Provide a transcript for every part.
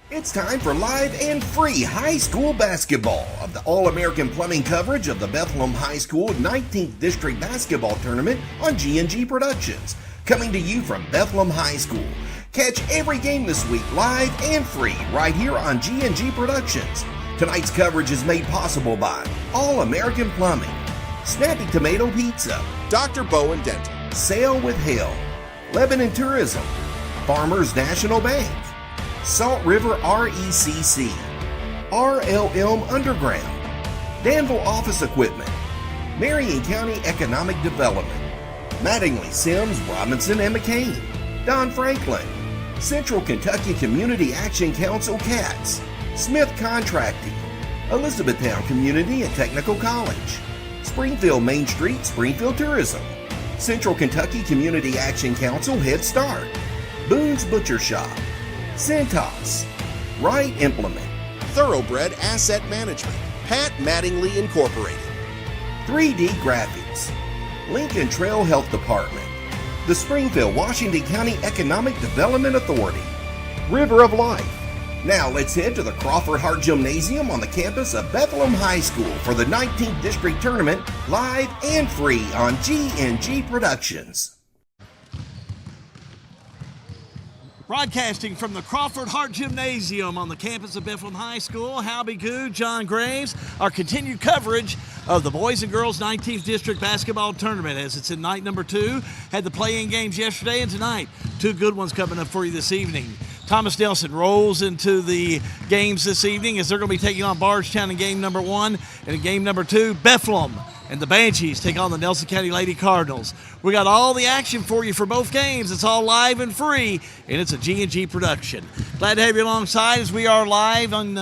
It's time for live and free high school basketball of the All-American Plumbing coverage of the Bethlehem High School 19th District Basketball Tournament on G&G Productions. Coming to you from Bethlehem High School. Catch every game this week live and free right here on G&G Productions. Tonight's coverage is made possible by All-American Plumbing, Snappy Tomato Pizza, Dr. Bowen Dental, Sail with Hale, Lebanon Tourism, Farmers National Bank, Salt River RECC, RLM Underground, Danville Office Equipment, Marion County Economic Development, Mattingly, Sims, Robinson, and McCain, Don Franklin, Central Kentucky Community Action Council CATS, Smith Contracting, Elizabethtown Community and Technical College, Springfield Main Street, Springfield Tourism, Central Kentucky Community Action Council Head Start, Boone's Butcher Shop, Centos, Wright Implement, Thoroughbred Asset Management, Pat Mattingly Incorporated, 3D Graphics, Lincoln Trail Health Department, the Springfield Washington County Economic Development Authority, River of Life. Now let's head to the Crawford Hart Gymnasium on the campus of Bethlehem High School for the 19th District Tournament, live and free on G&G Productions. Broadcasting from the Crawford Hart Gymnasium on the campus of Bethlehem High School, Howby Goo, John Graves, our continued coverage of the boys and girls 19th District Basketball Tournament as it's in night number 2. Had the play-in games yesterday and tonight. 2 good ones coming up for you this evening. Thomas Nelson rolls into the games this evening as they're going to be taking on Bardstown in game number 1. And in game number 2, Bethlehem and the Banshees take on the Nelson County Lady Cardinals. We got all the action for you for both games. It's all live and free, and it's a G&G production. Glad to have you alongside as we are live on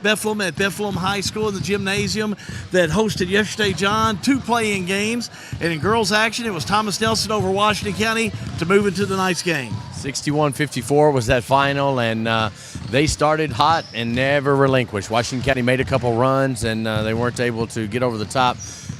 Bethlehem at Bethlehem High School in the gymnasium that hosted yesterday, John, 2 play-in games. And in girls action, it was Thomas Nelson over Washington County to move into the night's game. 61-54 was that final, and they started hot and never relinquished. Washington County made a couple runs, and they weren't able to get over the top.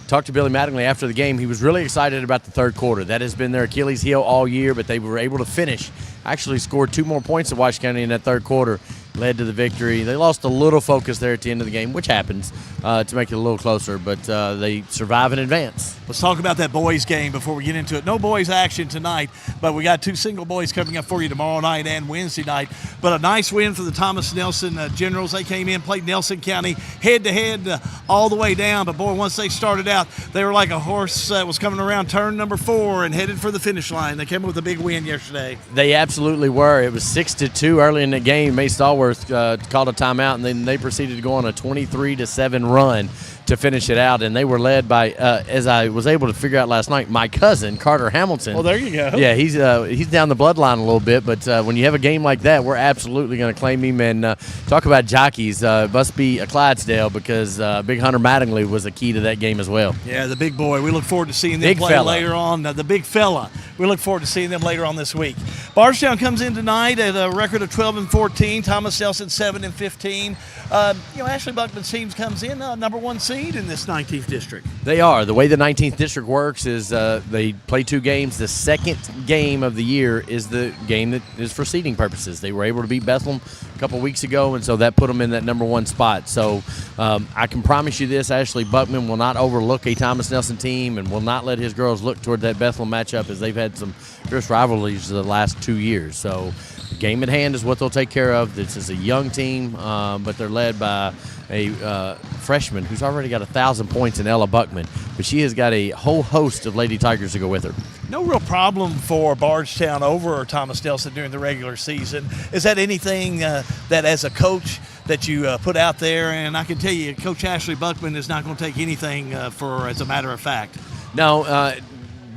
Talked to Billy Mattingly after the game. He was really excited about the third quarter. That has been their Achilles heel all year, but they were able to finish. Actually scored 2 more points at Washington County in that third quarter, led to the victory. They lost a little focus there at the end of the game, which happens, to make it a little closer, but they survive and advance. Let's talk about that boys game before we get into it. No boys action tonight, but we got 2 single boys coming up for you tomorrow night and Wednesday night. But a nice win for the Thomas Nelson Generals. They came in, played Nelson County head-to-head all the way down. But, boy, once they started out, they were like a horse that was coming around turn number 4 and headed for the finish line. They came up with a big win yesterday. They absolutely were. It was 6-2 early in the game. May Stallworth called a timeout, and then they proceeded to go on a 23-7 run to finish it out, and they were led by, as I was able to figure out last night, my cousin, Carter Hamilton. Well, there you go. Yeah, he's down the bloodline a little bit, but when you have a game like that, we're absolutely going to claim him. And talk about jockeys, must be a Clydesdale because Big Hunter Mattingly was a key to that game as well. Yeah, the big boy. We look forward to seeing them play later on. The big fella. We look forward to seeing them later on this week. Bardstown comes in tonight at a record of 12-14. Thomas Nelson 7-15. Ashley Buckman's team comes in number 1 seed in this 19th district. They are. The way the 19th district works is they play 2 games. The second game of the year is the game that is for seeding purposes. They were able to beat Bethlehem a couple weeks ago, and so that put them in that number 1 spot. So I can promise you this, Ashley Buckman will not overlook a Thomas Nelson team and will not let his girls look toward that Bethlehem matchup as they've had some fierce rivalries the last 2 years. So game at hand is what they'll take care of. This is a young team, but they're led by a freshman who's already got 1,000 points in Ella Buckman, but she has got a whole host of Lady Tigers to go with her. No real problem for Bardstown over Thomas Nelson during the regular season. Is that anything that as a coach that you put out there? And I can tell you, Coach Ashley Buckman is not going to take anything for as a matter of fact. No,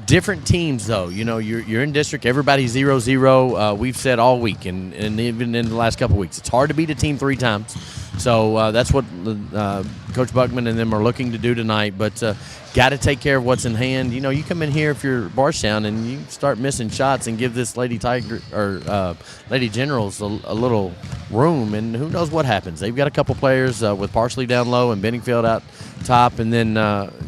different teams, though. You know, you're in district. Everybody's 0-0. We've said all week, and even in the last couple of weeks, it's hard to beat a team 3 times. So that's what Coach Buckman and them are looking to do tonight. But got to take care of what's in hand. You know, you come in here if you're Bardstown and you start missing shots and give this Lady Tiger or Lady Generals a little room, and who knows what happens. They've got a couple players with Parsley down low and Benningfield out top, and then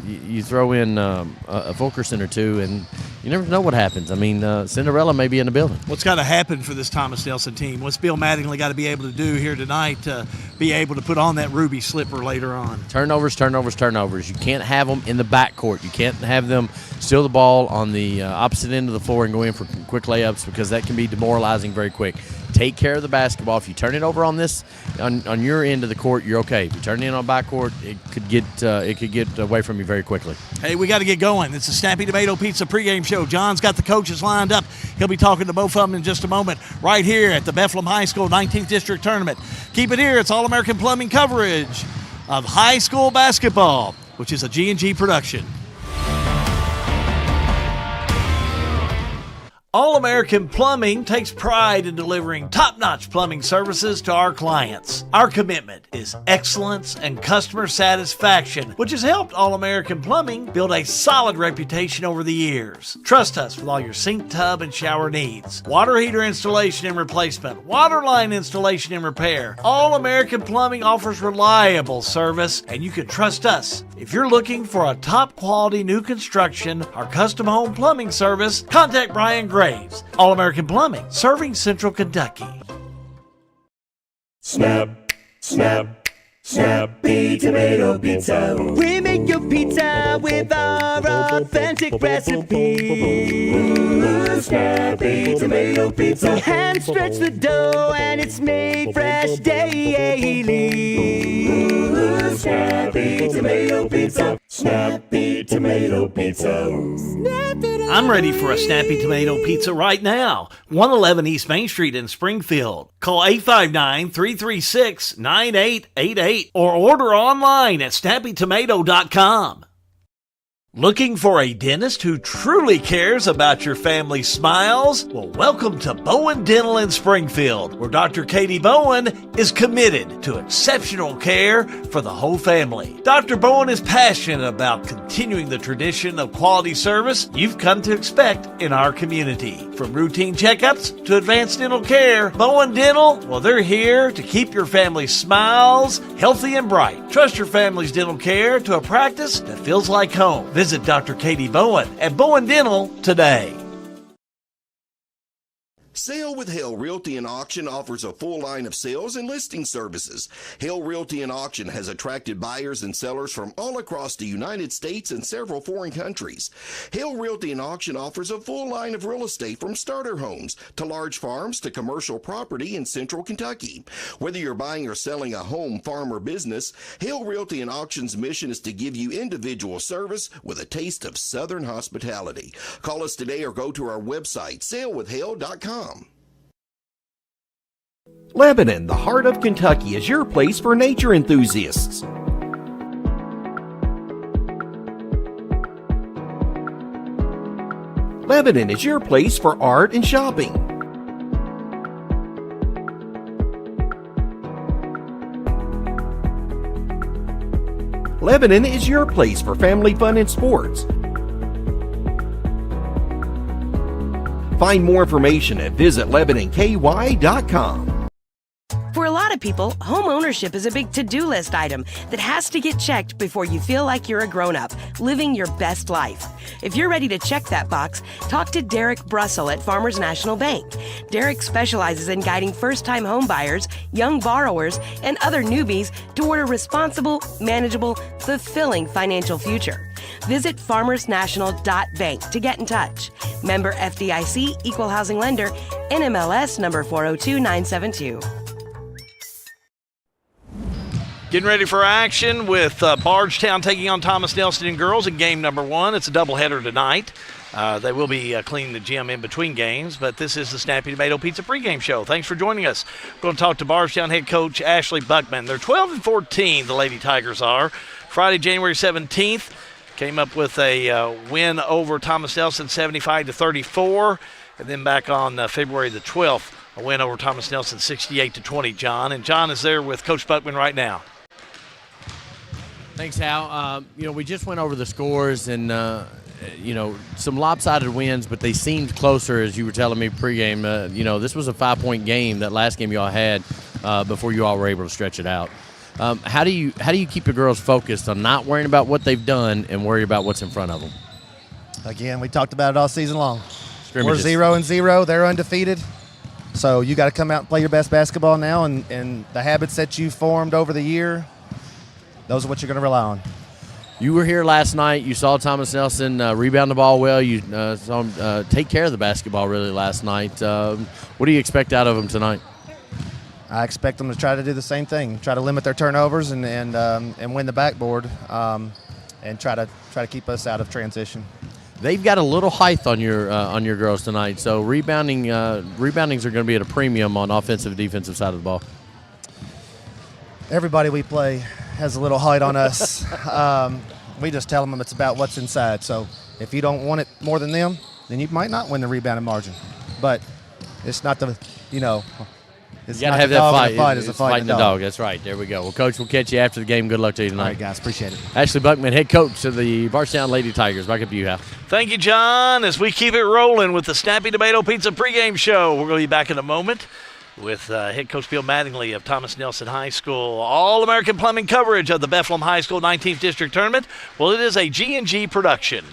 you throw in a Fulkerson or two, and you never know what happens. I mean, Cinderella may be in the building. What's got to happen for this Thomas Nelson team? What's Bill Mattingly got to be able to do here tonight to be able to put on that ruby slipper later on? Turnovers. You can't have them in the backcourt. You can't have them steal the ball on the opposite end of the floor and go in for quick layups, because that can be demoralizing very quick. Take care of the basketball. If you turn it over on your end of the court, you're okay. If you turn it in on backcourt, it could get away from you very quickly. Hey, we got to get going. It's a Snappy Tomato Pizza pregame show. John's got the coaches lined up. He'll be talking to both of them in just a moment right here at the Bethlehem High School 19th District Tournament. Keep it here. It's All-American Plumbing coverage of high school basketball, which is a G&G production. All-American Plumbing takes pride in delivering top-notch plumbing services to our clients. Our commitment is excellence and customer satisfaction, which has helped All-American Plumbing build a solid reputation over the years. Trust us with all your sink, tub, and shower needs. Water heater installation and replacement, water line installation and repair. All-American Plumbing offers reliable service, and you can trust us. If you're looking for a top-quality new construction or custom home plumbing service, contact Brian Graves. All-American Plumbing, serving Central Kentucky. Snap, snap, snappy tomato pizza. We make your pizza with our authentic recipe. Ooh, snappy tomato pizza. Hand stretch the dough and it's made fresh daily. Ooh, snappy tomato pizza. Snappy tomato pizza. I'm ready for a Snappy Tomato Pizza right now. 111 East Main Street in Springfield. Call 859-336-9888 or order online at snappytomato.com. Looking for a dentist who truly cares about your family's smiles? Well, welcome to Bowen Dental in Springfield, where Dr. Katie Bowen is committed to exceptional care for the whole family. Dr. Bowen is passionate about continuing the tradition of quality service you've come to expect in our community. From routine checkups to advanced dental care, Bowen Dental, well, they're here to keep your family's smiles healthy and bright. Trust your family's dental care to a practice that feels like home. Visit Dr. Katie Bowen at Bowen Dental today. Sale with Hale Realty and Auction offers a full line of sales and listing services. Hale Realty and Auction has attracted buyers and sellers from all across the United States and several foreign countries. Hale Realty and Auction offers a full line of real estate, from starter homes to large farms to commercial property in Central Kentucky. Whether you're buying or selling a home, farm, or business, Hale Realty and Auction's mission is to give you individual service with a taste of Southern hospitality. Call us today or go to our website, salewithhale.com. Lebanon, the heart of Kentucky, is your place for nature enthusiasts. Lebanon is your place for art and shopping. Lebanon is your place for family fun and sports. Find more information at visitlebanonky.com. For a lot of people, home ownership is a big to-do list item that has to get checked before you feel like you're a grown-up, living your best life. If you're ready to check that box, talk to Derek Brussel at Farmers National Bank. Derek specializes in guiding first-time home buyers, young borrowers, and other newbies toward a responsible, manageable, fulfilling financial future. Visit farmersnational.bank to get in touch. Member FDIC, Equal Housing Lender, NMLS number 402972. Getting ready for action with Bardstown taking on Thomas Nelson and girls in game number 1. It's a doubleheader tonight. They will be cleaning the gym in between games, but this is the Snappy Tomato Pizza pregame show. Thanks for joining us. We're going to talk to Bardstown head coach Ashley Buckman. They're 12-14, the Lady Tigers are. Friday, January 17th, came up with a win over Thomas Nelson, 75-34, and then back on February the 12th a win over Thomas Nelson 68-20, John. And John is there with Coach Buckman right now. Thanks, Hal. We just went over the scores and, some lopsided wins, but they seemed closer, as you were telling me pregame. This was a 5-point game, that last game you all had, before you all were able to stretch it out. How do you keep your girls focused on not worrying about what they've done and worry about what's in front of them? Again, we talked about it all season long. Scrimmages. We're 0-0. They're undefeated. So you got to come out and play your best basketball now, and the habits that you formed over the year, those are what you're going to rely on. You were here last night. You saw Thomas Nelson rebound the ball well. You saw him take care of the basketball really last night. What do you expect out of him tonight? I expect them to try to do the same thing, try to limit their turnovers and win the backboard, and try to keep us out of transition. They've got a little height on your girls tonight, so reboundings are going to be at a premium on offensive and defensive side of the ball. Everybody we play has a little height on us. We just tell them it's about what's inside. So if you don't want it more than them, then you might not win the rebounding margin. But it's not the, it's You got to not have the that dog fight. in the fight, it's It's the fight in the dog. That's right. There we go. Well, Coach, we'll catch you after the game. Good luck to you tonight. All right, guys. Appreciate it. Ashley Buckman, head coach of the Bardstown Lady Tigers. Back up to you, Hal. Thank you, John. As we keep it rolling with the Snappy Tomato Pizza pregame show, we're going to be back in a moment with head coach Bill Mattingly of Thomas Nelson High School. All-American Plumbing coverage of the Bethlehem High School 19th District Tournament. Well, it is a G&G production.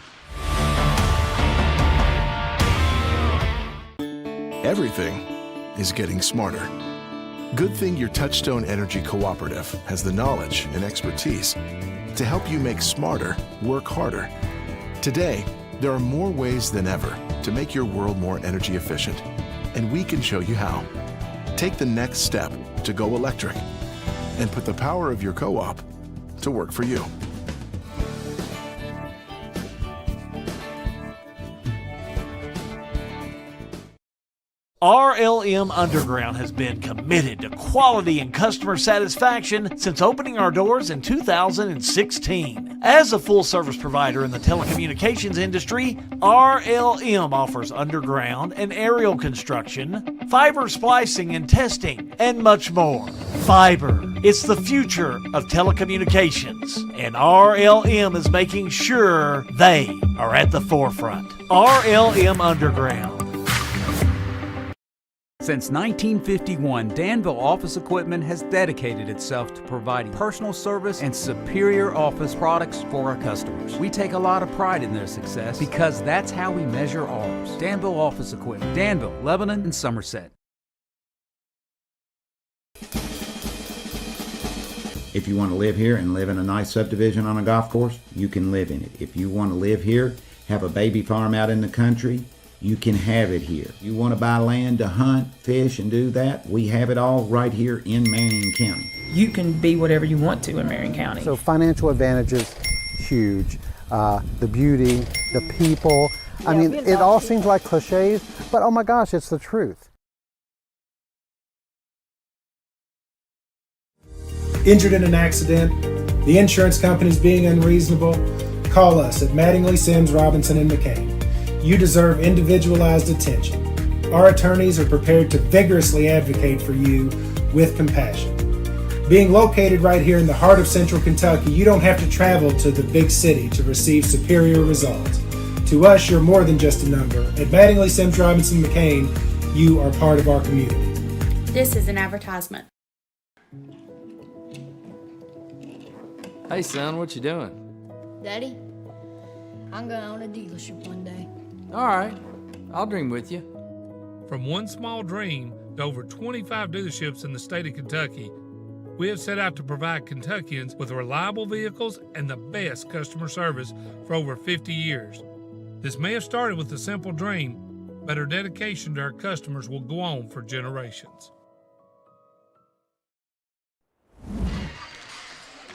Everything is getting smarter. Good thing your Touchstone Energy Cooperative has the knowledge and expertise to help you make smarter work harder. Today, there are more ways than ever to make your world more energy efficient, and we can show you how. Take the next step to go electric and put the power of your co-op to work for you. RLM Underground has been committed to quality and customer satisfaction since opening our doors in 2016. As a full-service provider in the telecommunications industry, RLM offers underground and aerial construction, fiber splicing and testing, and much more. Fiber, it's the future of telecommunications, and RLM is making sure they are at the forefront. RLM Underground. Since 1951, Danville Office Equipment has dedicated itself to providing personal service and superior office products for our customers. We take a lot of pride in their success because that's how we measure ours. Danville Office Equipment, Danville, Lebanon, and Somerset. If you want to live here and live in a nice subdivision on a golf course, you can live in it. If you want to live here, have a baby farm out in the country, you can have it here. You want to buy land to hunt, fish, and do that? We have it all right here in Marion County. You can be whatever you want to in Marion County. So financial advantages, huge. The beauty, the people. I mean, it all seems like cliches, but oh my gosh, it's the truth. Injured in an accident, the insurance company's being unreasonable, call us at Mattingly, Sims, Robinson, and McCain. You deserve individualized attention. Our attorneys are prepared to vigorously advocate for you with compassion. Being located right here in the heart of Central Kentucky, you don't have to travel to the big city to receive superior results. To us, you're more than just a number. At Mattingly, Sims, Robinson, McCain, you are part of our community. This is an advertisement. Hey son, what you doing? Daddy, I'm going to own a dealership one day. All right, I'll dream with you. From one small dream to over 25 dealerships in the state of Kentucky, we have set out to provide Kentuckians with reliable vehicles and the best customer service for over 50 years. This may have started with a simple dream, but our dedication to our customers will go on for generations.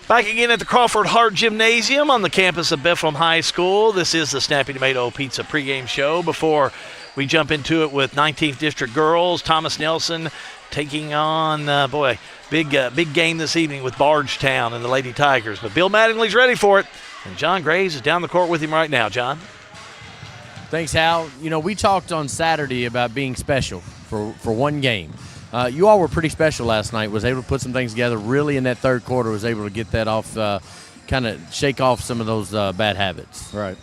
Back again at the Crawford Hart Gymnasium on the campus of Bethlehem High School. This is the Snappy Tomato Pizza pregame show. Before we jump into it with 19th District girls, Thomas Nelson taking on, big game this evening with Bardstown and the Lady Tigers. But Bill Mattingly's ready for it, and John Graves is down the court with him right now. John? Thanks, Hal. We talked on Saturday about being special for one game. You all were pretty special last night. Was able to put some things together. Really, in that third quarter, was able to get that off, kind of shake off some of those bad habits. Right.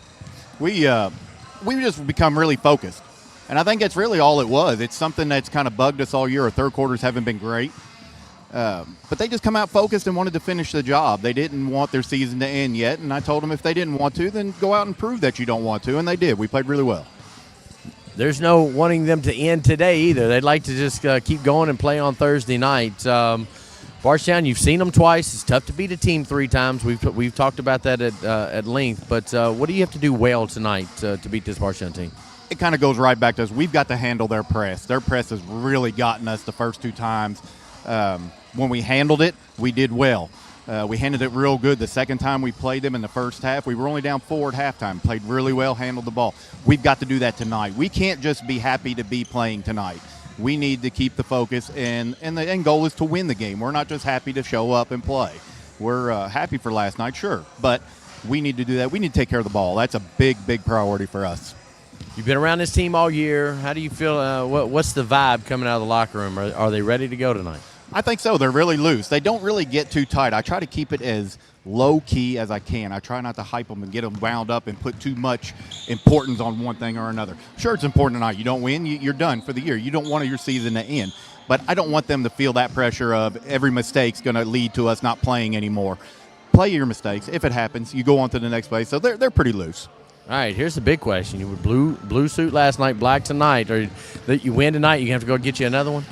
We just become really focused, and I think that's really all it was. It's something that's kind of bugged us all year. Our third quarters haven't been great, but they just come out focused and wanted to finish the job. They didn't want their season to end yet, and I told them if they didn't want to, then go out and prove that you don't want to, and they did. We played really well. There's no wanting them to end today either. They'd like to just keep going and play on Thursday night. Bardstown, you've seen them twice. It's tough to beat a team 3 times. We've talked about that at length. But what do you have to do well tonight to beat this Bardstown team? It kind of goes right back to us. We've got to handle their press. Their press has really gotten us the first 2 times. When we handled it, we did well. We handled it real good the second time we played them in the first half. We were only down 4 at halftime. Played really well, handled the ball. We've got to do that tonight. We can't just be happy to be playing tonight. We need to keep the focus, and the end goal is to win the game. We're not just happy to show up and play. We're happy for last night, sure, but we need to do that. We need to take care of the ball. That's a big, big priority for us. You've been around this team all year. How do you feel? What's the vibe coming out of the locker room? Are they ready to go tonight? I think so. They're really loose. They don't really get too tight. I try to keep it as low-key as I can. I try not to hype them and get them wound up and put too much importance on one thing or another. Sure, it's important tonight. You don't win, you're done for the year. You don't want your season to end. But I don't want them to feel that pressure of every mistake's going to lead to us not playing anymore. Play your mistakes. If it happens, you go on to the next play. So they're pretty loose. All right, here's the big question. You were blue suit last night, black tonight. Or that you win tonight, you have to go get you another one?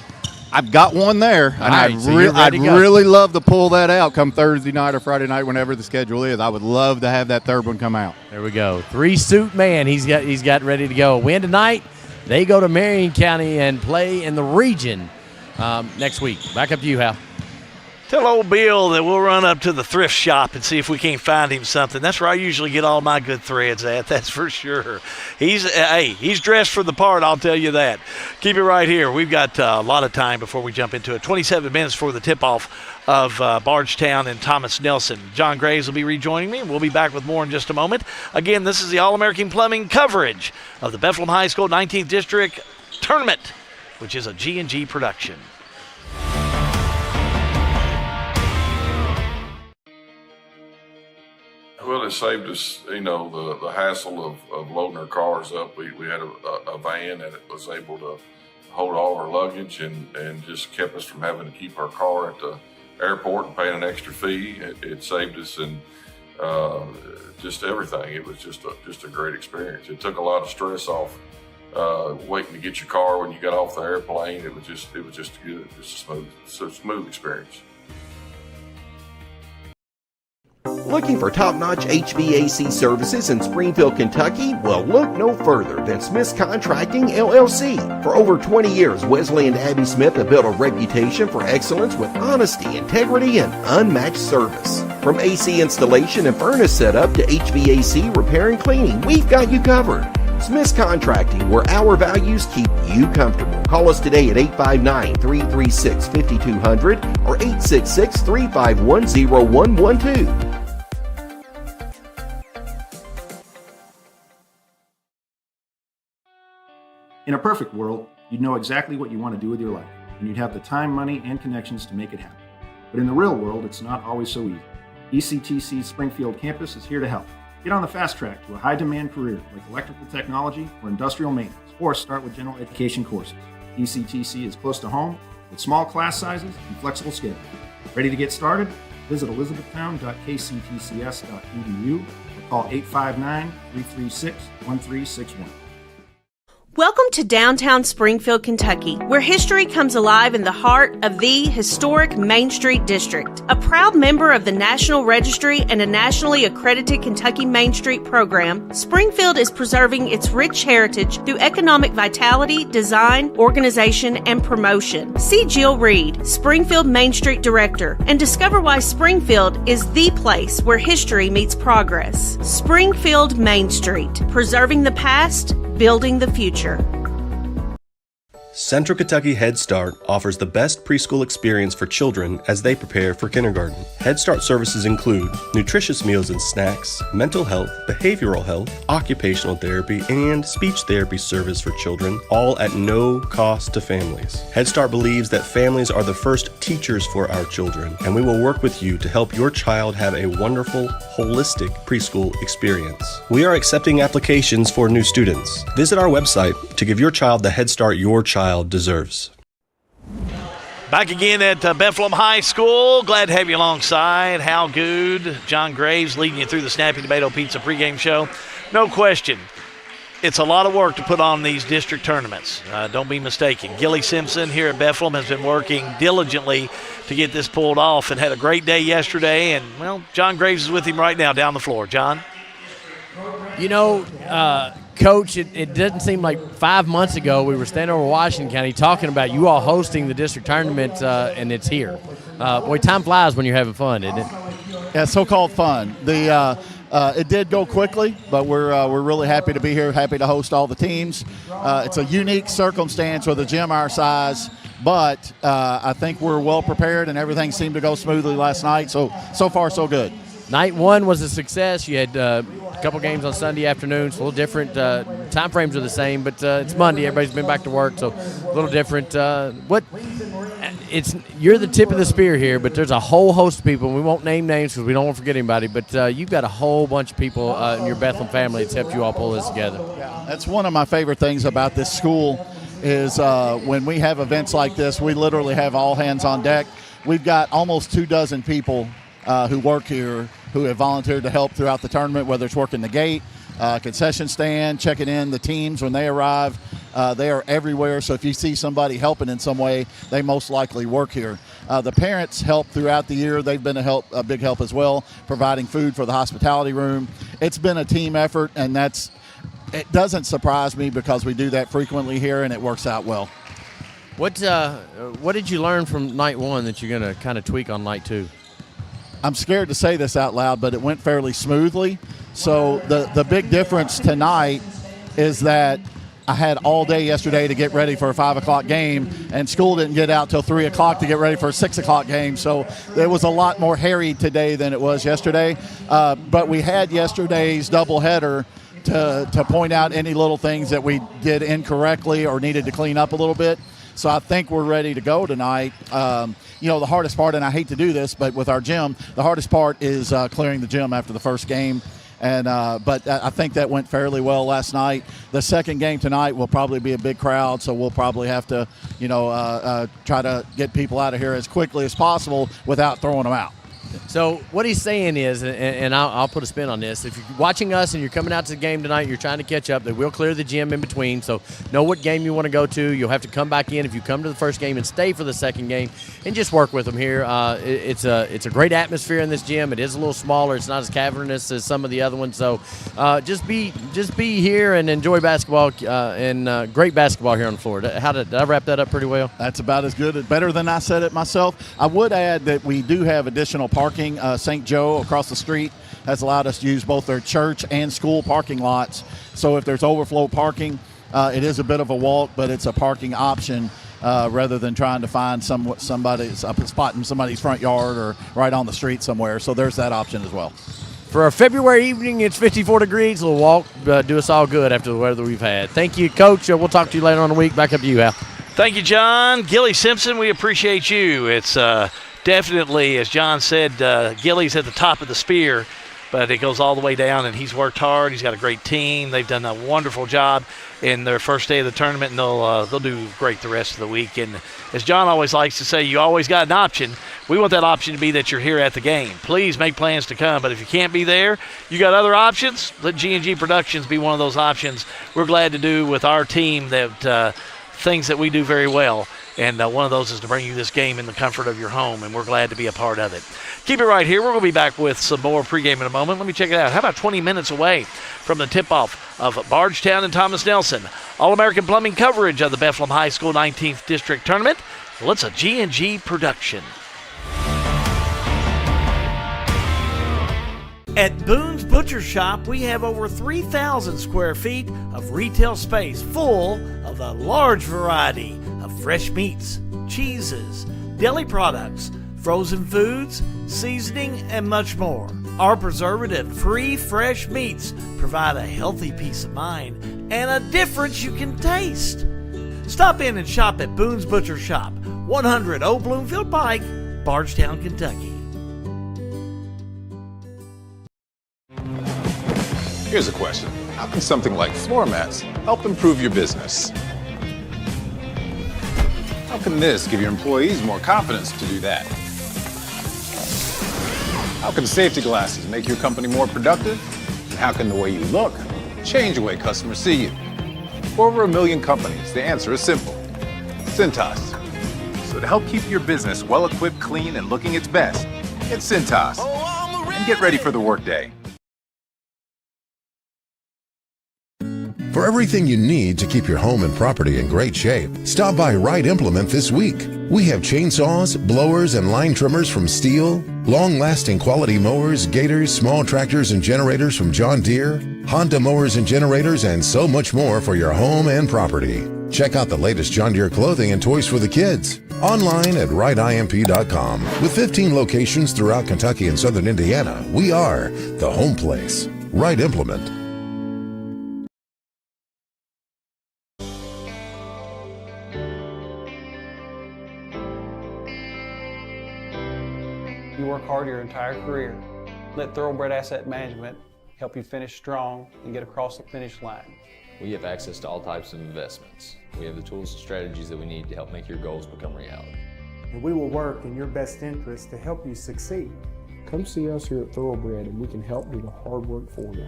I've got one there, and I'd really love to pull that out come Thursday night or Friday night, whenever the schedule is. I would love to have that third one come out. There we go. 3-suit man. He's got ready to go. Win tonight. They go to Marion County and play in the region next week. Back up to you, Hal. Tell old Bill that we'll run up to the thrift shop and see if we can't find him something. That's where I usually get all my good threads at, that's for sure. He's dressed for the part, I'll tell you that. Keep it right here. We've got a lot of time before we jump into it. 27 minutes for the tip-off of Bardstown and Thomas Nelson. John Graves will be rejoining me. We'll be back with more in just a moment. Again, this is the All-American Plumbing coverage of the Bethlehem High School 19th District Tournament, which is a G&G production. Well, it saved us, the hassle of loading our cars up. We had a van and it was able to hold all our luggage and just kept us from having to keep our car at the airport and paying an extra fee. It saved us and just everything. It was just a great experience. It took a lot of stress off waiting to get your car when you got off the airplane. It was just good, just a smooth experience. Looking for top-notch HVAC services in Springfield, Kentucky? Well, look no further than Smith's Contracting, LLC. For over 20 years, Wesley and Abby Smith have built a reputation for excellence with honesty, integrity, and unmatched service. From AC installation and furnace setup to HVAC repair and cleaning, we've got you covered. Smith's Contracting, where our values keep you comfortable. Call us today at 859-336-5200 or 866-351-0112. In a perfect world, you'd know exactly what you want to do with your life, and you'd have the time, money, and connections to make it happen. But in the real world, it's not always so easy. ECTC's Springfield campus is here to help. Get on the fast track to a high-demand career like electrical technology or industrial maintenance, or start with general education courses. ECTC is close to home with small class sizes and flexible schedules. Ready to get started? Visit elizabethtown.kctcs.edu or call 859-336-1361. Welcome to downtown Springfield, Kentucky, where history comes alive in the heart of the historic Main Street District. A proud member of the National Registry and a nationally accredited Kentucky Main Street program, Springfield is preserving its rich heritage through economic vitality, design, organization, and promotion. See Jill Reed, Springfield Main Street Director, and discover why Springfield is the place where history meets progress. Springfield Main Street, preserving the past, building the future. Central Kentucky Head Start offers the best preschool experience for children as they prepare for kindergarten. Head Start services include nutritious meals and snacks, mental health, behavioral health, occupational therapy, and speech therapy service for children, all at no cost to families. Head Start believes that families are the first teachers for our children, and we will work with you to help your child have a wonderful, holistic preschool experience. We are accepting applications for new students. Visit our website to give your child the Head Start your child deserves. Back again at Bethlehem High School. Glad to have you alongside. Hal Good, John Graves leading you through the Snappy Tomato Pizza pregame show. No question, it's a lot of work to put on these district tournaments. Don't be mistaken. Gilly Simpson here at Bethlehem has been working diligently to get this pulled off and had a great day yesterday. And, well, John Graves is with him right now down the floor. John? You know, Coach, it doesn't seem like 5 months ago we were standing over Washington County talking about you all hosting the district tournament, and it's here. Boy, time flies when you're having fun, isn't it? Yeah, so-called fun. It did go quickly, but we're really happy to be here, happy to host all the teams. It's a unique circumstance with a gym our size, but I think we're well prepared, and everything seemed to go smoothly last night. So far, so good. Night one was a success. You had a couple games on Sunday afternoons, a little different. Time frames are the same, but it's Monday. Everybody's been back to work, so a little different. You're the tip of the spear here, but there's a whole host of people. We won't name names because we don't want to forget anybody, but you've got a whole bunch of people in your Bethlehem family that's helped you all pull this together. Yeah, that's one of my favorite things about this school is when we have events like this, we literally have all hands on deck. We've got almost 24 people who work here who have volunteered to help throughout the tournament, whether it's working the gate, concession stand, checking in the teams when they arrive. They are everywhere, so if you see somebody helping in some way, they most likely work here. The parents help throughout the year. They've been a big help as well, providing food for the hospitality room. It's been a team effort, and it doesn't surprise me because we do that frequently here, and it works out well. What did you learn from night one that you're going to kind of tweak on night two? I'm scared to say this out loud, but it went fairly smoothly. So the big difference tonight is that I had all day yesterday to get ready for a 5 o'clock game, and school didn't get out till 3 o'clock to get ready for a 6 o'clock game. So it was a lot more hairy today than it was yesterday. But we had yesterday's doubleheader to point out any little things that we did incorrectly or needed to clean up a little bit. So I think we're ready to go tonight. The hardest part, and I hate to do this, but with our gym, the hardest part is clearing the gym after the first game. But I think that went fairly well last night. The second game tonight will probably be a big crowd, so we'll probably have to, try to get people out of here as quickly as possible without throwing them out. So what he's saying is, and I'll put a spin on this, if you're watching us and you're coming out to the game tonight, you're trying to catch up, they will clear the gym in between, so know what game you want to go to. You'll have to come back in if you come to the first game and stay for the second game and just work with them here. It's a great atmosphere in this gym. It is a little smaller. It's not as cavernous as some of the other ones, so just be here and enjoy basketball and great basketball here on the floor. Did I wrap that up pretty well? That's about as good, better than I said it myself. I would add that we do have additional parking. St. Joe across the street has allowed us to use both their church and school parking lots. So if there's overflow parking, it is a bit of a walk, but it's a parking option rather than trying to find somebody's spot in somebody's front yard or right on the street somewhere. So there's that option as well. For a February evening, it's 54 degrees. A little walk do us all good after the weather we've had. Thank you, Coach. We'll talk to you later on in the week. Back up to you, Al. Thank you, John. Gilly Simpson, we appreciate you. It's definitely, as John said, Gilly's at the top of the spear, but it goes all the way down, and he's worked hard. He's got a great team. They've done a wonderful job in their first day of the tournament, and they'll do great the rest of the week. And as John always likes to say, you always got an option. We want that option to be that you're here at the game. Please make plans to come, but if you can't be there, you got other options. Let G&G Productions be one of those options. We're glad to do with our team that things that we do very well. And one of those is to bring you this game in the comfort of your home, and we're glad to be a part of it. Keep it right here. We're going to be back with some more pregame in a moment. Let me check it out. How about 20 minutes away from the tip-off of Bardstown and Thomas Nelson? All-American Plumbing coverage of the Bethlehem High School 19th District Tournament. Well, it's a G&G production. At Boone's Butcher Shop, we have over 3,000 square feet of retail space full of a large variety fresh meats, cheeses, deli products, frozen foods, seasoning, and much more. Our preservative-free fresh meats provide a healthy peace of mind and a difference you can taste. Stop in and shop at Boone's Butcher Shop, 100 Old Bloomfield Pike, Bardstown, Kentucky. Here's a question. How can something like floor mats help improve your business? How can this give your employees more confidence to do that? How can safety glasses make your company more productive? And how can the way you look change the way customers see you? For over 1 million companies, the answer is simple. Cintas. So to help keep your business well-equipped, clean, and looking its best, get Cintas. And get ready for the workday. For everything you need to keep your home and property in great shape, stop by Wright Implement this week. We have chainsaws, blowers, and line trimmers from Steel, long-lasting quality mowers, gators, small tractors, and generators from John Deere, Honda mowers and generators, and so much more for your home and property. Check out the latest John Deere clothing and toys for the kids. Online at wrightimp.com. With 15 locations throughout Kentucky and southern Indiana, we are the home place. Wright Implement. You work hard your entire career. Let Thoroughbred Asset Management help you finish strong and get across the finish line. We have access to all types of investments. We have the tools and strategies that we need to help make your goals become reality. And we will work in your best interest to help you succeed. Come see us here at Thoroughbred and we can help do the hard work for you.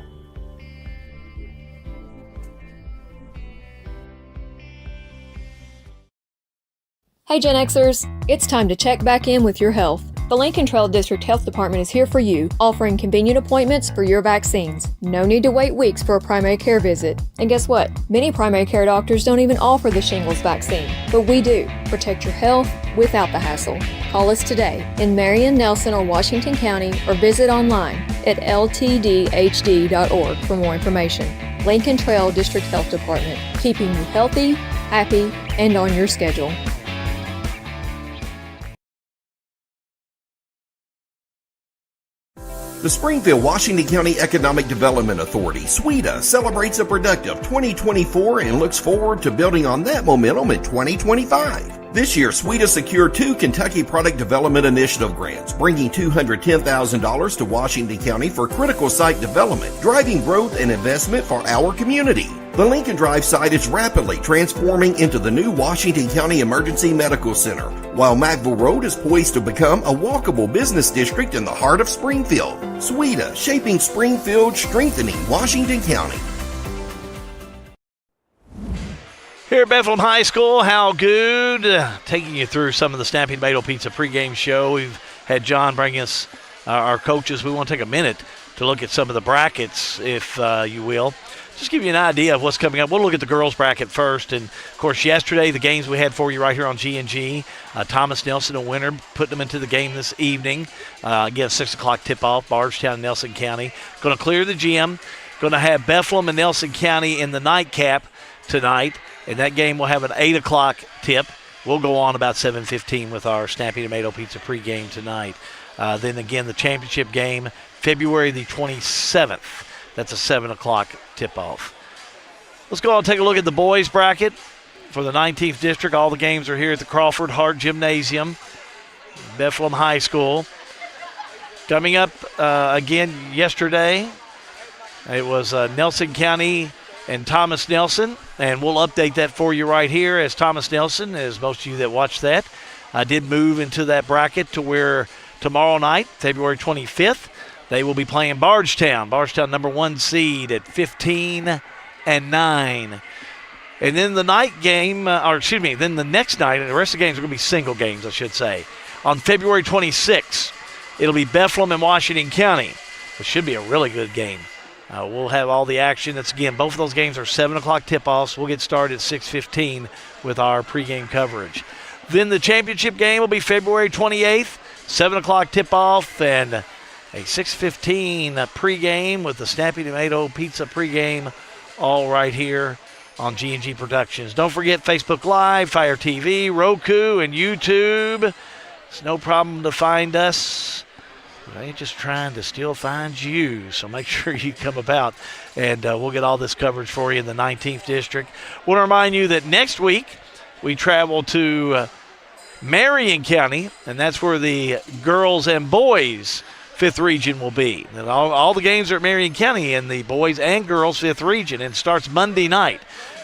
Hey Gen Xers, it's time to check back in with your health. The Lincoln Trail District Health Department is here for you, offering convenient appointments for your vaccines. No need to wait weeks for a primary care visit. And guess what? Many primary care doctors don't even offer the shingles vaccine, but we do. Protect your health without the hassle. Call us today in Marion, Nelson, or Washington County, or visit online at ltdhd.org for more information. Lincoln Trail District Health Department, keeping you healthy, happy, and on your schedule. The Springfield Washington County Economic Development Authority, SWEDA, celebrates a productive 2024 and looks forward to building on that momentum in 2025. This year, SWEDA secured 2 Kentucky Product Development Initiative grants, bringing $210,000 to Washington County for critical site development, driving growth and investment for our community. The Lincoln Drive site is rapidly transforming into the new Washington County Emergency Medical Center, while Macville Road is poised to become a walkable business district in the heart of Springfield. SWEDA, shaping Springfield, strengthening Washington County. Here at Bethlehem High School, how good. Taking you through some of the Snappy Tomato Pizza pregame show. We've had John bring us our coaches. We want to take a minute to look at some of the brackets, if you will. Just give you an idea of what's coming up. We'll look at the girls' bracket first. And, of course, yesterday, the games we had for you right here on G&G. Thomas Nelson, a winner, putting them into the game this evening. Again, 6 o'clock tip-off, Bardstown, Nelson County. Going to clear the gym. Going to have Bethlehem and Nelson County in the nightcap tonight. And that game will have an 8 o'clock tip. We'll go on about 7:15 with our Snappy Tomato Pizza pregame tonight. Then, again, the championship game, February the 27th. That's a 7 o'clock tip-off. Let's go on and take a look at the boys' bracket for the 19th District. All the games are here at the Crawford Hart Gymnasium, Bethlehem High School. Coming up again yesterday, it was Nelson County and Thomas Nelson, and we'll update that for you right here as Thomas Nelson, as most of you that watched that, did move into that bracket to where tomorrow night, February 25th, they will be playing Bardstown. Bardstown number 1 seed at 15-9. And then the night game, then the next night, and the rest of the games are going to be single games, I should say. On February 26th, it'll be Bethlehem and Washington County, which should be a really good game. We'll have all the action. That's, again, both of those games are 7 o'clock tip-offs. We'll get started at 6:15 with our pregame coverage. Then the championship game will be February 28th, 7 o'clock tip-off, and a 6:15 pregame with the Snappy Tomato Pizza pregame, all right here on G&G Productions. Don't forget Facebook Live, Fire TV, Roku, and YouTube. It's no problem to find us. We ain't just trying to still find you, so make sure you come about, and we'll get all this coverage for you in the 19th District. Want to remind you that next week we travel to Marion County, and that's where the girls and boys 5th Region will be. And all the games are at Marion County in the boys and girls 5th Region, and it starts Monday night.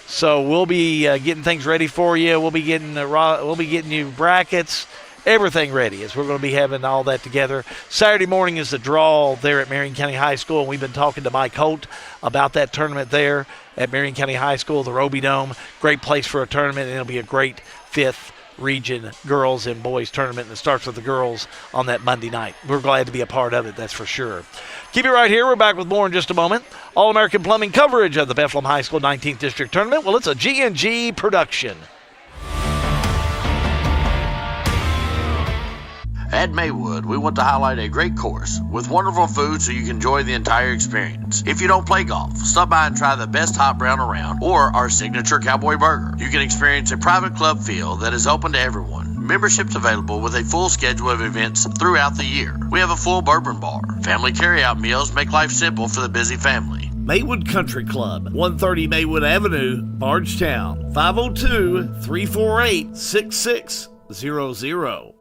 So we'll be getting things ready for you. We'll be getting you brackets, everything ready, as we're going to be having all that together. Saturday morning is the draw there at Marion County High School, and we've been talking to Mike Holt about that tournament there at Marion County High School, the Roby Dome. Great place for a tournament, and it'll be a great 5th Region girls and boys tournament, and it starts with the girls on that Monday night. We're glad to be a part of it, that's for sure. Keep it right here. We're back with more in just a moment. All-American Plumbing coverage of the Bethlehem High School 19th District Tournament. Well, it's a G&G production. At Maywood, we want to highlight a great course with wonderful food so you can enjoy the entire experience. If you don't play golf, stop by and try the best hot brown around or our signature cowboy burger. You can experience a private club feel that is open to everyone. Memberships available with a full schedule of events throughout the year. We have a full bourbon bar. Family carryout meals make life simple for the busy family. Maywood Country Club, 130 Maywood Avenue, Bardstown, 502-348-6600.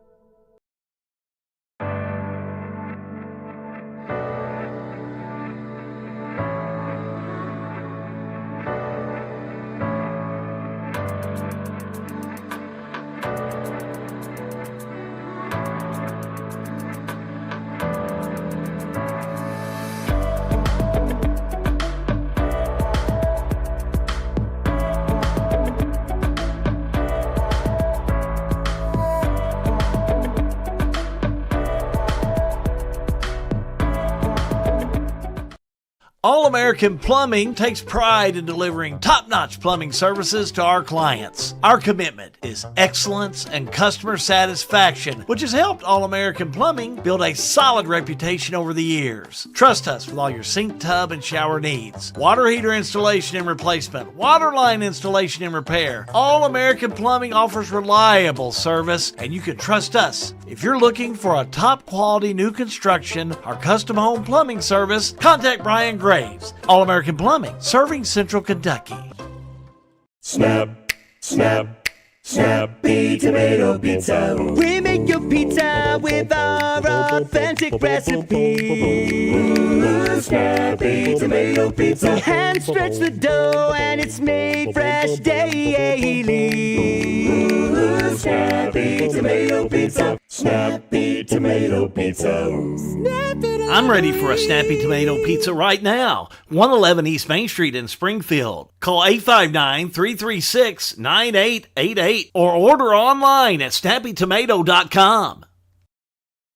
All-American Plumbing takes pride in delivering top-notch plumbing services to our clients. Our commitment is excellence and customer satisfaction, which has helped All-American Plumbing build a solid reputation over the years. Trust us with all your sink, tub, and shower needs. Water heater installation and replacement, water line installation and repair. All-American Plumbing offers reliable service, and you can trust us. If you're looking for a top-quality new construction or custom home plumbing service, contact Brian Graves. All-American Plumbing, serving Central Kentucky. Snap, snap, snappy tomato pizza. We make your pizza with our authentic recipe. Snappy tomato pizza. Hand stretch the dough and it's made fresh daily. Snappy tomato pizza. Snappy tomato pizza. I'm ready for a snappy tomato pizza right now. 111 East Main Street in Springfield. Call 859-336-9888 or order online at snappytomato.com.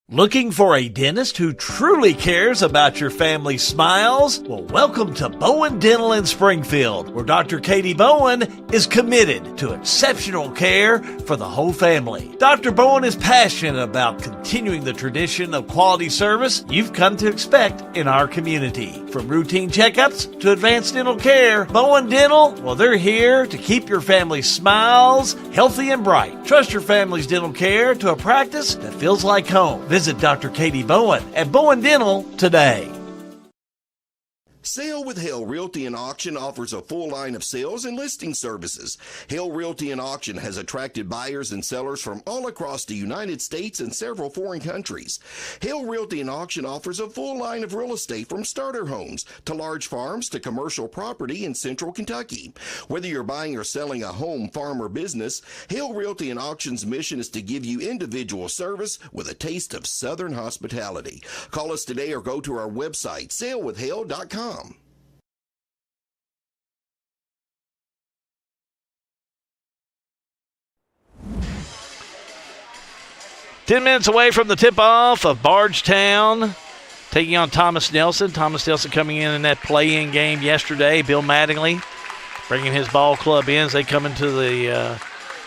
Looking for a dentist who truly cares about your family's smiles? Well, welcome to Bowen Dental in Springfield, where Dr. Katie Bowen is committed to exceptional care for the whole family. Dr. Bowen is passionate about continuing the tradition of quality service you've come to expect in our community. From routine checkups to advanced dental care, Bowen Dental, well, they're here to keep your family's smiles healthy and bright. Trust your family's dental care to a practice that feels like home. Visit Dr. Katie Bowen at Bowen Dental today. Sale with Hale Realty and Auction offers a full line of sales and listing services. Hale Realty and Auction has attracted buyers and sellers from all across the United States and several foreign countries. Hale Realty and Auction offers a full line of real estate from starter homes to large farms to commercial property in Central Kentucky. Whether you're buying or selling a home, farm, or business, Hale Realty and Auction's mission is to give you individual service with a taste of Southern hospitality. Call us today or go to our website, salewithhale.com. 10 minutes away from the tip-off of Bardstown taking on Thomas Nelson. Thomas Nelson coming in that play-in game yesterday. Bill Mattingly bringing his ball club in as they come into the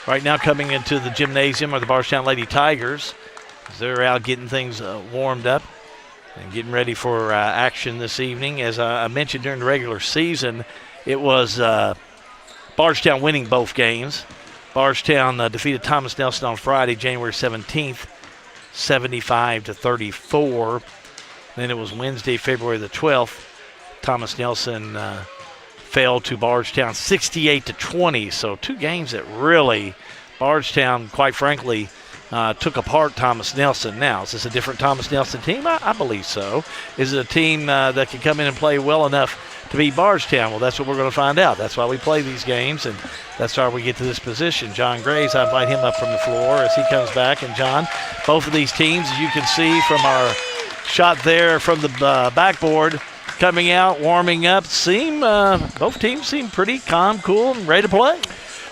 right now coming into the gymnasium of the Bardstown Lady Tigers. As they're out getting things warmed up and getting ready for action this evening. As I mentioned during the regular season, it was Bardstown winning both games. Bardstown defeated Thomas Nelson on Friday, January 17th, 75-34. Then it was Wednesday, February the 12th. Thomas Nelson fell to Bardstown 68-20. So 2 games that really Bardstown, quite frankly, took apart Thomas Nelson. Now, is this a different Thomas Nelson team? I believe so. Is it a team that can come in and play well enough to beat Bardstown? Well, that's what we're going to find out. That's why we play these games, and that's why we get to this position. John Graves, I invite him up from the floor as he comes back. And, John, both of these teams, as you can see from our shot there from the backboard, coming out, warming up, both teams seem pretty calm, cool, and ready to play.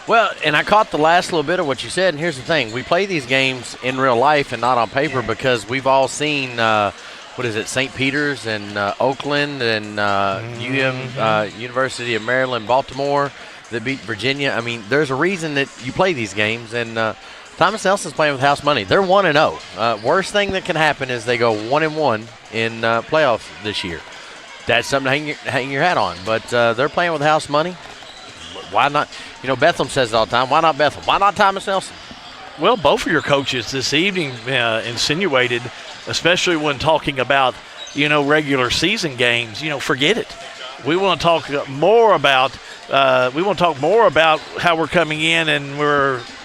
Well, and I caught the last little bit of what you said, and here's the thing. We play these games in real life and not on paper because we've all seen St. Peter's and Oakland and University of Maryland, Baltimore that beat Virginia. I mean, there's a reason that you play these games, and Thomas Nelson's playing with house money. They're 1-0. Worst thing that can happen is they go 1-1 in playoffs this year. That's something to hang your hat on. But they're playing with house money. Why not? Bethlehem says it all the time. Why not Bethlehem? Why not Thomas Nelson? Well, both of your coaches this evening insinuated, especially when talking about, regular season games, forget it. We want to talk more about how we're coming in, and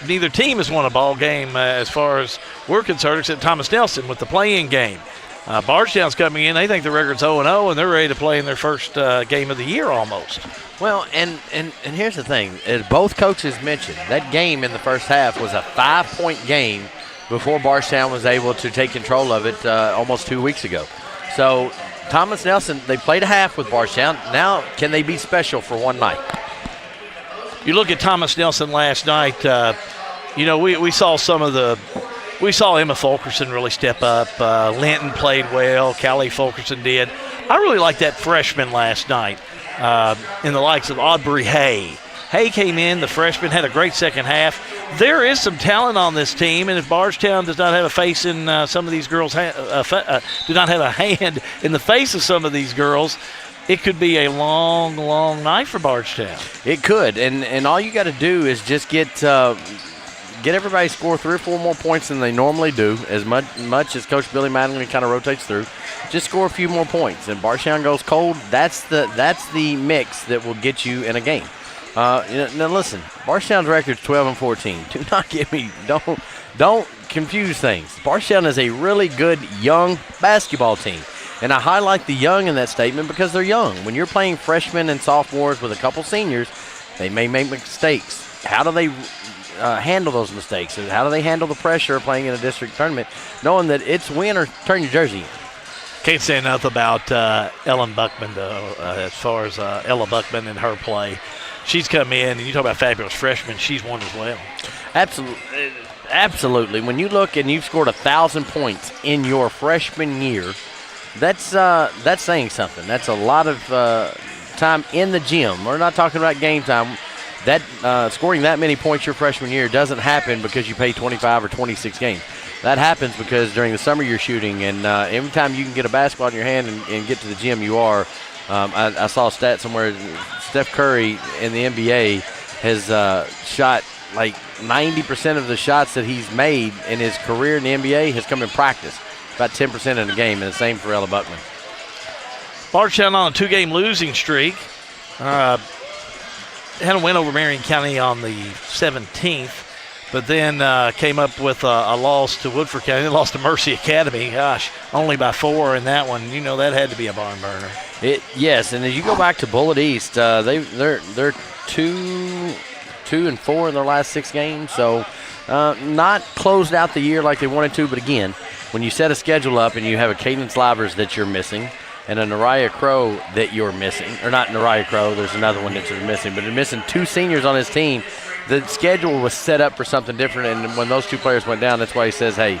neither team has won a ball game as far as we're concerned, except Thomas Nelson with the play-in game. Bardstown's coming in. They think the record's 0-0, and they're ready to play in their first game of the year almost. Well, and here's the thing. As both coaches mentioned, that game in the first half was a 5-point game before Bardstown was able to take control of it almost 2 weeks ago. So Thomas Nelson, they played a half with Bardstown. Now can they be special for one night? You look at Thomas Nelson last night, we saw we saw Emma Fulkerson really step up. Linton played well. Callie Fulkerson did. I really liked that freshman last night in the likes of Aubrey Hay. Hay came in, the freshman, had a great second half. There is some talent on this team, and if Bardstown does not have a face in some of these girls, do not have a hand in the face of some of these girls, it could be a long, long night for Bardstown. It could, and all you got to do is just get everybody to score 3 or 4 more points than they normally do, as much as Coach Billy Mattingly kind of rotates through. Just score a few more points, and Bardstown goes cold. That's the mix that will get you in a game. Now listen, Bardstown's record's 12-14. Do not get me. Don't confuse things. Bardstown is a really good young basketball team. And I highlight the young in that statement because they're young. When you're playing freshmen and sophomores with a couple seniors, they may make mistakes. How do they handle those mistakes? And how do they handle the pressure of playing in a district tournament, knowing that it's win or turn your jersey in? Can't say enough about Ellen Buckman, though, as far as Ella Buckman and her play. She's come in, and you talk about fabulous freshmen, she's won as well. Absolutely. When you look and you've scored 1,000 points in your freshman year, that's saying something. That's a lot of time in the gym. We're not talking about game time. That scoring that many points your freshman year doesn't happen because you play 25 or 26 games. That happens because during the summer you're shooting, and every time you can get a basketball in your hand and get to the gym, you are. I saw a stat somewhere. Steph Curry in the NBA has shot like 90% of the shots that he's made in his career in the NBA has come in practice. About 10% in the game, and the same for Ella Buckman. Bardstown on a 2-game losing streak. Had a win over Marion County on the 17th, but then came up with a loss to Woodford County. They lost to Mercy Academy. Gosh, only by 4 in that one. That had to be a barn burner. Yes, and as you go back to Bullitt East, they're 2-4 in their last 6 games, so not closed out the year like they wanted to. But again, when you set a schedule up and you have a Cadence Livers that you're missing and a Nariah Crow that you're missing, or not Nariah Crow, there's another one that you're missing, but you're missing 2 seniors on his team, the schedule was set up for something different. And when those 2 players went down, that's why he says, hey,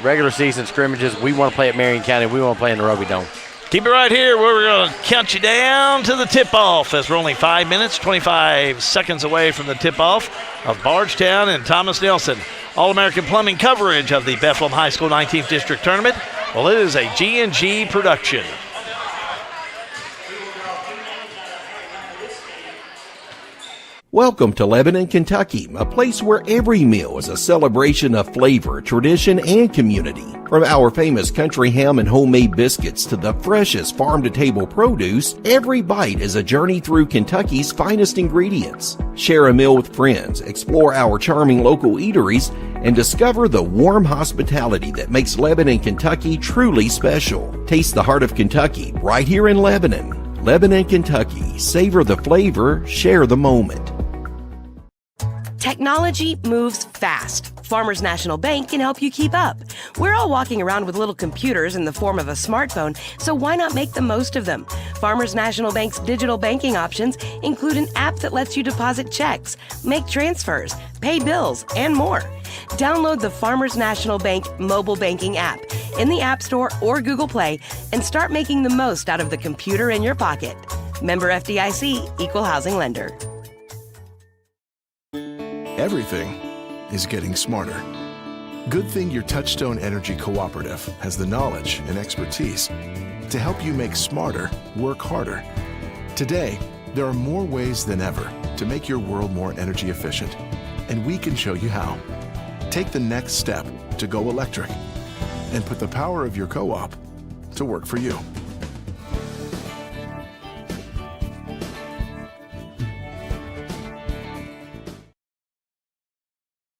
regular season scrimmages, we want to play at Marion County, we want to play in the Roby Dome. Keep it right here where we're going to count you down to the tip-off as we're only 5 minutes, 25 seconds away from the tip-off of Bardstown and Thomas Nelson. All-American Plumbing coverage of the Bethlehem High School 19th District Tournament. Well, it is a G&G production. Welcome to Lebanon, Kentucky, a place where every meal is a celebration of flavor, tradition, and community. From our famous country ham and homemade biscuits to the freshest farm-to-table produce, every bite is a journey through Kentucky's finest ingredients. Share a meal with friends, explore our charming local eateries, and discover the warm hospitality that makes Lebanon, Kentucky truly special. Taste the heart of Kentucky right here in Lebanon. Lebanon, Kentucky. Savor the flavor, share the moment. Technology moves fast. Farmers National Bank can help you keep up. We're all walking around with little computers in the form of a smartphone, so why not make the most of them? Farmers National Bank's digital banking options include an app that lets you deposit checks, make transfers, pay bills, and more. Download the Farmers National Bank mobile banking app in the App Store or Google Play and start making the most out of the computer in your pocket. Member FDIC, Equal Housing Lender. Everything is getting smarter. Good thing your Touchstone Energy Cooperative has the knowledge and expertise to help you make smarter work harder. Today, there are more ways than ever to make your world more energy efficient, and we can show you how. Take the next step to go electric and put the power of your co-op to work for you.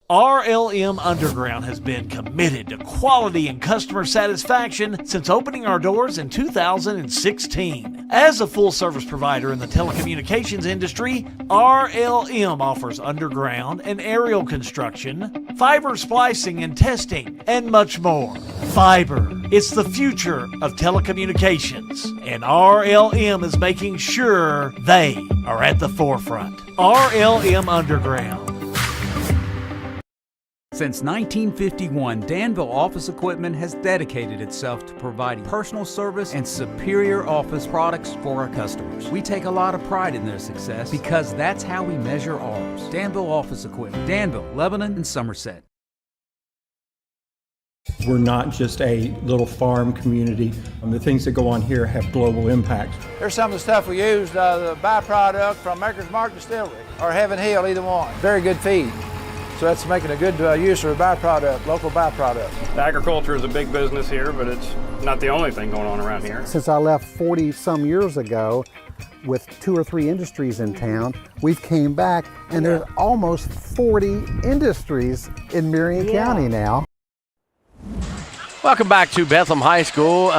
RLM Underground has been committed to quality and customer satisfaction since opening our doors in 2016. As a full-service provider in the telecommunications industry, RLM offers underground and aerial construction, fiber splicing and testing, and much more. Fiber, it's the future of telecommunications, and RLM is making sure they are at the forefront. RLM Underground. Since 1951, Danville Office Equipment has dedicated itself to providing personal service and superior office products for our customers. We take a lot of pride in their success because that's how we measure ours. Danville Office Equipment, Danville, Lebanon, and Somerset. We're not just a little farm community. The things that go on here have global impact. There's some of the stuff we use, the byproduct from Maker's Mark Distillery or Heaven Hill, either one. Very good feed. So that's making a good use of a byproduct, local byproduct. Agriculture is a big business here, but it's not the only thing going on around here. Since I left 40-some years ago with 2 or 3 industries in town, we've came back and there's almost 40 industries in Marion County now. Welcome back to Bethlehem High School.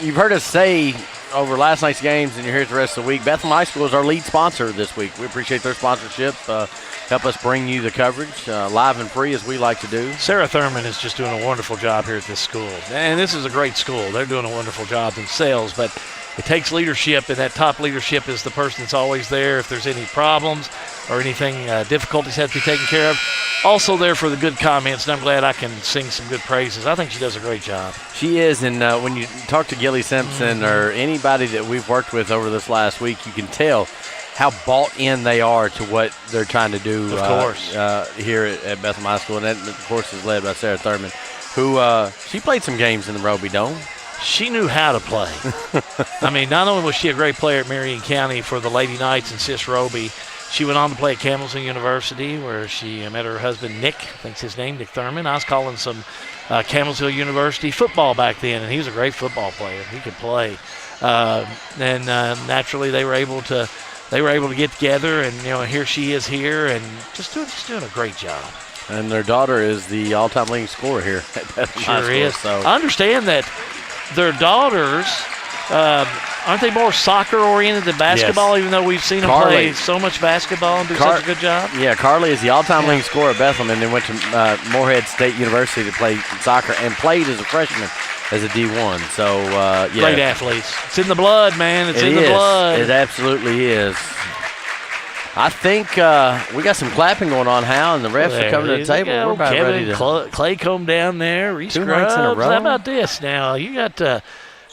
You've heard us say over last night's games, and you're here the rest of the week, Bethlehem High School is our lead sponsor this week. We appreciate their sponsorship. Help us bring you the coverage live and free, as we like to do. Sarah Thurman is just doing a wonderful job here at this school. And this is a great school. They're doing a wonderful job themselves, but it takes leadership, and that top leadership is the person that's always there if there's any problems or anything, difficulties have to be taken care of. Also there for the good comments, and I'm glad I can sing some good praises. I think she does a great job. She is, and when you talk to Gilly Simpson or anybody that we've worked with over this last week, you can tell how bought in they are to what they're trying to do here at Bethlehem High School. And that, of course, is led by Sarah Thurman, who she played some games in the Roby Dome. She knew how to play. I mean, not only was she a great player at Marion County for the Lady Knights and Sis Roby, she went on to play at Campbellsville University, where she met her husband, Nick. I think's his name, Nick Thurman. I was calling some Campbellsville University football back then, and he was a great football player. He could play. And naturally, they were able to get together, and here she is here, and just doing a great job. And their daughter is the all-time leading scorer here at Bethlehem High School. Is. So. I understand that their daughters aren't they more soccer-oriented than basketball, even though we've seen them play so much basketball and do such a good job? Yeah, Carly is the all-time leading scorer at Bethlehem, and then went to Morehead State University to play soccer and played as a freshman as a D1. So, yeah. Great athletes. It's in the blood, man. It's in the blood. It absolutely is. I think we got some clapping going on, Hal, and the refs are coming to the table. We're about ready to. Claycomb down there. Reese 2 nights in a row. How about this now? You got the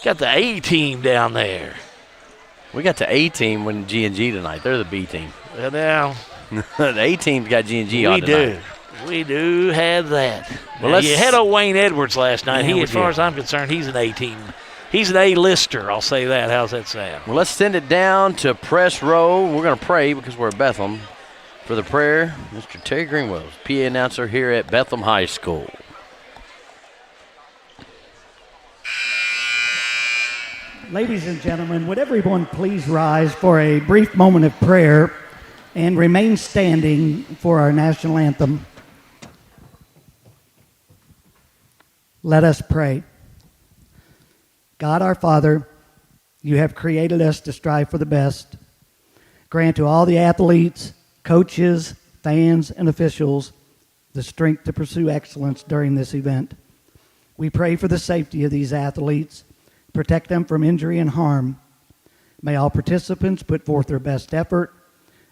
A-team down there. We got the A-team winning G&G tonight. They're the B team. Well, now. The A-team's got G&G on tonight. We do have that. Well, you had old Wayne Edwards last night. As far as I'm concerned, he's an A-team. He's an A-lister, I'll say that. How's that sound? Well, let's send it down to press row. We're going to pray because we're at Bethlehem. For the prayer, Mr. Terry Greenwell, PA announcer here at Bethlehem High School. Ladies and gentlemen, would everyone please rise for a brief moment of prayer and remain standing for our national anthem. Let us pray. God our Father, you have created us to strive for the best. Grant to all the athletes, coaches, fans, and officials the strength to pursue excellence during this event. We pray for the safety of these athletes, protect them from injury and harm. May all participants put forth their best effort,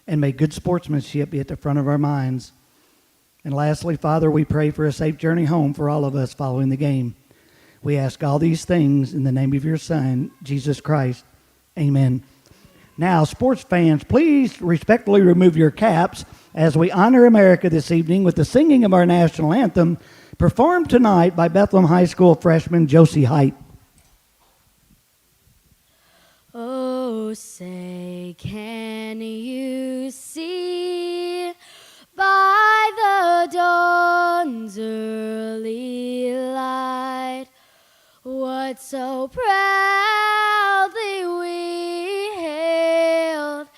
and may good sportsmanship be at the front of our minds. And lastly, Father, we pray for a safe journey home for all of us following the game. We ask all these things in the name of your Son, Jesus Christ. Amen. Now, sports fans, please respectfully remove your caps as we honor America this evening with the singing of our national anthem, performed tonight by Bethlehem High School freshman Josie Height. Oh, say, can you see by the dawn's early light what so proudly we hailed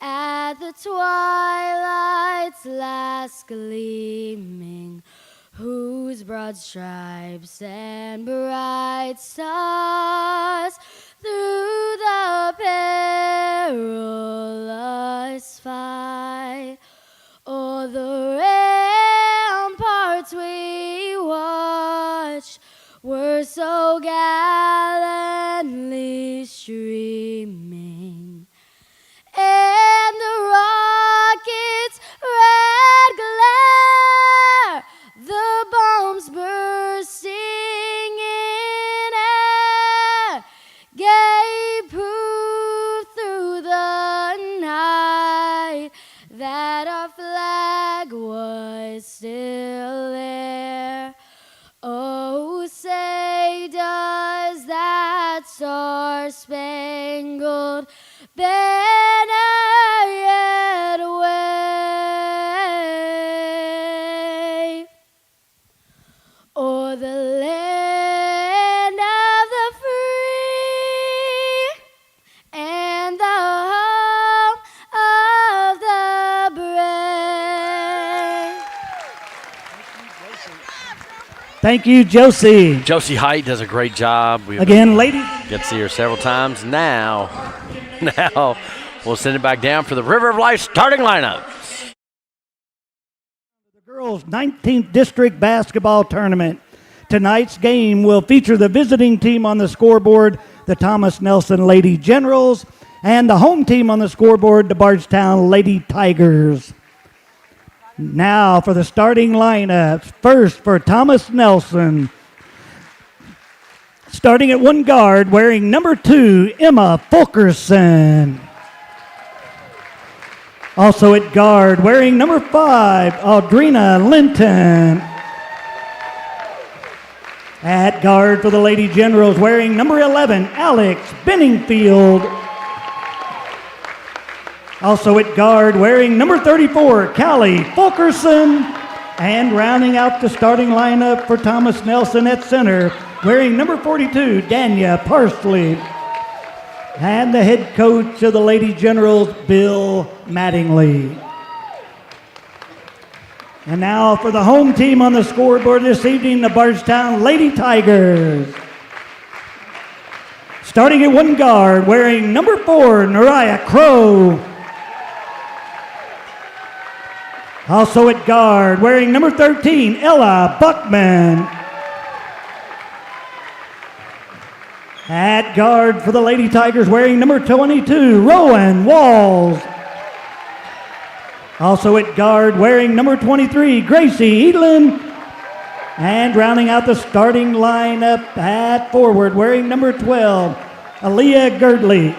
at the twilight's last gleaming, whose broad stripes and bright stars through the perilous fight o'er the ramparts we watched were so gallantly streaming, and the rocket's red glare, the bombs bursting in air, gave proof through the night that our flag was still there. Oh, say does that star-spangled banner yet wave o'er the land of the free and the home of the brave? Thank you, Josie. Josie Height does a great job. Again, ladies. Get to see her several times. Now we'll send it back down for the River of Life starting lineup. The girls' 19th District Basketball Tournament. Tonight's game will feature the visiting team on the scoreboard, the Thomas Nelson Lady Generals, and the home team on the scoreboard, the Bardstown Lady Tigers. Now for the starting lineups. First for Thomas Nelson. Starting at one guard, wearing number 2, Emma Fulkerson. Also at guard, wearing number 5, Audrina Linton. At guard for the Lady Generals, wearing number 11, Alex Benningfield. Also at guard, wearing number 34, Callie Fulkerson. And rounding out the starting lineup for Thomas Nelson at center, wearing number 42, Dania Parsley. And the head coach of the Lady Generals, Bill Mattingly. And now for the home team on the scoreboard this evening, the Bardstown Lady Tigers. Starting at one guard, wearing number 4, Nariah Crow. Also at guard, wearing number 13, Ella Buckman. At guard for the Lady Tigers, wearing number 22, Rowan Walls. Also at guard, wearing number 23, Gracie Edlin. And rounding out the starting lineup at forward, wearing number 12, Aaliyah Girdley.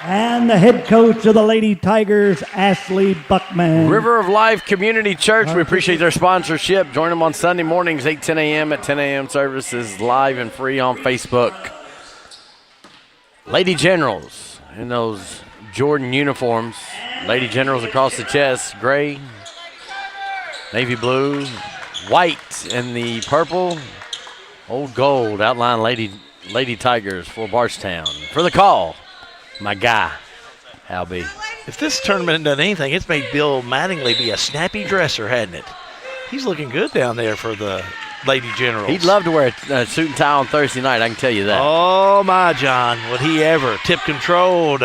And the head coach of the Lady Tigers, Ashley Buckman. River of Life Community Church, we appreciate their sponsorship. Join them on Sunday mornings, 8-10 a.m. at 10 a.m. services, live and free on Facebook. Lady Generals in those Jordan uniforms. Lady Generals across the chest, gray, navy blue, white, and the purple, old gold outline Lady Tigers for Bardstown. For the call, my guy, Hal B. If this tournament had done anything, it's made Bill Mattingly be a snappy dresser, hadn't it? He's looking good down there for the Lady Generals. He'd love to wear a suit and tie on Thursday night, I can tell you that. Oh, my, John, would he ever. Tip controlled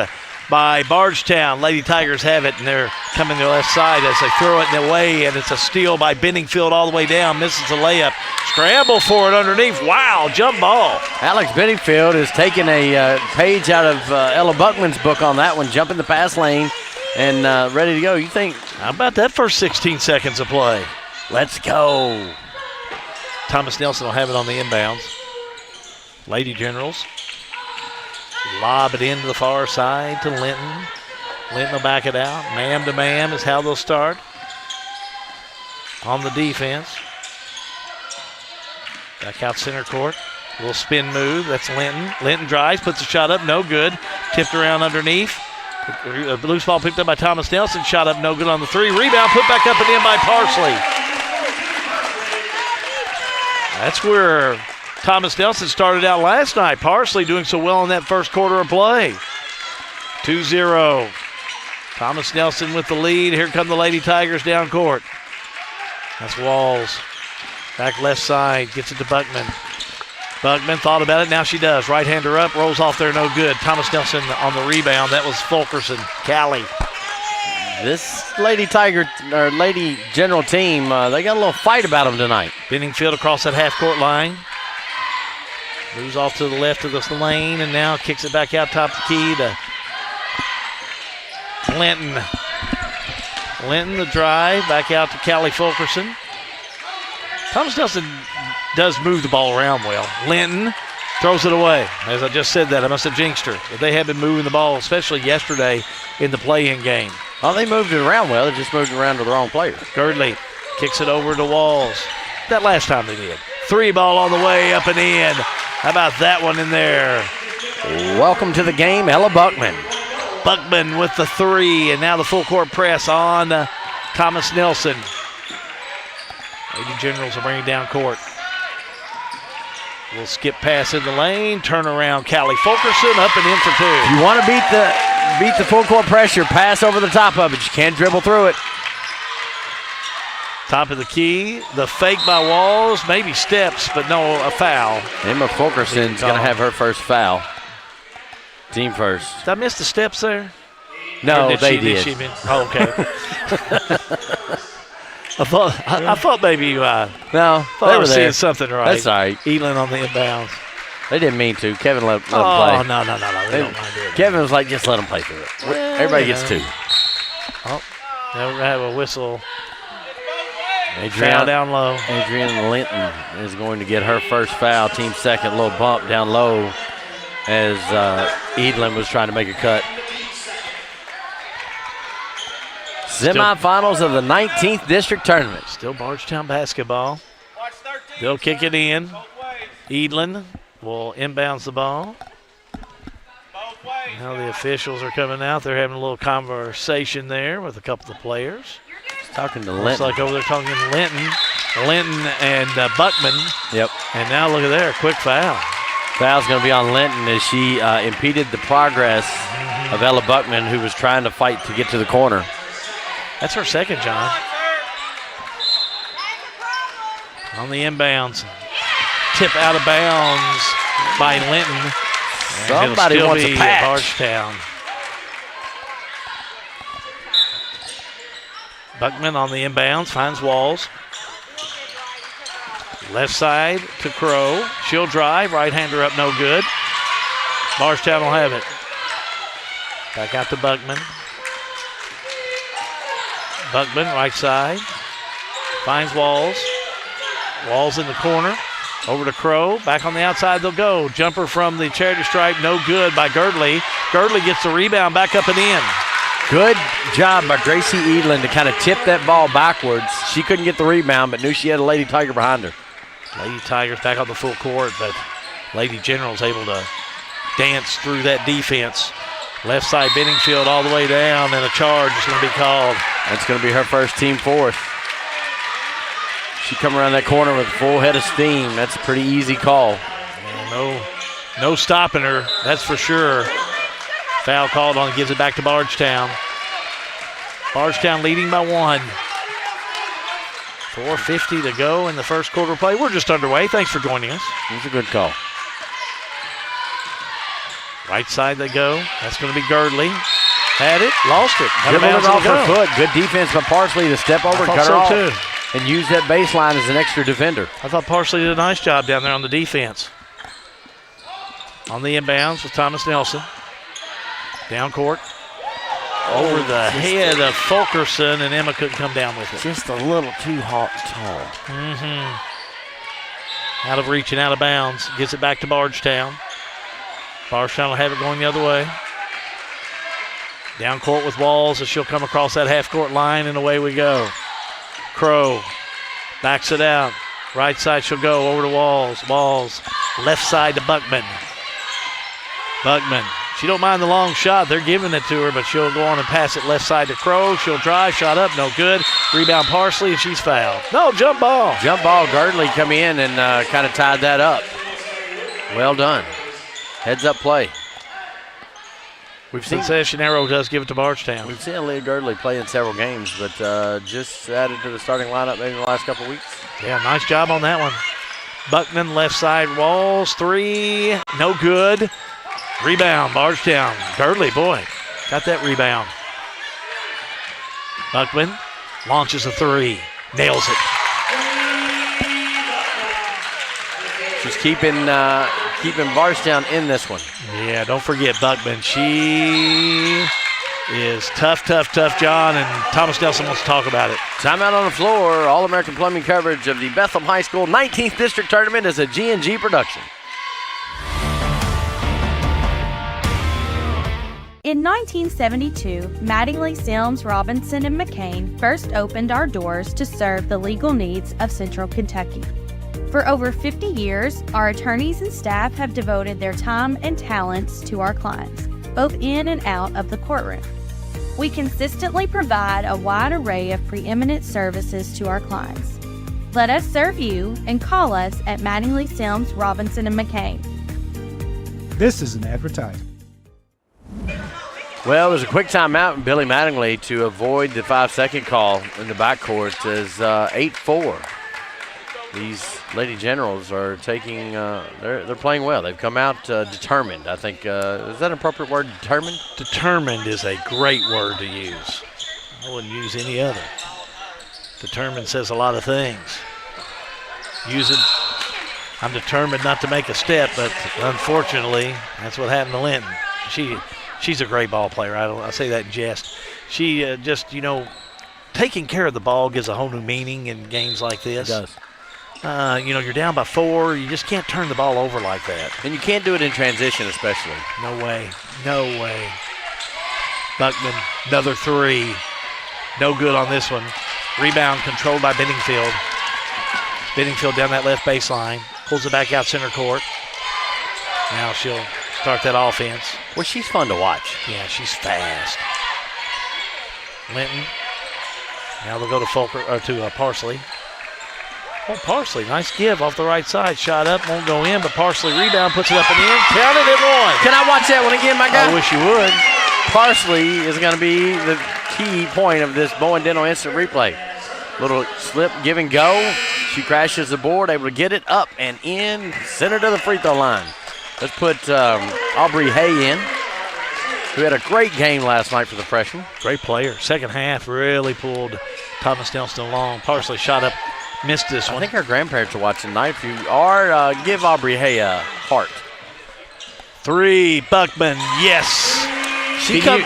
by Bardstown. Lady Tigers have it, and they're coming to the left side as they throw it in the way, and it's a steal by Benningfield all the way down. Misses the layup. Scramble for it underneath. Wow, jump ball. Alex Benningfield is taking a page out of Ella Buckman's book on that one, jumping the pass lane and ready to go. You think? How about that first 16 seconds of play? Let's go. Thomas Nelson will have it on the inbounds. Lady Generals lob it into the far side to Linton. Linton will back it out. Man to man is how they'll start on the defense. Back out center court. Little spin move. That's Linton. Linton drives, puts a shot up, no good. Tipped around underneath. A loose ball picked up by Thomas Nelson. Shot up, no good on the three. Rebound put back up and in by Parsley. That's where Thomas Nelson started out last night. Parsley doing so well in that first quarter of play. 2-0. Thomas Nelson with the lead. Here come the Lady Tigers down court. That's Walls. Back left side. Gets it to Buckman. Buckman thought about it. Now she does. Right-hander up. Rolls off there. No good. Thomas Nelson on the rebound. That was Fulkerson. Callie. This Lady General team, they got a little fight about them tonight. Benningfield across that half-court line. Moves off to the left of the lane and now kicks it back out top of the key to Linton. Linton, the drive, back out to Callie Fulkerson. Thomas Nelson does move the ball around well. Linton throws it away. As I just said that, I must have jinxed her. But they have been moving the ball, especially yesterday in the play-in game. Oh, they moved it around well. They just moved it around to the wrong player. Girdley kicks it over to Walls. That last time they did. Three ball on the way, up and in. How about that one in there? Welcome to the game, Ella Buckman. Buckman with the three, and now the full court press on Thomas Nelson. Lady Generals will bring it down court. We'll skip pass in the lane, turn around, Callie Fulkerson up and in for two. If you want to beat the full court pressure, pass over the top of it. You can't dribble through it. Top of the key, the fake by Walls, maybe steps, but no, a foul. Emma Fulkerson's going to have her first foul. Team first. Did I miss the steps there? No, they did. Oh, okay. I thought maybe no, I was seeing something right. That's all right. Elan on the inbounds. They didn't mean to. Kevin let them play. Oh, no. They don't mind doing Kevin was like, just let them play through it. Well, everybody gets two. Oh, now we're going to have a whistle. Foul down low. Adrienne Linton is going to get her first foul. Team second, little bump down low as Edlin was trying to make a cut. Semifinals of the 19th District Tournament. Still Bardstown basketball. They'll kick it in. Edlin will inbounds the ball. Now the officials are coming out. They're having a little conversation there with a couple of players. Talking to Linton. Looks like over there talking to Linton and Buckman. Yep. And now look at there, quick foul. Foul's going to be on Linton as she impeded the progress of Ella Buckman, who was trying to fight to get to the corner. That's her second, John. On the inbounds. Tip out of bounds by Linton. Somebody wants a patch. Bardstown. Buckman on the inbounds, finds Walls. Left side to Crow. She'll drive, right-hander up, no good. Bardstown will have it. Back out to Buckman. Buckman, right side. Finds Walls. Walls in the corner. Over to Crow. Back on the outside they'll go. Jumper from the charity stripe, no good by Girdley. Girdley gets the rebound, back up and in. Good job by Gracie Edlin to kind of tip that ball backwards. She couldn't get the rebound, but knew she had a Lady Tiger behind her. Lady Tigers back on the full court, but Lady General's able to dance through that defense. Left side Benningfield all the way down, and a charge is going to be called. That's going to be her first team fourth. She come around that corner with a full head of steam. That's a pretty easy call. Yeah, no stopping her, that's for sure. Foul called on, gives it back to Bardstown. Bardstown leading by 1. 4:50 to go in the first quarter play. We're just underway. Thanks for joining us. It was a good call. Right side they go. That's going to be Girdley. Had it, lost it. Dribbled it off her foot. Good defense by Parsley to step over and cut her off. Too. And use that baseline as an extra defender. I thought Parsley did a nice job down there on the defense. On the inbounds with Thomas Nelson. Down court. Over the head of Fulkerson, and Emma couldn't come down with it. Just a little too tall. Out of reach and out of bounds. Gets it back to Bardstown. Bardstown will have it going the other way. Down court with Walls as she'll come across that half-court line, and away we go. Crow backs it out. Right side she'll go over to Walls. Walls left side to Buckman. Buckman. She don't mind the long shot. They're giving it to her, but she'll go on and pass it left side to Crow. She'll drive, shot up, no good. Rebound Parsley, and she's fouled. No, jump ball. Jump ball. Girdley come in and kind of tied that up. Well done. Heads up play. We've seen Session Arrow does give it to Bardstown. We've seen Leah Girdley play in several games, but just added to the starting lineup maybe in the last couple of weeks. Yeah, nice job on that one. Buckman, left side, Walls, 3, no good. Rebound, Bardstown. Girdley, boy, got that rebound. Buckman launches a 3, nails it. She's keeping Bardstown in this one. Yeah, don't forget Buckman. She is tough, John, and Thomas Nelson wants to talk about it. Timeout on the floor. All-American Plumbing coverage of the Bethlehem High School 19th District Tournament is a G&G production. In 1972, Mattingly, Sims, Robinson, and McCain first opened our doors to serve the legal needs of Central Kentucky. For over 50 years, our attorneys and staff have devoted their time and talents to our clients, both in and out of the courtroom. We consistently provide a wide array of preeminent services to our clients. Let us serve you and call us at Mattingly, Sims, Robinson, and McCain. This is an advertisement. Well, there's a quick timeout in Billy Mattingly to avoid the 5-second call in the backcourt as 8-4. These Lady Generals are taking, they're playing well. They've come out determined. I think, is that an appropriate word, determined? Determined is a great word to use. I wouldn't use any other. Determined says a lot of things. I'm determined not to make a step, but unfortunately, that's what happened to Linton. She's a great ball player. I say that in jest. She just, taking care of the ball gives a whole new meaning in games like this. It does. You're down by 4. You just can't turn the ball over like that. And you can't do it in transition especially. No way. Buckman, another 3. No good on this one. Rebound controlled by Benningfield. Benningfield down that left baseline. Pulls it back out center court. Now she'll start that offense. Well, she's fun to watch. Yeah, she's fast. Linton. Now they'll go to Parsley. Oh, Parsley, nice give off the right side. Shot up, won't go in, but Parsley rebound, puts it up and in. Count it at 1. Can I watch that one again, my guy? I wish you would. Parsley is going to be the key point of this Bowen Dental instant replay. Little slip, give and go. She crashes the board, able to get it up and in, center to the free throw line. Let's put Aubrey Hay in, who had a great game last night for the freshman. Great player. Second half really pulled Thomas Nelson along. Parsley shot up. Missed this one. I think our grandparents are watching tonight. If you are, give Aubrey Hay a heart. 3, Buckman, yes. She got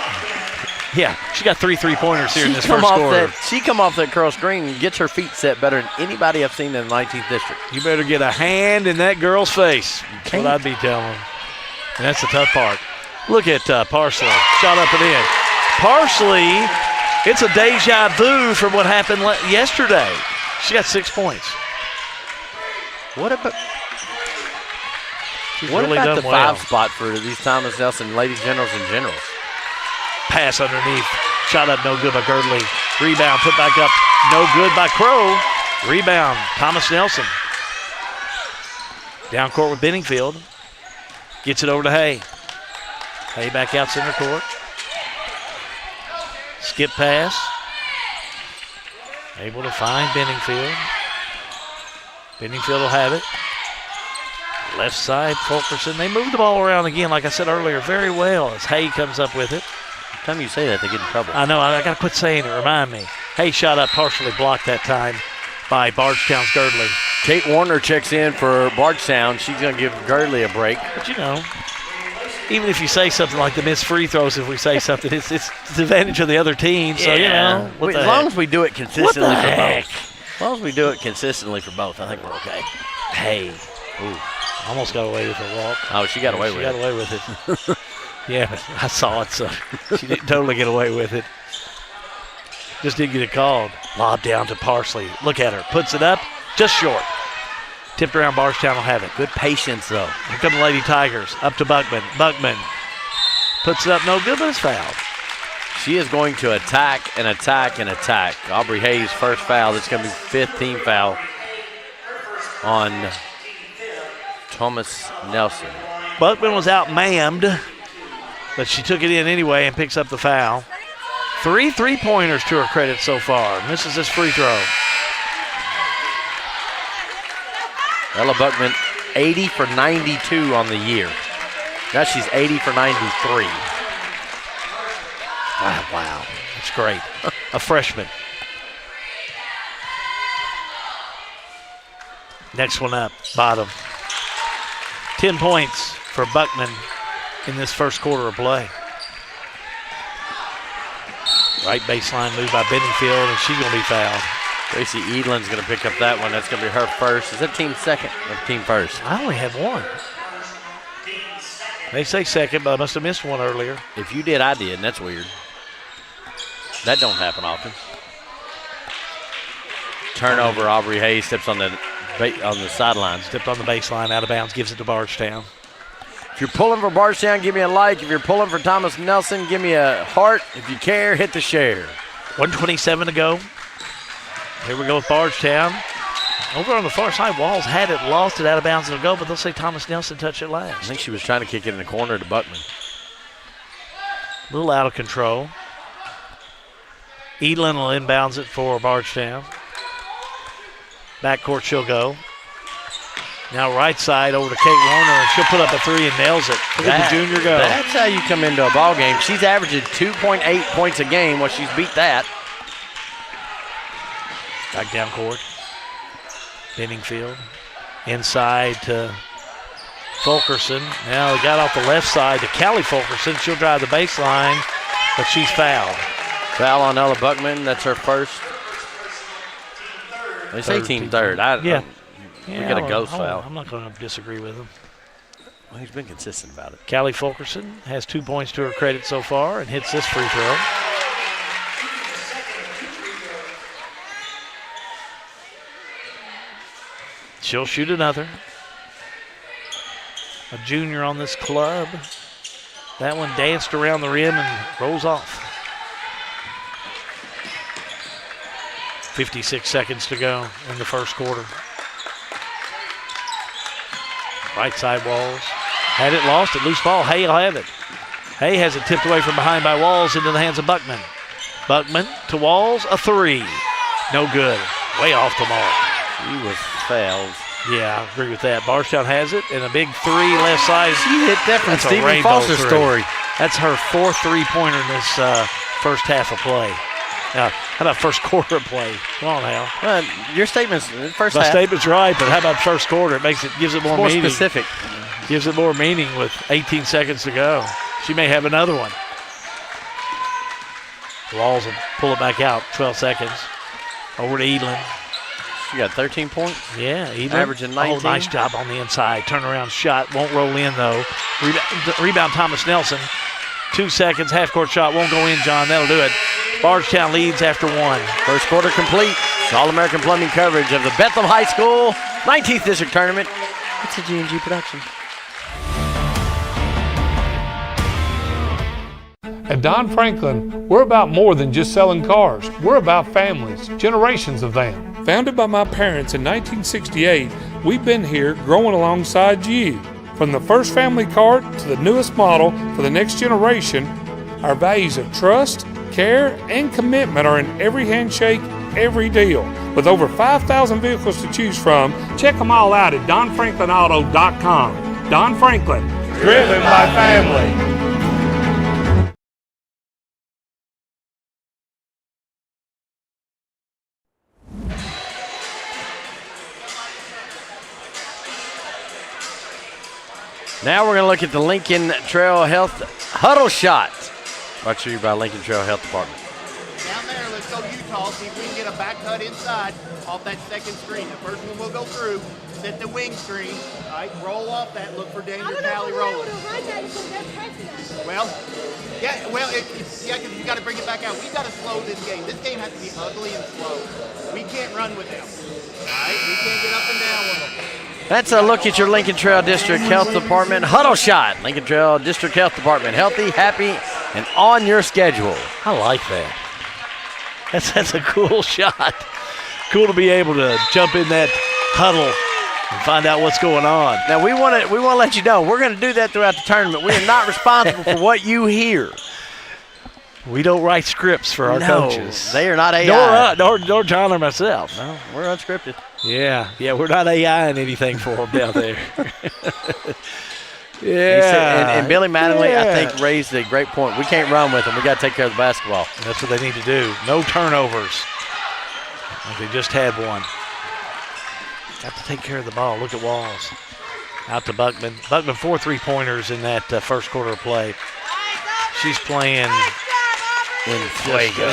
3 3-pointers here in this first quarter. She come off that curl screen and gets her feet set better than anybody I've seen in the 19th District. You better get a hand in that girl's face. That's what I'd be telling them. And that's the tough part. Look at Parsley. Shot up and in. Parsley, it's a deja vu from what happened yesterday. She got 6 points. What about the 5 spot for these Thomas Nelson Lady Generals and Generals? pass underneath. Shot up, no good by Girdley. Rebound, put back up, no good by Crow. Rebound, Thomas Nelson. Down court with Benningfield. Gets it over to Hay. Hay back out center court. Skip pass. Able to find Benningfield. Benningfield will have it. Left side, Fulkerson. They move the ball around again, like I said earlier, very well as Hay comes up with it. Every time you say that, they get in trouble. I know. I got to quit saying it. Remind me. Hay shot up, partially blocked that time by Bardstown's Girdley. Kate Warner checks in for Bardstown. She's going to give Girdley a break. But, even if you say something like the missed free throws, if we say something, it's the advantage of the other team. So, as long as we do it consistently for heck? both. As long as we do it consistently for both, I think we're okay. Hey. Ooh. Almost got away with a walk. Oh, she got away with it. She got away with it. Yeah, but I saw it, so she didn't totally get away with it. Just didn't get it called. Lob down to Parsley. Look at her. Puts it up. Just short. Tipped around. Bardstown will have it. Good patience, though. Here come the Lady Tigers. Up to Buckman. Buckman puts it up. No good, but it's fouled. She is going to attack and attack and attack. Aubrey Hayes' first foul. That's going to be 15th foul on Thomas Nelson. Buckman was out-mammed, but she took it in anyway and picks up the foul. 3 3-pointers to her credit so far. Misses this free throw. Ella Buckman, 80 for 92 on the year. Now she's 80 for 93. Wow. That's great. A freshman. Next one up, bottom. 10 points for Buckman in this first quarter of play. Right baseline move by Benningfield, and she's going to be fouled. Tracy Edlin's going to pick up that one. That's going to be her first. Is that team second or team first? I only have one. They say second, but I must have missed one earlier. If you did, I did, and that's weird. That don't happen often. Turnover, Aubrey Hayes steps on the sideline. Stepped on the baseline, out of bounds, gives it to Bardstown. If you're pulling for Bardstown, give me a like. If you're pulling for Thomas Nelson, give me a heart. If you care, hit the share. 1:27 to go. Here we go with Bardstown. Over on the far side, Walls had it, lost it out of bounds and go, but they'll say Thomas Nelson touched it last. I think she was trying to kick it in the corner to Buckman. A little out of control. Edlin will inbounds it for Bardstown. Backcourt she'll go. Now right side over to Kate Warner, and she'll put up a three and nails it. Look at the junior go. That's how you come into a ball game. She's averaging 2.8 points a game. Well, she's beat that. Back down court. Benningfield. Inside to Fulkerson. Now they got off the left side to Callie Fulkerson. She'll drive the baseline, but she's fouled. Foul on Ella Buckman. That's her first. They say team third. We got a ghost foul. I'm not going to disagree with him. Well, he's been consistent about it. Callie Fulkerson has 2 points to her credit so far and hits this free throw. She'll shoot another. A junior on this club. That one danced around the rim and rolls off. 56 seconds to go in the first quarter. Right side Walls. Had it, lost it, loose ball. Hay will have it. Hay has it tipped away from behind by Walls into the hands of Buckman. Buckman to Walls, a three. No good. Way off the mark. She was fouled. Yeah, I agree with that. Bardstown has it, and a big three left side. She hit that from That's Stephen Foster's story. That's her fourth three-pointer in this first half of play. Now, how about first quarter of play? Come on, Hal. Your statement's first My half. statement's right, but how about first quarter? It gives it more meaning. Specific. Gives it more meaning with 18 seconds to go. She may have another one. Walls will pull it back out. 12 seconds. Over to Edlin. She got 13 points. Yeah, Edlin. Averaging 19. Oh, nice job on the inside. Turnaround shot. Won't roll in, though. Rebound Thomas Nelson. 2 seconds. Half-court shot. Won't go in, John. That'll do it. Bardstown leads after one. First quarter complete. It's All-American Plumbing coverage of the Bethlehem High School 19th District Tournament. It's a G&G production. At Don Franklin, we're about more than just selling cars. We're about families, generations of them. Founded by my parents in 1968, we've been here growing alongside you. From the first family car to the newest model for the next generation, our values of trust, care, and commitment are in every handshake, every deal. With over 5,000 vehicles to choose from, check them all out at DonFranklinAuto.com. Don Franklin, driven by family. Now we're going to look at the Lincoln Trail Health Huddle Shot. Brought to you by Lincoln Trail Health Department. Down there, let's go Utah, see if we can get a back cut inside off that second screen. The first one will go through, set the wing screen, all right, roll off that, look for Daniel Talley rolling. Well, because you got to bring it back out. We got to slow this game. This game has to be ugly and slow. We can't run with them, all right? We can't get up and down with them. That's a look at your Lincoln Trail District Health Department Huddle Shot. Lincoln Trail District Health Department, healthy, happy, and on your schedule. I like that. That's a cool shot. Cool to be able to jump in that huddle and find out what's going on. Now we want to let you know we're going to do that throughout the tournament. We are not responsible for what you hear. We don't write scripts for our coaches. They are not AI. Nor John or myself. No, we're unscripted. Yeah, we're not AIing anything for them down there. And Billy Mattingly, I think, raised a great point. We can't run with them. We got to take care of the basketball. And that's what they need to do. No turnovers. Like they just had one. Got to take care of the ball. Look at Walls. Out to Buckman. Buckman 4 3-pointers in that first quarter of play. She's playing in Flaco.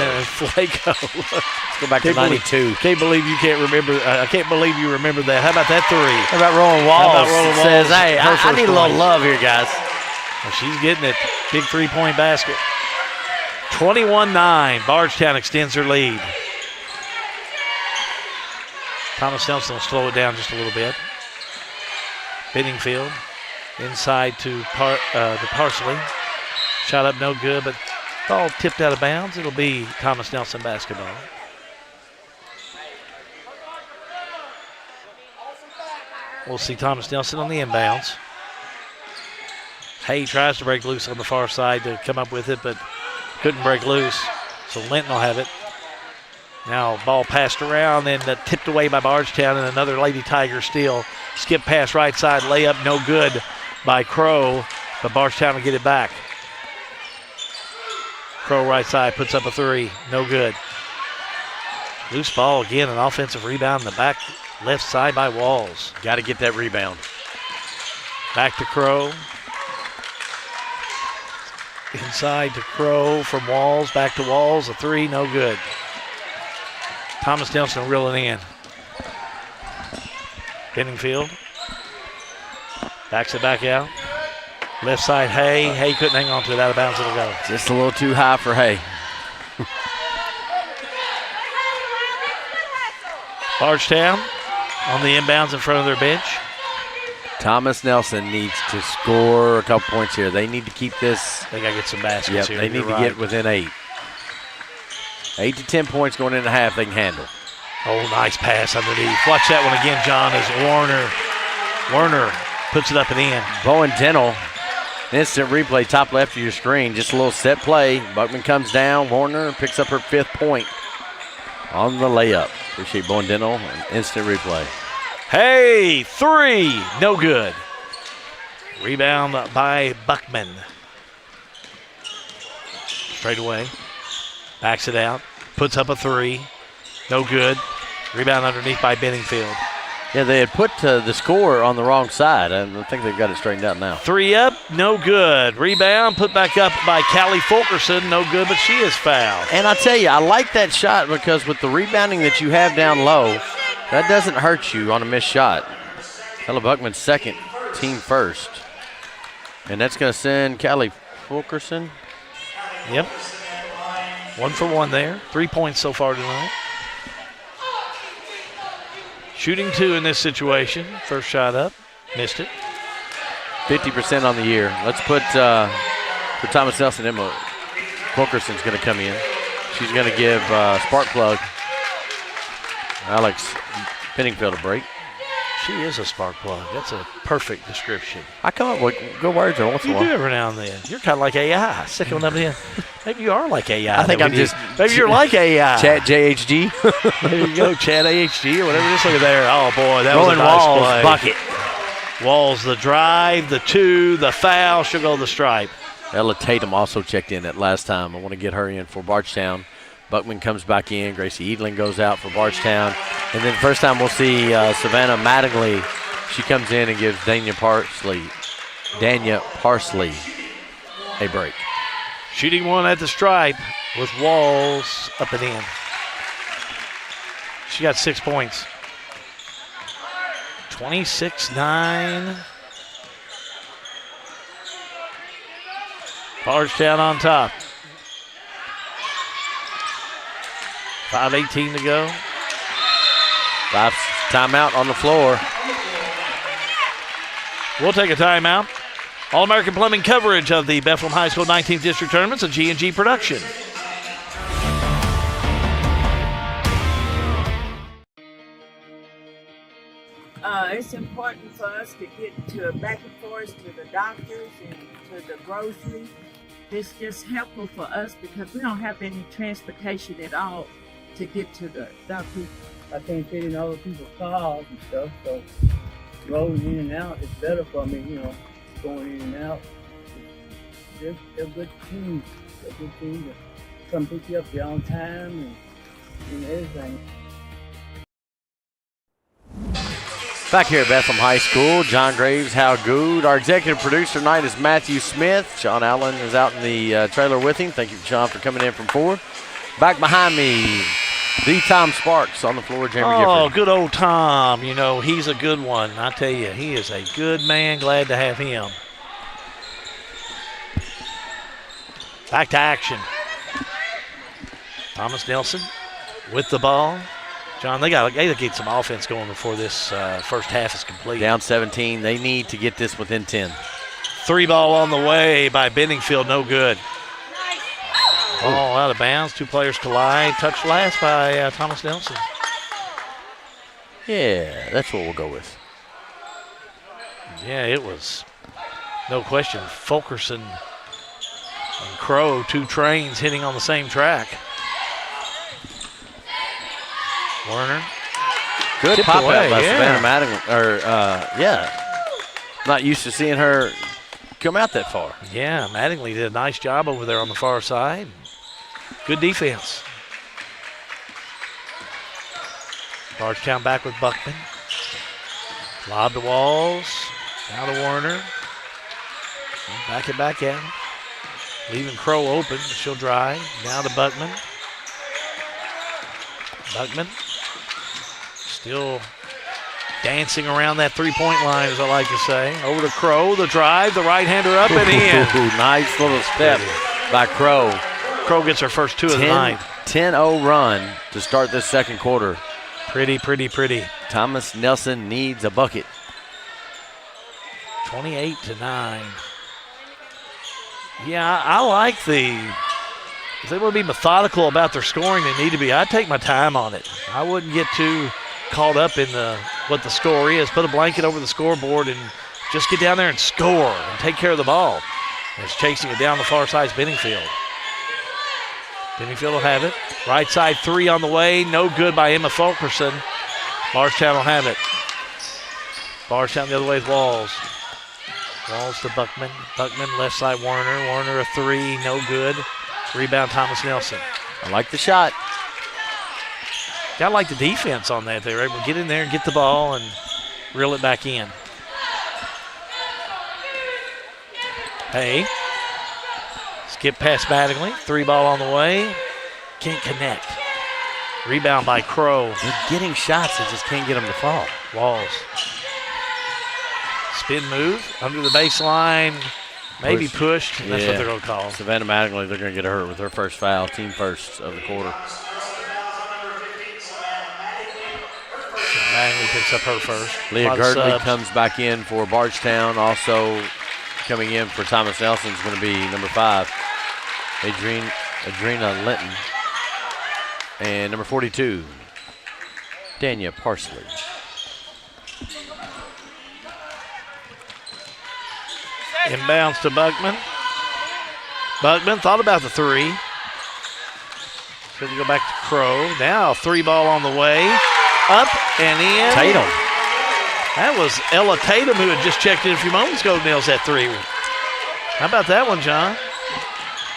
Let's go back to 92. Can't believe you can't remember. I can't believe you remember that. How about that three? How about Rolling Walls? Says, hey, I need a little love here, guys. Well, she's getting it. Big 3-point basket. 21-9. Bardstown extends her lead. Thomas Nelson will slow it down just a little bit. Benningfield inside to Parsley. Shot up no good, but ball tipped out of bounds. It'll be Thomas Nelson basketball. We'll see Thomas Nelson on the inbounds. Hay tries to break loose on the far side to come up with it, but couldn't break loose. So Linton will have it. Now ball passed around and tipped away by Bardstown, and another Lady Tiger steal. Skip pass right side, layup no good by Crow, but Bardstown will get it back. Crow right side puts up a three, no good. Loose ball again, an offensive rebound in the back left side by Walls. Got to get that rebound. Back to Crow. Inside to Crow from Walls, back to Walls, a three, no good. Thomas Nelson reeling in. Benningfield backs it back out. Left side, Hay. Hay couldn't hang on to it. Out of bounds, it'll go. Just a little too high for Hay. Bardstown on the inbounds in front of their bench. Thomas Nelson needs to score a couple points here. They need to keep this. They got to get some baskets here. They need to get within 8. 8 to 10 points going into half they can handle. Oh, nice pass underneath. Watch that one again, John, as Werner puts it up and in. Bowen Dental, instant replay, top left of your screen. Just a little set play. Buckman comes down. Warner picks up her 5th point on the layup. Appreciate Bowen Dental. Instant replay. Hey, three. No good. Rebound by Buckman. Straight away. Backs it out. Puts up a three. No good. Rebound underneath by Benningfield. Yeah, they had put the score on the wrong side. I think they've got it straightened out now. Three up, no good. Rebound put back up by Callie Fulkerson. No good, but she is fouled. And I tell you, I like that shot because with the rebounding that you have down low, that doesn't hurt you on a missed shot. Ella Buckman's second, team first. And that's going to send Callie Fulkerson. Yep. 1 for 1 there. 3 points so far tonight. Shooting 2 in this situation. First shot up. Missed it. 50% on the year. Let's put for Thomas Nelson Wilkerson's going to come in. She's going to give spark plug Alex Penningfield a break. She is a spark plug. That's a perfect description. I come up with good words every once in a You while. do every now and then. You're kind of like AI. Second one up in. Maybe you are like AI. I think I'm just. Maybe you're like AI. Chat JHG. There you go, Chat AHG or whatever. Just look at there. Oh boy, that Rolling was a nice Walls play. bucket. Walls, the drive, the 2, the foul. She'll go the stripe. Ella Tatum also checked in that last time. I want to get her in for Bardstown. Buckman comes back in. Gracie Edling goes out for Bardstown. And then the first time we'll see Savannah Mattingly. She comes in and gives Dania Parsley a break. Shooting one at the stripe with Walls up and in. She got 6 points. 26-9. Bardstown on top. 5:18 to go. Timeout on the floor. We'll take a timeout. All-American Plumbing coverage of the Bethlehem High School 19th District Tournament's a G&G production. It's important for us to get to back and forth to the doctors and to the groceries. It's just helpful for us because we don't have any transportation at all to get to the doctors. I can't fit in other people's cars and stuff, so rolling in and out is better for me, going in and out. They're good teams. They're good teams to come pick you up there on time and everything. Back here at Bethlehem High School, John Graves, Hal Good. Our executive producer tonight is Matthew Smith. Sean Allen is out in the trailer with him. Thank you, Sean, for coming in from forward. Back behind me, the Tom Sparks on the floor, Jeremy Gifford. Oh, good old Tom. He's a good one. I tell you, he is a good man. Glad to have him. Back to action. Thomas Nelson with the ball. John, they got to get some offense going before this first half is complete. Down 17. They need to get this within 10. 3 ball on the way by Benningfield. No good. Ball out of bounds. 2 players collide. Touched last by Thomas Nelson. Yeah, that's what we'll go with. Yeah, it was no question. Fulkerson and Crow, 2 trains hitting on the same track. Werner. Good Tipped pop away, out by yeah. Savannah Mattingly. Not used to seeing her come out that far. Yeah, Mattingly did a nice job over there on the far side. Good defense. Bardstown back with Buckman. Lob to Walls. Now to Werner. Back at him. Leaving Crow open. She'll drive. Now to Buckman. Buckman still dancing around that three-point line, as I like to say. Over to Crow, the drive, the right-hander up and in. Nice little step by Crow. Crow gets her first 2 of the night. 10-0 run to start this second quarter. Pretty. Thomas Nelson needs a bucket. 28-9. Yeah, I like if they want to be methodical about their scoring, they need to be. I'd take my time on it. I wouldn't get too caught up in what the score is. Put a blanket over the scoreboard and just get down there and score and take care of the ball. It's chasing it down the far side is Benningfield. Benningfield will have it. Right side 3 on the way. No good by Emma Fulkerson. Bardstown will have it. Bardstown the other way with Walls. Walls to Buckman. Buckman left side Werner. Werner a 3. No good. Rebound Thomas Nelson. I like the shot. Got to like the defense on that. They were able to get in there and get the ball and reel it back in. Hey. Skip past Mattingly. 3 ball on the way. Can't connect. Rebound by Crow. They're getting shots. They just can't get them to fall. Walls. Spin move. Under the baseline. Maybe pushed. That's what they're going to call. Savannah Mattingly, they're going to get her with her first foul. Team first of the quarter. Mattingly picks up her first. Leah Girdley comes back in for Bardstown. Also coming in for Thomas Nelson is going to be number 5. Adrena Linton. And number 42, Dania Parsley. Inbounds to Buckman. Buckman thought about the three. Should go back to Crow. Now 3-ball on the way. Up and in. Tatum. That was Ella Tatum, who had just checked in a few moments ago, nails that three. How about that one, John?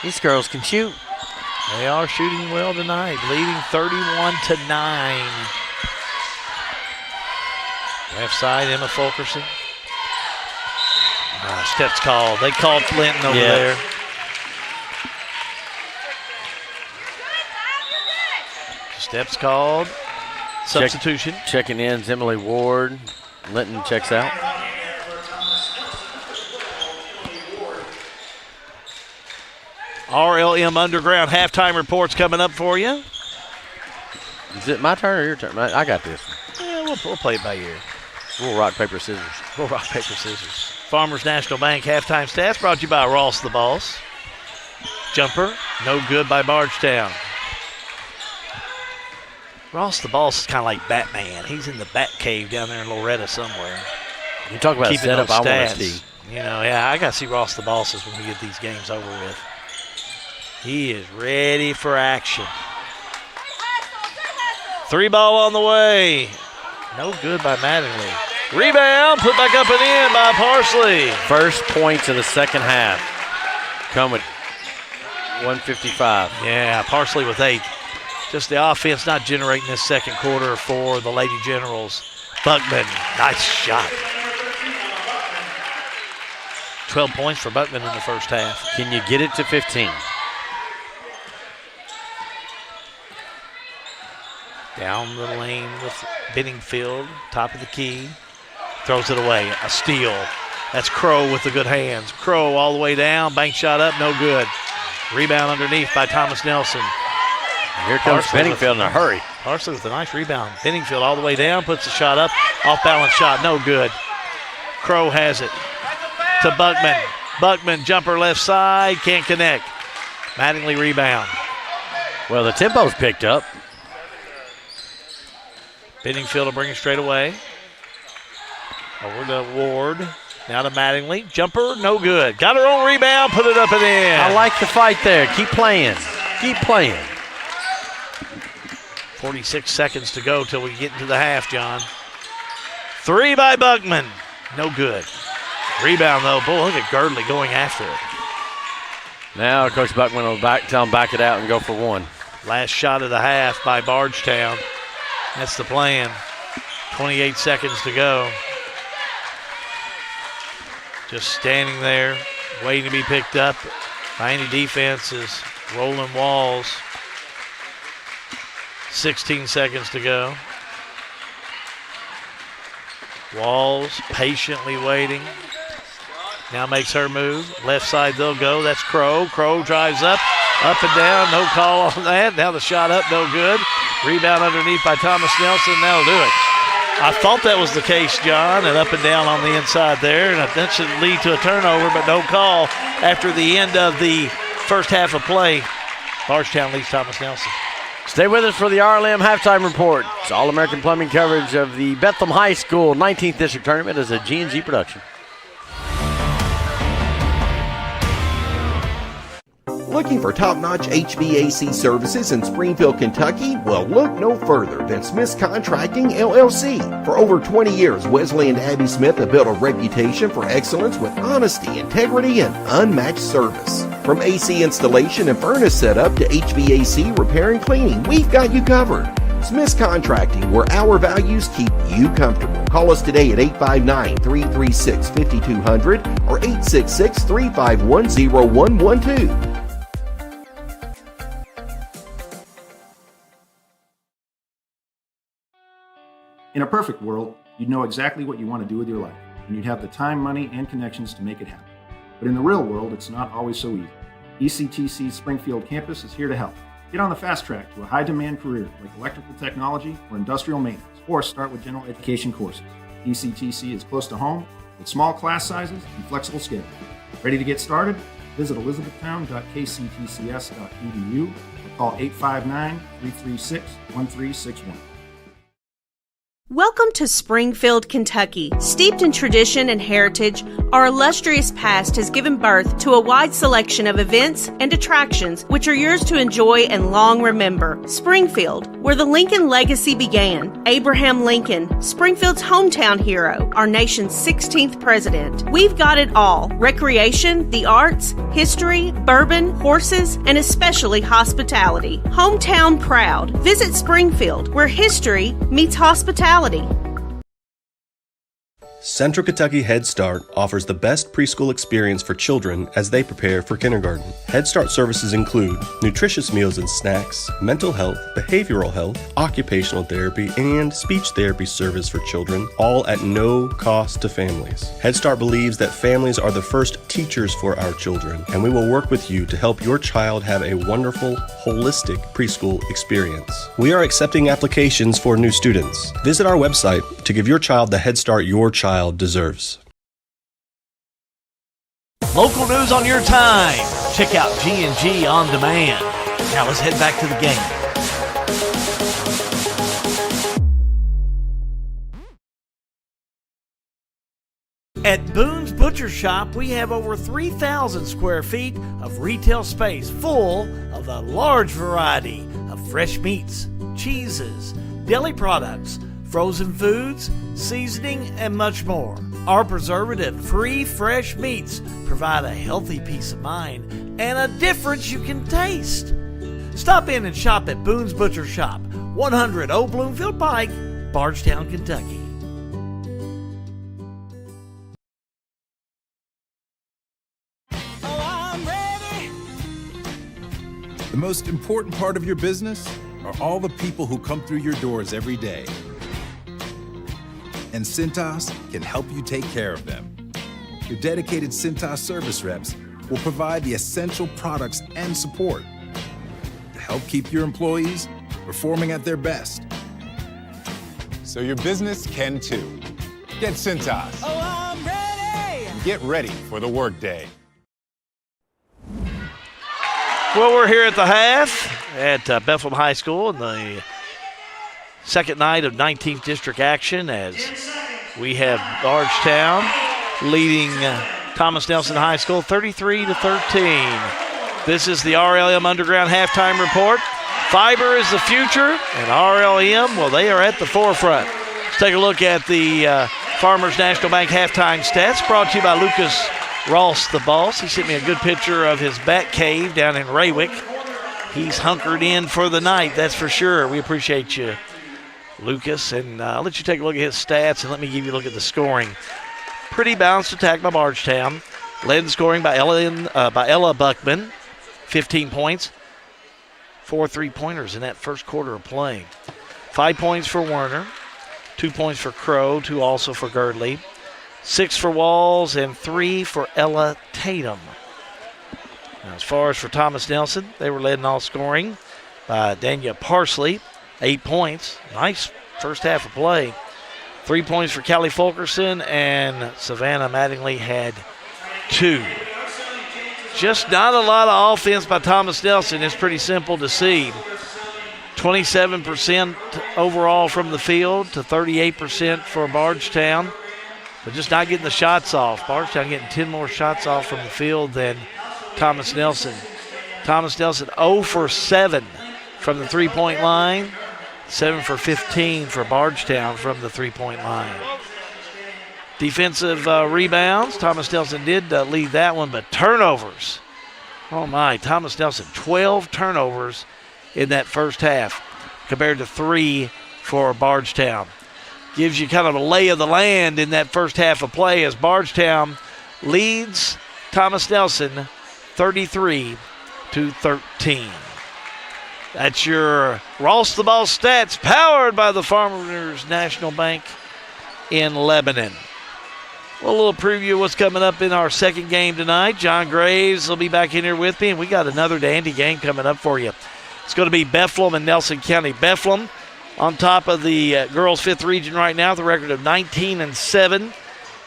These girls can shoot. They are shooting well tonight, leading 31-9. Left side, Emma Fulkerson. Steps called. They called Linton over there. Steps called. Substitution. Checking in is Emily Ward. Linton checks out. RLM Underground halftime reports coming up for you. Is it my turn or your turn? I got this one. Yeah, we'll play it by ear. We'll rock, paper, scissors. We'll rock, paper, scissors. Farmers National Bank halftime stats brought to you by Ross the Boss. Jumper, no good by Bardstown. Ross the Boss is kind of like Batman. He's in the Bat Cave down there in Loretta somewhere. You talk about keeping setup, those I want stats. to see. You know, yeah, I got to see Ross the Bosses when we get these games over with. He is ready for action. 3-ball on the way. No good by Mattingly. Rebound, put back up and in by Parsley. First points of the second half. Come with 155. Yeah, Parsley with 8. Just the offense not generating this second quarter for the Lady Generals. Buckman, nice shot. 12 points for Buckman in the first half. Can you get it to 15? Down the lane with Benningfield, top of the key. Throws it away, a steal. That's Crow with the good hands. Crow all the way down, bank shot up, no good. Rebound underneath by Thomas Nelson. Here comes Benningfield in a hurry. Parsley with a nice rebound. Benningfield all the way down, puts the shot up. Off balance shot, no good. Crow has it to Buckman. Buckman, jumper left side, can't connect. Mattingly rebound. Well, the tempo's picked up. Benningfield will bring it straight away. Over to Ward. Now to Mattingly. Jumper, no good. Got her own rebound, put it up and in. I like the fight there. Keep playing. Keep playing. 46 seconds to go till we get into the half, John. 3 by Buckman. No good. Rebound, though. Boy, look at Girdley going after it. Now Coach Buckman will tell him back it out and go for one. Last shot of the half by Bardstown. That's the plan. 28 seconds to go. Just standing there, waiting to be picked up by any defenses. Rolling Walls. 16 seconds to go. Walls patiently waiting. Now makes her move. Left side they'll go. That's Crow. Crow drives up and down. No call on that. Now the shot up, no good. Rebound underneath by Thomas Nelson. That'll do it. I thought that was the case, John, and up and down on the inside there. And that should lead to a turnover, but no call after the end of the first half of play. Bardstown leads Thomas Nelson. Stay with us for the RLM halftime report. It's All-American Plumbing coverage of the Bethlehem High School 19th District Tournament as a G&G production. Looking for top-notch HVAC services in Springfield, Kentucky? Well, look no further than Smith's Contracting, LLC. For over 20 years, Wesley and Abby Smith have built a reputation for excellence with honesty, integrity, and unmatched service. From AC installation and furnace setup to HVAC repair and cleaning, we've got you covered. Smith's Contracting, where our values keep you comfortable. Call us today at 859-336-5200 or 866-351-0112. In a perfect world, you'd know exactly what you want to do with your life, and you'd have the time, money, and connections to make it happen. But in the real world, it's not always so easy. ECTC's Springfield campus is here to help. Get on the fast track to a high-demand career like electrical technology or industrial maintenance, or start with general education courses. ECTC is close to home with small class sizes and flexible schedules. Ready to get started? Visit elizabethtown.kctcs.edu or call 859-336-1361. Welcome to Springfield, Kentucky. Steeped in tradition and heritage, our illustrious past has given birth to a wide selection of events and attractions which are yours to enjoy and long remember. Springfield, where the Lincoln legacy began. Abraham Lincoln, Springfield's hometown hero, our nation's 16th president. We've got it all: recreation, the arts, history, bourbon, horses, and especially hospitality. Hometown proud. Visit Springfield, where history meets hospitality. Central Kentucky Head Start offers the best preschool experience for children as they prepare for kindergarten. Head Start services include nutritious meals and snacks, mental health, behavioral health, occupational therapy, and speech therapy service for children, all at no cost to families. Head Start believes that families are the first teachers for our children, and we will work with you to help your child have a wonderful, holistic preschool experience. We are accepting applications for new students. Visit our website to give your child the Head Start your child deserves. Local news on your time. Check out G&G On Demand. Now let's head back to the game. At Boone's Butcher Shop, we have over 3,000 square feet of retail space full of a large variety of fresh meats, cheeses, deli products, frozen foods, seasoning, and much more. Our preservative-free fresh meats provide a healthy peace of mind and a difference you can taste. Stop in and shop at Boone's Butcher Shop, 100 Old Bloomfield Pike, Bardstown, Kentucky. The most important part of your business are all the people who come through your doors every day. And Cintas can help you take care of them. Your dedicated Cintas service reps will provide the essential products and support to help keep your employees performing at their best. So your business can too. Get Cintas. Oh, I'm ready! Get ready for the workday. Well, we're here at the half at Bethlehem High School in the second night of 19th District action as we have Bardstown leading Thomas Nelson High School 33-13. This is the RLM Underground halftime report. Fiber is the future, and RLM, well, they are at the forefront. Let's take a look at the Farmers National Bank halftime stats brought to you by Lucas Ross, the boss. He sent me a good picture of his bat cave down in Raywick. He's hunkered in for the night, that's for sure. We appreciate you, Lucas, and I'll let you take a look at his stats, and let me give you a look at the scoring. Pretty balanced attack by Bardstown. Led in scoring by Ella Buckman, 15 points. 4 3-pointers in that first quarter of play. 5 points for Werner, 2 points for Crow, 2 also for Girdley, 6 for Walls, and 3 for Ella Tatum. Now, as far as for Thomas Nelson, they were led in all scoring by Dania Parsley, 8 points. Nice first half of play. 3 points for Callie Fulkerson, and Savannah Mattingly had 2. Just not a lot of offense by Thomas Nelson. It's pretty simple to see. 27% overall from the field to 38% for Bardstown, but just not getting the shots off. Bardstown getting 10 more shots off from the field than Thomas Nelson. Thomas Nelson 0 for 7 from the three-point line, 7 for 15 for Bardstown from the three-point line. Defensive rebounds, Thomas Nelson did lead that one, but turnovers. Oh my, Thomas Nelson, 12 turnovers in that first half compared to 3 for Bardstown. Gives you kind of a lay of the land in that first half of play as Bardstown leads Thomas Nelson 33-13. That's your Ross the Ball stats powered by the Farmers National Bank in Lebanon. A little preview of what's coming up in our second game tonight. John Graves will be back in here with me, and we got another dandy game coming up for you. It's going to be Bethlehem and Nelson County. Bethlehem on top of the girls' 5th region right now, the record of 19-7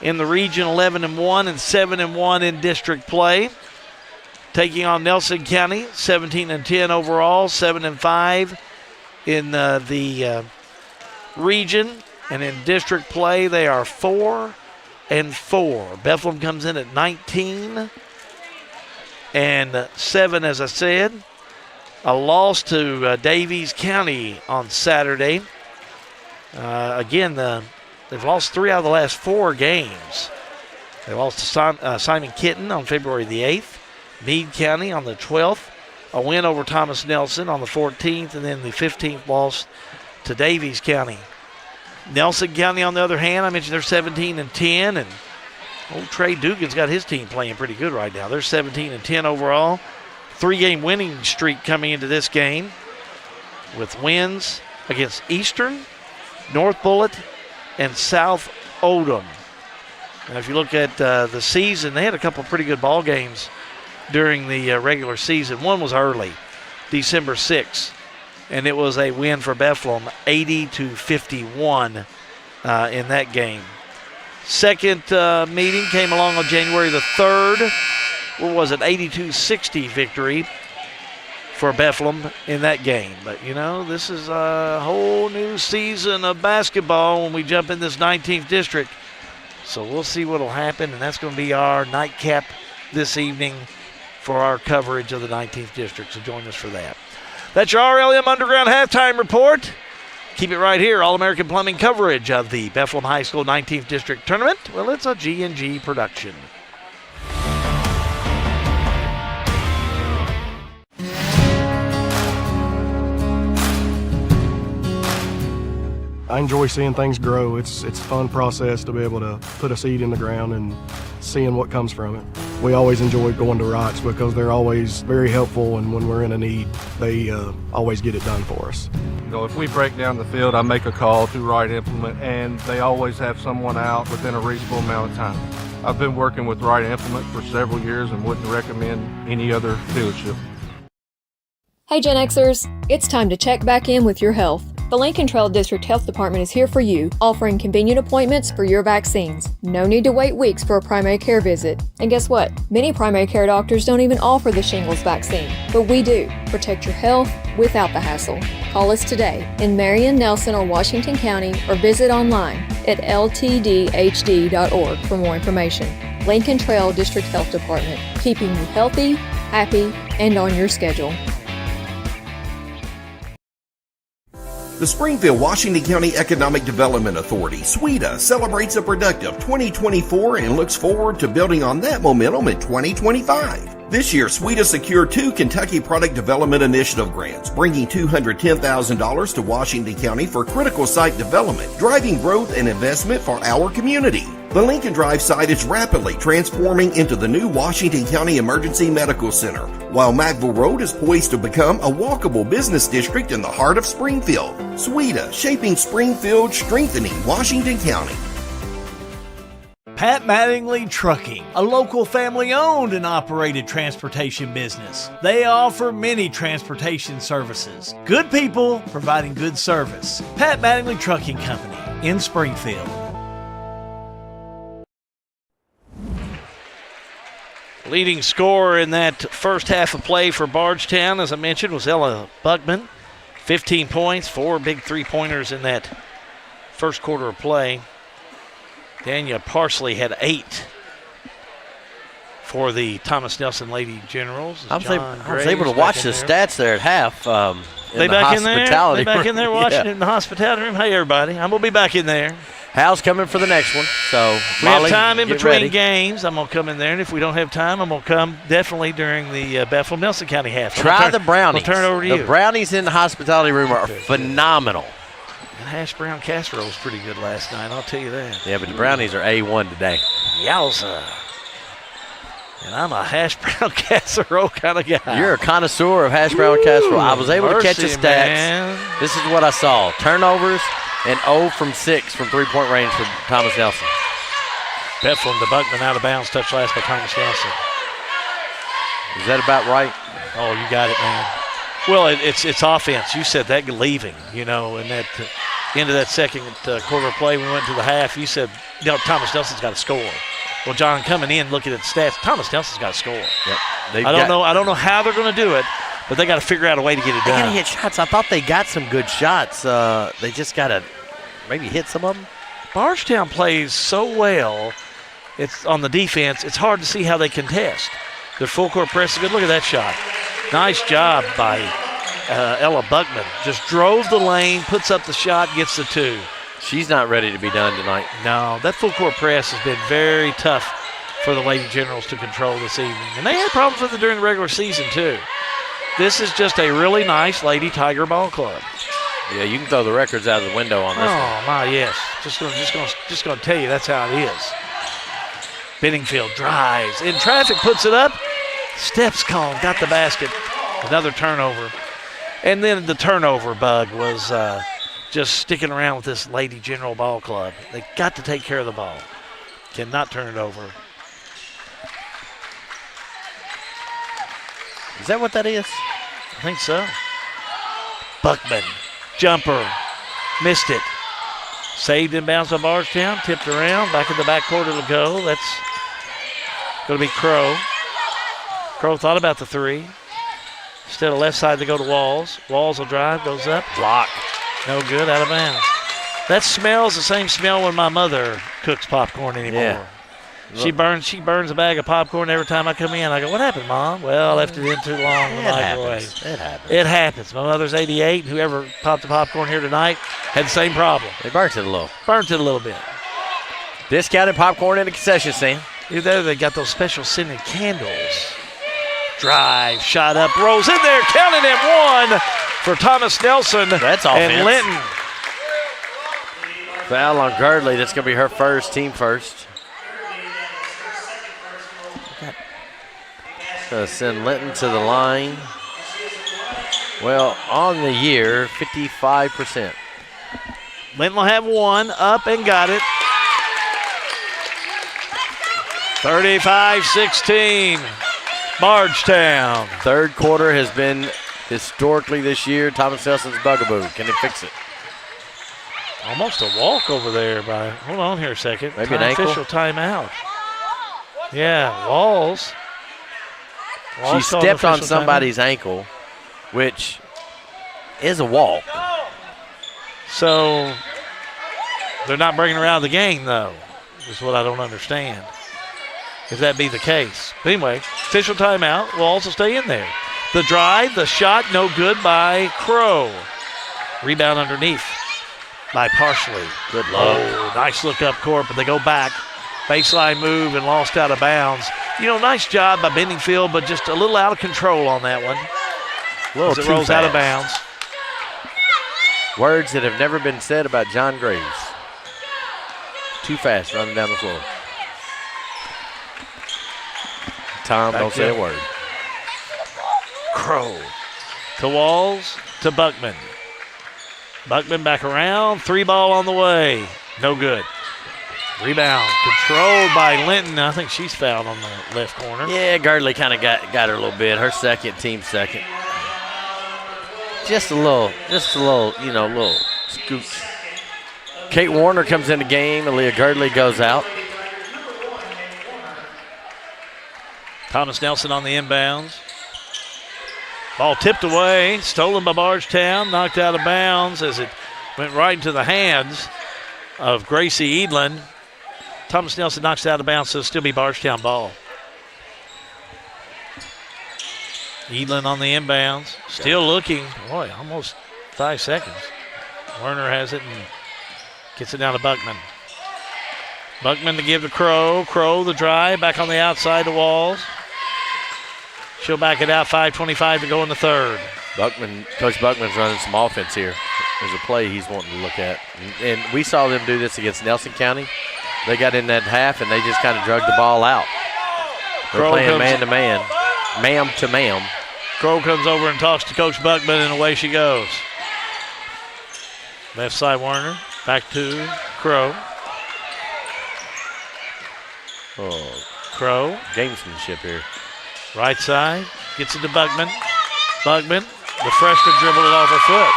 in the region, 11-1 and 7-1 in district play. taking on Nelson County, 17-10 overall, 7-5 in the region. And in district play, they are 4-4. Bethlehem comes in at 19-7, as I said. A loss to Davies County on Saturday. Again, they've lost 3 out of the last 4 games. They lost to Simon Kitten on February the 8th, Meade County on the 12th, a win over Thomas Nelson on the 14th, and then the 15th loss to Davies County. Nelson County, on the other hand, I mentioned they're 17-10, and old Trey Dugan's got his team playing pretty good right now. They're 17-10 overall. 3-game winning streak coming into this game with wins against Eastern, North Bullitt, and South Odom. And if you look at the season, they had a couple pretty good ball games during the regular season. One was early, December 6th, and it was a win for Bethlehem, 80-51 in that game. Second meeting came along on January the 3rd. What was it, 82-60 victory for Bethlehem in that game. But, you know, this is a whole new season of basketball when we jump in this 19th district. So we'll see what will happen, and that's going to be our nightcap this evening for our coverage of the 19th district. So join us for that. That's your RLM Underground Halftime Report. Keep it right here, All-American Plumbing coverage of the Bethlehem High School 19th District Tournament. Well, it's a G&G production. I enjoy seeing things grow. It's a fun process to be able to put a seed in the ground and seeing what comes from it. We always enjoy going to Wrights because they're always very helpful, and when we're in a need, they always get it done for us. You know, if we break down the field, I make a call to Wright Implement, and they always have someone out within a reasonable amount of time. I've been working with Wright Implement for several years and wouldn't recommend any other dealership. Hey Gen Xers, it's time to check back in with your health. The Lincoln Trail District Health Department is here for you, offering convenient appointments for your vaccines. No need to wait weeks for a primary care visit. And guess what? Many primary care doctors don't even offer the shingles vaccine, but we do. Protect your health without the hassle. Call us today in Marion, Nelson, or Washington County, or visit online at ltdhd.org for more information. Lincoln Trail District Health Department, keeping you healthy, happy, and on your schedule. The Springfield Washington County Economic Development Authority, SWEDA, celebrates a productive 2024 and looks forward to building on that momentum in 2025. This year, SWEDA secured 2 Kentucky Product Development Initiative grants, bringing $210,000 to Washington County for critical site development, driving growth and investment for our community. The Lincoln Drive site is rapidly transforming into the new Washington County Emergency Medical Center, while Macville Road is poised to become a walkable business district in the heart of Springfield. SWEDA, shaping Springfield, strengthening Washington County. Pat Mattingly Trucking, a local family-owned and operated transportation business. They offer many transportation services. Good people providing good service. Pat Mattingly Trucking Company in Springfield. Leading scorer in that first half of play for Bardstown, as I mentioned, was Ella Buckman. 15 points, 4 big three-pointers in that first quarter of play. Daniel Parsley had 8 for the Thomas Nelson Lady Generals. I was able to watch the stats there at half. They back in there? They back in there watching it in the hospitality room? Hey, everybody, I'm going to be back in there. Hal's coming for the next one. So we have time in between games. I'm going to come in there, and if we don't have time, I'm going to come definitely during the Bethlehem Nelson County half. Try the brownies. We'll turn it over to you. The brownies in the hospitality room are phenomenal. And hash brown casserole was pretty good last night, I'll tell you that. Yeah, but the brownies are A1 today. Yowza. And I'm a hash brown casserole kind of guy. You're a connoisseur of hash brown casserole. I was able to catch the stats. Man. This is what I saw. Turnovers and 0 from 6 from three-point range for Thomas Nelson. Bethlehem to Buckman out of bounds, touch last by Thomas Nelson. Is that about right? Oh, you got it, man. Well, it's offense. You said that leaving, you know, and that end of that second quarter of play, we went to the half. You said, you know, Thomas Nelson's got to score. Well, John, coming in, looking at the stats, Thomas Nelson's got to score. Yep. I don't know how they're going to do it, but they got to figure out a way to get it They got to done. hit shots. I thought they got some good shots. They just got to maybe hit some of them. Bardstown plays so well. It's on the defense. It's hard to see how they contest. Their full court press is good. Look at that shot. Nice job by Ella Buckman. Just drove the lane, puts up the shot, gets the 2. She's not ready to be done tonight. No, that full court press has been very tough for the Lady Generals to control this evening. And they had problems with it during the regular season, too. This is just a really nice Lady Tiger ball club. Yeah, you can throw the records out of the window on this one. Oh, my, yes. Just gonna tell you that's how it is. Benningfield drives. In traffic, puts it up. Steps called, got the basket. Another turnover. And then the turnover bug was just sticking around with this Lady General ball club. They got to take care of the ball. Cannot turn it over. Is that what that is? I think so. Buckman, jumper, missed it. Saved inbounds by Bardstown, tipped around, back in the backcourt it'll go. That's going to be Crow. Crow thought about the 3. Instead of left side, they go to Walls. Walls will drive, goes up. Block. No good, out of bounds. That smells the same smell when my mother cooks popcorn anymore. Yeah. She burns a bag of popcorn every time I come in. I go, what happened, Mom? Well, I left it in too long in the microwave. It happens. It happens. My mother's 88, and whoever popped the popcorn here tonight had the same problem. They burnt it a little. Burnt it a little bit. Discounted popcorn in the concession stand. Either there, they got those special scented candles. Drive, shot up, rolls in there, counting it 1 for Thomas Nelson. That's offense. And Linton. Foul on Girdley. That's going to be her first, team first. Send Linton to the line. Well, on the year, 55%. Linton will have 1, up and got it. 35-16, Bardstown. Third quarter has been historically this year Thomas Nelson's bugaboo. Can he fix it? Almost a walk over there by, hold on here a second. Maybe an ankle? Official timeout. Yeah, Walls. She stepped on somebody's ankle, which is a walk. So they're not bringing her out of the game, though, is what I don't understand, if that be the case. But anyway, official timeout will also stay in there. The drive, the shot, no good by Crow. Rebound underneath by Parsley. Good look. Oh, nice look up court, but they go back. Baseline move and lost out of bounds. You know, nice job by Benningfield, but just a little out of control on that one. A little as too it rolls fast. out of bounds. Words that have never been said about John Graves. Too fast running down the floor. Tom, don't say a word. Crow to Walls to Buckman. Buckman back around. 3 ball on the way. No good. Rebound controlled by Linton. I think she's fouled on the left corner. Yeah, Girdley kind of got her a little bit. Her second, team second. Just a little, little scooch. Kate Warner comes in the game. Aaliyah Girdley goes out. Thomas Nelson on the inbounds. Ball tipped away, stolen by Bardstown, knocked out of bounds as it went right into the hands of Gracie Edlin. Thomas Nelson knocks it out of bounds, so it'll still be Bardstown ball. Edlin on the inbounds, still looking. Boy, almost 5 seconds. Werner has it and gets it down to Buckman. Buckman to give to Crow. Crow the drive, back on the outside to Walls. She'll back it out, 5:25 to go in the third. Coach Buckman's running some offense here. There's a play he's wanting to look at. And we saw them do this against Nelson County. They got in that half, and they just kind of drug the ball out. They're playing man-to-man, ma'am-to-ma'am. Crow comes over and talks to Coach Buckman, and away she goes. Left side Werner, back to Crow. Oh, Crow. Gamesmanship here. Right side, gets it to Buckman. Buckman, the freshman dribbled it off her foot.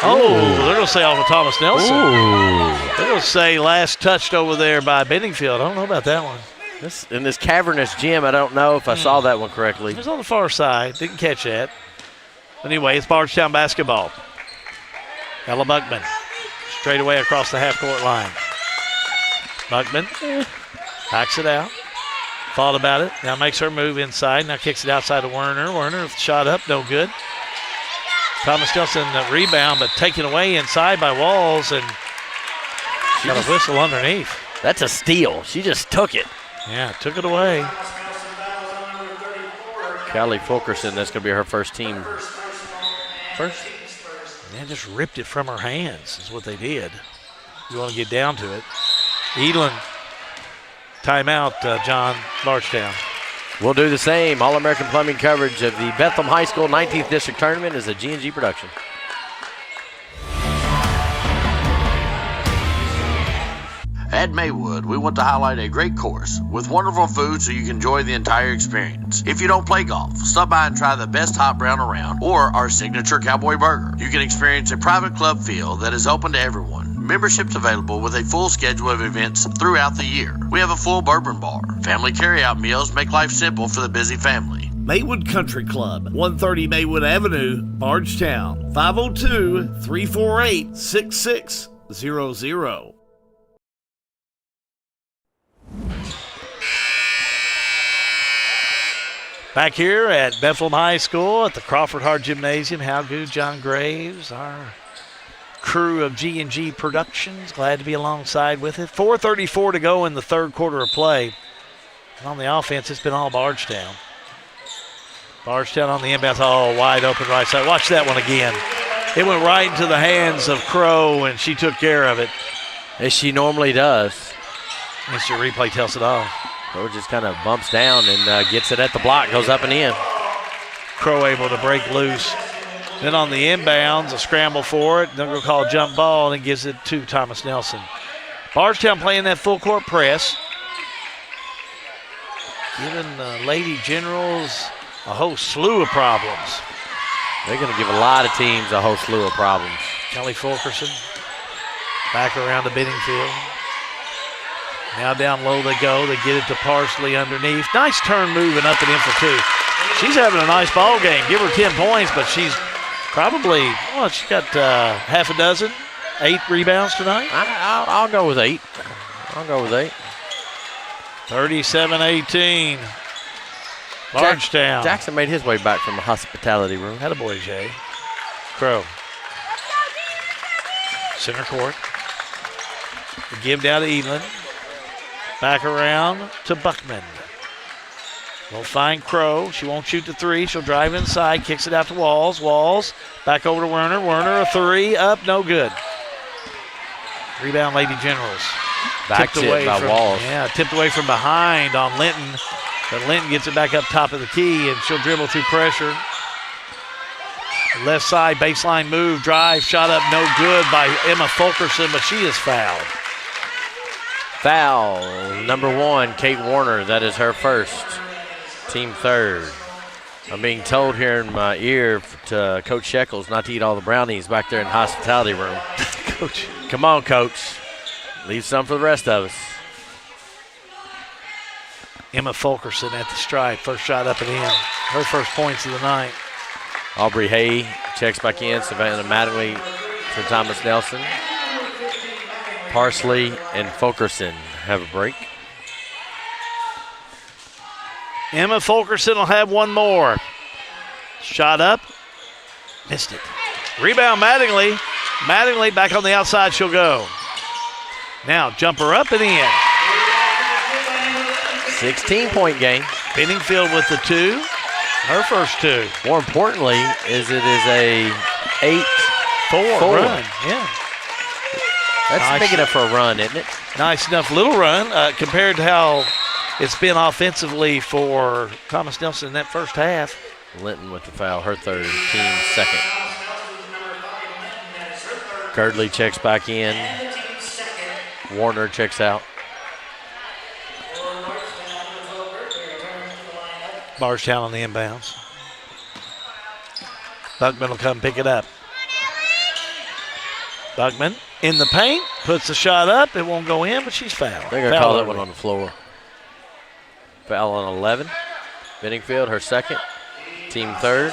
Oh, they're going to say off of Thomas Nelson. Ooh. They're going to say last touched over there by Benningfield. I don't know about that one. In this cavernous gym, I don't know if I saw that one correctly. It was on the far side. Didn't catch that. Anyway, it's Bardstown basketball. Ella Buckman straight away across the half-court line. Buckman backs it out. Thought about it. Now makes her move inside. Now kicks it outside to Werner. Werner shot up, no good. Thomas Nelson rebound, but taken away inside by Walls, and got a whistle underneath. That's a steal. She just took it. Yeah, took it away. Callie Fulkerson, that's going to be her first team. First? Man, just ripped it from her hands is what they did. You want to get down to it. Edlin, timeout, John Bardstown. We'll do the same. All-American Plumbing coverage of the Bethlehem High School 19th District Tournament is a G&G production. At Maywood, we want to highlight a great course with wonderful food so you can enjoy the entire experience. If you don't play golf, stop by and try the best hot brown around or our signature cowboy burger. You can experience a private club feel that is open to everyone. Memberships available with a full schedule of events throughout the year. We have a full bourbon bar. Family carryout meals make life simple for the busy family. Maywood Country Club, 130 Maywood Avenue, Bardstown, 502-348-6600. Back here at Bethlehem High School at the Crawford Hart Gymnasium, How Good, John Graves, our crew of G&G Productions. Glad to be alongside with it. 4:34 to go in the third quarter of play. And on the offense, it's been all Bardstown. Bardstown on the inbounds, wide open right side. Watch that one again. It went right into the hands of Crow, and she took care of it. As she normally does. Instant replay tells it all. Crow just kind of bumps down and gets it at the block, goes up and in. Crow able to break loose. Then on the inbounds, a scramble for it. They're going to call a jump ball, and it gives it to Thomas Nelson. Bardstown playing that full court press. Giving the Lady Generals a whole slew of problems. They're going to give a lot of teams a whole slew of problems. Kelly Fulkerson back around the Benningfield. Now down low they go. They get it to Parsley underneath. Nice turn moving up and in for two. She's having a nice ball game. Give her 10 points, but she's probably, she's got half a dozen, 8 rebounds tonight. I'll go with 8. 37-18. Bardstown. Jackson made his way back from the hospitality room. Attaboy, Jay. Crow. Center court. The give down to Edlin. Back around to Buckman. They'll find Crow. She won't shoot the three. She'll drive inside, kicks it out to Walls. Walls back over to Werner. Werner, a three, up, no good. Rebound, Lady Generals. Back tipped away by Walls. Yeah, tipped away from behind on Linton. But Linton gets it back up top of the key, and she'll dribble through pressure. Left side, baseline move, drive, shot up, no good by Emma Fulkerson, but she is fouled. Foul, number 1, Kate Warner. That is her first, team third. I'm being told here in my ear to Coach Shekels not to eat all the brownies back there in the hospitality room. Coach. Come on, Coach. Leave some for the rest of us. Emma Fulkerson at the stripe. First shot up and in. Her first points of the night. Aubrey Hay checks back in. Savannah Mattingly to Thomas Nelson. Parsley and Fulkerson have a break. Emma Fulkerson will have one more. Shot up. Missed it. Rebound Mattingly. Mattingly back on the outside. She'll go. Now jumper up and in. 16-point game. Benningfield with the 2. Her first 2. More importantly, it is a 8-4 run. Yeah. That's nice. big enough for a run, isn't it? Nice enough little run compared to how it's been offensively for Thomas Nelson in that first half. Linton with the foul, her third, team second. Girdley checks back in. Warner checks out. Bardstown on the inbounds. Buckman will come pick it up. Buckman in the paint, puts the shot up. It won't go in, but she's fouled. They're going to call that one on the floor. Foul on 11. Benningfield, her second. Team third.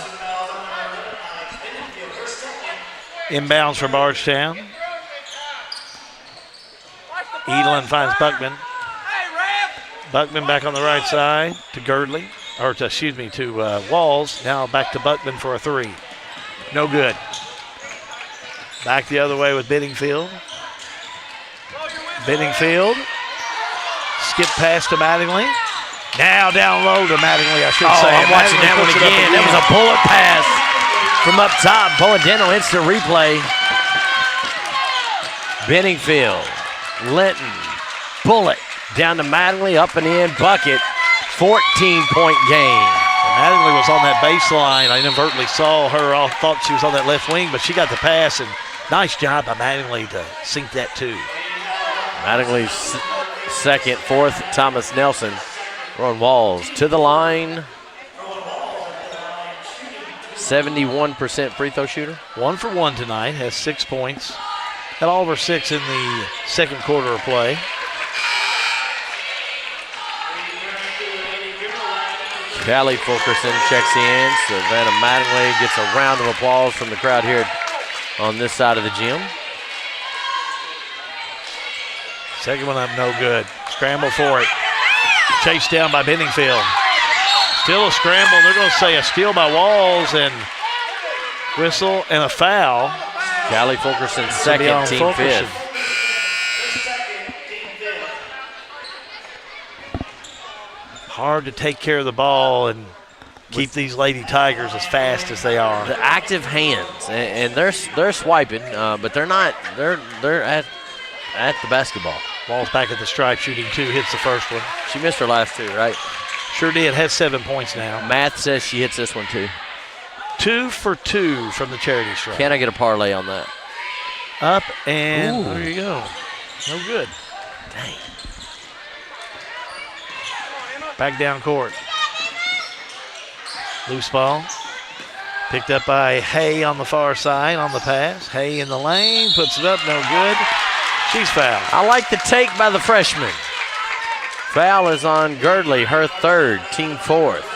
Inbounds for Bardstown. Edelin finds Buckman. Buckman back on the right side to Girdley, to Walls. Now back to Buckman for a three. No good. Back the other way with Benningfield. Benningfield. Skip pass to Mattingly. Now down low to Mattingly, I should say. I'm watching that one again. That was a bullet pass from up top. Polideno instant replay. Benningfield, Linton, bullet down to Mattingly, up and in, bucket. 14-point game. Mattingly was on that baseline. I inadvertently saw her. I thought she was on that left wing, but she got the pass, and nice job by Mattingly to sink that too. Mattingly's second, fourth, Thomas Nelson. Ron Walls to the line. 71% free throw shooter. 1 for 1 tonight, has 6 points. Had all of her 6 in the second quarter of play. Callie Fulkerson checks in. Savannah Mattingly gets a round of applause from the crowd here on this side of the gym. Second one up, no good. Scramble for it. Chased down by Benningfield. Still a scramble. They're going to say a steal by Walls and whistle and a foul. Callie Fulkerson second, team fifth. Hard to take care of the ball and keep these Lady Tigers as fast as they are. The active hands, and they're swiping, but they're not. They're at the basketball. Walls back at the stripe, shooting 2, hits the first one. She missed her last 2, right? Sure did. Has 7 points now. Math says she hits this one too. 2 for 2 from the charity stripe. Can I get a parlay on that? Up and Ooh. there you go. No good. Dang. Back down court. Loose ball. Picked up by Hay on the far side on the pass. Hay in the lane, puts it up, no good. She's fouled. I like the take by the freshman. Foul is on Girdley, her third, team fourth.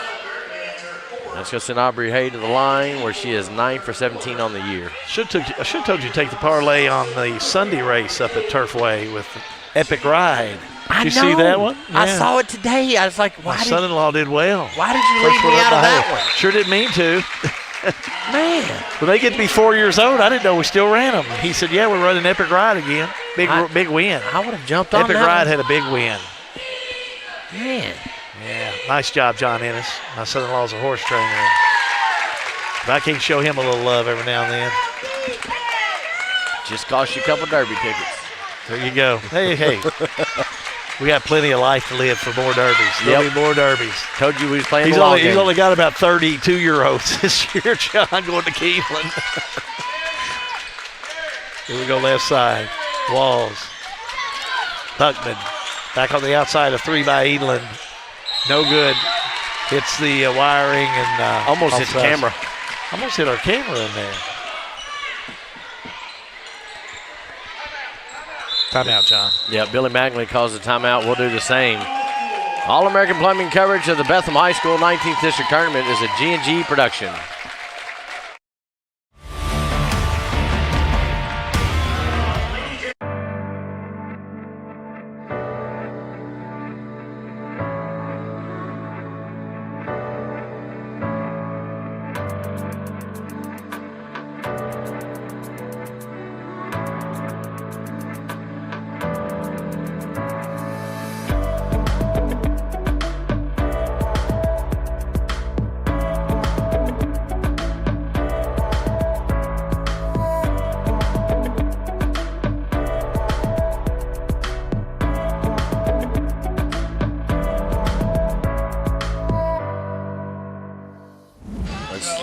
That's going to send Aubrey Hay to the line where she is 9 for 17 on the year. I should have told you to take the parlay on the Sunday race up at Turfway with Epic Ride. Did you see that one? I saw it today. I was like, My son-in-law did well. Why did you leave me out of that one? Sure didn't mean to. Man. When they get to be 4 years old, I didn't know we still ran them. He said, yeah, we're running Epic Ride again. Big win. I would have jumped on Epic that Ride one. had a big win. Man. Yeah, nice job, John Ennis. My son-in-law's a horse trainer. And if I can't show him a little love every now and then. Just cost you a couple derby tickets. There you go. Hey. We got plenty of life to live for more derbies. There'll be more derbies. Told you we was playing He's the long game. He's only got about 32-year-olds this year, John, going to Cleveland. Here we go left side. Walls. Buckman. Back on the outside, a 3 by Edelin. No good. Hits the wiring and almost hit the camera. Almost hit our camera in there. Timeout, John. Yeah, Billy Mattingly calls the timeout. We'll do the same. All-American Plumbing coverage of the Bethlehem High School 19th District Tournament is a G&G production.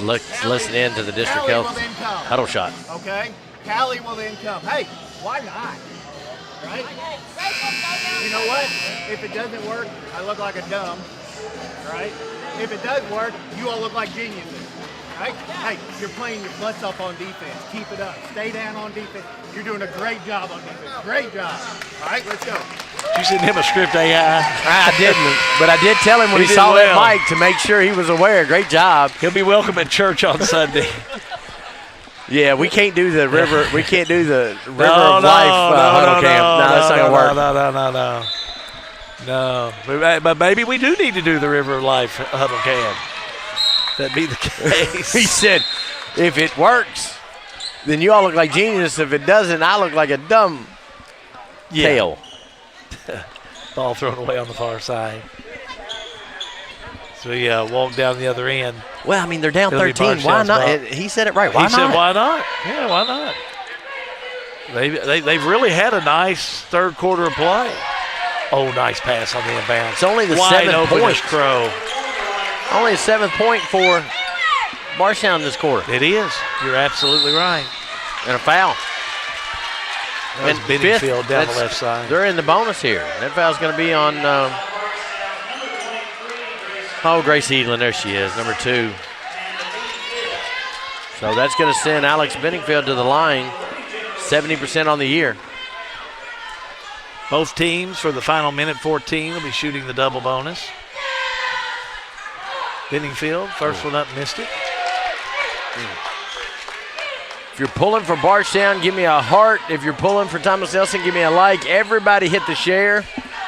Let's listen in to the district Callie health will then come. huddle shot. Okay? Callie will then come. Hey, why not? Right? You know what? If it doesn't work, I look like a dumb. Right? If it does work, you all look like geniuses. Right? Hey, you're playing your butts up on defense. Keep it up. Stay down on defense. You're doing a great job on defense. Great job. All right, let's go. You send him a script AI? I didn't, but I did tell him when he saw that mic to make sure he was aware. Great job. He'll be welcome at church on Sunday. Yeah, we can't do the river. We can't do the river of life huddle camp. No, that's not gonna work. No. But maybe we do need to do the river of life huddle camp. That'd be the case. He said, if it works, then you all look like genius. If it doesn't, I look like a dumb tail. Ball thrown away on the far side. So we walk down the other end. Well, I mean, they're down 13. Why not? He said it right. Why not? He said, why not? Yeah, why not? They've really had a nice third quarter of play. Oh, nice pass on the inbound. It's only the wide 7 open points. Crow. Only a 7th point for Bardstown this quarter. It is. You're absolutely right. And a foul. And Benningfield down the left side. They're in the bonus here. That foul's going to be on Grace Edlin. There she is, number 2. So that's going to send Alex Benningfield to the line, 70% on the year. Both teams for the final minute 14 will be shooting the double bonus. Benningfield, first one up, missed it. If you're pulling for Bardstown, give me a heart. If you're pulling for Thomas Nelson, give me a like. Everybody hit the share,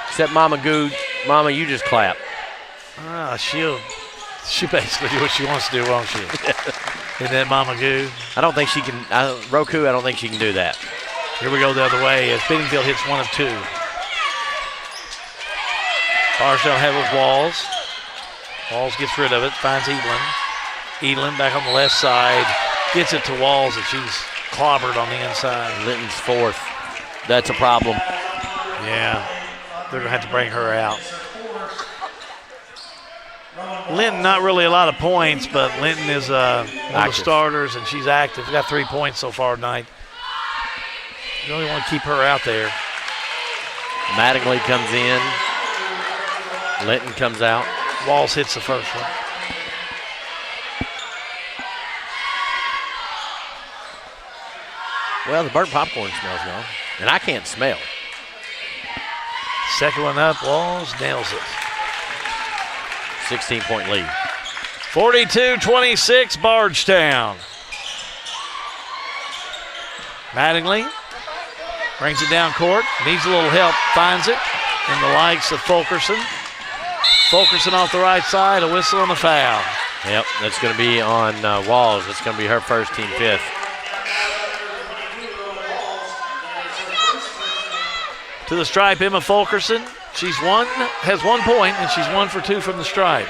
except Mama Goo. Mama, you just clap. She basically do what she wants to do, won't she? Isn't that Mama Goo? I don't think she can. Roku, I don't think she can do that. Here we go the other way as Benningfield hits 1 of 2. Bardstown handles Walls. Walls gets rid of it, finds Edlin. Edlin back on the left side. Gets it to Walls, and she's clobbered on the inside. Linton's 4th. That's a problem. Yeah, they're going to have to bring her out. Linton, not really a lot of points, but Linton is one of the starters, and she's active. Got 3 points so far tonight. You really want to keep her out there. Mattingly comes in. Linton comes out. Walls hits the first one. Well, the burnt popcorn smells gone, and I can't smell. Second one up, Walls nails it. 16-point lead. 42-26, Bardstown. Mattingly brings it down court, needs a little help, finds it, and the likes of Fulkerson. Fulkerson off the right side, a whistle and a foul. Yep, that's going to be on Walls. That's going to be her first, team 5th. To the stripe, Emma Fulkerson. Has 1 point, and she's 1 for 2 from the stripe.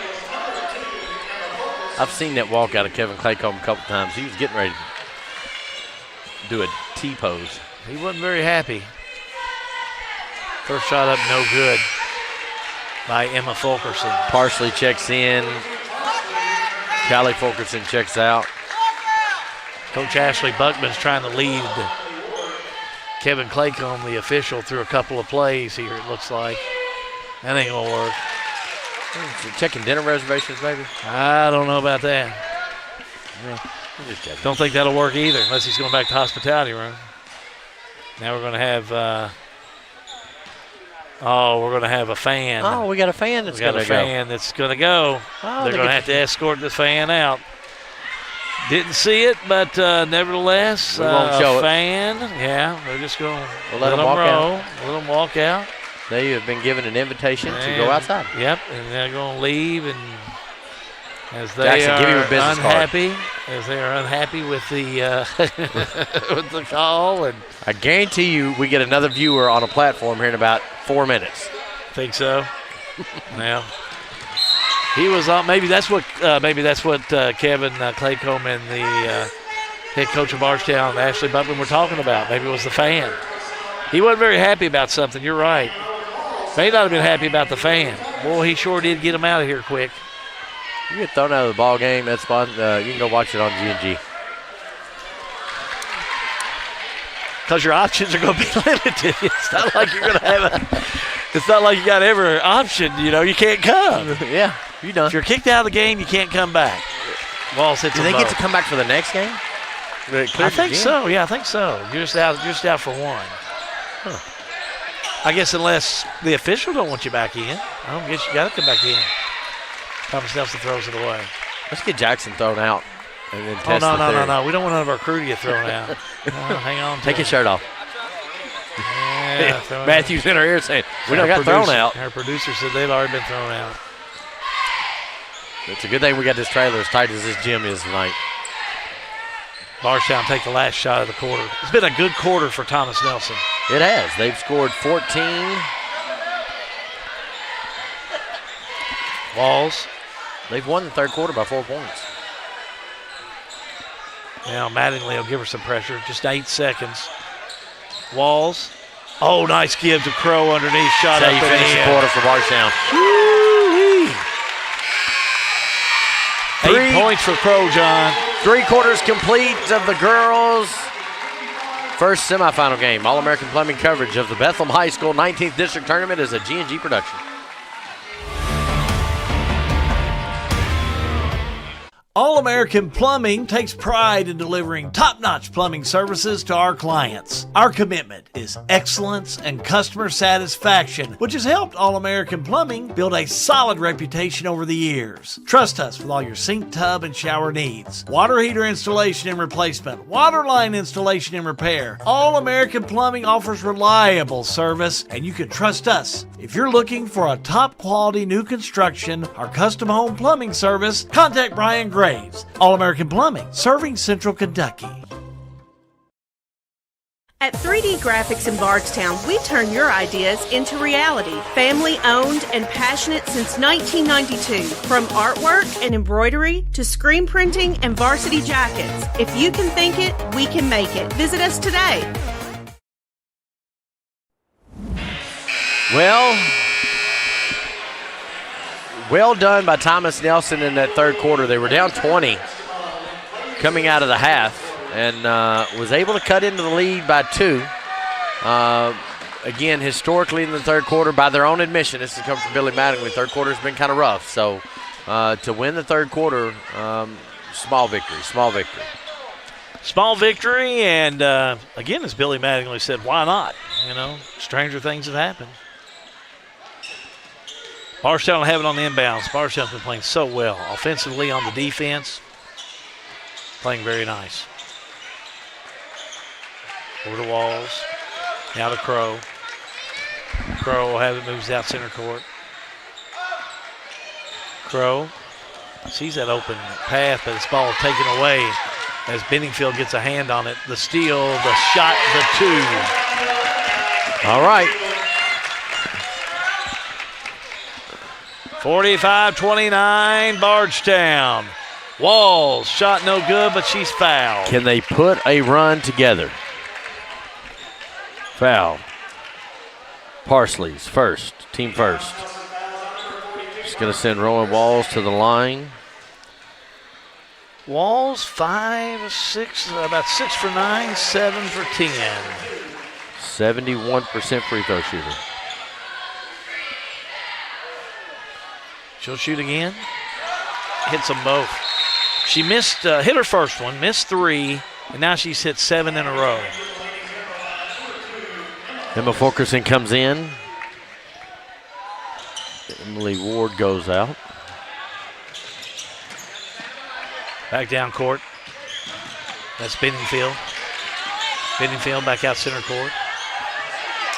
I've seen that walk out of Kevin Claycomb a couple times. He was getting ready to do a T-pose. He wasn't very happy. First shot up, no good by Emma Fulkerson. Parsley checks in. Callie Fulkerson checks out. Coach Ashley Buckman's trying to lead Kevin Claycomb, the official, through a couple of plays here, it looks like. That ain't going to work. Checking dinner reservations, maybe? I don't know about that. Don't think that'll work either, unless he's going back to hospitality room. Now we're going to have, we're going to have a fan. Oh, we got a fan that's going to go. We got a fan that's going to go. They're going to have to escort this fan out. Didn't see it, but nevertheless, we won't show fan. Yeah, we're just going to let them walk roll. out. Let them walk out. They have been given an invitation to go outside. Yep, and they're going to leave, and as they Jackson, give him a are business unhappy, card. as they are unhappy with the with the call, and I guarantee you, we get another viewer on a platform here in about 4 minutes. Think so? Now, he was on. Maybe that's what Kevin Claycomb and the head coach of Bardstown, Ashley Buckman, were talking about. Maybe it was the fan. He wasn't very happy about something. You're right. May not have been happy about the fan. Boy, he sure did get him out of here quick. You get thrown out of the ball game. That's fun. You can go watch it on G&G. Because your options are going to be limited. It's not like you're going to have it's not like you got every option. You can't come. Yeah, you done. If you're kicked out of the game, you can't come back. Walls hits. Do they get to come back for the next game? I think so. Yeah, I think so. You're just out for one. Huh. I guess unless the official don't want you back in. I don't guess you got to come back in. Thomas Nelson throws it away. Let's get Jackson thrown out and then test No. We don't want none of our crew to get thrown out. Hang on. Take your shirt off. Yeah, Matthew's in our ear saying, we don't got thrown out. Our producer said they've already been thrown out. It's a good thing we got this trailer as tight as this gym is tonight. Bardstown take the last shot of the quarter. It's been a good quarter for Thomas Nelson. It has. They've scored 14. Walls. They've won the third quarter by 4 points. Now Mattingly will give her some pressure. Just 8 seconds. Walls. Oh, nice give to Crow underneath. Shot up in the finish the quarter for Bardstown. 8 points for Crow, John. 3 quarters complete of the girls' first semifinal game. All-American Plumbing coverage of the Bethlehem High School 19th District Tournament is a G&G production. All-American Plumbing takes pride in delivering top-notch plumbing services to our clients. Our commitment is excellence and customer satisfaction, which has helped All-American Plumbing build a solid reputation over the years. Trust us with all your sink, tub, and shower needs. Water heater installation and replacement, water line installation and repair. All-American Plumbing offers reliable service, and you can trust us. If you're looking for a top-quality new construction or custom home plumbing service, contact Brian Graves. All-American Plumbing, serving Central Kentucky. At 3D Graphics in Bardstown, we turn your ideas into reality. Family owned and passionate since 1992. From artwork and embroidery to screen printing and varsity jackets. If you can think it, we can make it. Visit us today. Well done by Thomas Nelson in that third quarter. They were down 20 coming out of the half and was able to cut into the lead by 2. Again, historically in the third quarter, by their own admission, this has come from Billy Mattingly, third quarter has been kind of rough. So to win the third quarter, small victory. Small victory, and again, as Billy Mattingly said, why not? You know, stranger things have happened. Bardstown will have it on the inbounds. Bardstown's been playing so well. Offensively on the defense, playing very nice. Over to Walls. Now to Crow. Crow will have it, moves out center court. Crow sees that open path, but this ball taken away as Benningfield gets a hand on it. The steal, the shot, the 2. All right. 45-29, Bardstown. Walls, shot no good, but she's fouled. Can they put a run together? Foul. Parsley's first, team first. Just going to send Rowan Walls to the line. Walls, 5, 6, about 6 for 9, 7 for 10. 71% free throw shooter. She'll shoot again. Hits them both. She missed, hit her first one, missed 3, and now she's hit 7 in a row. Emma Fulkerson comes in. Emily Ward goes out. Back down court. That's Benningfield. Benningfield back out center court.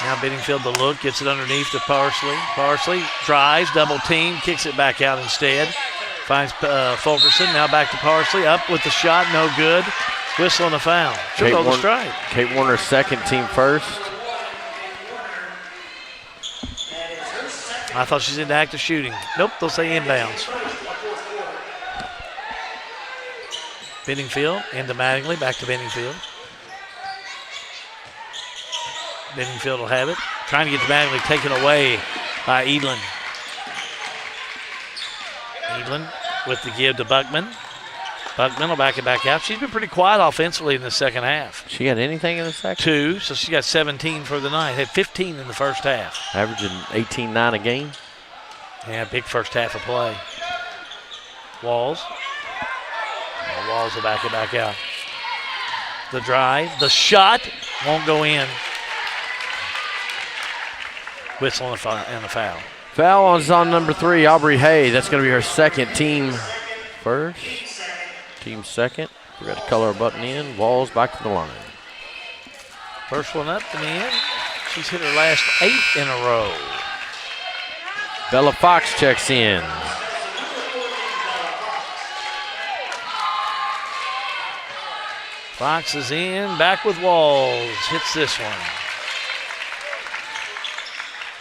Now Benningfield the look, gets it underneath to Parsley. Parsley drives, double team, kicks it back out instead. Finds Fulkerson, now back to Parsley, up with the shot, no good. Whistle and a foul. She'll go the strike. Kate Warner second, team first. I thought she's into active shooting. Nope, they'll say inbounds. Benningfield into Mattingly, back to Benningfield. Benningfield will have it. Trying to get to Mattingly, taken away by Edlin. Edlin with the give to Buckman. Buckman will back it back out. She's been pretty quiet offensively in the second half. She got anything in the second? 2, so she got 17 for the night. Had 15 in the first half. Averaging 18-9 a game. Yeah, big first half of play. Walls. Walls will back it back out. The drive, the shot won't go in. whistle and a foul. Foul is on number 3, Aubrey Hay. That's going to be her second, team first, team second. We got to color our button in. Walls back to the line. First one up and in. She's hit her last 8 in a row. Bella Fox checks in. Fox is in, back with Walls. Hits this one.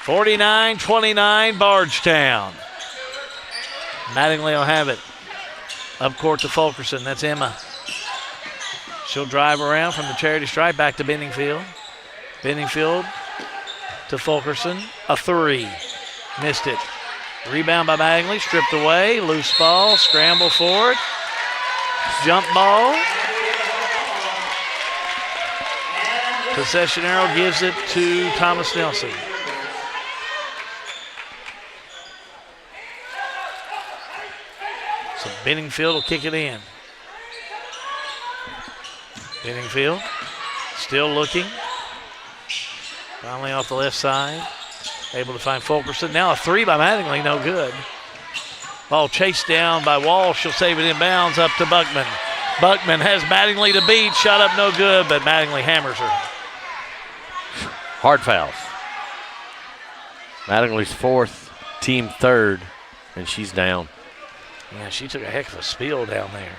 49-29 Bardstown. Mattingly will have it. Up court to Fulkerson. That's Emma. She'll drive around from the charity stripe back to Benningfield. Benningfield to Fulkerson. A 3. Missed it. Rebound by Mattingly. Stripped away. Loose ball. Scramble for it. Jump ball. Possession arrow gives it to Thomas Nelson. So Benningfield will kick it in. Benningfield still looking. Finally off the left side. Able to find Fulkerson. Now a 3 by Mattingly, no good. Ball chased down by Walsh. She'll save it inbounds up to Buckman. Buckman has Mattingly to beat. Shot up no good, but Mattingly hammers her. Hard fouls. Mattingly's 4th, team 3rd, and she's down. Yeah, she took a heck of a spiel down there.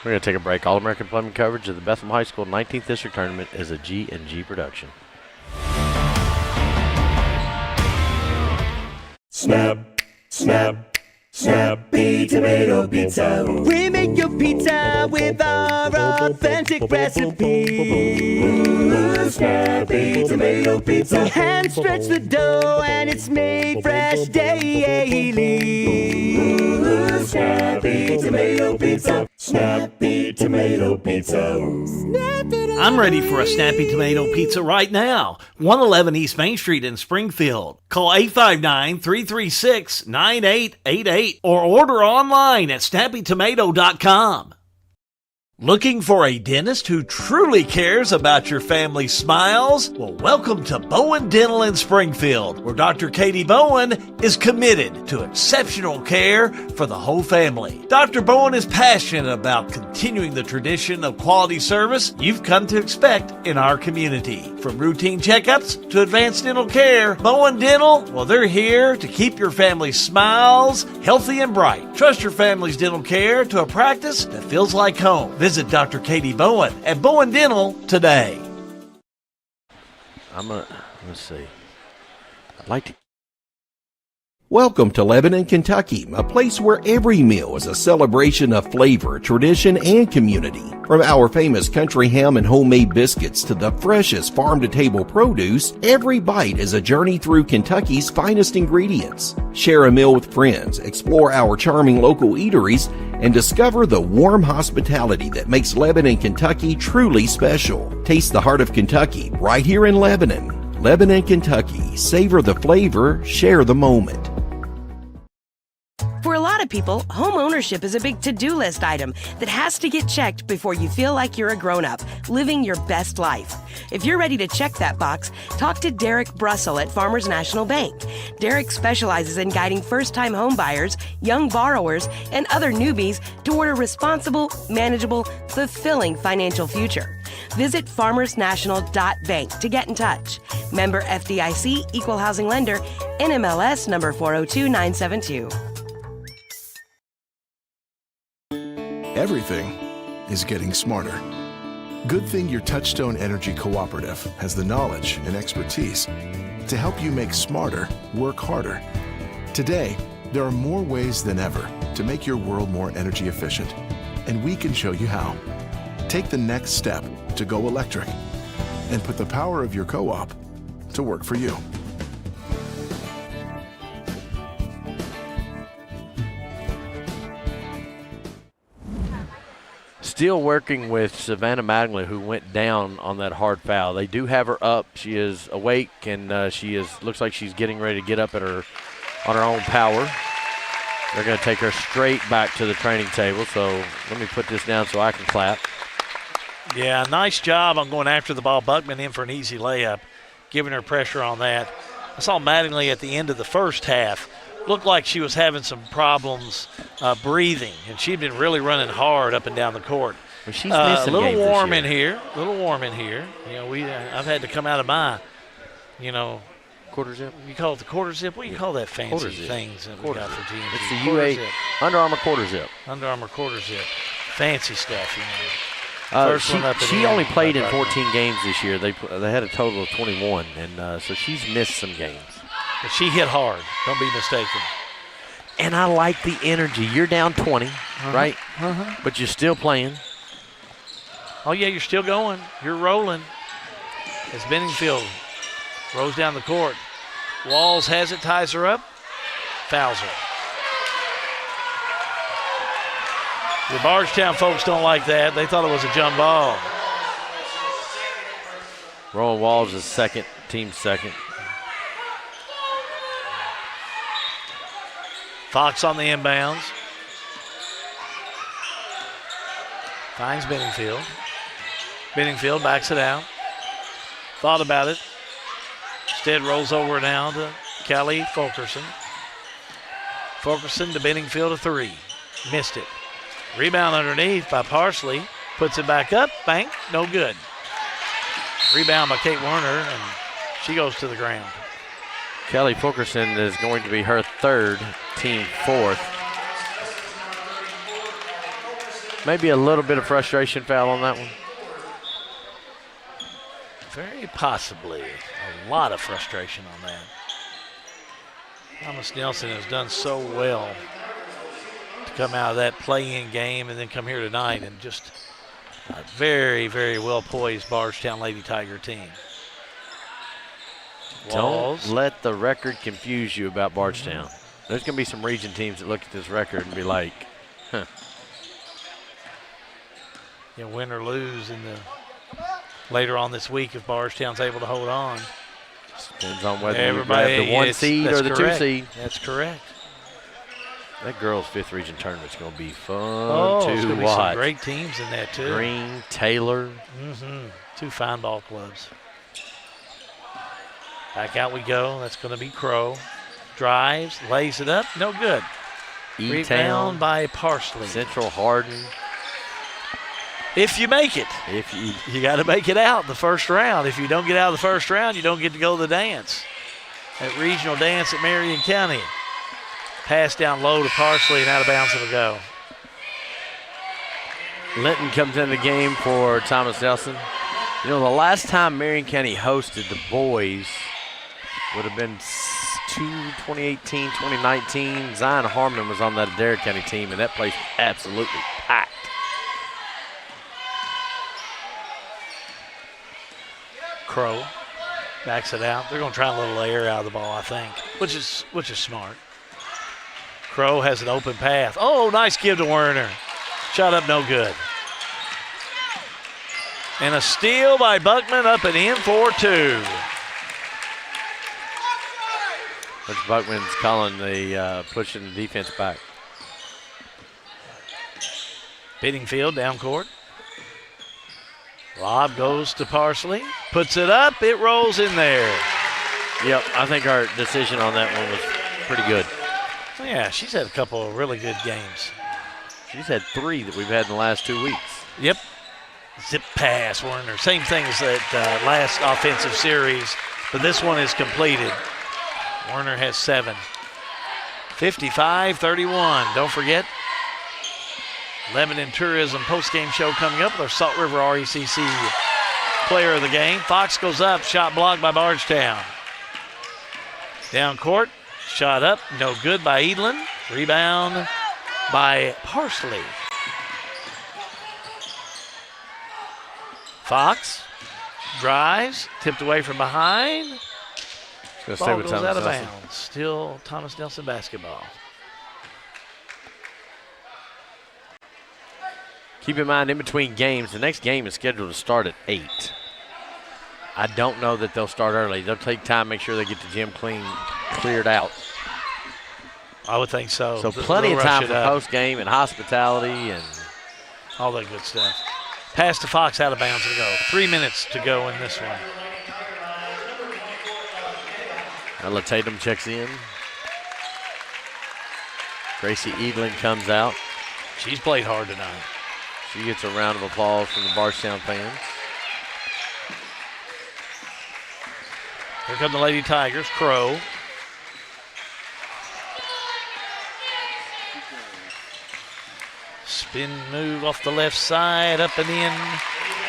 We're going to take a break. All-American Plumbing coverage of the Bethlehem High School 19th District Tournament is a G&G production. Snap, snap, snappy tomato pizza. We make your pizza with our authentic recipe. Ooh, snappy tomato pizza. Hand stretch the dough and it's made fresh daily. Ooh, snappy tomato pizza. Snappy tomato pizza. I'm ready for a snappy tomato pizza right now. 111 East Main Street in Springfield. Call 859-336-9888 or order online at snappytomato.com. Looking for a dentist who truly cares about your family's smiles? Well, welcome to Bowen Dental in Springfield, where Dr. Katie Bowen is committed to exceptional care for the whole family. Dr. Bowen is passionate about continuing the tradition of quality service you've come to expect in our community. From routine checkups to advanced dental care, Bowen Dental, well, they're here to keep your family's smiles healthy and bright. Trust your family's dental care to a practice that feels like home. Visit Dr. Katie Bowen at Bowen Dental today. Let's see. I'd like to. Welcome to Lebanon, Kentucky, a place where every meal is a celebration of flavor, tradition, and community. From our famous country ham and homemade biscuits to the freshest farm-to-table produce, every bite is a journey through Kentucky's finest ingredients. Share a meal with friends, explore our charming local eateries, and discover the warm hospitality that makes Lebanon, Kentucky truly special. Taste the heart of Kentucky right here in Lebanon. Lebanon, Kentucky. Savor the flavor, share the moment. For a lot of people, home ownership is a big to-do list item that has to get checked before you feel like you're a grown-up, living your best life. If you're ready to check that box, talk to Derek Brussel at Farmers National Bank. Derek specializes in guiding first-time home buyers, young borrowers, and other newbies toward a responsible, manageable, fulfilling financial future. Visit farmersnational.bank to get in touch. Member FDIC, Equal Housing Lender, NMLS number 402972. Everything is getting smarter. Good thing your Touchstone Energy Cooperative has the knowledge and expertise to help you make smarter work harder. Today, there are more ways than ever to make your world more energy efficient, and we can show you how. Take the next step to go electric and put the power of your co-op to work for you. Still working with Savannah Mattingly, who went down on that hard foul. They do have her up. She is awake, and looks like she's getting ready to get up on her own power. They're going to take her straight back to the training table. So let me put this down so I can clap. Yeah, nice job on going after the ball. Buckman in for an easy layup, giving her pressure on that. I saw Mattingly at the end of the first half. Looked like she was having some problems breathing, and she'd been really running hard up and down the court. Well, she's missed some a little games warm this in here. A little warm in here. You know, I've had to come out of my, quarter zip. You call it the quarter zip? What do you call that fancy Quarter zip. things that we Quarter got zip. for GMG? It's the Quarter UA zip. Under Armour quarter zip. Under Armour quarter zip. Fancy stuff, you know. First one up and She in. only played in 14 games this year. They had a total of 21, and so she's missed some games. But she hit hard. Don't be mistaken. And I like the energy. You're down 20, right? Uh-huh. But you're still playing. Oh, yeah, you're still going. You're rolling. As Benningfield rolls down the court. Walls has it, ties her up, fouls her. The Bardstown folks don't like that. They thought it was a jump ball. Rowan Walls is second, team second. Fox on the inbounds. Finds Benningfield. Benningfield backs it out. Thought about it. Instead rolls over now to Kelly Fulkerson. Fulkerson to Benningfield, a three. Missed it. Rebound underneath by Parsley. Puts it back up. Bang. No good. Rebound by Kate Werner, and she goes to the ground. Kelly Fulkerson is going to be her third, team fourth. Maybe a little bit of frustration foul on that one. Very possibly. A lot of frustration on that. Thomas Nelson has done so well to come out of that play-in game and then come here tonight, and just a very, very well-poised Bardstown Lady Tiger team. Walls. Don't let the record confuse you about Bardstown. There's going to be some region teams that look at this record and be like, huh. You know, win or lose in the later on this week if Bardstown's able to hold on. Depends on whether you grab the 1 seed or the correct. 2 seed. That's correct. That girls' 5th region tournament's going to be fun There's to going to be watch. some great teams in that too. Green, Taylor. Mm-hmm. 2 fine ball clubs. Back out we go. That's going to be Crow. Drives, lays it up. No good. Rebound by Parsley. Central Hardin. If you make it. You got to make it out the first round. If you don't get out of the first round, you don't get to go to the dance. That regional dance at Marion County. Pass down low to Parsley, and out of bounds it'll go. Linton comes in the game for Thomas Nelson. You know, the last time Marion County hosted the boys would have been 2018, 2019. Zion Harmon was on that Adair County team, and that place was absolutely packed. Crow backs it out. They're going to try a little air out of the ball, I think, which is smart. Crow has an open path. Oh, nice give to Werner. Shot up, no good. And a steal by Buckman, up and in for 2. Coach Buckman's calling the pushing the defense back. Benningfield down court. Lob goes to Parsley. Puts it up. It rolls in there. Yep, I think our decision on that one was pretty good. Yeah, she's had a couple of really good games. She's had 3 that we've had in the last 2 weeks. Yep. Zip pass, Werner. Same thing as that last offensive series, but this one is completed. Werner has 7. 55-31. Don't forget, Lebanon Tourism postgame show coming up with our Salt River RECC player of the game. Fox goes up, shot blocked by Bardstown. Down court, shot up, no good by Edlin. Rebound by Parsley. Fox drives, tipped away from behind. Ball goes out of bounds. Still Thomas Nelson basketball. Keep in mind, in between games, the next game is scheduled to start at 8. I don't know that they'll start early. They'll take time, make sure they get the gym cleared out. I would think so. So plenty of time for post-game and hospitality and all that good stuff. Pass to Fox, out of bounds to go. 3 minutes to go in this one. Ella Tatum checks in. Gracie Evelyn comes out. She's played hard tonight. She gets a round of applause from the Bardstown fans. Here come the Lady Tigers. Crow. Spin move off the left side, up and in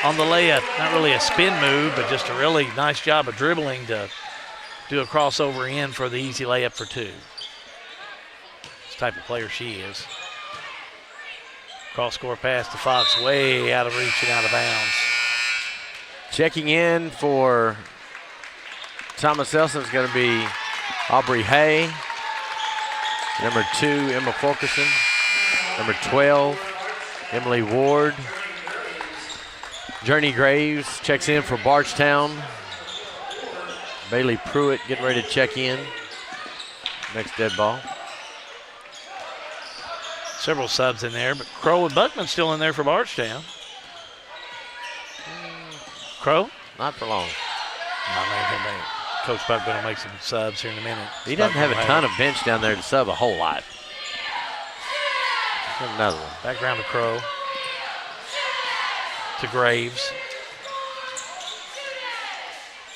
on the layup. Not really a spin move, but just a really nice job of dribbling to do a crossover in for the easy layup for two. This type of player she is. Cross-court pass to Fox, way out of reach and out of bounds. Checking in for Thomas Nelson is going to be Aubrey Hay. Number 2, Emma Fulkerson. Number 12, Emily Ward. Journey Graves checks in for Bardstown. Bailey Pruitt getting ready to check in. Next dead ball. Several subs in there, but Crow and Buckman still in there for Bardstown. Crow? Not for long. No, Coach Buckman will make some subs here in a minute. He doesn't have a ton of bench down there to sub a whole lot. Another one. Back around to Crow. To Graves.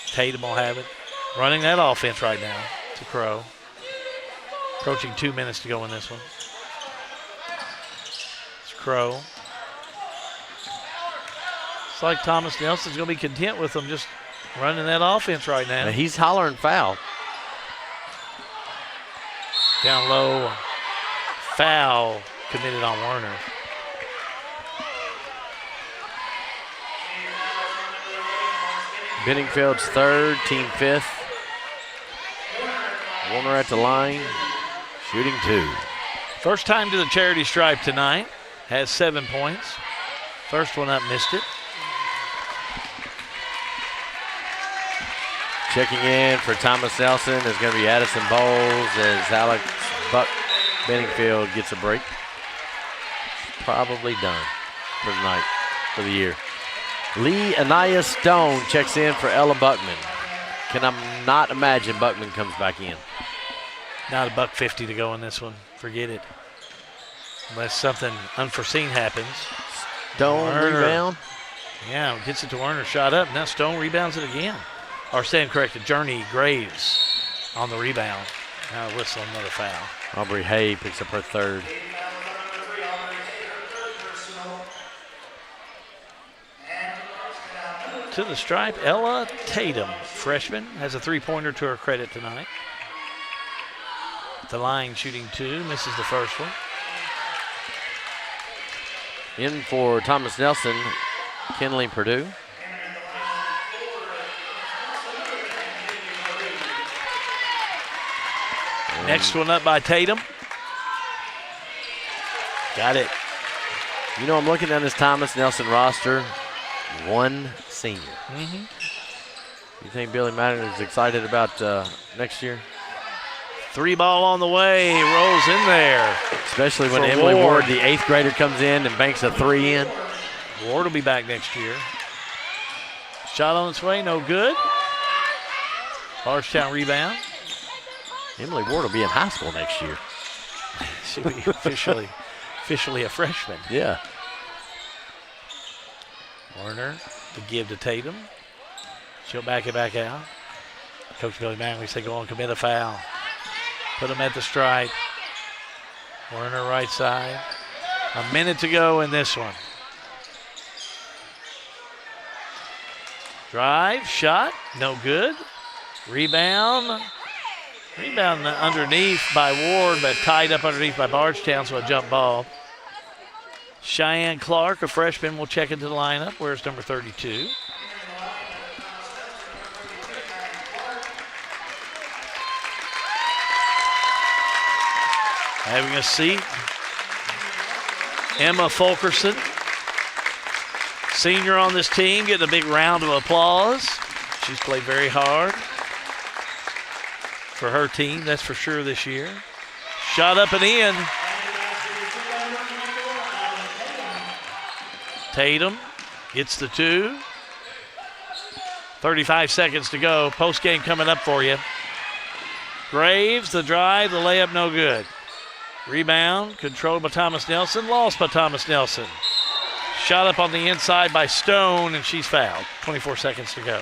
Tatum will have it. Running that offense right now to Crow. Approaching 2 minutes to go in this one. It's Crow. It's like Thomas Nelson's going to be content with them just running that offense right now. And he's hollering foul. Down low. Foul committed on Werner. Benningfield's third, team fifth. Warner at the line, shooting 2. First time to the charity stripe tonight. Has 7 points. First one up, missed it. Checking in for Thomas Nelson is going to be Addison Bowles as Alex Buck Benningfield gets a break. Probably done for the night, for the year. Lee Anaya Stone checks in for Ella Buckman. Can I not imagine Buckman comes back in? Not $1.50 to go in this one. Forget it. Unless something unforeseen happens. Stone rebound. Yeah, gets it to Werner, shot up. Now Stone rebounds it again. Or stand corrected, Journey Graves on the rebound. Now whistle another foul. Aubrey Hay picks up her third. To the stripe, Ella Tatum, freshman, has a three-pointer to her credit tonight. The line shooting 2, misses the first one. In for Thomas Nelson, Kinley Purdue. Next one up by Tatum. Got it. You know, I'm looking at this Thomas Nelson roster. One senior. Mm-hmm. You think Billy Madden is excited about next year? 3 ball on the way, rolls in there. Especially when Emily Ward, the 8th grader, comes in and banks a 3 in. Ward will be back next year. Shot on its way, no good. Bardstown rebound. Emily Ward will be in high school next year. She'll be officially a freshman. Yeah. Werner, the give to Tatum. She'll back it back out. Coach Billy Manley said go on, commit a foul. Put him at the stripe. Werner right side. A minute to go in this one. Drive, shot, no good. Rebound. Rebound underneath by Ward, but tied up underneath by Bardstown, so a jump ball. Cheyenne Clark, a freshman, will check into the lineup. Where's number 32? Having a seat, Emma Fulkerson, senior on this team, getting a big round of applause. She's played very hard for her team, that's for sure this year. Shot up and in. Tatum gets the 2. 35 seconds to go. Post game coming up for you. Graves, the drive, the layup, no good. Rebound, controlled by Thomas Nelson, lost by Thomas Nelson. Shot up on the inside by Stone, and she's fouled. 24 seconds to go.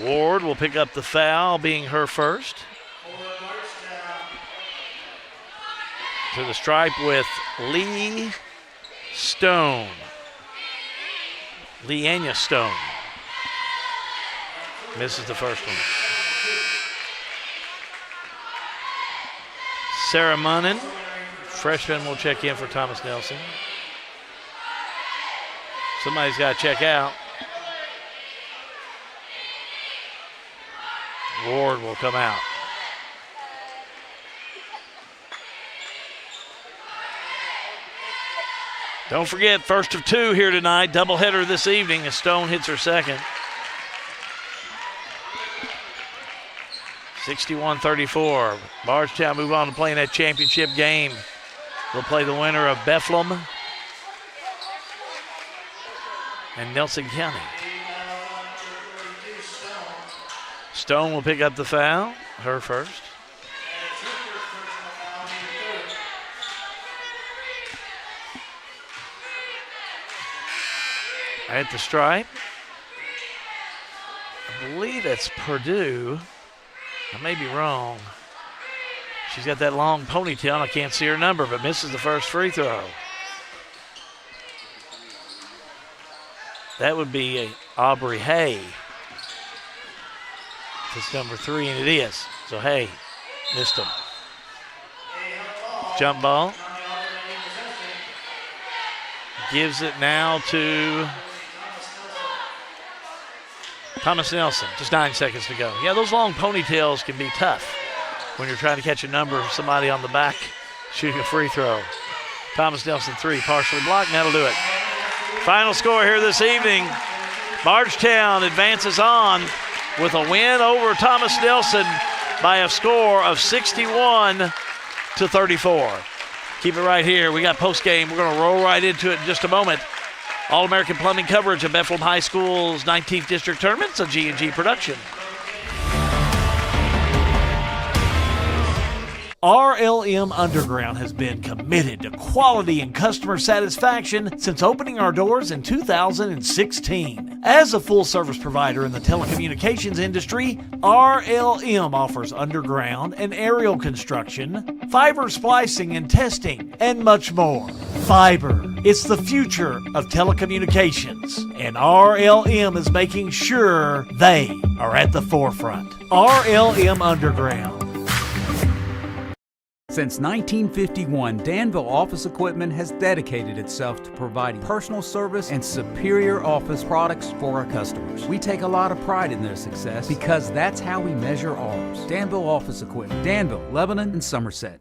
Ward will pick up the foul, being her first. To the stripe with Lee Stone. Leanna Stone. Misses the first one. Sarah Munnin, freshman, will check in for Thomas Nelson. Somebody's got to check out. Ward will come out. Don't forget, first of two here tonight, doubleheader this evening as Stone hits her second. 61-34. Bardstown move on to play in that championship game. They'll play the winner of Bethlehem and Nelson County. Stone will pick up the foul, her first. At the stripe. I believe it's Purdue. I may be wrong. She's got that long ponytail, and I can't see her number, but misses the first free throw. That would be Aubrey Hay. It's number 3, and it is. So Hay missed him. Jump ball. Gives it now to Thomas Nelson. Just 9 seconds to go. Yeah, those long ponytails can be tough when you're trying to catch a number of somebody on the back shooting a free throw. Thomas Nelson 3, partially blocked, and that'll do it. Final score here this evening. Bardstown advances on with a win over Thomas Nelson by a score of 61-34. Keep it right here. We got postgame. We're going to roll right into it in just a moment. All-American Plumbing coverage of Bethlehem High School's 19th District Tournament. It's a G&G production. RLM Underground has been committed to quality and customer satisfaction since opening our doors in 2016. As a full-service provider in the telecommunications industry, RLM offers underground and aerial construction, fiber splicing and testing, and much more. Fiber, it's the future of telecommunications, and RLM is making sure they are at the forefront. RLM Underground. Since 1951, Danville Office Equipment has dedicated itself to providing personal service and superior office products for our customers. We take a lot of pride in their success because that's how we measure ours. Danville Office Equipment, Danville, Lebanon, and Somerset.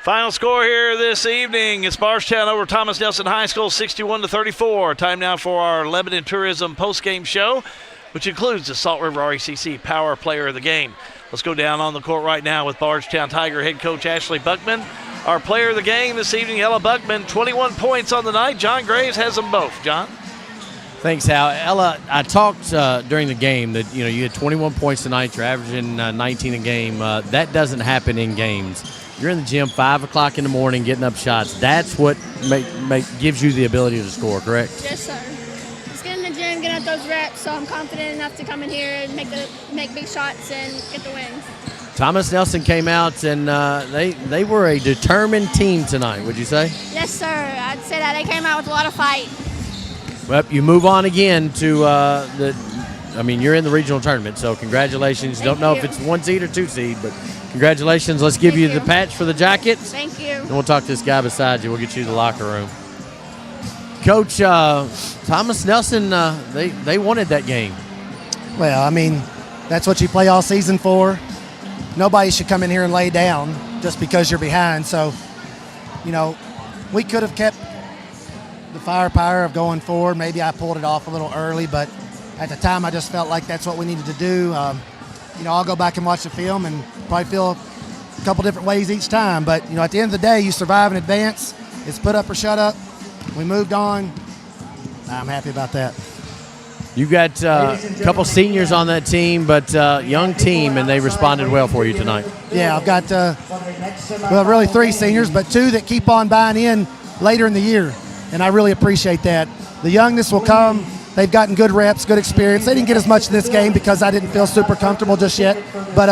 Final score here this evening. It's Bardstown over Thomas Nelson High School, 61-34. Time now for our Lebanon Tourism postgame show, which includes the Salt River RECC Power Player of the Game. Let's go down on the court right now with Bardstown Tiger head coach Ashley Buckman. Our player of the game this evening, Ella Buckman, 21 points on the night. John Graves has them both. John? Thanks, Hal. Ella, I talked during the game that you had 21 points tonight. You're averaging 19 a game. That doesn't happen in games. You're in the gym 5 o'clock in the morning getting up shots. That's what gives you the ability to score, correct? Yes, sir. Gym, get out those reps, so I'm confident enough to come in here and make big shots and get the wins. Thomas Nelson came out, and they were a determined team tonight, would you say? Yes, sir. I'd say that. They came out with a lot of fight. Well, you move on again to you're in the regional tournament, so congratulations. Don't know if it's 1 seed or 2 seed, but congratulations. Let's give you the patch for the jacket. Thank you. And we'll talk to this guy beside you. We'll get you to the locker room. Coach, Thomas Nelson, they wanted that game. Well, I mean, that's what you play all season for. Nobody should come in here and lay down just because you're behind. So, we could have kept the firepower of going forward. Maybe I pulled it off a little early, but at the time I just felt like that's what we needed to do. I'll go back and watch the film and probably feel a couple different ways each time. But, at the end of the day, you survive and advance. It's put up or shut up. We moved on. I'm happy about that. You got a couple seniors on that team, but young team, and they responded well for you tonight. Yeah, I've got, really 3 seniors, but 2 that keep on buying in later in the year, and I really appreciate that. The youngness will come. They've gotten good reps, good experience. They didn't get as much in this game because I didn't feel super comfortable just yet, but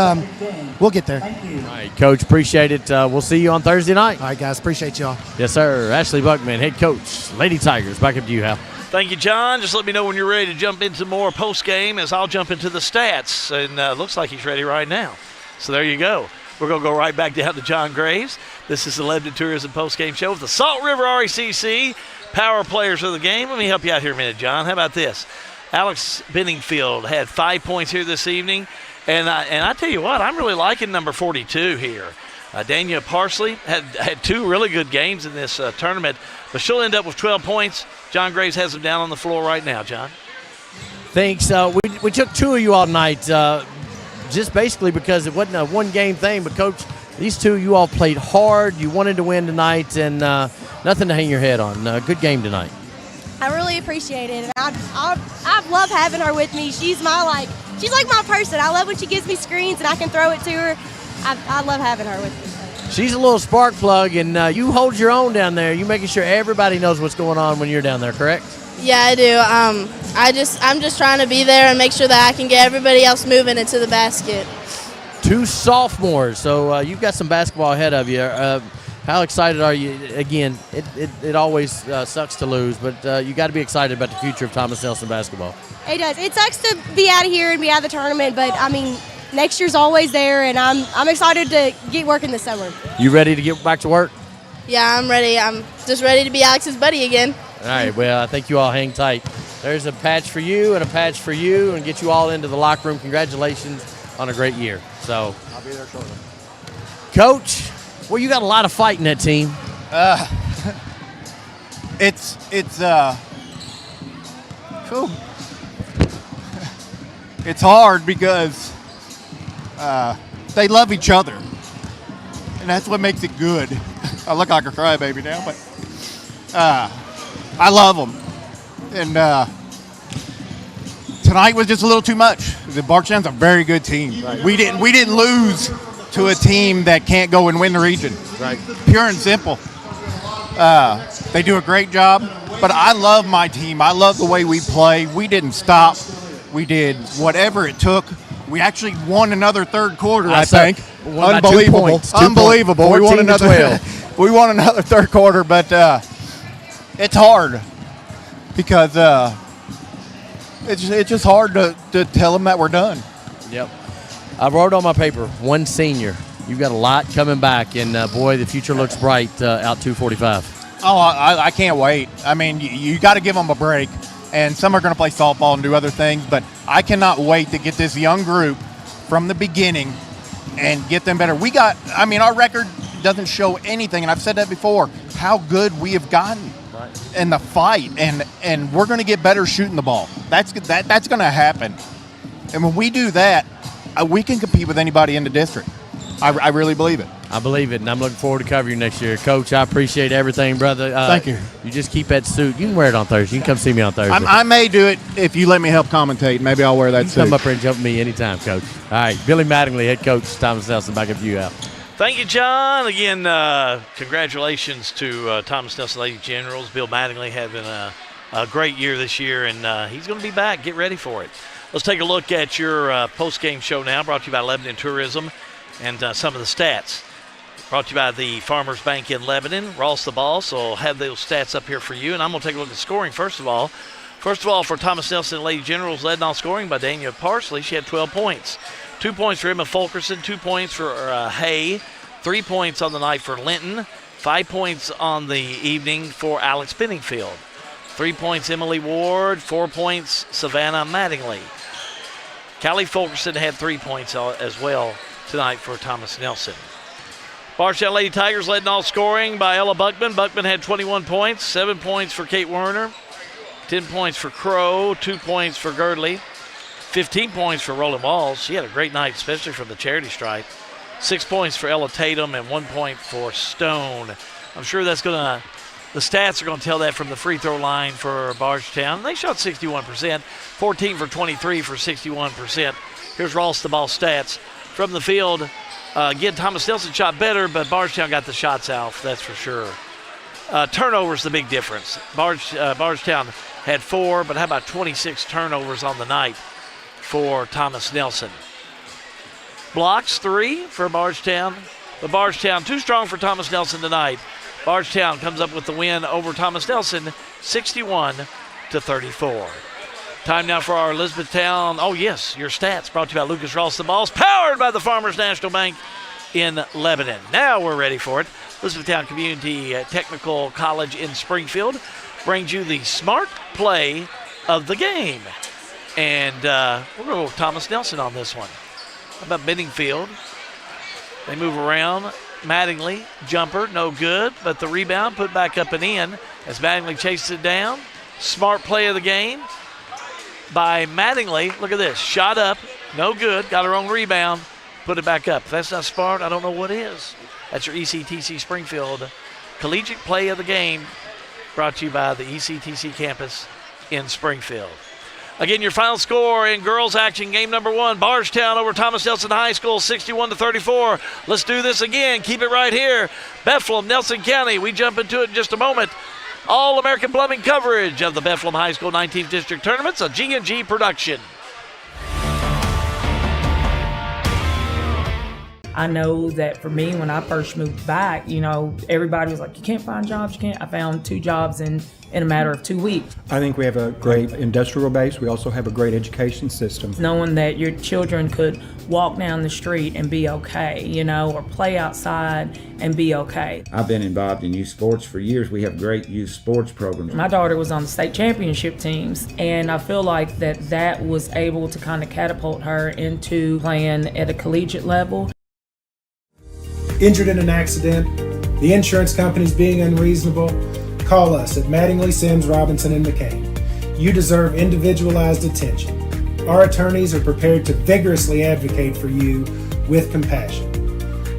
we'll get there. All right, Coach, appreciate it. We'll see you on Thursday night. All right, guys, appreciate y'all. Yes, sir. Ashley Buckman, head coach, Lady Tigers. Back up to you, Hal. Thank you, John. Just let me know when you're ready to jump into more post-game as I'll jump into the stats. And looks like he's ready right now. So there you go. We're going to go right back down to John Graves. This is the Lebanon Tourism post-game show with the Salt River RECC power players of the game. Let me help you out here a minute, John. How about this? Alex Benningfield had 5 points here this evening. And I tell you what, I'm really liking number 42 here. Dania Parsley had 2 really good games in this tournament, but she'll end up with 12 points. John Graves has them down on the floor right now, John. Thanks. We took 2 of you all night just basically because it wasn't a one-game thing, but, Coach, these 2, you all played hard. You wanted to win tonight, and nothing to hang your head on. Good game tonight. I really appreciate it. I love having her with me. She's like my person. I love when she gives me screens and I can throw it to her. I love having her with me. She's a little spark plug, and you hold your own down there. You making sure everybody knows what's going on when you're down there, correct? Yeah, I do. I'm just trying to be there and make sure that I can get everybody else moving into the basket. 2 sophomores, so you've got some basketball ahead of you. How excited are you? Again, it always sucks to lose, but you got to be excited about the future of Thomas Nelson basketball. It does. It sucks to be out of here and be out of the tournament, but I mean, next year's always there, and I'm excited to get working this summer. You ready to get back to work? Yeah, I'm ready. I'm just ready to be Alex's buddy again. All right, well, I think you all hang tight. There's a patch for you and a patch for you, and get you all into the locker room. Congratulations on a great year. So I'll be there shortly. Coach, well, you got a lot of fight in that team. It's hard because they love each other, and that's what makes it good. I look like a crybaby now, but I love them, and tonight was just a little too much. The Bardstown's a very good team. Right. We didn't lose to a team that can't go and win the region. Right. Pure and simple. They do a great job, but I love my team. I love the way we play. We didn't stop. We did whatever it took. We actually won another third quarter, I think. Unbelievable. Unbelievable. We won another we won another third quarter, but it's hard because it's just hard to tell them that we're done. Yep. I wrote on my paper, 1 senior. You've got a lot coming back, and boy, the future looks bright out 245. Oh, I can't wait. I mean, you got to give them a break, and some are going to play softball and do other things, but I cannot wait to get this young group from the beginning and get them better. Our record doesn't show anything, and I've said that before, how good we have gotten in the fight, and we're going to get better shooting the ball. That's going to happen. And when we do that, we can compete with anybody in the district. I really believe it. I believe it, and I'm looking forward to covering you next year. Coach, I appreciate everything, brother. Thank you. You just keep that suit. You can wear it on Thursday. You can come see me on Thursday. I may do it if you let me help commentate. Maybe I'll wear that suit. Come up here and jump me anytime, Coach. All right, Billy Mattingly, head coach, Thomas Nelson, back up to you, Al. Thank you, John. Again, congratulations to Thomas Nelson Lady Generals. Bill Mattingly having a great year this year, and he's going to be back. Get ready for it. Let's take a look at your post-game show now, brought to you by Lebanon Tourism, and some of the stats. Brought to you by the Farmers Bank in Lebanon. Ross the Boss will have those stats up here for you, and I'm going to take a look at scoring first of all. First of all, for Thomas Nelson Lady Generals, led in all scoring by Dania Parsley. She had 12 points. 2 points for Emma Fulkerson, 2 points for Hay, 3 points on the night for Linton, 5 points on the evening for Alex Benningfield, 3 points Emily Ward, 4 points Savannah Mattingly. Callie Fulkerson had 3 points as well tonight for Thomas Nelson. Bardstown Lady Tigers led in all scoring by Ella Buckman. Buckman had 21 points, 7 points for Kate Werner, 10 points for Crow, 2 points for Girdley, 15 points for Roland Walls. She had a great night, especially from the charity stripe. 6 points for Ella Tatum and 1 point for Stone. I'm sure that's going to The stats are going to tell that from the free throw line for Bardstown. They shot 61%, 14 for 23 for 61%. Here's Ross the ball stats. From the field, again, Thomas Nelson shot better, but Bardstown got the shots off, that's for sure. Turnovers the big difference. Bardstown had 4, but how about 26 turnovers on the night for Thomas Nelson? Blocks 3 for Bardstown, but Bardstown too strong for Thomas Nelson tonight. Bardstown comes up with the win over Thomas Nelson, 61-34. Time now for our Elizabethtown, oh yes, your stats, brought to you by Lucas Ross the Balls, powered by the Farmers National Bank in Lebanon. Now we're ready for it. Elizabethtown Community Technical College in Springfield brings you the smart play of the game. And we're going to go with Thomas Nelson on this one. How about Benningfield? They move around. Mattingly, jumper, no good, but the rebound put back up and in as Mattingly chases it down. Smart play of the game by Mattingly. Look at this, shot up, no good, got her own rebound, put it back up. If that's not smart, I don't know what is. That's your ECTC Springfield collegiate play of the game, brought to you by the ECTC campus in Springfield. Again, your final score in girls action, game number 1, Bardstown over Thomas Nelson High School, 61-34. Let's do this again. Keep it right here. Bethlehem, Nelson County. We jump into it in just a moment. All-American Plumbing coverage of the Bethlehem High School 19th District Tournaments, a G&G production. I know that for me, when I first moved back, everybody was like, you can't find jobs, you can't. I found 2 jobs in a matter of 2 weeks. I think we have a great industrial base. We also have a great education system. Knowing that your children could walk down the street and be okay, or play outside and be okay. I've been involved in youth sports for years. We have great youth sports programs. My daughter was on the state championship teams, and I feel like that was able to kind of catapult her into playing at a collegiate level. Injured in an accident, the insurance company's being unreasonable, call us at Mattingly, Sims, Robinson, and McCain. You deserve individualized attention. Our attorneys are prepared to vigorously advocate for you with compassion.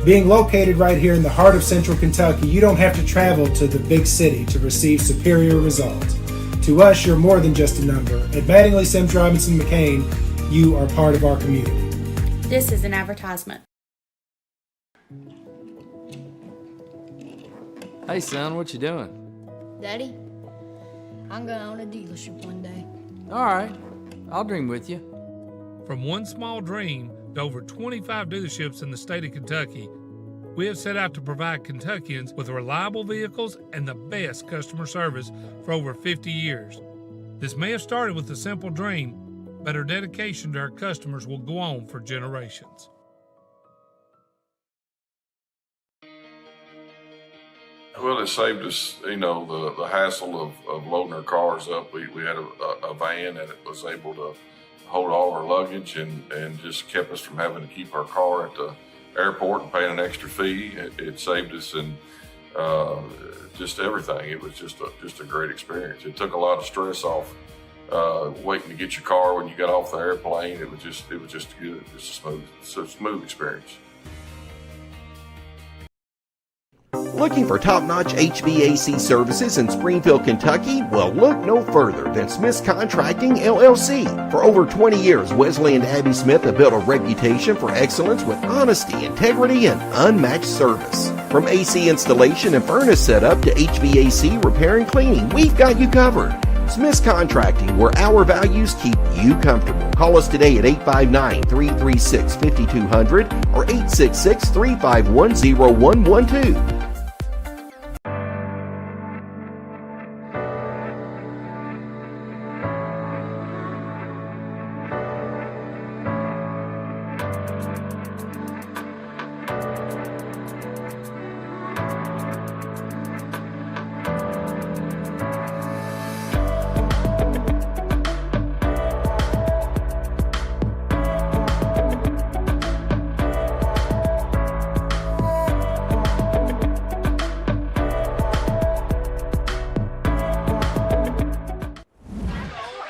Being located right here in the heart of Central Kentucky, you don't have to travel to the big city to receive superior results. To us, you're more than just a number. At Mattingly, Sims, Robinson, McCain, you are part of our community. This is an advertisement. Hey son, what you doing? Daddy, I'm gonna own a dealership one day. All right, I'll dream with you. From one small dream to over 25 dealerships in the state of Kentucky, we have set out to provide Kentuckians with reliable vehicles and the best customer service for over 50 years. This may have started with a simple dream, but our dedication to our customers will go on for generations. Well, it saved us, the hassle of loading our cars up. We had a van and it was able to hold all our luggage and just kept us from having to keep our car at the airport and paying an extra fee. It saved us in just everything. It was just a great experience. It took a lot of stress off waiting to get your car when you got off the airplane. It was just good. It's a smooth experience. Looking for top-notch HVAC services in Springfield, Kentucky? Well, look no further than Smith's Contracting, LLC. For over 20 years, Wesley and Abby Smith have built a reputation for excellence with honesty, integrity, and unmatched service. From AC installation and furnace setup to HVAC repair and cleaning, we've got you covered. Smith's Contracting, where our values keep you comfortable. Call us today at 859-336-5200 or 866-351-0112.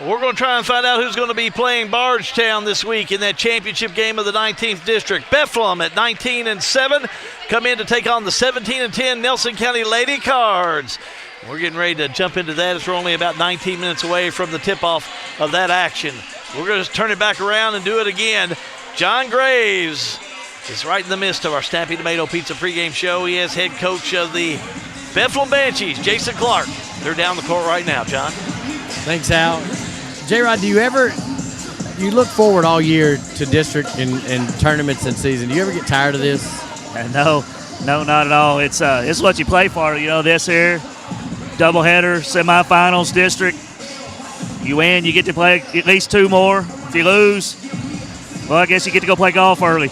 We're going to try and find out who's going to be playing Bardstown this week in that championship game of the 19th District. Bethlehem at 19-7 come in to take on the 17-10 Nelson County Lady Cards. We're getting ready to jump into that as we're only about 19 minutes away from the tip-off of that action. We're going to turn it back around and do it again. John Graves is right in the midst of our Snappy Tomato Pizza pregame show. He is head coach of the Bethlehem Banshees, Jason Clark. They're down the court right now, John. Thanks, Al. J-Rod, do you look forward all year to district and tournaments and season? Do you ever get tired of this? No, not at all. It's what you play for. This here, doubleheader, semifinals, district. You win, you get to play at least 2 more. If you lose, well, I guess you get to go play golf early.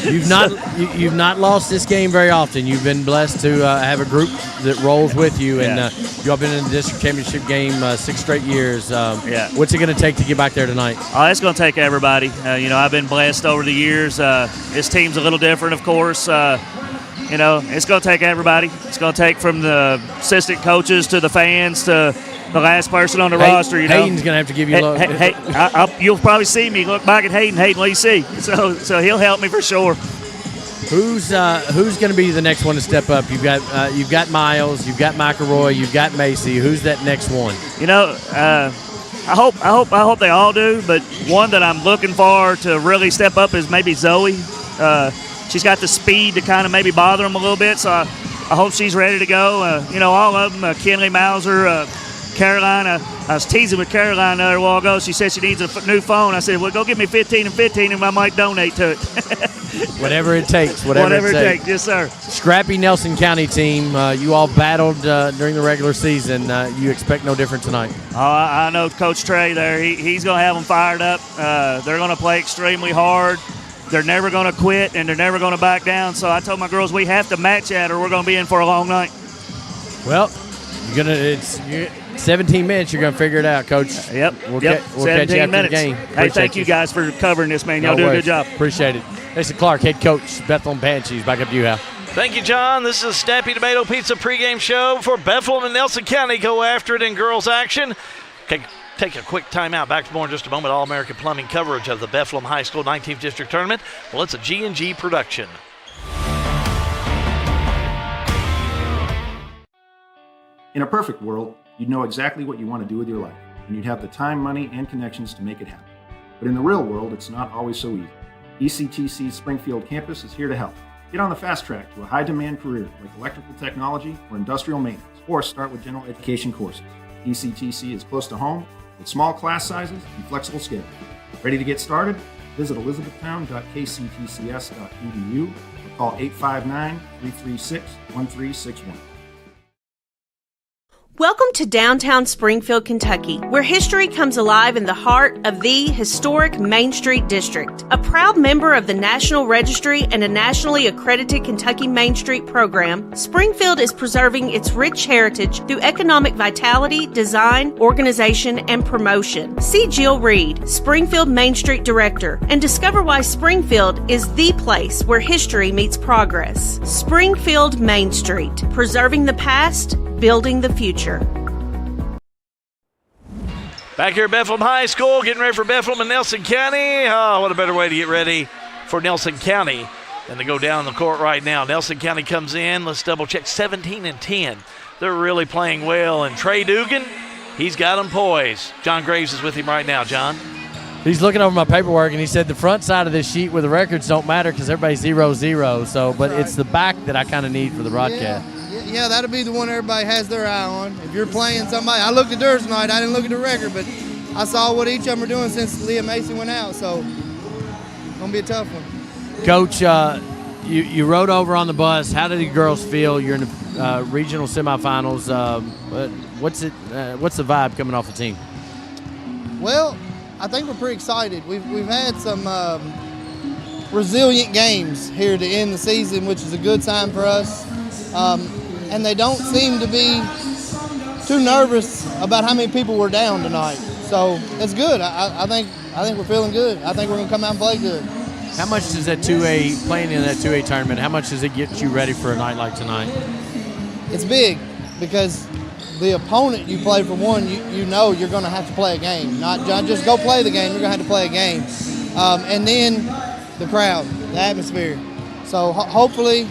You've not lost this game very often. You've been blessed to have a group that rolls with you, and you all been in the district championship game 6 straight years. What's it going to take to get back there tonight? It's going to take everybody. I've been blessed over the years. This team's a little different, of course. It's going to take everybody. It's going to take from the assistant coaches to the fans to the last person on the roster. Hayden's going to have to give you a look. You'll probably see me look back at Hayden. Hayden, what do you see? So he'll help me for sure. Who's going to be the next one to step up? You've got Miles, you've got McElroy, you've got Macy. Who's that next one? I hope they all do. But one that I'm looking for to really step up is maybe Zoe. She's got the speed to kind of maybe bother them a little bit. So I hope she's ready to go. All of them. Kinley, Mauser. Caroline, I was teasing with Caroline the other while ago. She said she needs a new phone. I said, well, go get me 15 and 15 and I might donate to it. Whatever it takes. Whatever it takes. Yes, sir. Scrappy Nelson County team, you all battled during the regular season. You expect no different tonight. I know Coach Trey there. He's going to have them fired up. They're going to play extremely hard. They're never going to quit, and they're never going to back down. So I told my girls we have to match that or we're going to be in for a long night. Well, 17 minutes, you're going to figure it out, Coach. Yep. We'll catch you after minutes. the game. Hey, thank you guys for covering this, man. Y'all do a good job. Appreciate it. Jason Clark, head coach, Bethlehem Banshees. Back up to you, Hal. Thank you, John. This is a Snappy Tomato Pizza pregame show for Bethlehem and Nelson County. Go after it in girls action. Take a quick timeout. Back to more in just a moment. All-American Plumbing coverage of the Bethlehem High School 19th District Tournament. Well, it's a G&G production. In a perfect world, you'd know exactly what you want to do with your life, and you'd have the time, money, and connections to make it happen. But in the real world, it's not always so easy. ECTC's Springfield campus is here to help. Get on the fast track to a high-demand career like electrical technology or industrial maintenance, or start with general education courses. ECTC is close to home with small class sizes and flexible schedules. Ready to get started? Visit elizabethtown.kctcs.edu or call 859-336-1361. Welcome to downtown Springfield, Kentucky, where history comes alive in the heart of the historic Main Street District. A proud member of the National Registry and a nationally accredited Kentucky Main Street program, Springfield is preserving its rich heritage through economic vitality, design, organization, and promotion. See Jill Reed, Springfield Main Street Director, and discover why Springfield is the place where history meets progress. Springfield Main Street, preserving the past, building the future. Back here at Bethlehem High School, getting ready for Bethlehem and Nelson County. Oh, what a better way to get ready for Nelson County than to go down the court right now. Nelson County comes in. Let's double check. 17 and 10. They're really playing well. And Trey Dugan, he's got them poised. John Graves is with him right now. John? He's looking over my paperwork, and he said the front side of this sheet with the records don't matter because everybody's 0-0. So, but it's the back that I kind of need for the broadcast. Yeah, that'll be the one everybody has their eye on. If you're playing somebody, I looked at theirs tonight. I didn't look at the record, but I saw what each of them are doing since Leah Macy went out. So it's going to be a tough one. Coach, you rode over on the bus. How did the girls feel? You're in the regional semifinals. What's the vibe coming off the team? Well, I think we're pretty excited. We've had some resilient games here to end the season, which is a good sign for us. And they don't seem to be too nervous about how many people were down tonight. So it's good. I think we're feeling good. I think we're going to come out and play good. How much does that 2A, playing in that 2A tournament, how much does it get you ready for a night like tonight? It's big because the opponent you play for one, you know you're going to have to play a game. Not just go play the game, you're going to have to play a game. And then the crowd, the atmosphere. So hopefully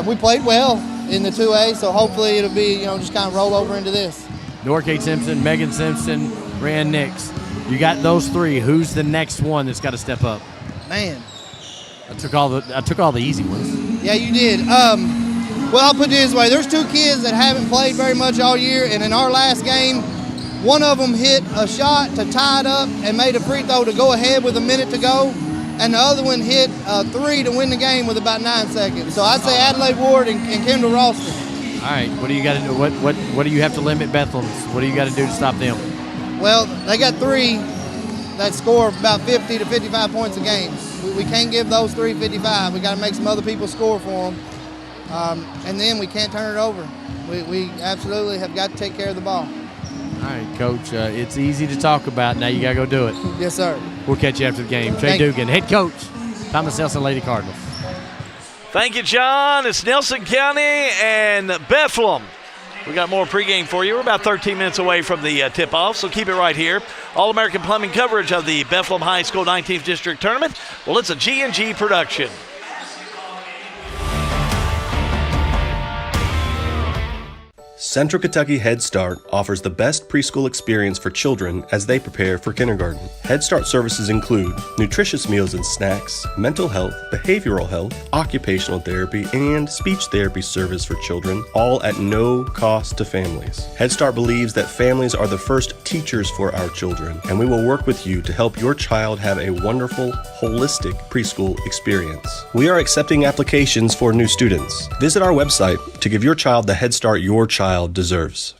we played well. in the 2A, so hopefully it'll be, just kind of roll over into this. Norkate Simpson, Megan Simpson, Rand Nix. You got those three. Who's the next one that's got to step up? Man. I took all the easy ones. Yeah, you did. Well, I'll put it this way. There's two kids that haven't played very much all year, and in our last game, one of them hit a shot to tie it up and made a free throw to go ahead with a minute to go, and the other one hit a three to win the game with about 9 seconds. So I'd say Adelaide Ward and Kendall Ralston. All right, what do you got to do? What do you have to limit Bethlehem's? What do you got to do to stop them? Well, they got three that score about 50 to 55 points a game. We can't give those 3 55. We got to make some other people score for them. And then we can't turn it over. We absolutely have got to take care of the ball. All right, Coach, it's easy to talk about. Now you got to go do it. Yes, sir. We'll catch you after the game. Trey Dugan, head coach, Thomas Nelson Lady Cardinals. Thank you, John. It's Nelson County and Bethlehem. We got more pregame for you. We're about 13 minutes away from the tip-off, so keep it right here. All-American Plumbing coverage of the Bethlehem High School 19th District Tournament. Well, it's a G&G production. Central Kentucky Head Start offers the best preschool experience for children as they prepare for kindergarten. Head Start services include nutritious meals and snacks, mental health, behavioral health, occupational therapy, and speech therapy service for children, all at no cost to families. Head Start believes that families are the first teachers for our children, and we will work with you to help your child have a wonderful, holistic preschool experience. We are accepting applications for new students. Visit our website to give your child the Head Start your child deserves.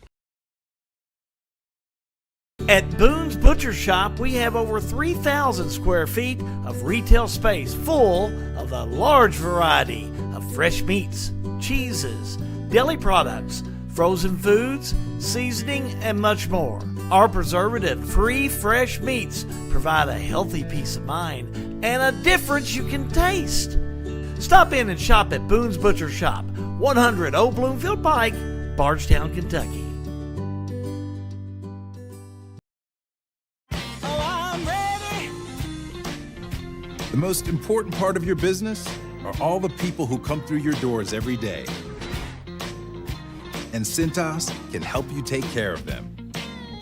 At Boone's Butcher Shop, we have over 3,000 square feet of retail space full of a large variety of fresh meats, cheeses, deli products, frozen foods, seasoning, and much more. Our preservative-free fresh meats provide a healthy peace of mind and a difference you can taste. Stop in and shop at Boone's Butcher Shop, 100 Old Bloomfield Pike, Bardstown, Kentucky. The most important part of your business are all the people who come through your doors every day. And Cintas can help you take care of them.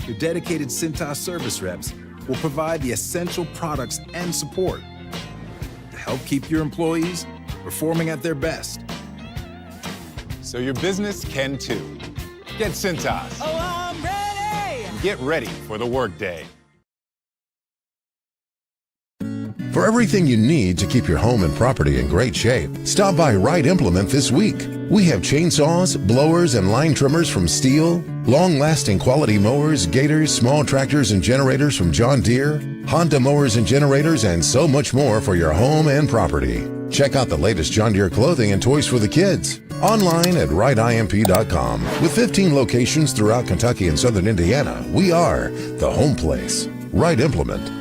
Your dedicated Cintas service reps will provide the essential products and support to help keep your employees performing at their best. So your business can too. Get Cintas. Oh, I'm ready! Get ready for the workday. For everything you need to keep your home and property in great shape, stop by Wright Implement this week. We have chainsaws, blowers, and line trimmers from Steel, long-lasting quality mowers, gators, small tractors, and generators from John Deere, Honda mowers and generators, and so much more for your home and property. Check out the latest John Deere clothing and toys for the kids. Online at wrightimp.com. With 15 locations throughout Kentucky and southern Indiana, we are the home place. Wright Implement.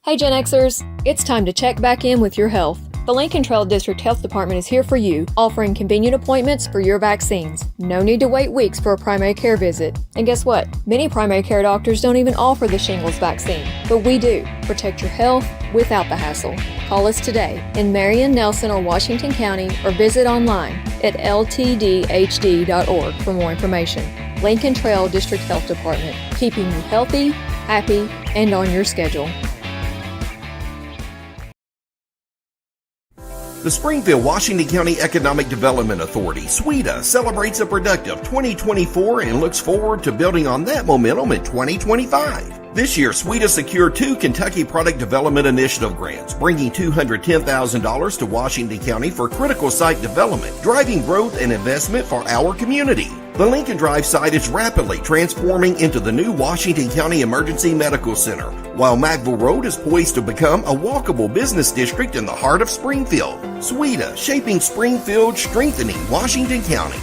Hey Gen Xers, it's time to check back in with your health. The Lincoln Trail District Health Department is here for you, offering convenient appointments for your vaccines. No need to wait weeks for a primary care visit. And guess what? Many primary care doctors don't even offer the shingles vaccine, but we do. Protect your health without the hassle. Call us today in Marion, Nelson, or Washington County, or visit online at ltdhd.org for more information. Lincoln Trail District Health Department, keeping you healthy, happy, and on your schedule. The Springfield Washington County Economic Development Authority, SWEDA, celebrates a productive 2024 and looks forward to building on that momentum in 2025. This year, SWEDA secured 2 Kentucky Product Development Initiative grants, bringing $210,000 to Washington County for critical site development, driving growth and investment for our community. The Lincoln Drive site is rapidly transforming into the new Washington County Emergency Medical Center, while Macville Road is poised to become a walkable business district in the heart of Springfield. SWEDA, shaping Springfield, strengthening Washington County.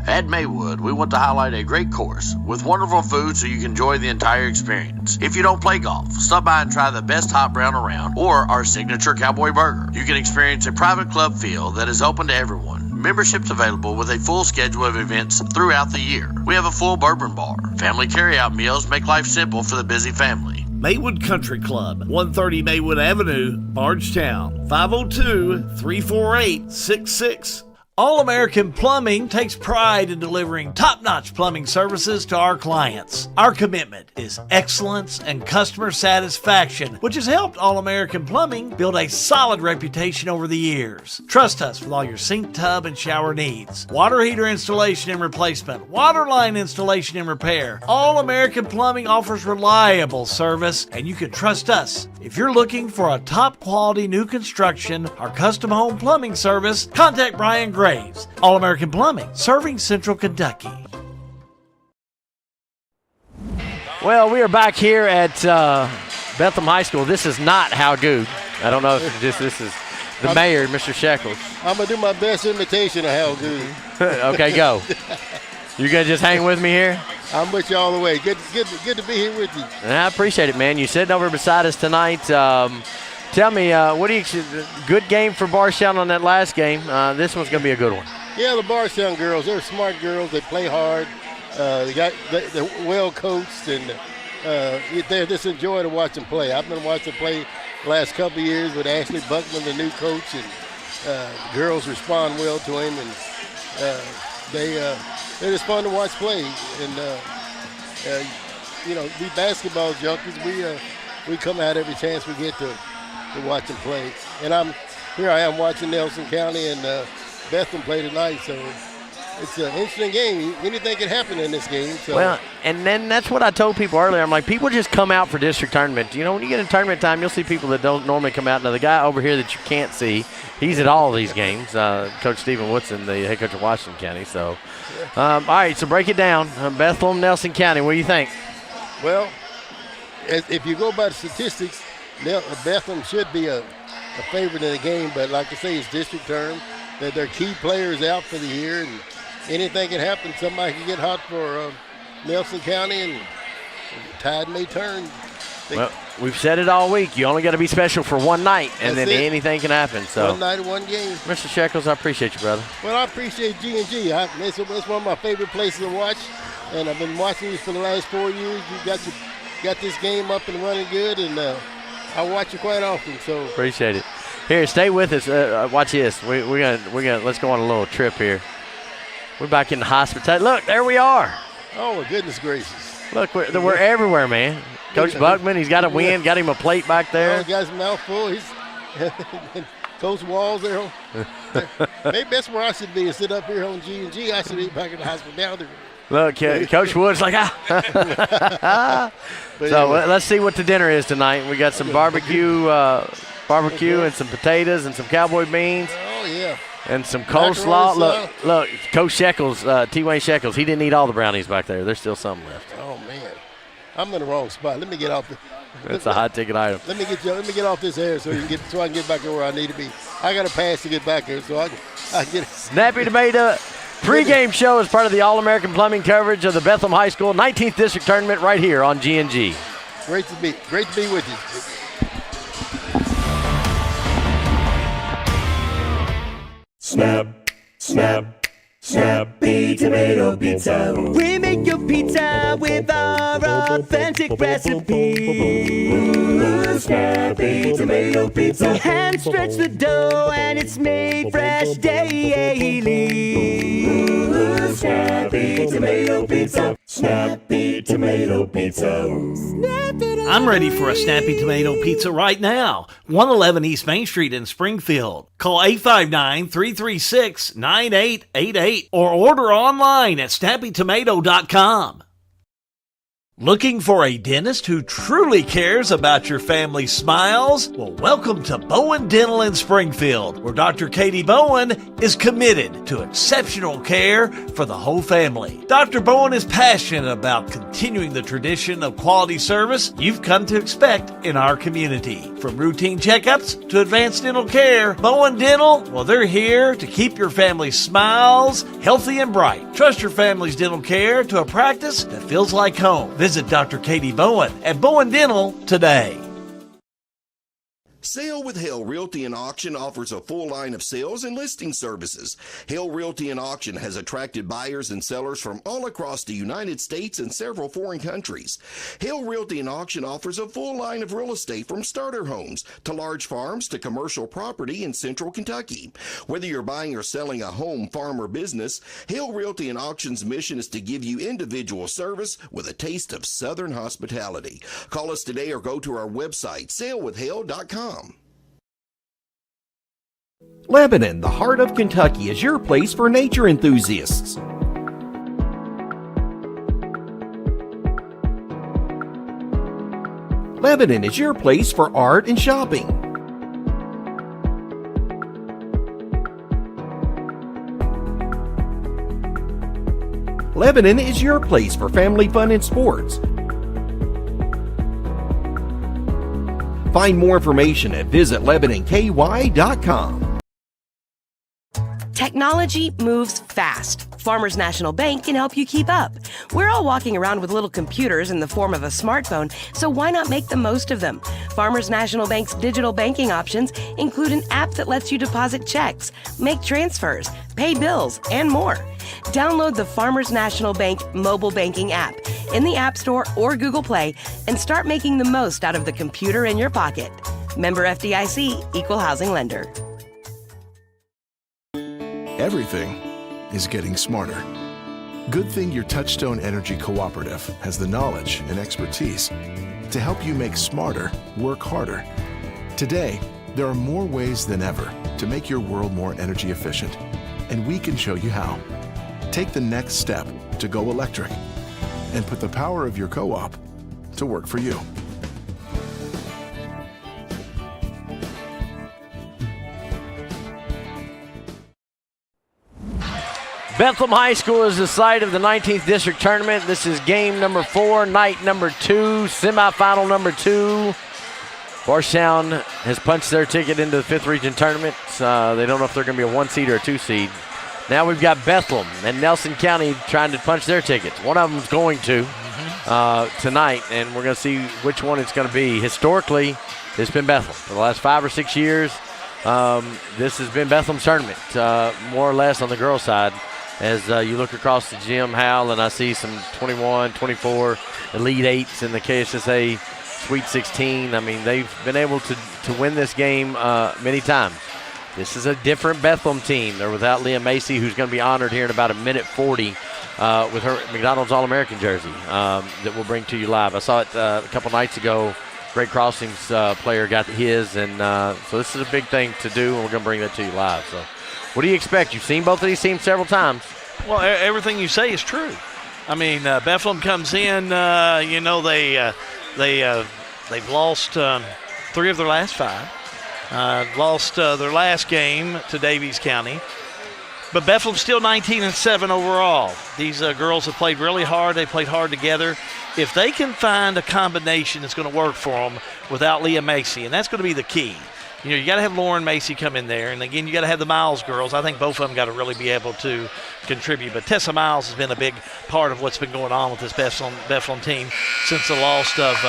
At Maywood, we want to highlight a great course with wonderful food so you can enjoy the entire experience. If you don't play golf, stop by and try the best hot brown around or our signature cowboy burger. You can experience a private club feel that is open to everyone. Memberships available with a full schedule of events throughout the year. We have a full bourbon bar. Family carryout meals make life simple for the busy family. Maywood Country Club, 130 Maywood Avenue, Bardstown, 502-348-66. All-American Plumbing takes pride in delivering top-notch plumbing services to our clients. Our commitment is excellence and customer satisfaction, which has helped All-American Plumbing build a solid reputation over the years. Trust us with all your sink, tub, and shower needs. Water heater installation and replacement, water line installation and repair. All-American Plumbing offers reliable service, and you can trust us. If you're looking for a top-quality new construction or custom home plumbing service, contact Brian Graves, All-American Plumbing, serving Central Kentucky. Well, we are back here at Bethlehem High School. This is not How Good. I don't know if this is the mayor, Mr. Shekels. I'm going to do my best imitation of How Good. Okay, go. You going to just hang with me here? I'm with you all the way. Good to be here with you. And I appreciate it, man. You're sitting over beside us tonight. Tell me, what do you good game for Bardstown on that last game? This one's going to be a good one. Yeah, the Bardstown girls, they're smart girls. They play hard. They're well coached, and they just enjoy to watch them play. I've been watching them play the last couple of years with Ashley Buckman, the new coach, and girls respond well to him, and they're just fun to watch play. And we basketball junkies. We come out every chance we get to watch them play. And I am watching Nelson County and Bethlehem play tonight, so it's an interesting game. Anything can happen in this game. So. Well, and then that's what I told people earlier. I'm like, people just come out for district tournament. When you get in tournament time, you'll see people that don't normally come out. Now, the guy over here that you can't see, he's at all these games, Coach Stephen Woodson, the head coach of Washington County. So, all right, so break it down. Bethlehem, Nelson County, what do you think? Well, if you go by the statistics, Bethlehem should be a favorite in the game, but like I say, it's district term. Their key players out for the year, and anything can happen. Somebody can get hot for Nelson County, and the tide may turn. Well, we've said it all week. You only got to be special for one night, and then anything can happen. So one night, one game. Mr. Shekels, I appreciate you, brother. Well, I appreciate G&G. It's one of my favorite places to watch, and I've been watching you for the last 4 years. You got this game up and running good, and I watch you quite often. So appreciate it. Here, stay with us. Watch this. We're gonna let's go on a little trip here. We're back in the hospitality. Look, there we are. Oh my goodness gracious! Look, we're everywhere, man. Coach Buckman, he's got a win. Got him a plate back there. Oh, he got his mouth full. He's Coach Walls there. Maybe that's where I should be. Sit up here on G&G. I should be back in the hospitality. Look, Coach Wood's like, So let's see what the dinner is tonight. We got some barbecue and some potatoes and some cowboy beans. Oh, yeah. And some coleslaw. Look, Coach Shekels, T. Wayne Shekels, he didn't eat all the brownies back there. There's still some left. Oh, man. I'm in the wrong spot. Let me get off. That's a hot ticket item. Let me get off this air so I can get back to where I need to be. I got a pass to get back there so I can get it. Snappy Tomato pregame show is part of the All-American Plumbing coverage of the Bethlehem High School 19th District Tournament right here on G&G. Great to be with you. Snap, snap, Snappy Tomato Pizza. We make your pizza with our authentic recipe. Ooh, Snappy Tomato Pizza. Hand stretch the dough and it's made fresh daily. Ooh, Snappy Tomato Pizza. Snappy Tomato Pizza. I'm ready for a Snappy Tomato Pizza right now. 111 East Main Street in Springfield. Call 859-336-9888 or order online at snappytomato.com. Looking for a dentist who truly cares about your family's smiles? Well, welcome to Bowen Dental in Springfield, where Dr. Katie Bowen is committed to exceptional care for the whole family. Dr. Bowen is passionate about continuing the tradition of quality service you've come to expect in our community. From routine checkups to advanced dental care, Bowen Dental, well, they're here to keep your family's smiles healthy and bright. Trust your family's dental care to a practice that feels like home. Visit Dr. Katie Bowen at Bowen Dental today. Sale with Hale Realty and Auction offers a full line of sales and listing services. Hale Realty and Auction has attracted buyers and sellers from all across the United States and several foreign countries. Hale Realty and Auction offers a full line of real estate from starter homes to large farms to commercial property in central Kentucky. Whether you're buying or selling a home, farm, or business, Hale Realty and Auction's mission is to give you individual service with a taste of Southern hospitality. Call us today or go to our website, salewithhale.com. Lebanon, the heart of Kentucky, is your place for nature enthusiasts. Lebanon is your place for art and shopping. Lebanon is your place for family fun and sports. Find more information at visitlebanonky.com. Technology moves fast. Farmers National Bank can help you keep up. We're all walking around with little computers in the form of a smartphone, so why not make the most of them? Farmers National Bank's digital banking options include an app that lets you deposit checks, make transfers, pay bills, and more. Download the Farmers National Bank mobile banking app in the App Store or Google Play and start making the most out of the computer in your pocket. Member FDIC, Equal Housing Lender. Everything is getting smarter. Good thing your Touchstone Energy Cooperative has the knowledge and expertise to help you make smarter work harder. Today, there are more ways than ever to make your world more energy efficient, and we can show you how. Take the next step to go electric and put the power of your co-op to work for you. Bethlehem High School is the site of the 19th District Tournament. This is game number 4, night number 2, semifinal number 2. Bardstown has punched their ticket into the 5th Region Tournament. They don't know if they're going to be a 1 seed or a 2 seed. Now we've got Bethlehem and Nelson County trying to punch their tickets. One of them's going to tonight, and we're going to see which one it's going to be. Historically, it's been Bethlehem. For the last 5 or 6 years, this has been Bethlehem's tournament, more or less on the girls' side. As you look across the gym, Hal, and I see some 21, 24 Elite 8s in the KSSA Sweet 16. I mean, they've been able to win this game many times. This is a different Bethlehem team. They're without Leah Macy, who's going to be honored here in about a minute 40 with her McDonald's All-American jersey that we'll bring to you live. I saw it a couple nights ago. Great Crossings player got his, and so this is a big thing to do, and we're going to bring that to you live. So, what do you expect? You've seen both of these teams several times. Well, everything you say is true. I mean, Bethlehem comes in. They've lost 3 of their last 5. Lost their last game to Davies County. But Bethlehem's still 19-7 overall. These girls have played really hard. They played hard together. If they can find a combination that's going to work for them without Leah Macy, and that's going to be the key. You know, you got to have Lauren Macy come in there, and again, you got to have the Miles girls. I think both of them got to really be able to contribute. But Tessa Miles has been a big part of what's been going on with this Bethlehem team since the loss of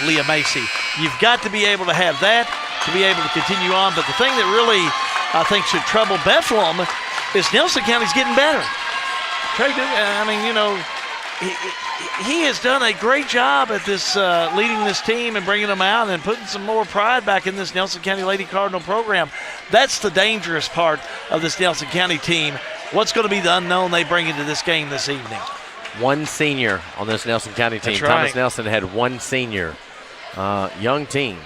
Leah Macy. You've got to be able to have that to be able to continue on. But the thing that really I think should trouble Bethlehem is Nelson County's getting better. Trey, I mean, you know, he has done a great job at this leading this team and bringing them out and putting some more pride back in this Nelson County Lady Cardinal program. That's the dangerous part of this Nelson County team. What's going to be the unknown they bring into this game this evening? 1 senior on this Nelson County team. That's right. Thomas Nelson had 1 senior. Young teams.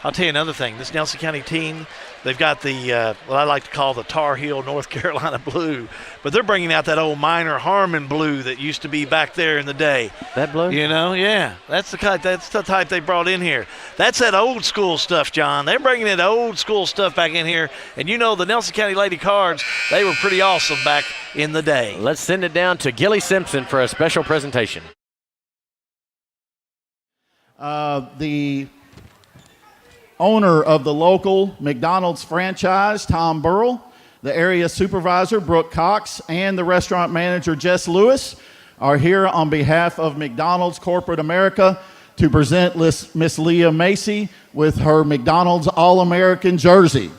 I'll tell you another thing. This Nelson County team, they've got the what I like to call the Tar Heel North Carolina blue, but they're bringing out that old Minor Harmon blue that used to be back there in the day. That blue? You know, yeah. That's the type they brought in here. That's that old school stuff, John. They're bringing that old school stuff back in here, and you know the Nelson County Lady Cards, they were pretty awesome back in the day. Let's send it down to Gilly Simpson for a special presentation. The owner of the local McDonald's franchise, Tom Burrell, the area supervisor, Brooke Cox, and the restaurant manager, Jess Lewis, are here on behalf of McDonald's Corporate America to present Miss Leah Macy with her McDonald's All-American jersey.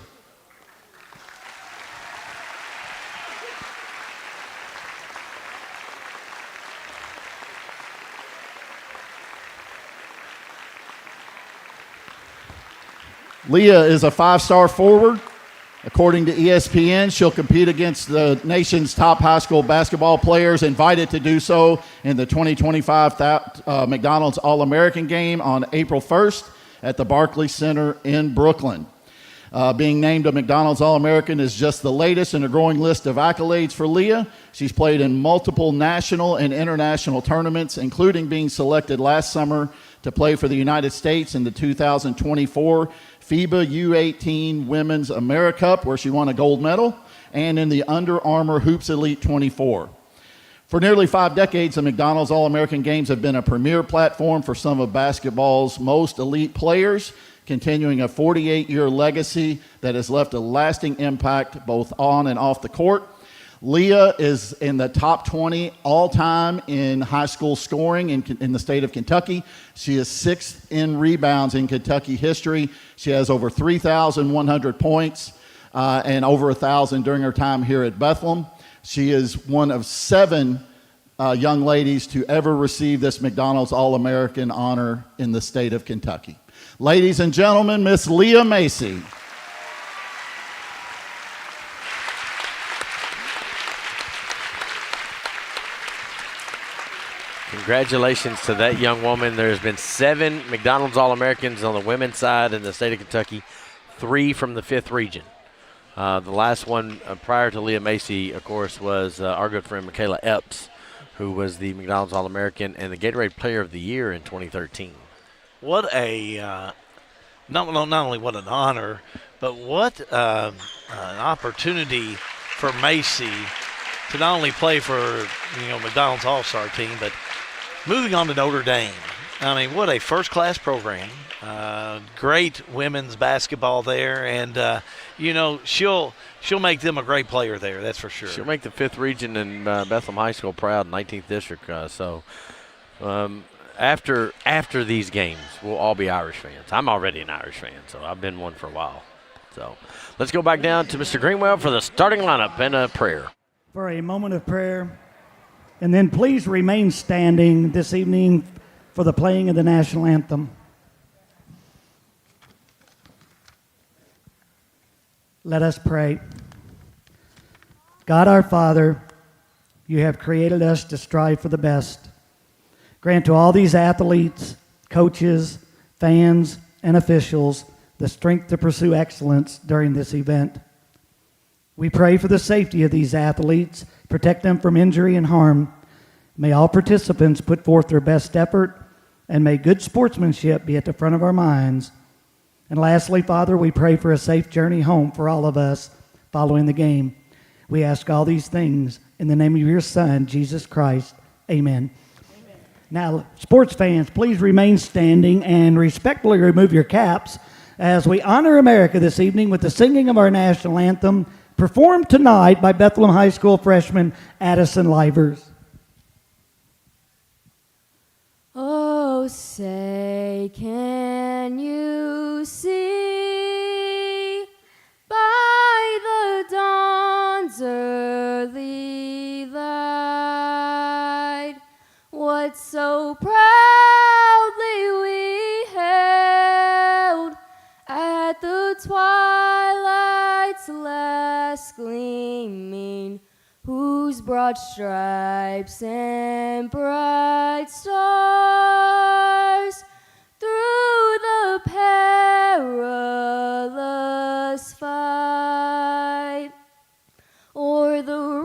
Leah is a 5-star forward. According to ESPN, she'll compete against the nation's top high school basketball players invited to do so in the 2025 McDonald's All-American game on April 1st at the Barclays Center in Brooklyn. Being named a McDonald's All-American is just the latest in a growing list of accolades for Leah. She's played in multiple national and international tournaments, including being selected last summer to play for the United States in the 2024 FIBA U18 Women's AmeriCup, where she won a gold medal, and in the Under Armour Hoops Elite 24. For nearly 5 decades, the McDonald's All-American Games have been a premier platform for some of basketball's most elite players, continuing a 48-year legacy that has left a lasting impact both on and off the court. Leah is in the top 20 all-time in high school scoring in the state of Kentucky. She is 6th in rebounds in Kentucky history. She has over 3,100 points and over 1,000 during her time here at Bethlehem. She is one of 7 young ladies to ever receive this McDonald's All-American honor in the state of Kentucky. Ladies and gentlemen, Miss Leah Macy. Congratulations to that young woman. There's been 7 McDonald's All-Americans on the women's side in the state of Kentucky, 3 from the 5th region. The last one prior to Leah Macy, of course, was our good friend Michaela Epps, who was the McDonald's All-American and the Gatorade Player of the Year in 2013. What a not only what an honor, but what an opportunity for Macy to not only play for McDonald's All-Star team, but moving on to Notre Dame. I mean, what a first-class program. Great women's basketball there, and she'll make them a great player there. That's for sure. She'll make the 5th region in Bethlehem High School proud, 19th district. After these games, we'll all be Irish fans. I'm already an Irish fan, so I've been one for a while. So let's go back down to Mr. Greenwell for the starting lineup and a prayer. For a moment of prayer, and then please remain standing this evening for the playing of the national anthem. Let us pray. God our Father, you have created us to strive for the best. Grant to all these athletes, coaches, fans, and officials the strength to pursue excellence during this event. We pray for the safety of these athletes, protect them from injury and harm. May all participants put forth their best effort, and may good sportsmanship be at the front of our minds. And lastly, Father, we pray for a safe journey home for all of us following the game. We ask all these things in the name of your Son, Jesus Christ. Amen. Now, sports fans, please remain standing and respectfully remove your caps as we honor America this evening with the singing of our national anthem, performed tonight by Bethlehem High School freshman Addison Livers. Oh, say, can you see by the dawn's early light what so proudly we held at the twilight's last gleaming, whose broad stripes and bright stars through the perilous fight o'er the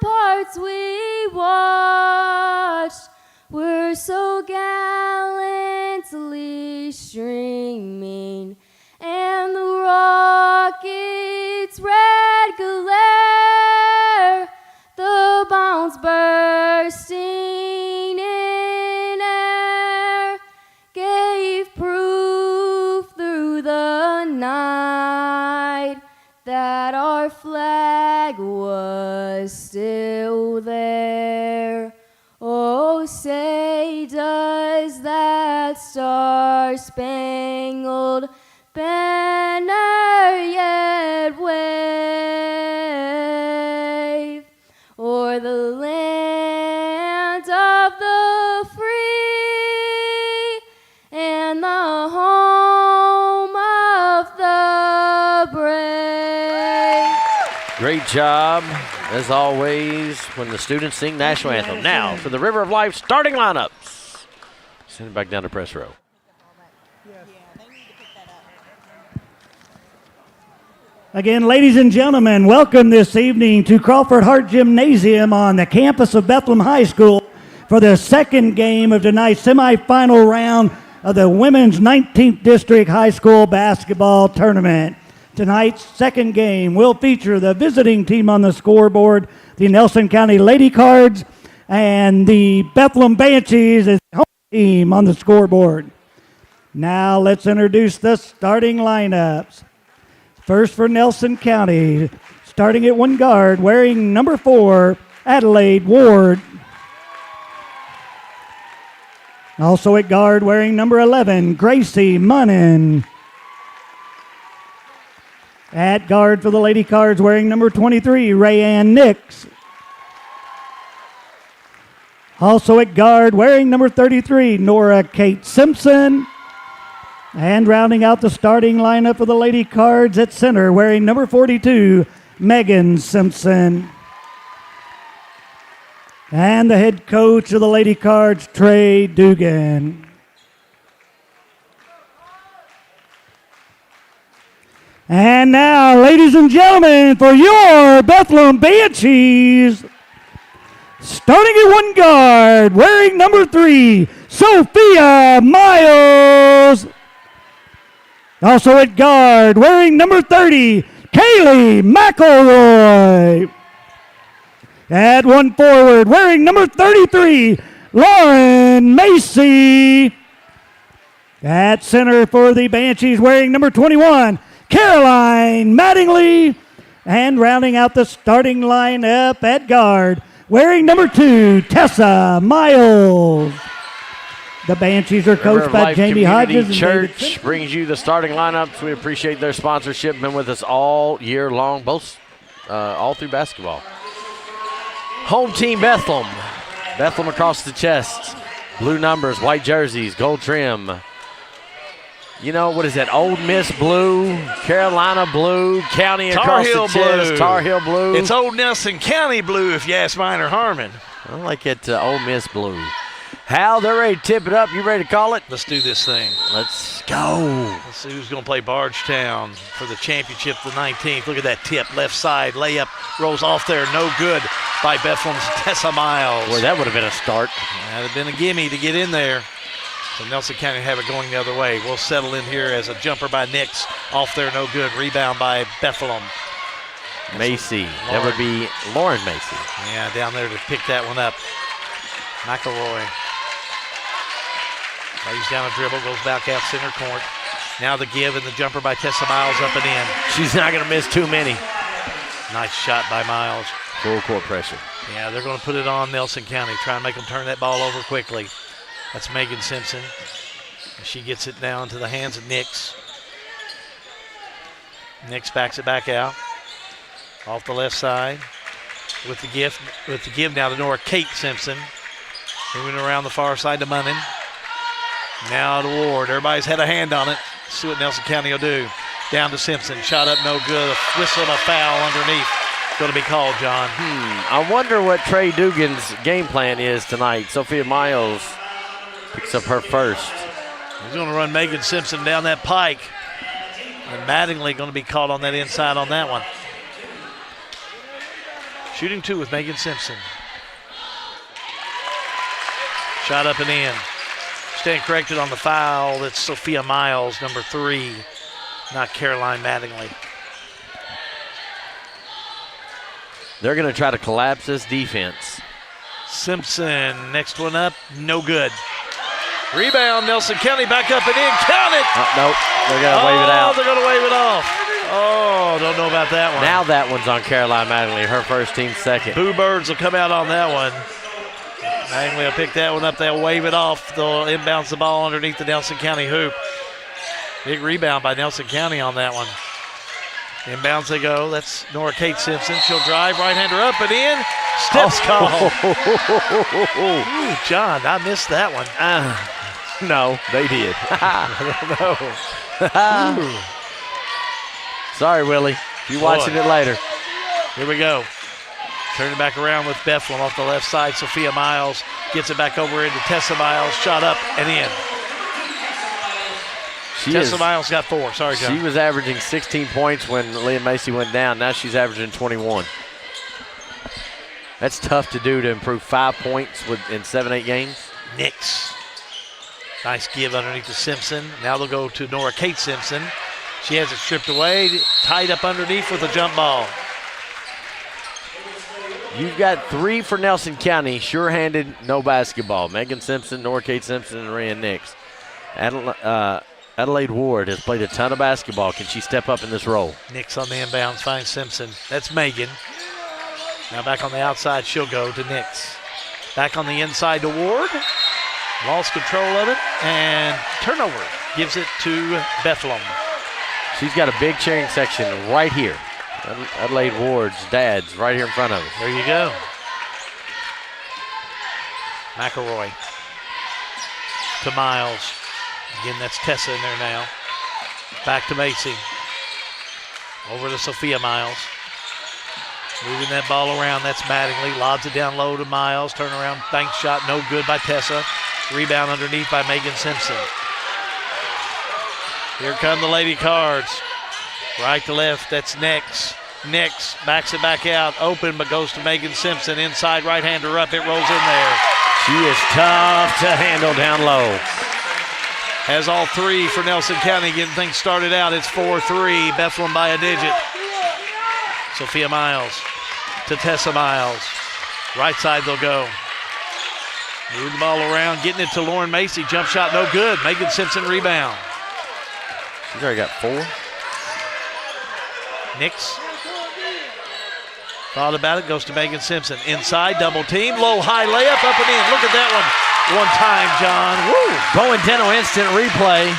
ramparts we watched were so gallantly streaming, and the rocket's red glare, the bombs bursting in air, gave proof through the night that our flag was still there. Oh, say, does that that star-spangled banner yet wave o'er the land of the free and the home of the brave. Great job, as always, when the students sing National Anthem. Now, for the River of Life starting lineups. Send it back down to press row. Again, ladies and gentlemen, welcome this evening to Crawford Hart Gymnasium on the campus of Bethlehem High School for the second game of tonight's semifinal round of the Women's 19th District High School Basketball Tournament. Tonight's second game will feature the visiting team on the scoreboard, the Nelson County Lady Cards, and the Bethlehem Banshees as the home team on the scoreboard. Now let's introduce the starting lineups. First for Nelson County, starting at one guard, wearing number 4, Adelaide Ward. Also at guard, wearing number 11, Gracie Munnin. At guard for the Lady Cards, wearing number 23, Rayanne Nix. Also at guard, wearing number 33, Nora Kate Simpson. And rounding out the starting lineup for the Lady Cards at center, wearing number 42, Megan Simpson. And the head coach of the Lady Cards, Trey Dugan. And now, ladies and gentlemen, for your Bethlehem Banshees, starting at one guard, wearing number 3, Sophia Miles. Also at guard, wearing number 30, Kaylee McElroy. At one forward, wearing number 33, Lauren Macy. At center for the Banshees, wearing number 21, Caroline Mattingly. And rounding out the starting lineup at guard, wearing number 2, Tessa Miles. The Banshees are coached by Jamie Hodges. And Church brings you the starting lineups. We appreciate their sponsorship. Been with us all year long, both all through basketball. Home team Bethlehem. Bethlehem across the chest. Blue numbers, white jerseys, gold trim. You know, what is that? Old Miss blue, Carolina blue, County across the chest, Tar Heel blue. It's Old Nelson County blue, if you ask Minor Harmon. I like it, Old Miss blue. Hal, they're ready to tip it up. You ready to call it? Let's do this thing. Let's go. Let's see who's going to play Bardstown for the championship, the 19th. Look at that tip, left side, layup, rolls off there, no good by Bethlehem's Tessa Miles. Boy, that would have been a start. That would have been a gimme to get in there. So Nelson County have it going the other way. We'll settle in here as a jumper by Nix. Off there, no good. Rebound by Bethlehem. Macy. That would be Lauren Macy. Yeah, down there to pick that one up. McElroy. Lays down a dribble, goes back out center court. Now the give and the jumper by Tessa Miles up and in. She's not going to miss too many. Nice shot by Miles. Full court pressure. Yeah, they're going to put it on Nelson County, try and make them turn that ball over quickly. That's Megan Simpson. She gets it down to the hands of Nix. Nix backs it back out. Off the left side. With the give now to Nora Kate Simpson. Moving around the far side to Munnin. Now to Ward. Everybody's had a hand on it. Let's see what Nelson County will do. Down to Simpson. Shot up, no good. A whistle and a foul underneath. Going to be called, John. I wonder what Trey Dugan's game plan is tonight. Sophia Miles picks up her first. He's going to run Megan Simpson down that pike. And Mattingly going to be called on that inside on that one. Shooting 2 with Megan Simpson. Shot up and in. Stand corrected on the foul. That's Sophia Miles, number 3, not Caroline Mattingly. They're going to try to collapse this defense. Simpson, next one up, no good. Rebound, Nelson County back up and in, count it! Nope, they're going to wave it out. They're going to wave it off. Oh, don't know about that one. Now that one's on Caroline Mattingly, her first team second. Boo Birds will come out on that one. Mattingly will pick that one up. They'll wave it off. They'll inbounds the ball underneath the Nelson County hoop. Big rebound by Nelson County on that one. Inbounds they go. That's Nora Kate Simpson. She'll drive, right-hander up and in. Steps call. Ooh, John, I missed that one. No, they did. I don't know. Sorry, Willie. You watching it later. Here we go. Turning back around with Bethlehem off the left side. Sophia Miles gets it back over into Tessa Miles. Shot up and in. Tessa Miles got 4. Sorry, John. She was averaging 16 points when Leah Macy went down. Now she's averaging 21. That's tough to do, to improve 5 points in 7-8 games. Nix. Nice give underneath to Simpson. Now they'll go to Nora Kate Simpson. She has it stripped away, tied up underneath with a jump ball. You've got 3 for Nelson County, sure-handed, no basketball. Megan Simpson, Nora Kate Simpson, and Rhea Nix. Adelaide Ward has played a ton of basketball. Can she step up in this role? Nix on the inbounds, finds Simpson. That's Megan. Now back on the outside, she'll go to Nix. Back on the inside to Ward. Lost control of it, and turnover. Gives it to Bethlehem. She's got a big cheering section right here. Adelaide Ward's dad's right here in front of us. There you go. McElroy to Miles. Again, that's Tessa in there now. Back to Macy. Over to Sophia Miles. Moving that ball around, that's Mattingly. Lobs it down low to Miles. Turnaround bank shot, no good by Tessa. Rebound underneath by Megan Simpson. Here come the Lady Cards. Right to left, that's Nix. Nix backs it back out, open, but goes to Megan Simpson. Inside, right-hander up, it rolls in there. She is tough to handle down low. Has all 3 for Nelson County, getting things started out. It's 4-3, Bethlehem by a digit. Sophia Miles to Tessa Miles. Right side they'll go. Moving the ball around, getting it to Lauren Macy. Jump shot, no good. Megan Simpson rebound. She's already got 4. Nix. Thought about it, goes to Megan Simpson. Inside, double team, low, high layup, up and in. Look at that one time, John. Woo! Bowen Dental instant replay.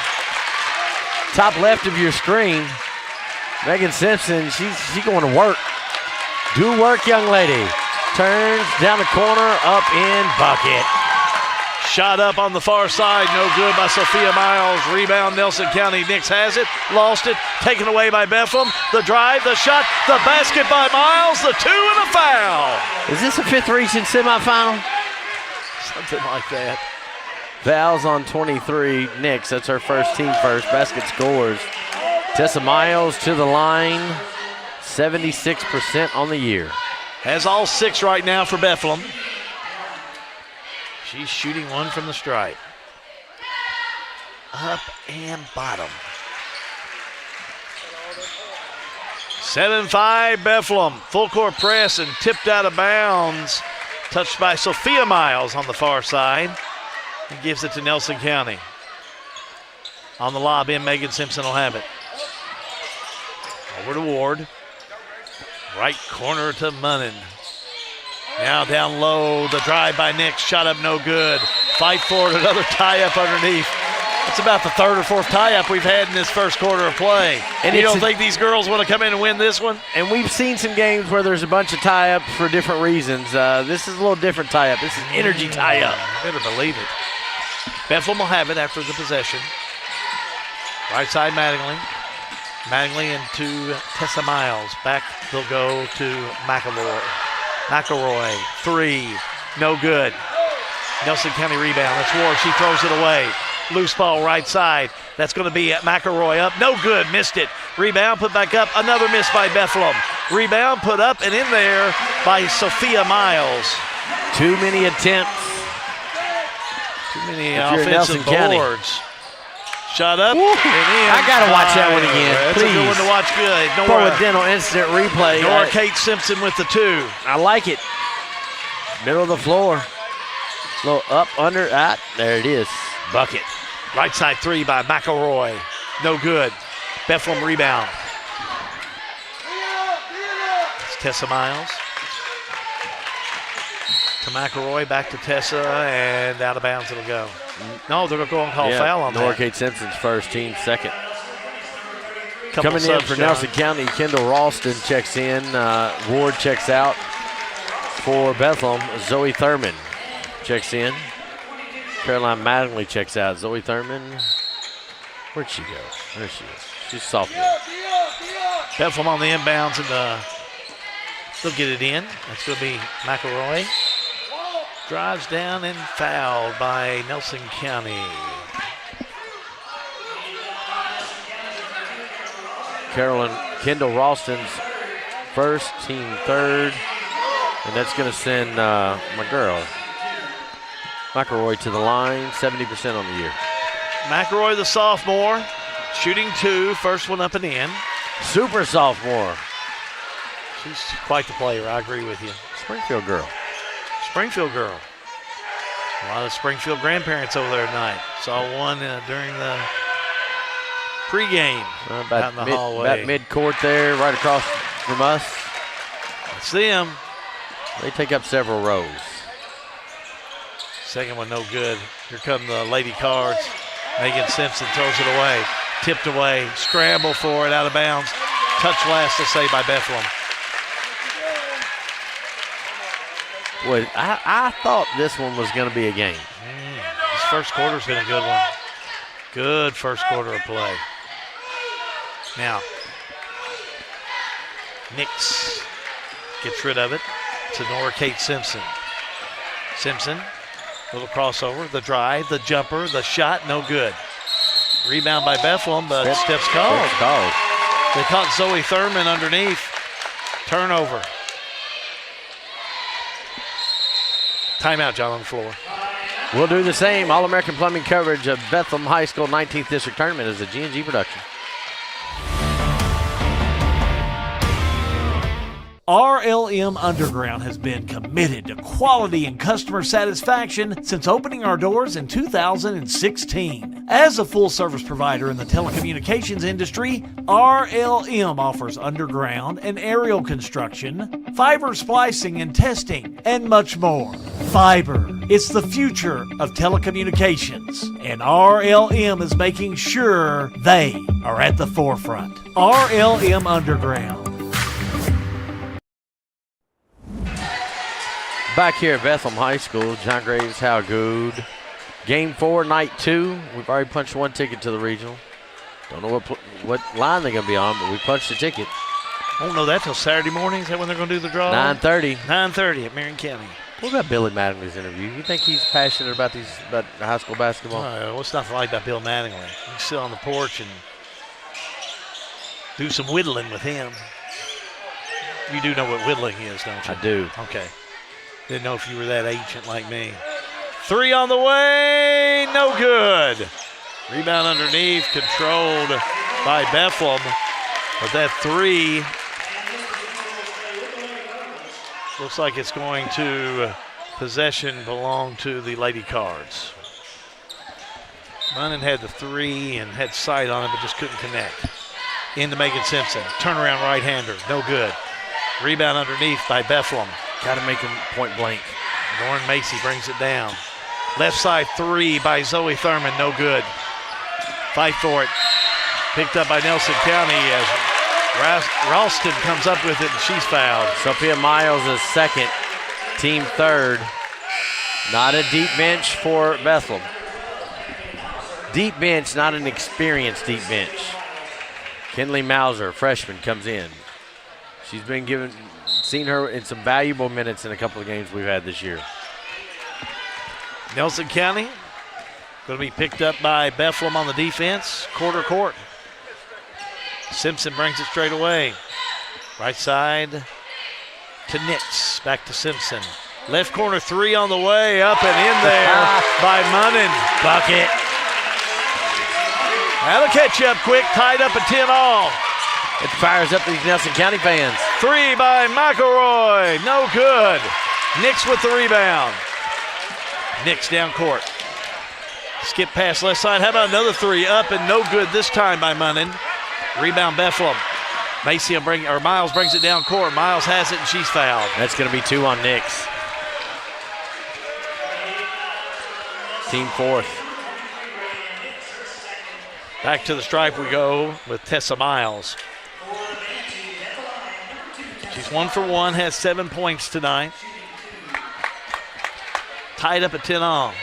Top left of your screen. Megan Simpson, she's going to work. Do work, young lady. Turns down the corner, up in, bucket. Shot up on the far side, no good by Sophia Miles. Rebound, Nelson County. Nix has it, lost it, taken away by Bethlehem. The drive, the shot, the basket by Miles, the 2 and a foul. Is this a 5th region semifinal? Something like that. Fouls on 23, Nix, that's her first, team first. Basket scores. Tessa Miles to the line, 76% on the year. Has all 6 right now for Bethlehem. She's shooting 1 from the stripe. Up and bottom. 7-5 Bethlehem. Full court press and tipped out of bounds. Touched by Sophia Miles on the far side. And gives it to Nelson County. On the lob in, Megan Simpson will have it. Over to Ward. Right corner to Munnin. Now down low, the drive by Nix, shot up no good. Fight for it, another tie-up underneath. That's about the 3rd or 4th tie-up we've had in this first quarter of play. And you don't think these girls want to come in and win this one? And we've seen some games where there's a bunch of tie-ups for different reasons. This is a little different tie-up. This is energy tie-up. Better believe it. Bethlehem will have it after the possession. Right side Mattingly. Mattingly into Tessa Miles. Back they'll go to McElroy. 3, no good. Nelson County rebound, that's Ward, she throws it away. Loose ball right side, that's going to be at McElroy up, no good, missed it. Rebound, put back up, another miss by Bethlehem. Rebound, put up and in there by Sophia Miles. Too many attempts. Too many offensive boards. Shot up and in. I got to watch that one again, That's please. a good one to watch good. Bowen Dental instant replay. Nora Kate Simpson with the 2. I like it. Middle of the floor. A little up, under, there it is. Bucket. Right side 3 by McElroy. No good. Bethlehem rebound. It's Tessa Miles. To McElroy, back to Tessa, and out of bounds it'll go. No, they're going to go and call foul on Nora that. Kate Simpson's first, team second. Couple Coming in subs, for John. Nelson County, Kendall Ralston checks in. Ward checks out. For Bethlehem, Zoe Thurman checks in. Caroline Mattingly checks out. Zoe Thurman, where'd she go? There she is. She's sophomore. Bethlehem on the inbounds, and they'll get it in. That's going to be McElroy. Drives down and fouled by Nelson County. Kendall Ralston's first, team third. And that's going to send my girl, McElroy, to the line, 70% on the year. McElroy, the sophomore, shooting 2, first one up and in. Super sophomore. She's quite the player, I agree with you. Springfield girl. Springfield girl. A lot of Springfield grandparents over there tonight. Saw one during the pregame out in the hallway. About mid-court there, right across from us. That's them. They take up several rows. Second one no good. Here come the Lady Cards. Megan Simpson throws it away. Tipped away. Scramble for it out of bounds. Touch last to say by Bethlehem. Boy, I thought this one was going to be a game. This first quarter's been a good one. Good first quarter of play. Now, Nix gets rid of it to Nora Kate Simpson. Simpson, little crossover, the drive, the jumper, the shot, no good. Rebound by Bethlehem, but steps called. They caught Zoe Thurman underneath. Turnover. Timeout, John, on the floor. We'll do the same. All-American Plumbing coverage of Bethlehem High School 19th District Tournament is a G&G production. RLM Underground has been committed to quality and customer satisfaction since opening our doors in 2016. As a full-service provider in the telecommunications industry, RLM offers underground and aerial construction, fiber splicing and testing, and much more. Fiber, it's the future of telecommunications, and RLM is making sure they are at the forefront. RLM Underground. Back here at Bethlehem High School, John Graves, Hal Good. Game 4, night 2. We've already punched one ticket to the regional. Don't know what line they're going to be on, but we punched the ticket. Won't know that till Saturday morning. Is that when they're going to do the draw? 9:30. 9:30 at Marion County. What about Billy Mattingly's interview? You think he's passionate about high school basketball? What's not to like about Bill Mattingly? You can sit on the porch and do some whittling with him. You do know what whittling is, don't you? I do. Okay. Didn't know if you were that ancient like me. 3 on the way, no good. Rebound underneath, controlled by Bethlehem. But that 3 looks like it's going to possession belong to the Lady Cards. Running had the 3 and had sight on it, but just couldn't connect. Into Megan Simpson, turnaround right-hander, no good. Rebound underneath by Bethlehem. Got to make him point blank. Lauren Macy brings it down. Left side 3 by Zoe Thurman, no good. Fight for it. Picked up by Nelson County as Ralston comes up with it and she's fouled. Sophia Miles is second, team third. Not a deep bench for Bethlehem. Deep bench, not an experienced deep bench. Kinley Mauser, freshman, comes in. She's been seen her in some valuable minutes in a couple of games we've had this year. Nelson County going to be picked up by Bethlehem on the defense. Quarter court. Simpson brings it straight away. Right side to Nix. Back to Simpson. Left corner 3 on the way. Up and in there by Munnin. Bucket. That'll catch you up quick. Tied up at 10 all. It fires up these Nelson County fans. 3 by McElroy. No good. Nix with the rebound. Nix down court. Skip pass left side. How about another 3? Up and no good this time by Munnin. Rebound Bethlehem. Miles brings it down court. Miles has it and she's fouled. That's going to be 2 on Nix. Team fourth. Back to the stripe we go with Tessa Miles. She's 1 for 1, has 7 points tonight. Tied up at 10 all.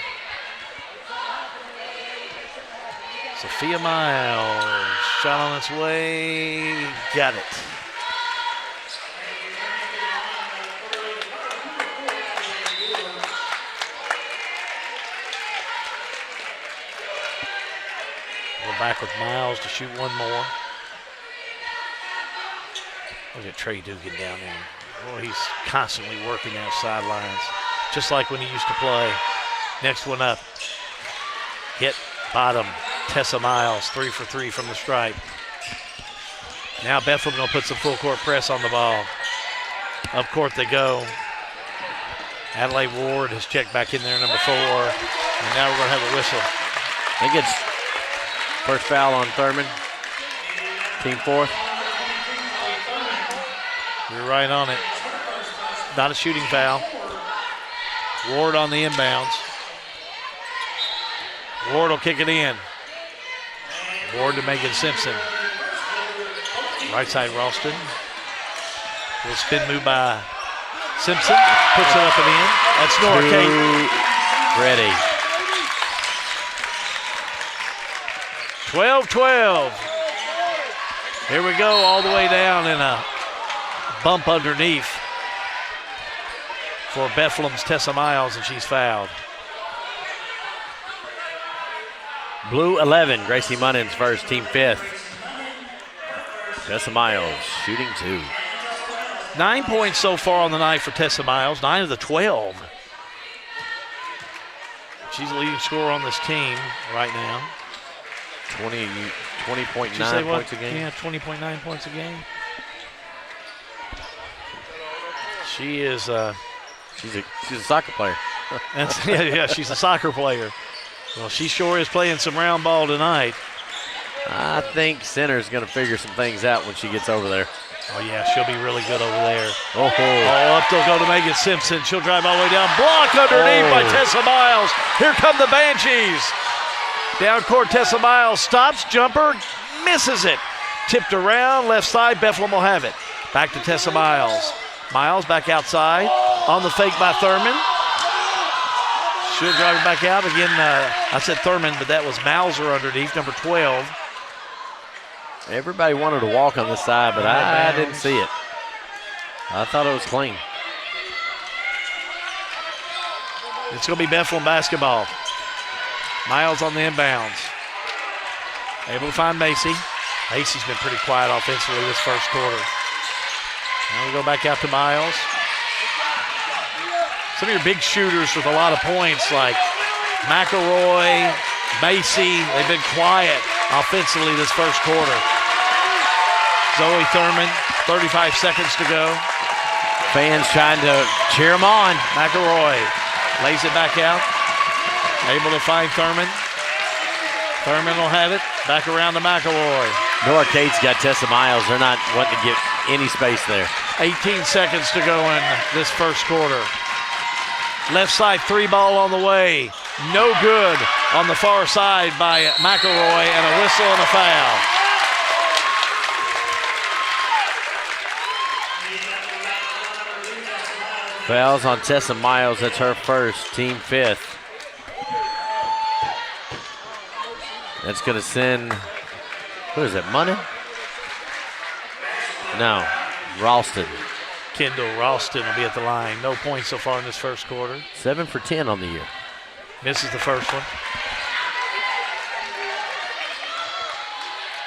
Sophia Miles, shot on its way, got it. We're back with Miles to shoot one more. Look at Trey Dugan down there. Boy, he's constantly working those sidelines, just like when he used to play. Next one up. Hit bottom. Tessa Miles, 3 for 3 from the stripe. Now Bethlehem going to put some full court press on the ball. Up court they go. Adelaide Ward has checked back in there, number 4. And now we're going to have a whistle. I think it's first foul on Thurman. Team fourth. You're right on it. Not a shooting foul. Ward on the inbounds. Ward will kick it in. Ward to Megan Simpson. Right side Ralston. Little spin move by Simpson. Puts it up and in. That's Nora Kate. Ready. 12-12. Here we go, all the way down in a bump underneath for Bethlehem's Tessa Miles, and she's fouled. Blue 11, Gracie Munnins first, team fifth. Tessa Miles shooting 2. 9 points so far on the night for Tessa Miles, 9 of the 12. She's the leading scorer on this team right now. 20.9 points a game. Yeah, 20.9 points a game. She is she's a soccer player. yeah, she's a soccer player. Well, she sure is playing some round ball tonight. I think center's going to figure some things out when she gets over there. Oh, yeah, she'll be really good over there. Oh, up they'll go to Megan Simpson. She'll drive all the way down. Block underneath by Tessa Miles. Here come the Banshees. Down court, Tessa Miles stops, jumper, misses it. Tipped around, left side, Bethlehem will have it. Back to Tessa Miles. Miles back outside, on the fake by Thurman. She'll drive it back out. Again, I said Thurman, but that was Mauser underneath, number 12. Everybody wanted to walk on this side, but I didn't see it. I thought it was clean. It's going to be Bethlehem basketball. Miles on the inbounds. Able to find Macy. Macy's been pretty quiet offensively this first quarter. Now we go back out to Miles. Some of your big shooters with a lot of points like McElroy, Macy, they've been quiet offensively this first quarter. Zoe Thurman, 35 seconds to go. Fans trying to cheer them on. McElroy lays it back out. Able to find Thurman. Thurman will have it. Back around to McElroy. Nora Cates got Tessa Miles. They're not wanting to get any space there. 18 seconds to go in this first quarter. Left side 3 ball on the way. No good on the far side by McElroy, and a whistle and a foul. Fouls on Tessa Miles. That's her first, team fifth. That's going to send, who is it, Munnin? No, Ralston. Kendall Ralston will be at the line. No points so far in this first quarter. 7 for 10 on the year. Misses the first one.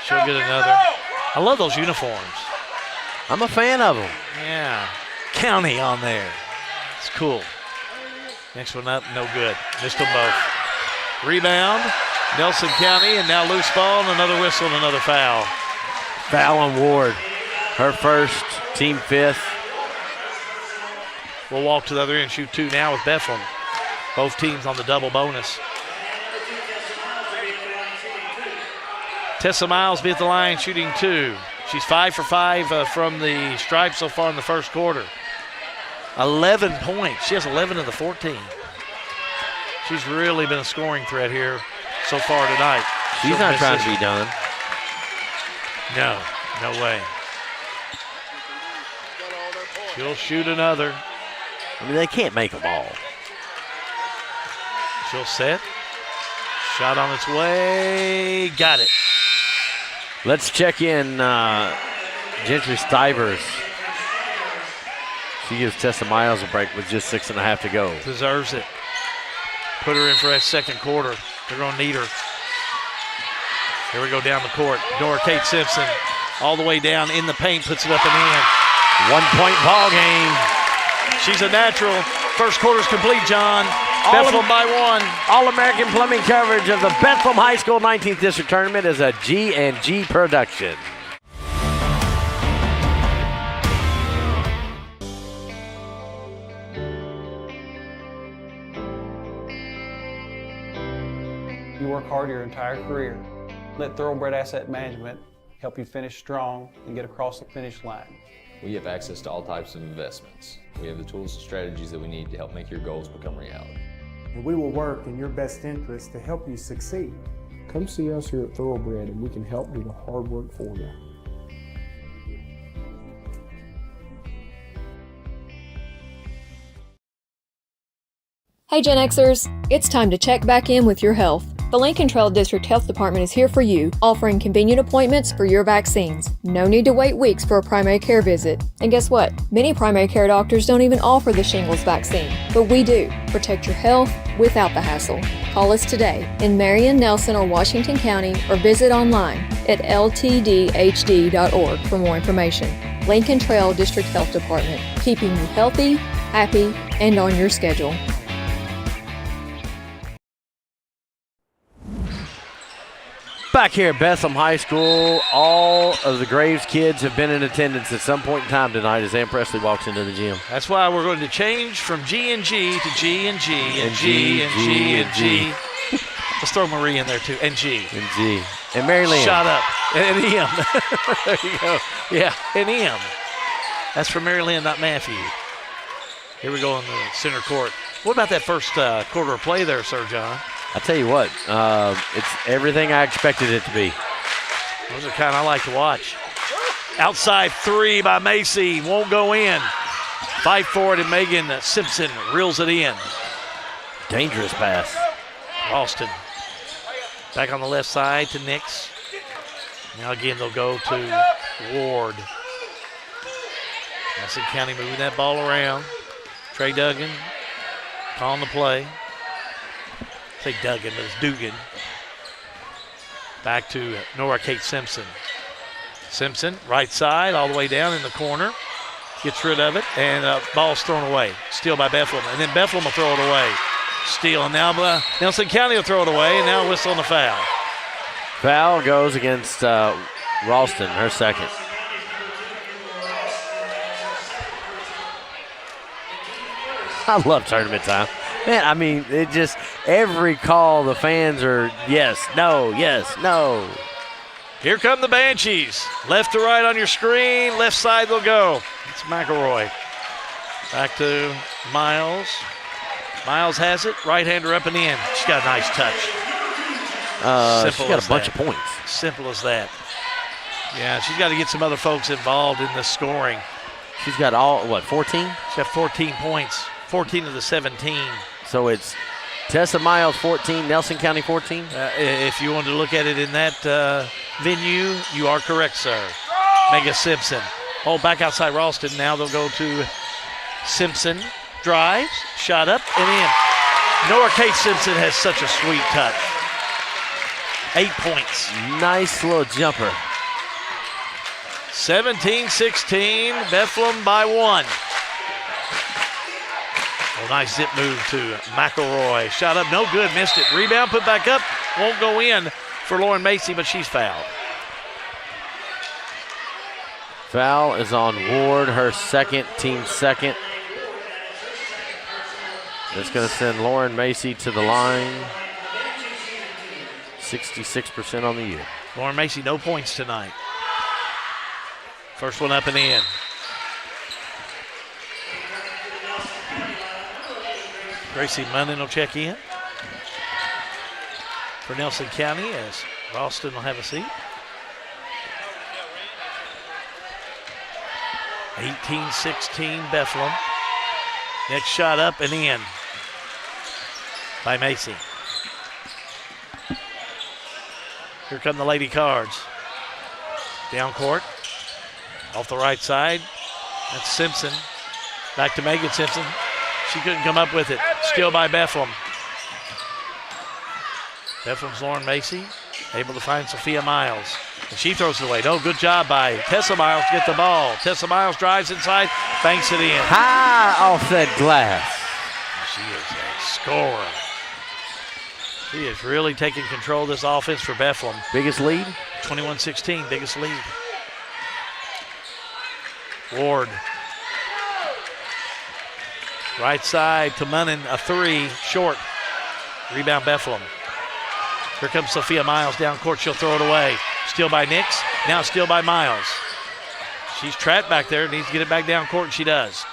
She'll get another. I love those uniforms. I'm a fan of them. Yeah. County on there. It's cool. Next one up, no good. Missed them both. Rebound. Nelson County, and now loose ball, and another whistle and another foul. Foul on Ward. Her first, team fifth. We'll walk to the other end, shoot 2 now with Bethlehem. Both teams on the double bonus. Tessa Miles be at the line shooting 2. She's 5 for 5 from the stripe so far in the first quarter. 11 points. She has 11 of the 14. She's really been a scoring threat here so far tonight. She's not trying to be done. No, no way. She'll shoot another. I mean, they can't make them all. She'll set. Shot on its way. Got it. Let's check in Gentry Stivers. She gives Tessa Miles a break with just 6.5 to go. Deserves it. Put her in for that second quarter. They're going to need her. Here we go down the court. Nora Kate Simpson all the way down in the paint, puts it up and in. 1-point ball game. She's a natural. First quarter's complete, John. Bethlehem by 1. All-American Plumbing coverage of the Bethlehem High School 19th District Tournament is a G&G production. You work hard your entire career. Let Thoroughbred Asset Management help you finish strong and get across the finish line. We have access to all types of investments. We have the tools and strategies that we need to help make your goals become reality. And we will work in your best interest to help you succeed. Come see us here at Thoroughbred and we can help do the hard work for you. Hey Gen Xers, it's time to check back in with your health. The Lincoln Trail District Health Department is here for you, offering convenient appointments for your vaccines. No need to wait weeks for a primary care visit. And guess what? Many primary care doctors don't even offer the shingles vaccine, but we do. Protect your health without the hassle. Call us today in Marion, Nelson, or Washington County, or visit online at ltdhd.org for more information. Lincoln Trail District Health Department, keeping you healthy, happy, and on your schedule. Back here at Bethlehem High School, all of the Graves kids have been in attendance at some point in time tonight as Ann Presley walks into the gym. That's why we're going to change from G&G to G&G and G and G and G. Let's throw Marie in there too, and G. And G. And Mary Lynn. Shot up. And M. There you go. Yeah, and M. That's for Mary Lynn, not Matthew. Here we go in the center court. What about that first quarter of play there, Sir John? I tell you what, it's everything I expected it to be. Those are kind I like to watch. Outside three by Macy, won't go in. Fight for it, and Megan Simpson reels it in. Dangerous pass. Ralston back on the left side to Nix. Now again they'll go to Ward. Madison County moving that ball around. Trey Duggan calling the play. Say Duggan, but it's Dugan. Back to Nora Kate Simpson. Simpson, right side, all the way down in the corner. Gets rid of it, and ball's thrown away. Steal by Bethlehem, and then Bethlehem will throw it away. Steal, and now Nelson County will throw it away, and now a whistle on the foul. Foul goes against Ralston, her second. I love tournament time. Man, I mean, it just, every call, the fans are yes, no, yes, no. Here come the Banshees. Left to right on your screen. Left side they'll go. It's McElroy. Back to Miles. Miles has it. Right-hander up and in. She's got a nice touch. She's got a bunch of points. Simple as that. Yeah, she's got to get some other folks involved in the scoring. She's got 14? She's got 14 points. 14 of the 17. So it's Tessa Miles 14, Nelson County 14? If you want to look at it in that venue, you are correct, sir. Mega Simpson. Oh, back outside Ralston. Now they'll go to Simpson. Drives, shot up, and in. Nora Kate Simpson has such a sweet touch. 8 points. Nice little jumper. 17-16, Bethlehem by 1. Oh, nice zip move to McElroy. Shot up, no good, missed it. Rebound, put back up, won't go in for Lauren Macy, but she's fouled. Foul is on Ward, her second, team second. That's going to send Lauren Macy to the line. 66% on the year. Lauren Macy, no points tonight. First one up and in. Gracie Munden will check in. for Nelson County as Ralston will have a seat. 18-16 Bethlehem. Next shot up and in by Macy. Here come the Lady Cards. Down court. Off the right side. That's Simpson. Back to Megan Simpson. She couldn't come up with it. Steal by Bethlehem. Bethlehem's Lauren Macy able to find Sophia Miles. And she throws it away. No, good job by Tessa Miles to get the ball. Tessa Miles drives inside, banks it in. High off that glass. She is a scorer. She is really taking control of this offense for Bethlehem. Biggest lead? 21-16, biggest lead. Ward. Right side to Munnin, a three, short. Rebound Bethlehem. Here comes Sophia Miles down court. She'll throw it away. Steal by Nix. Now steal by Miles. She's trapped back there. Needs to get it back down court, and she does.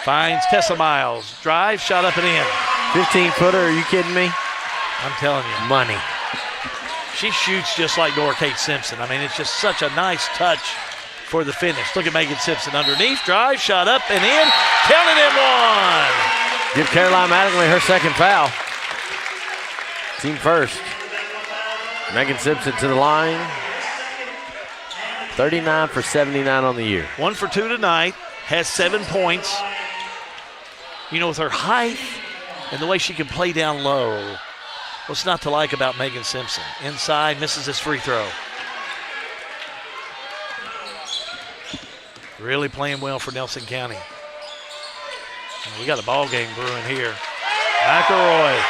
Finds Tessa Miles. Drive, shot up and in. 15-footer, are you kidding me? I'm telling you. Money. She shoots just like Nora Kate Simpson. I mean, it's just such a nice touch for the finish. Look at Megan Simpson underneath. Drive, shot up and in. Counted in one. Give Caroline Mattingly her second foul. Team first. Megan Simpson to the line. 39 for 79 on the year. 1 for 2 tonight. Has 7 points. You know, with her height and the way she can play down low, what's not to like about Megan Simpson? Inside, misses his free throw. Really playing well for Nelson County. And we got a ball game brewing here. McElroy.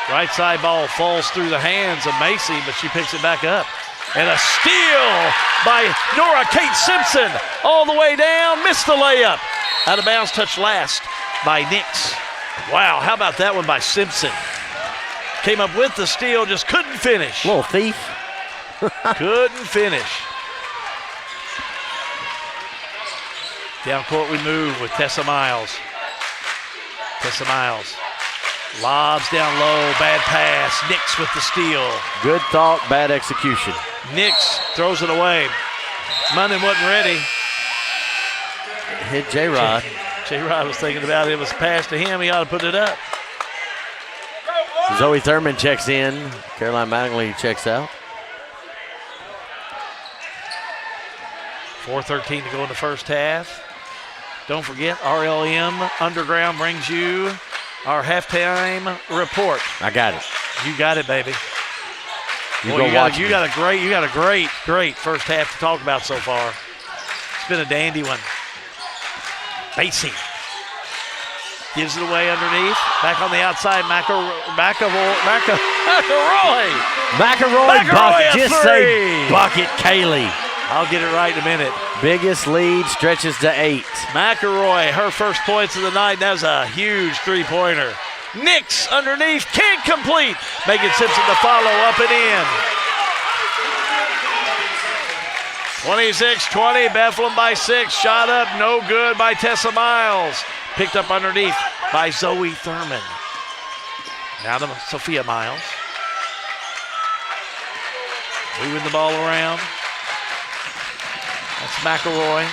Right side ball falls through the hands of Macy, but she picks it back up. And a steal by Nora Kate Simpson. All the way down, missed the layup. Out of bounds, touched last by Nix. Wow, how about that one by Simpson? Came up with the steal, just couldn't finish. Little thief. Couldn't finish. Down court we move with Tessa Miles. Tessa Miles. Lobs down low, bad pass. Nix with the steal. Good thought, bad execution. Nix throws it away. Munnin wasn't ready. Hit J-Rod. J-Rod was thinking about it. It was passed to him. He ought to put it up. Zoe Thurman checks in. Caroline Mattingly checks out. 4:13 to go in the first half. Don't forget, RLM Underground brings you our halftime report. I got it. You got it, baby. You got a great first half to talk about so far. It's been a dandy one. Macy gives it away underneath. Back on the outside, McElroy. Bucket. Just say bucket, Kaylee. I'll get it right in a minute. Biggest lead stretches to 8. McElroy, her first points of the night. That was a huge three-pointer. Nix underneath, can't complete. Megan Simpson to follow up and in. 26-20, Bethlehem by 6. Shot up, no good by Tessa Miles. Picked up underneath by Zoe Thurman. Now to Sophia Miles. Moving the ball around. That's McElroy.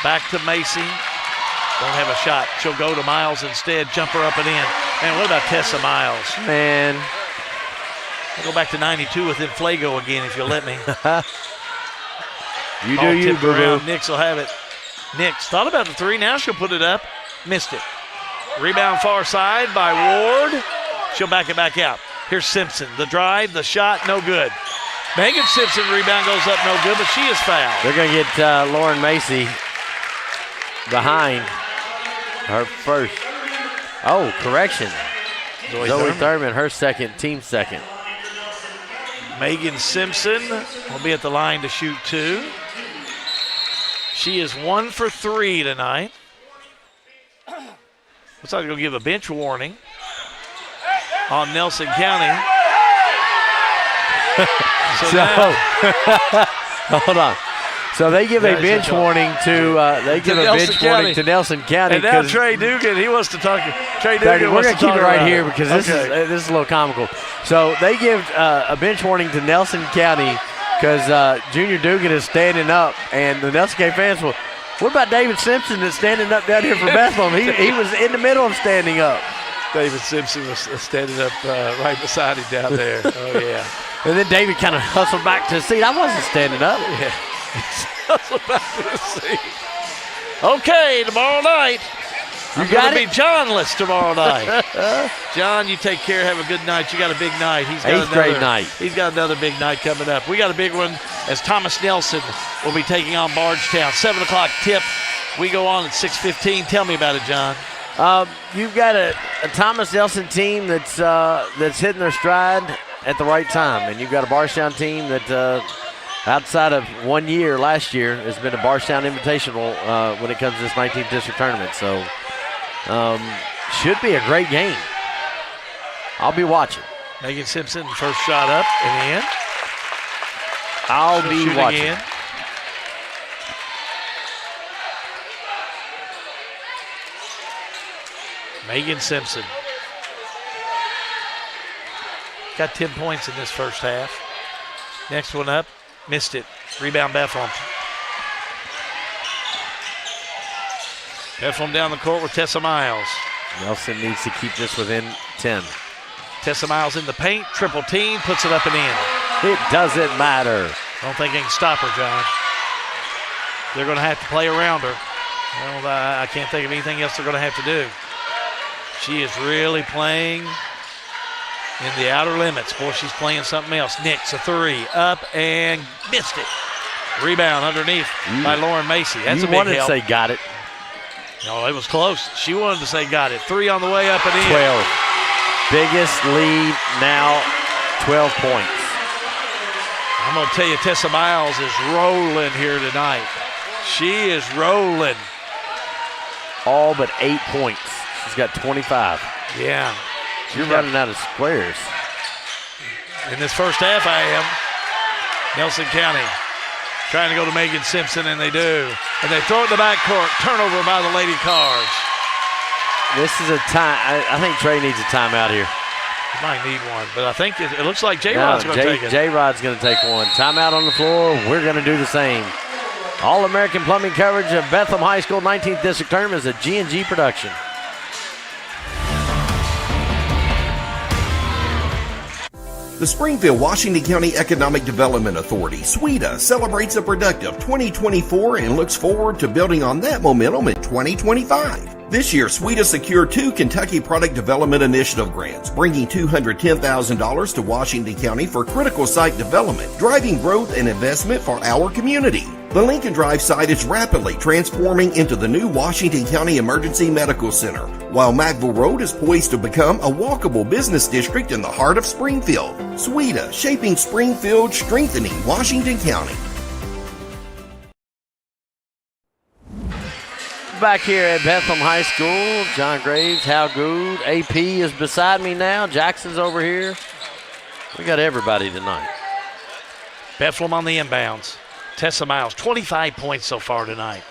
Back to Macy. Don't have a shot. She'll go to Miles instead. Jumper up and in. Man, what about Tessa Miles? Man. I'll go back to 92 with Inflago again if you'll let me. You do you, boo-boo. Nix will have it. Nix thought about the three. Now she'll put it up. Missed it. Rebound far side by Ward. She'll back it back out. Here's Simpson. The drive, the shot, no good. Megan Simpson rebound goes up no good, but she is fouled. They're going to get Lauren Macy behind her first. Oh, correction. Zoe Thurman, her second, team second. Megan Simpson will be at the line to shoot 2. She is 1 for 3 tonight. Looks like they're going to give a bench warning on Nelson County. Hold on. So they give a bench warning to Nelson County. And now Trey Dugan, he wants to talk. Trey Dugan We're wants going to to keep it right about here because this is a little comical. So they give a bench warning to Nelson County because Junior Dugan is standing up, and the Nelson County fans will. What about David Simpson that's standing up down here for Bethlehem? He was in the middle of standing up. David Simpson was standing up right beside him down there. Oh, yeah. And then David kind of hustled back to his seat. I wasn't standing up. Yeah. Hustled back to his seat. Okay, tomorrow night. I'm going to be Johnless tomorrow night. John, you take care. Have a good night. You got a big night. He's got 8th grade night. He's got another big night coming up. We got a big one as Thomas Nelson will be taking on Bardstown. 7 o'clock tip. We go on at 6:15. Tell me about it, John. You've got a Thomas Nelson team that's hitting their stride at the right time, and you've got a Bardstown team that outside of 1 year last year has been a Bardstown Invitational when it comes to this 19th district tournament. So should be a great game. I'll be watching. Megan Simpson, first shot up and in. I'll be watching. Again. Megan Simpson. Got 10 points in this first half. Next one up, missed it. Rebound Bethlehem. Bethlehem down the court with Tessa Miles. Nelson needs to keep this within 10. Tessa Miles in the paint, triple team, puts it up and in. It doesn't matter. Don't think they can stop her, John. They're going to have to play around her. Well, I can't think of anything else they're going to have to do. She is really playing in the outer limits. Boy, she's playing something else. Nix, a three, up and missed it. Rebound underneath by Lauren Macy. That's a big help. You wanted to say got it. No, it was close. She wanted to say got it. Three on the way up and in. 12. Biggest lead now, 12 points. I'm going to tell you, Tessa Miles is rolling here tonight. She is rolling. All but 8 points. She's got 25. Yeah. You're running out of squares. In this first half, I am. Nelson County trying to go to Megan Simpson, and they do. And they throw it in the backcourt. Turnover by the Lady Cards. This is a time. I think Trey needs a timeout here. He might need one, but I think it looks like J-Rod's going to take it. J-Rod's going to take one. Timeout on the floor. We're going to do the same. All-American Plumbing coverage of Bethlehem High School 19th District Tournament is a G&G production. The Springfield Washington County Economic Development Authority, SWEDA, celebrates a productive 2024 and looks forward to building on that momentum in 2025. This year, SWEDA secured 2 Kentucky Product Development Initiative grants, bringing $210,000 to Washington County for critical site development, driving growth and investment for our community. The Lincoln Drive site is rapidly transforming into the new Washington County Emergency Medical Center, while Macville Road is poised to become a walkable business district in the heart of Springfield. SWEDA, shaping Springfield, strengthening Washington County. Back here at Bethlehem High School, John Graves, Hal Gould, AP is beside me now. Jackson's over here. We got everybody tonight. Bethlehem on the inbounds. Tessa Miles, 25 points so far tonight.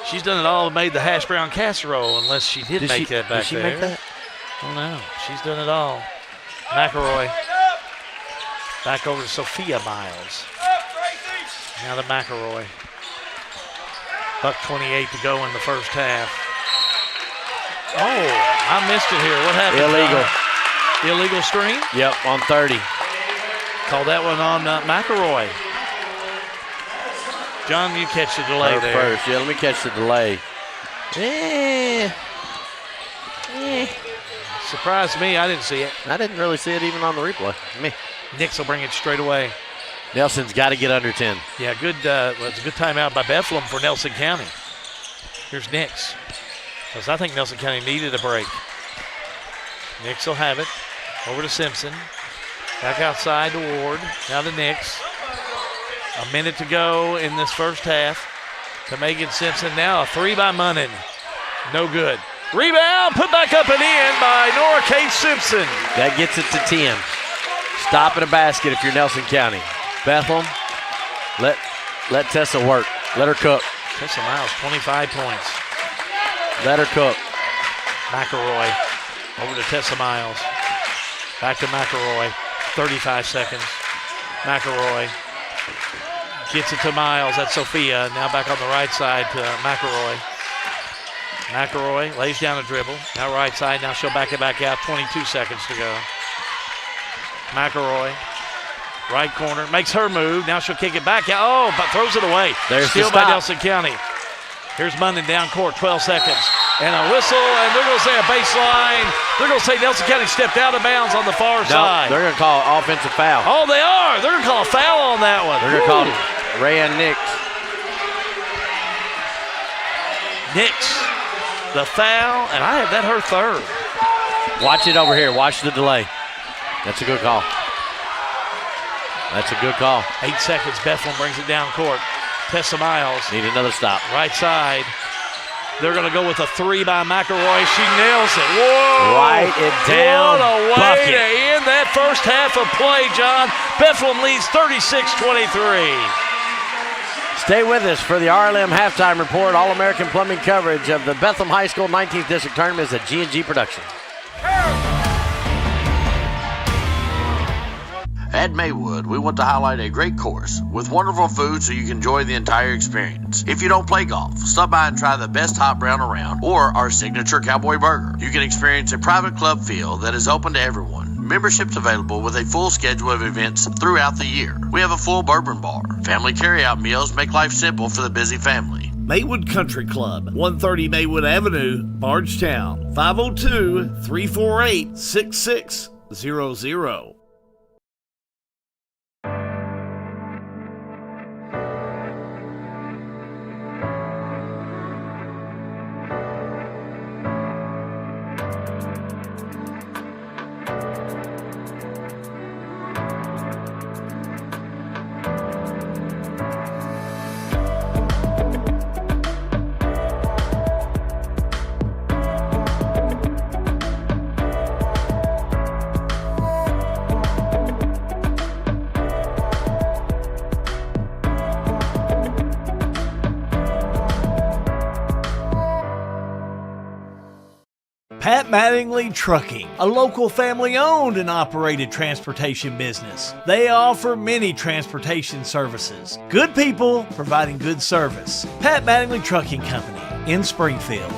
She's done it all, made the hash brown casserole, unless she did make that back there. Did she make that? Oh, no. She's done it all. McElroy. Back over to Sophia Miles. Now to McElroy. $1:28 to go in the first half. Oh, I missed it here. What happened? Illegal screen? Yep, on 30. Call that one on McElroy. John, you catch the delay there. First, yeah, let me catch the delay. Surprised me, I didn't see it. I didn't really see it even on the replay. Nix will bring it straight away. Nelson's got to get under 10. Yeah, good. It's a good timeout by Bethlehem for Nelson County. Here's Nix. Because I think Nelson County needed a break. Nix will have it. Over to Simpson. Back outside to Ward. Now to Nix. A minute to go in this first half. To Megan Simpson. Now a three by Munnin. No good. Rebound. Put back up and in by Nora Kate Simpson. That gets it to 10. Stop at a basket if you're Nelson County. Bethlehem, Let Tessa work. Let her cook. Tessa Miles, 25 points. Let her cook. McElroy over to Tessa Miles. Back to McElroy. 35 seconds. McElroy gets it to Miles. That's Sophia. Now back on the right side to McElroy. McElroy lays down a dribble. Now right side. Now she'll back it back out. 22 seconds to go. McElroy. Right corner. Makes her move. Now she'll kick it back out. Oh, but throws it away. There's Steal the by stop. Nelson County. Here's Munden down court. 12 seconds. And a whistle, and they're going to say a baseline. They're going to say Nelson County stepped out of bounds on the far side. They're going to call an offensive foul. Oh, they are. They're going to call a foul on that one. They're going to call Rayanne Nix. Nix, the foul, and I have that her third. Watch it over here. Watch the delay. That's a good call. That's a good call. 8 seconds. Bethlehem brings it down court. Tessa Miles. Need another stop. Right side. They're going to go with a three by McElroy. She nails it. Whoa! Write it down. What a way Bucket. to end that first half of play, John. Bethlehem leads 36-23. Stay with us for the RLM halftime report. All-American Plumbing coverage of the Bethlehem High School 19th District Tournament is a G&G production. At Maywood, we want to highlight a great course with wonderful food so you can enjoy the entire experience. If you don't play golf, stop by and try the best hot brown around or our signature cowboy burger. You can experience a private club feel that is open to everyone. Memberships available with a full schedule of events throughout the year. We have a full bourbon bar. Family carryout meals make life simple for the busy family. Maywood Country Club, 130 Maywood Avenue, Bardstown, 502-348-6600. Pat Mattingly Trucking, a local family-owned and operated transportation business. They offer many transportation services. Good people providing good service. Pat Mattingly Trucking Company in Springfield.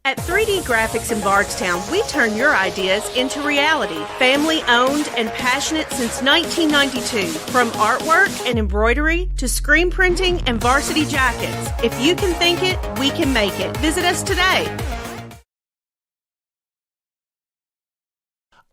At 3D Graphics in Bardstown, we turn your ideas into reality. Family-owned and passionate since 1992. From artwork and embroidery to screen printing and varsity jackets. If you can think it, we can make it. Visit us today.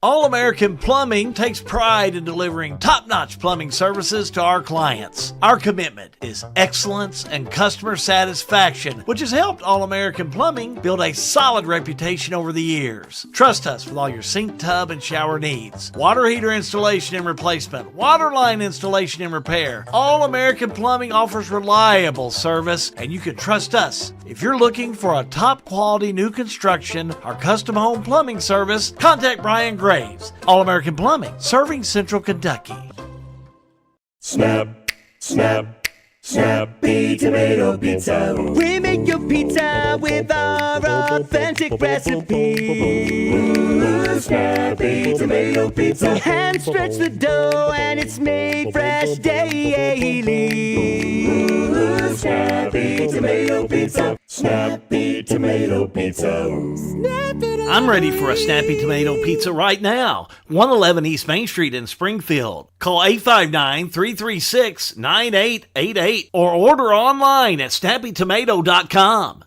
All-American Plumbing takes pride in delivering top-notch plumbing services to our clients. Our commitment is excellence and customer satisfaction, which has helped All-American Plumbing build a solid reputation over the years. Trust us with all your sink, tub, and shower needs. Water heater installation and replacement, water line installation and repair. All-American Plumbing offers reliable service, and you can trust us. If you're looking for a top-quality new construction or custom home plumbing service, contact Brian Graves. All-American Plumbing, serving Central Kentucky. Snap, snap, snappy tomato pizza. We make your pizza with our authentic recipe. Ooh, snappy tomato pizza. Hand stretch the dough and it's made fresh daily. Ooh, snappy tomato pizza. Snappy tomato pizza. I'm ready for a snappy tomato pizza right now. 111 East Main Street in Springfield. Call 859-336-9888 or order online at snappytomato.com.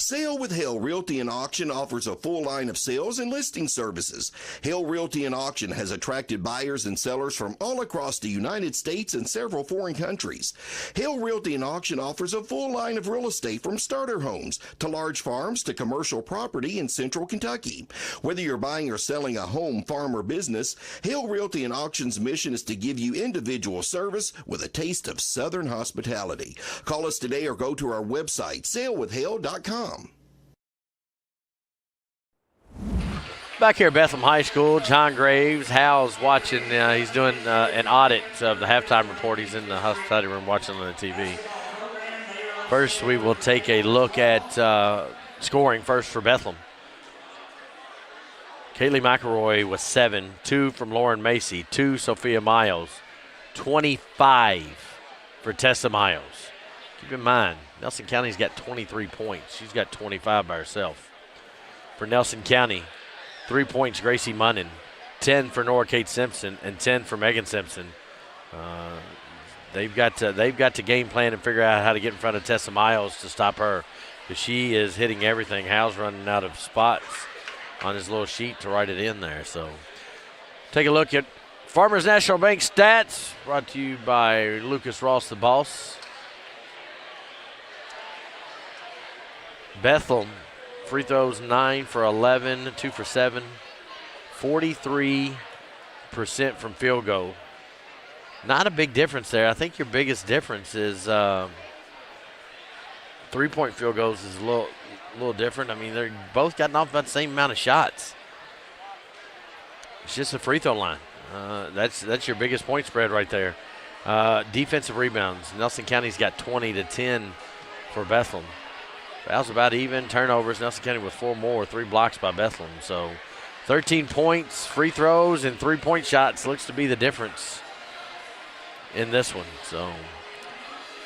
Sale with Hale Realty and Auction offers a full line of sales and listing services. Hale Realty and Auction has attracted buyers and sellers from all across the United States and several foreign countries. Hale Realty and Auction offers a full line of real estate from starter homes to large farms to commercial property in Central Kentucky. Whether you're buying or selling a home, farm, or business, Hale Realty and Auction's mission is to give you individual service with a taste of Southern hospitality. Call us today or go to our website, salewithhale.com. Back here at Bethlehem High School, John Graves, Hal's watching. He's doing an audit of the halftime report. He's in the hospitality room watching on the TV. First, we will take a look at scoring first for Bethlehem. Kaylee McElroy was 7, 2 from Lauren Macy, 2 Sophia Miles, 25 for Tessa Miles. Keep in mind, Nelson County's got 23 points. She's got 25 by herself. For Nelson County, 3 points, Gracie Munnan, 10 for Nora Kate Simpson, and 10 for Megan Simpson. They've got to game plan and figure out how to get in front of Tessa Miles to stop her, because she is hitting everything. Hal's running out of spots on his little sheet to write it in there. So take a look at Farmers National Bank stats, brought to you by Lucas Ross, the boss. Bethlehem, free throws 9 for 11, 2 for 7, 43% from field goal. Not a big difference there. I think your biggest difference is 3-point field goals is a little different. I mean, they're both gotten off about the same amount of shots. It's just a free throw line. That's your biggest point spread right there. Defensive rebounds. Nelson County's got 20-10 for Bethlehem. Fouls about even. Turnovers. Nelson County with 4 more. 3 blocks by Bethlehem. So 13 points, free throws, and 3-point shots looks to be the difference in this one. So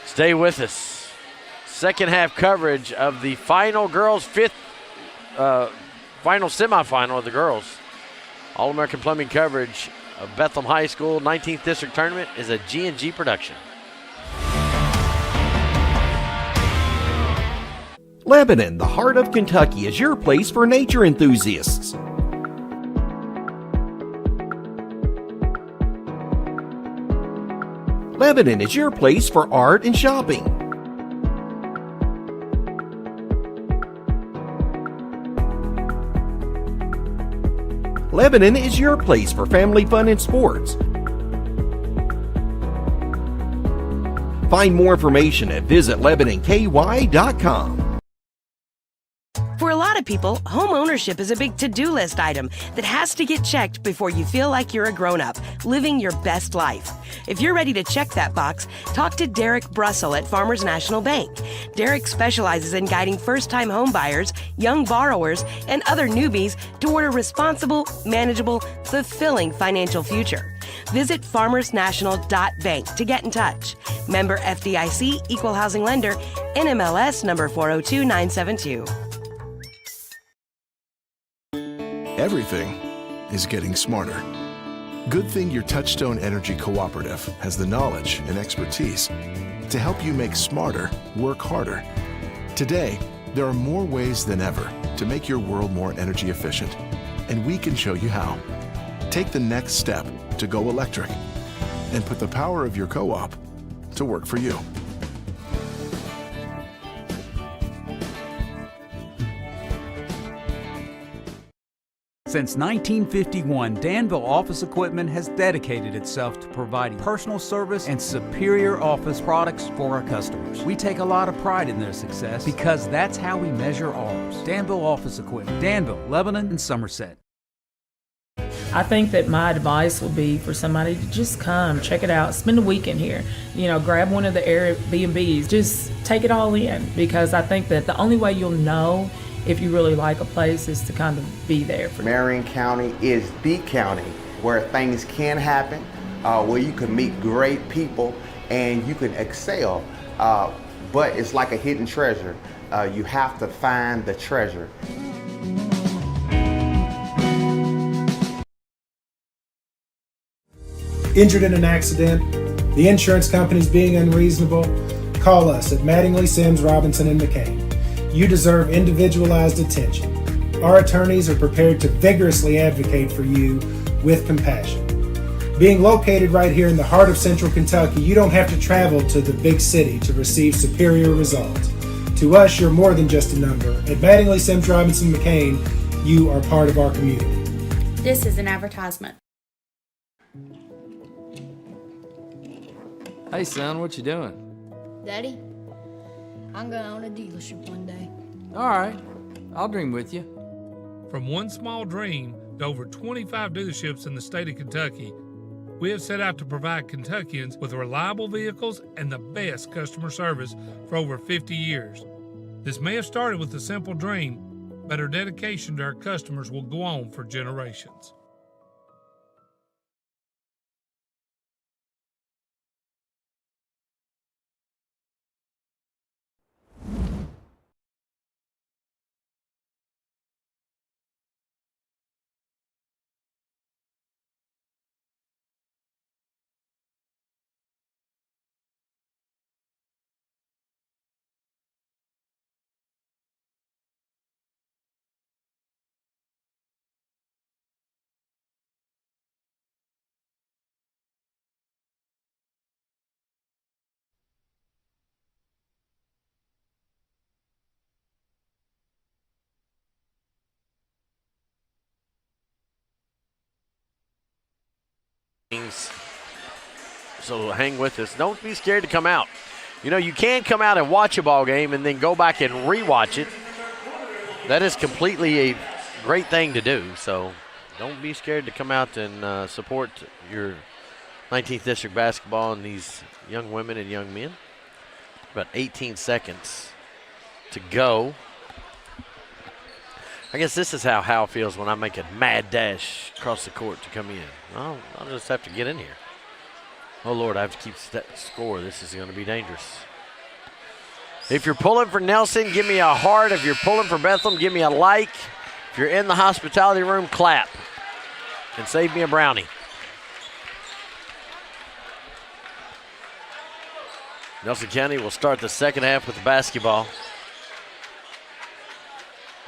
stay with us. Second half coverage of the final girls' final semifinal of the girls. All-American Plumbing coverage of Bethlehem High School 19th District Tournament is a G&G production. Lebanon, the heart of Kentucky, is your place for nature enthusiasts. Lebanon is your place for art and shopping. Lebanon is your place for family fun and sports. Find more information at visitlebanonky.com. For a lot of people, home ownership is a big to-do list item that has to get checked before you feel like you're a grown-up, living your best life. If you're ready to check that box, talk to Derek Brussel at Farmers National Bank. Derek specializes in guiding first-time home buyers, young borrowers, and other newbies toward a responsible, manageable, fulfilling financial future. Visit farmersnational.bank to get in touch. Member FDIC, Equal Housing Lender, NMLS number 402972. Everything is getting smarter. Good thing your Touchstone Energy Cooperative has the knowledge and expertise to help you make smarter work harder. Today, there are more ways than ever to make your world more energy efficient, and we can show you how. Take the next step to go electric and put the power of your co-op to work for you. Since 1951, Danville Office Equipment has dedicated itself to providing personal service and superior office products for our customers. We take a lot of pride in their success because that's how we measure ours. Danville Office Equipment, Danville, Lebanon, and Somerset. I think that my advice would be for somebody to just come, check it out, spend a weekend here. You know, grab one of the Airbnbs, just take it all in, because I think that the only way you'll know if you really like a place is to kind of be there. Marion County is the county where things can happen, where you can meet great people and you can excel, but it's like a hidden treasure. You have to find the treasure. Injured in an accident, the insurance company's being unreasonable, call us at Mattingly, Sims, Robinson, and McCain. You deserve individualized attention. Our attorneys are prepared to vigorously advocate for you with compassion. Being located right here in the heart of Central Kentucky, you don't have to travel to the big city to receive superior results. To us, you're more than just a number. At Mattingly, Sims, Robinson, McCain, you are part of our community. This is an advertisement. Hey son, what you doing? Daddy, I'm gonna own a dealership one day. All right, I'll dream with you. From one small dream to over 25 dealerships in the state of Kentucky, we have set out to provide Kentuckians with reliable vehicles and the best customer service for over 50 years. This may have started with a simple dream, but our dedication to our customers will go on for generations. So hang with us. Don't be scared to come out. You know, you can come out and watch a ball game and then go back and rewatch it. That is completely a great thing to do. So don't be scared to come out and support your 19th District basketball and these young women and young men. About 18 seconds to go. I guess this is how Hal feels when I make a mad dash across the court to come in. I'll just have to get in here. Oh, Lord, I have to keep score. This is going to be dangerous. If you're pulling for Nelson, give me a heart. If you're pulling for Bethlehem, give me a like. If you're in the hospitality room, clap. And save me a brownie. Nelson County will start the second half with the basketball.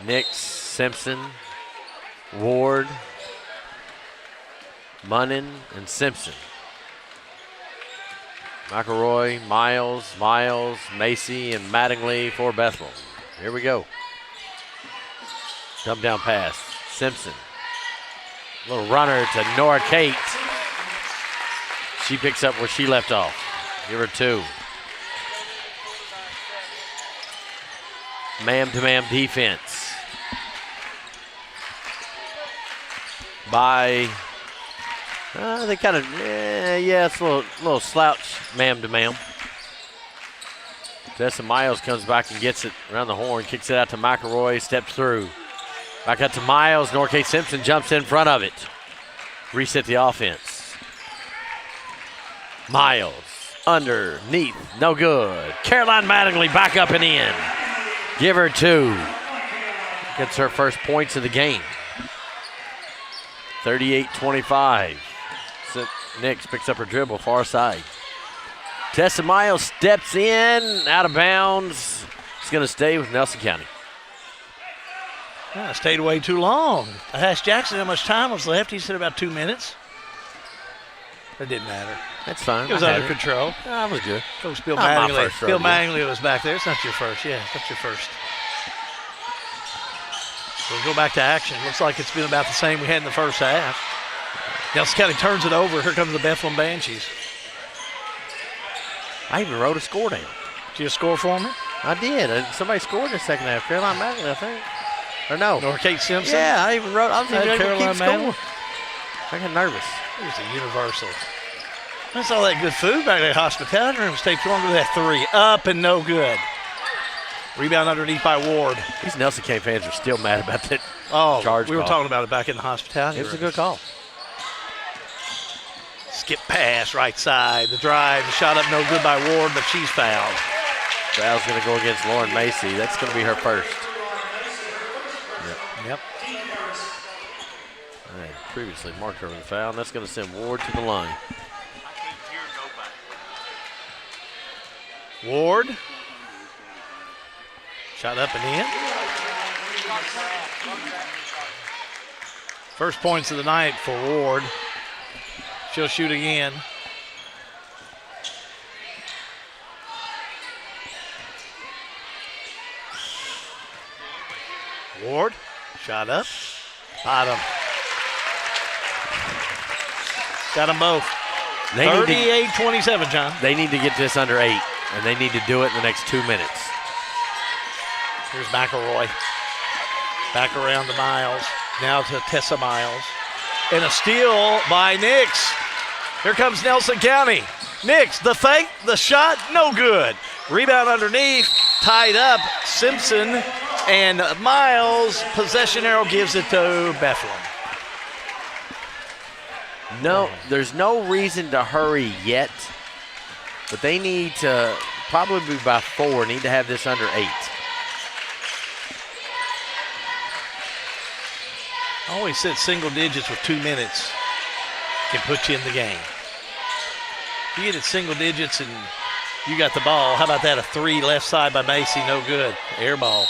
Nix, Simpson, Ward, Munnin, and Simpson. McElroy, Miles, Macy, and Mattingly for Bethel. Here we go. Dump down pass. Simpson. Little runner to Nora Kate. She picks up where she left off. Give her two. Man-to-man defense. By, they kind of, it's a little slouch, man-to-man. Tessa Miles comes back and gets it around the horn, kicks it out to McElroy, steps through. Back out to Miles, Norcate Simpson jumps in front of it. Reset the offense. Miles, underneath, no good. Caroline Mattingly back up and in. Give her two. Gets her first points of the game. 38-25. Nix picks up her dribble, far side. Tessa Miles steps in, out of bounds. It's going to stay with Nelson County. I stayed away too long. I asked Jackson how much time was left. He said about 2 minutes. It didn't matter. That's fine. It was under control. That was good. Coach Bill Mattingly was back there. It's not your first. Yeah, that's your first. We'll go back to action. Looks like it's been about the same we had in the first half. Nelson County turns it over. Here comes the Bethlehem Banshees. I even wrote a score down. Did you score for me? I did. Somebody scored in the second half. Caroline Mattingly, I think. Or no. Norcate Simpson? Yeah, I even wrote. I was even able to keep score. I got nervous. It was a universal. That's all that good food back there. Hospitality room takes longer than that three. Up and no good. Rebound underneath by Ward. These Nelson County fans are still mad about that charge we were call. talking about it back in the hospitality room. It was a good call. Skip pass, right side. The drive, the shot up no good by Ward, but she's fouled. Foul's going to go against Lauren Macy. That's going to be her first. Yep. I had previously marked her with a foul, and that's going to send Ward to the line. Ward. Shot up and in. First points of the night for Ward. She'll shoot again. Ward, shot up, bottom. Got them both. 38-27, John. They need to get this under 8, and they need to do it in the next 2 minutes. Here's McElroy. Back around to Miles. Now to Tessa Miles. And a steal by Nix. Here comes Nelson County. Nix, the fake, the shot, no good. Rebound underneath, tied up. Simpson and Miles. Possession arrow gives it to Bethlehem. No, there's no reason to hurry yet, but they need to probably by 4, need to have this under 8. I always said single digits with 2 minutes can put you in the game. You get it single digits and you got the ball. How about that? A 3 left side by Macy, no good. Air ball,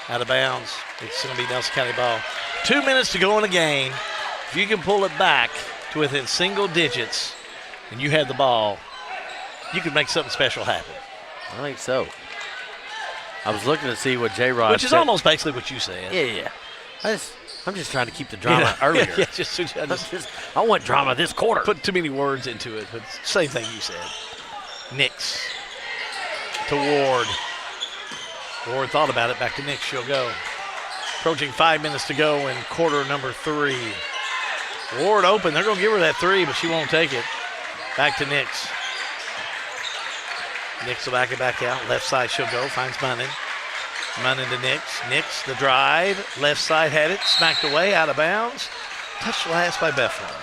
out of bounds. It's going to be Nelson County ball. 2 minutes to go in a game. If you can pull it back to within single digits and you have the ball, you can make something special happen. I think so. I was looking to see what J-Rod Which is almost basically what you said. Yeah. I'm just trying to keep the drama earlier. I want drama this quarter. Put too many words into it, but same thing you said. Nix to Ward. Ward thought about it. Back to Nix. She'll go. Approaching 5 minutes to go in quarter number 3. Ward open. They're going to give her that 3, but she won't take it. Back to Nix. Nix will back it back out. Left side she'll go. Finds Munnin. Munnin to Nix. Nix, the drive. Left side had it. Smacked away. Out of bounds. Touched last by Bethlehem.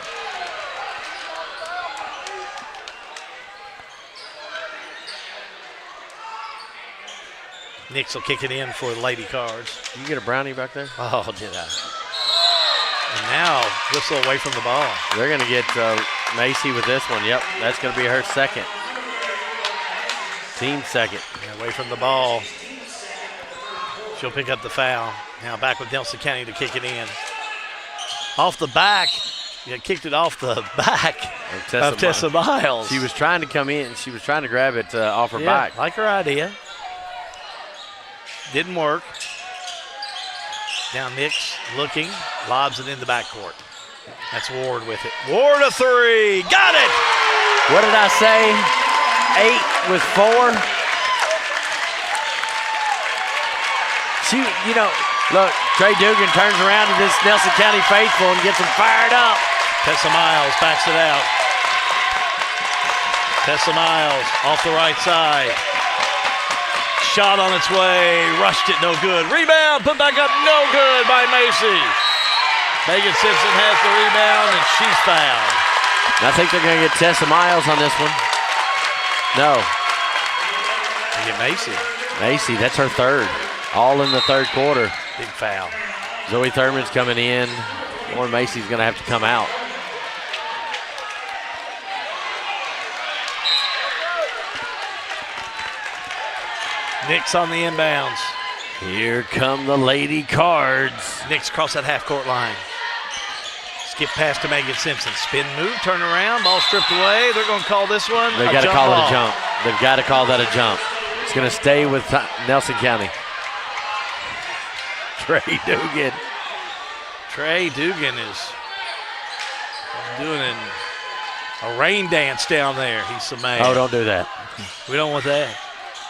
Nix will kick it in for the Lady Cards. Did you get a brownie back there? Oh, did I? And now, whistle away from the ball. They're going to get Macy with this one. Yep, that's going to be her second. Team second. Yeah, away from the ball. She'll pick up the foul. Now back with Nelson County to kick it in. Off the back. Yeah, kicked it off the back of Tessa Miles. She was trying to come in. She was trying to grab it off her back. Like her idea. Didn't work. Down Nix, looking, lobs it in the backcourt. That's Ward with it. Ward a 3, got it! What did I say? 8 with 4. She, look, Trey Dugan turns around to this Nelson County faithful and gets them fired up. Tessa Miles backs it out. Tessa Miles off the right side. Shot on its way, rushed it, no good. Rebound, put back up, no good by Macy. Megan Simpson has the rebound, and she's fouled. I think they're going to get Tessa Miles on this one. No. They get Macy. Macy, that's her third. All in the third quarter. Big foul. Zoe Thurman's coming in, or Macy's going to have to come out. Nix on the inbounds. Here come the Lady Cards. Nix across that half-court line. Skip pass to Megan Simpson. Spin move, turn around, ball stripped away. They're going to call this one They've got to call it a jump. They've got to call that a jump. It's going to stay with Nelson County. Trey Dugan. Trey Dugan is doing a rain dance down there. He's so mad. Oh, don't do that. We don't want that.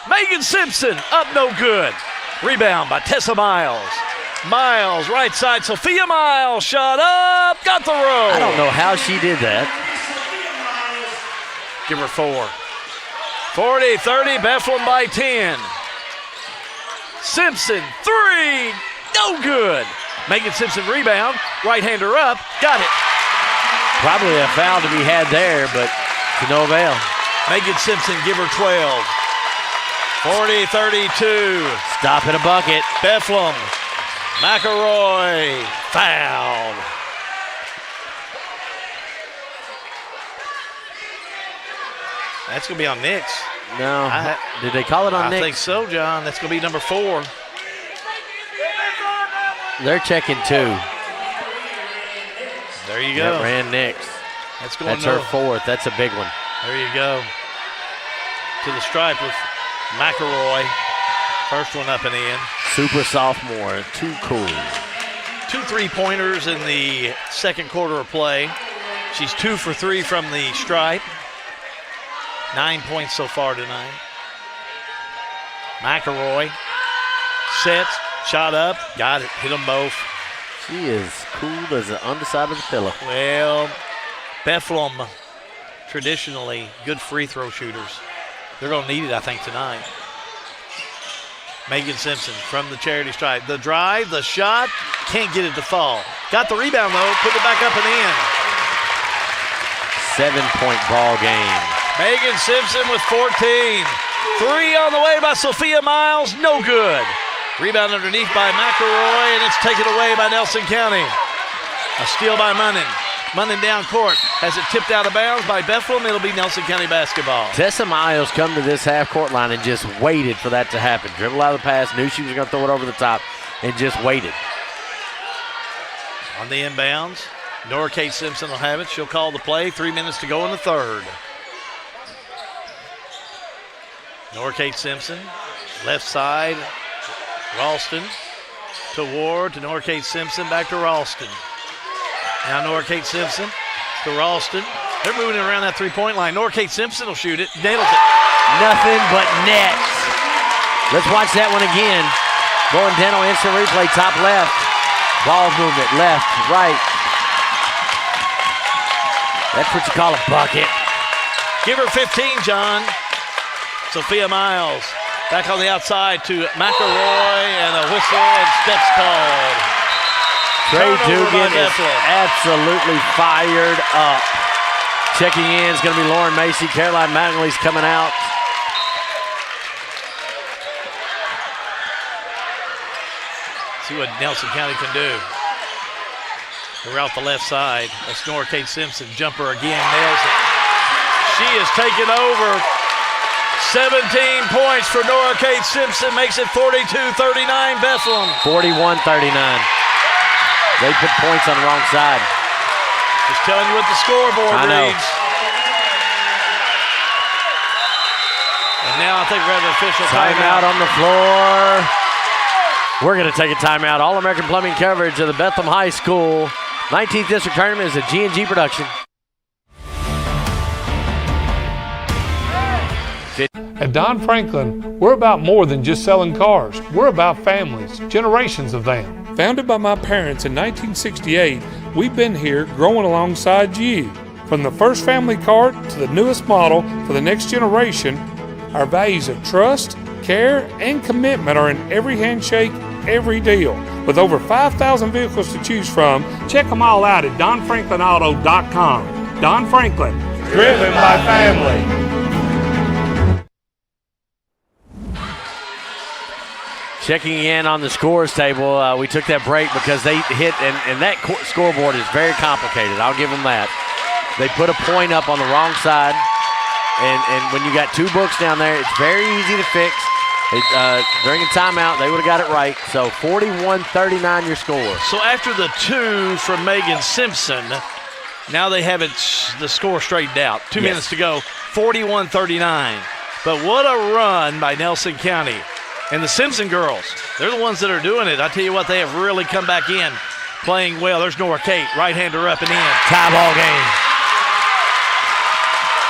Megan Simpson, up no good. Rebound by Tessa Miles. Miles, right side, Sophia Miles, shot up, got the roll. I don't know how she did that. Give her 4. 40-30, Bethlehem by 10. Simpson, 3, no good. Megan Simpson rebound, right-hander up, got it. Probably a foul to be had there, but to no avail. Megan Simpson, give her 12. 40-32. Stop at a bucket. Bethlehem. McElroy fouled. That's going to be on Nix. No. Did they call it on Nix? I think so, John. That's going to be number 4. They're checking 2. There you go. That ran Nix. That's going her 4th. That's a big one. There you go. To the stripe with McElroy. First one up and in. Super sophomore. Too cool. 2 3-pointers in the second quarter of play. She's 2 for 3 from the stripe. 9 points so far tonight. McElroy sets, shot up, got it, hit them both. She is cool as the underside of the pillow. Well, Bethlehem, traditionally good free throw shooters. They're going to need it, I think, tonight. Megan Simpson from the charity stripe. The drive, the shot, can't get it to fall. Got the rebound, though, put it back up and in. 7-point ball game. Megan Simpson with 14. 3 on the way by Sophia Miles, no good. Rebound underneath by McElroy, and it's taken away by Nelson County. A steal by Munnin. Munnin down court. Has it tipped out of bounds by Bethlehem? It'll be Nelson County basketball. Tessa Miles come to this half-court line and just waited for that to happen. Dribble out of the pass, knew she was going to throw it over the top, and just waited. On the inbounds, Nora Kate Simpson will have it. She'll call the play. 3 minutes to go in the third. Nora Kate Simpson, left side, Ralston to Ward, to Nora Kate Simpson, back to Ralston. Now Nora Kate Simpson to Ralston. They're moving it around that three-point line. Nora Kate Simpson will shoot it. Nails it. Nothing but net. Let's watch that one again. Going dental instant replay, top left. Ball movement, left, right. That's what you call a bucket. Give her 15, John. Sophia Miles back on the outside to McElroy, and a whistle and steps called. Trey Dugan is absolutely fired up. Checking in is going to be Lauren Macy. Caroline Mattingly's coming out. See what Nelson County can do. They're out the left side. That's Nora Kate Simpson. Jumper again, nails it. She has taken over. 17 points for Nora Kate Simpson. Makes it 42-39 Bethlehem. 41-39. They put points on the wrong side. Just telling you what the scoreboard reads. And now I think we're having an official timeout on the floor. We're going to take a timeout. All-American Plumbing coverage of the Bethlehem High School 19th District Tournament is a G&G production. At Don Franklin, we're about more than just selling cars. We're about families, generations of them. Founded by my parents in 1968, we've been here growing alongside you. From the first family car to the newest model for the next generation, our values of trust, care, and commitment are in every handshake, every deal. With over 5,000 vehicles to choose from, check them all out at DonFranklinAuto.com. Don Franklin, driven by family. Checking in on the scores table, we took that break because they hit, and that scoreboard is very complicated. I'll give them that. They put a point up on the wrong side, and when you got two books down there, it's very easy to fix. During a timeout, they would have got it right. So 41-39 your score. So after the two from Megan Simpson, now they have the score straightened out. 2 minutes to go, 41-39. But what a run by Nelson County. And the Simpson girls, they're the ones that are doing it. I tell you what, they have really come back in, playing well. There's Nora Kate, right-hander up and in. Tie ball game.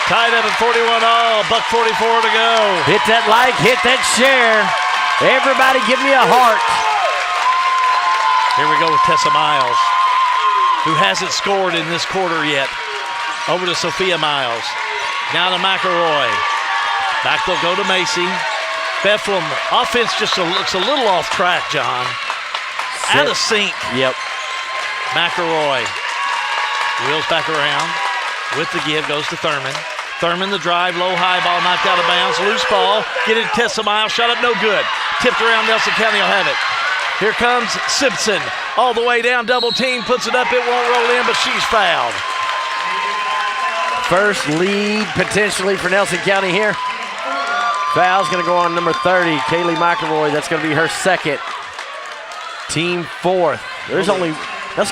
Tied up at 41 all, $1:44 to go. Hit that like, hit that share. Everybody give me a heart. Here we go with Tessa Miles, who hasn't scored in this quarter yet. Over to Sophia Miles. Now to McElroy. Back they'll go to Macy. Bethlehem offense just looks a little off track, John. Out of sync. Yep. McElroy wheels back around. With the give goes to Thurman. Thurman the drive, low high ball knocked out of bounds. Loose ball. Get it to Tessa Miles. Shot up no good. Tipped around. Nelson County will have it. Here comes Simpson. All the way down. Double team. Puts it up. It won't roll in, but she's fouled. First lead potentially for Nelson County here. Foul's going to go on number 30, Kaylee McElroy. That's going to be her second. Team fourth. Nelson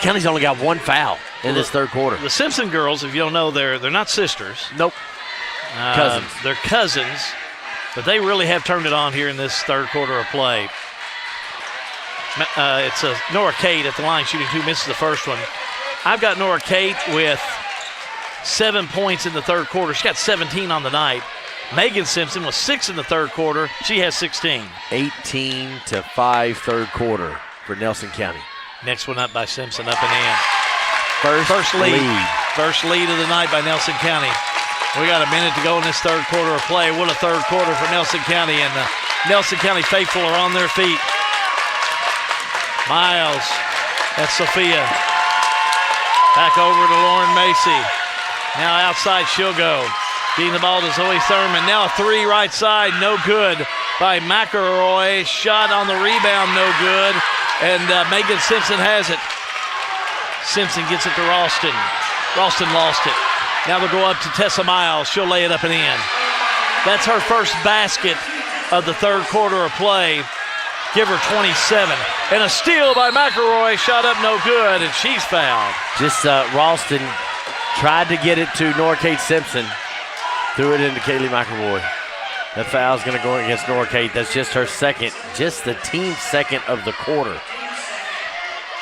County's only got one foul in this third quarter. The Simpson girls, if you don't know, they're not sisters. Nope. Cousins. They're cousins, but they really have turned it on here in this third quarter of play. It's Nora Kate at the line shooting two, misses the first one. I've got Nora Kate with 7 points in the third quarter. She got 17 on the night. Megan Simpson was 6 in the third quarter. She has 16. 18-5 third quarter for Nelson County. Next one up by Simpson, up and in. First lead. First lead of the night by Nelson County. We got a minute to go in this third quarter of play. What a third quarter for Nelson County, and the Nelson County faithful are on their feet. Miles, that's Sophia. Back over to Lauren Macy. Now outside she'll go. Getting the ball to Zoe Thurman. Now a three right side, no good by McElroy. Shot on the rebound, no good. And Megan Simpson has it. Simpson gets it to Ralston. Ralston lost it. Now they'll go up to Tessa Miles. She'll lay it up and in. That's her first basket of the third quarter of play. Give her 27. And a steal by McElroy. Shot up no good, and she's fouled. Just Ralston tried to get it to Norcate Simpson. Threw it into Kaylee McElroy. That foul's going to go against Norcate. That's just her second, just the team's second of the quarter.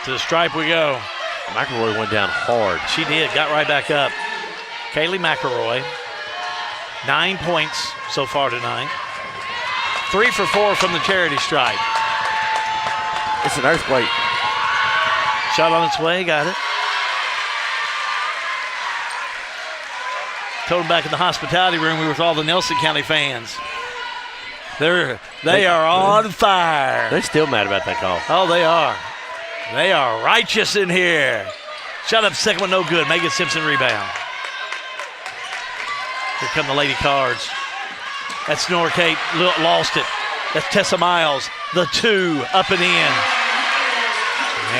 To the stripe we go. McElroy went down hard. She did, got right back up. Kaylee McElroy, 9 points so far tonight. 3 for 4 from the charity stripe. It's an earthquake. Shot on its way, got it. Told them back in the hospitality room we were with all the Nelson County fans. They are on fire. They're still mad about that call. Oh, they are. They are righteous in here. Shot up second one, no good. Megan Simpson rebound. Here come the Lady Cards. That's Norcate, lost it. That's Tessa Miles, the two, up and in.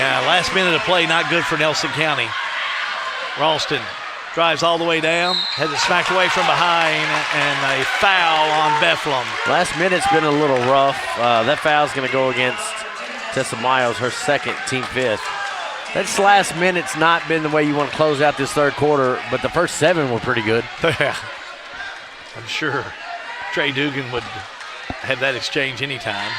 Yeah, last minute of play, not good for Nelson County. Ralston drives all the way down, has it smacked away from behind, and a foul on Bethlehem. Last minute's been a little rough. That foul's going to go against Tessa Miles, her second, team fifth. That's last minute's not been the way you want to close out this third quarter, but the first 7 were pretty good. Yeah, I'm sure Trey Dugan would have that exchange anytime.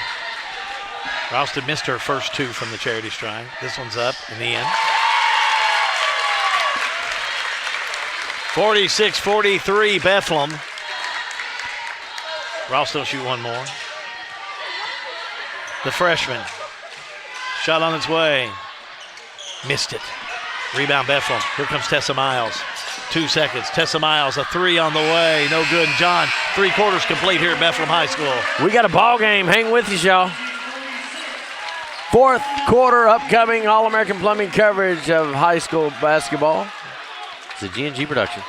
Ralston missed her first 2 from the charity stripe. This one's up and in. 46-43 Bethlehem. Ralston will shoot one more. The freshman. Shot on its way. Missed it. Rebound Bethlehem. Here comes Tessa Miles. 2 seconds. Tessa Miles, a 3 on the way. No good. And John, 3 quarters complete here at Bethlehem High School. We got a ball game. Hang with us, y'all. Fourth quarter upcoming All-American Plumbing coverage of high school basketball. It's a G&G production.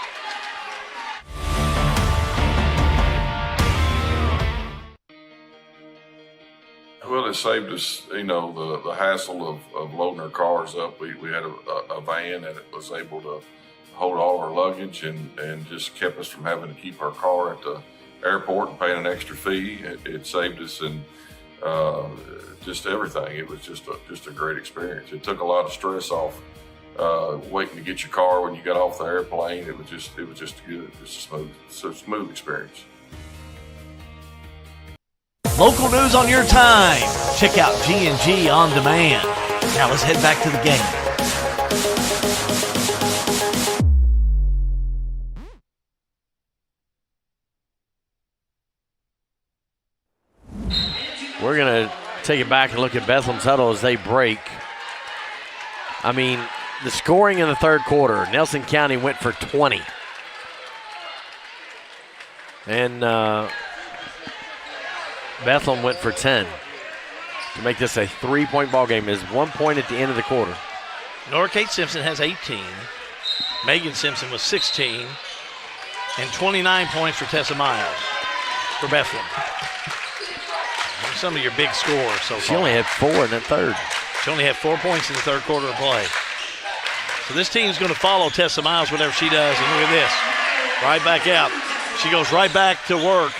Well, it saved us, the hassle of loading our cars up. We had a van and it was able to hold all our luggage and just kept us from having to keep our car at the airport and paying an extra fee. It saved us and just everything. It was just a great experience. It took a lot of stress off waiting to get your car when you got off the airplane. It was just good. Just a smooth experience. Local news on your time. Check out G&G On Demand. Now let's head back to the game. We're going to take it back and look at Bethlehem's huddle as they break. I mean, the scoring in the third quarter, Nelson County went for 20. And Bethlehem went for 10. To make this a 3-point ball game is 1 point at the end of the quarter. Norcate Simpson has 18. Megan Simpson was 16. And 29 points for Tessa Miles for Bethlehem. Some of your big scores so far. She only had 4 in the third. She only had 4 points in the third quarter of play. So this team's going to follow Tessa Miles, whatever she does. And look at this. Right back out. She goes right back to work.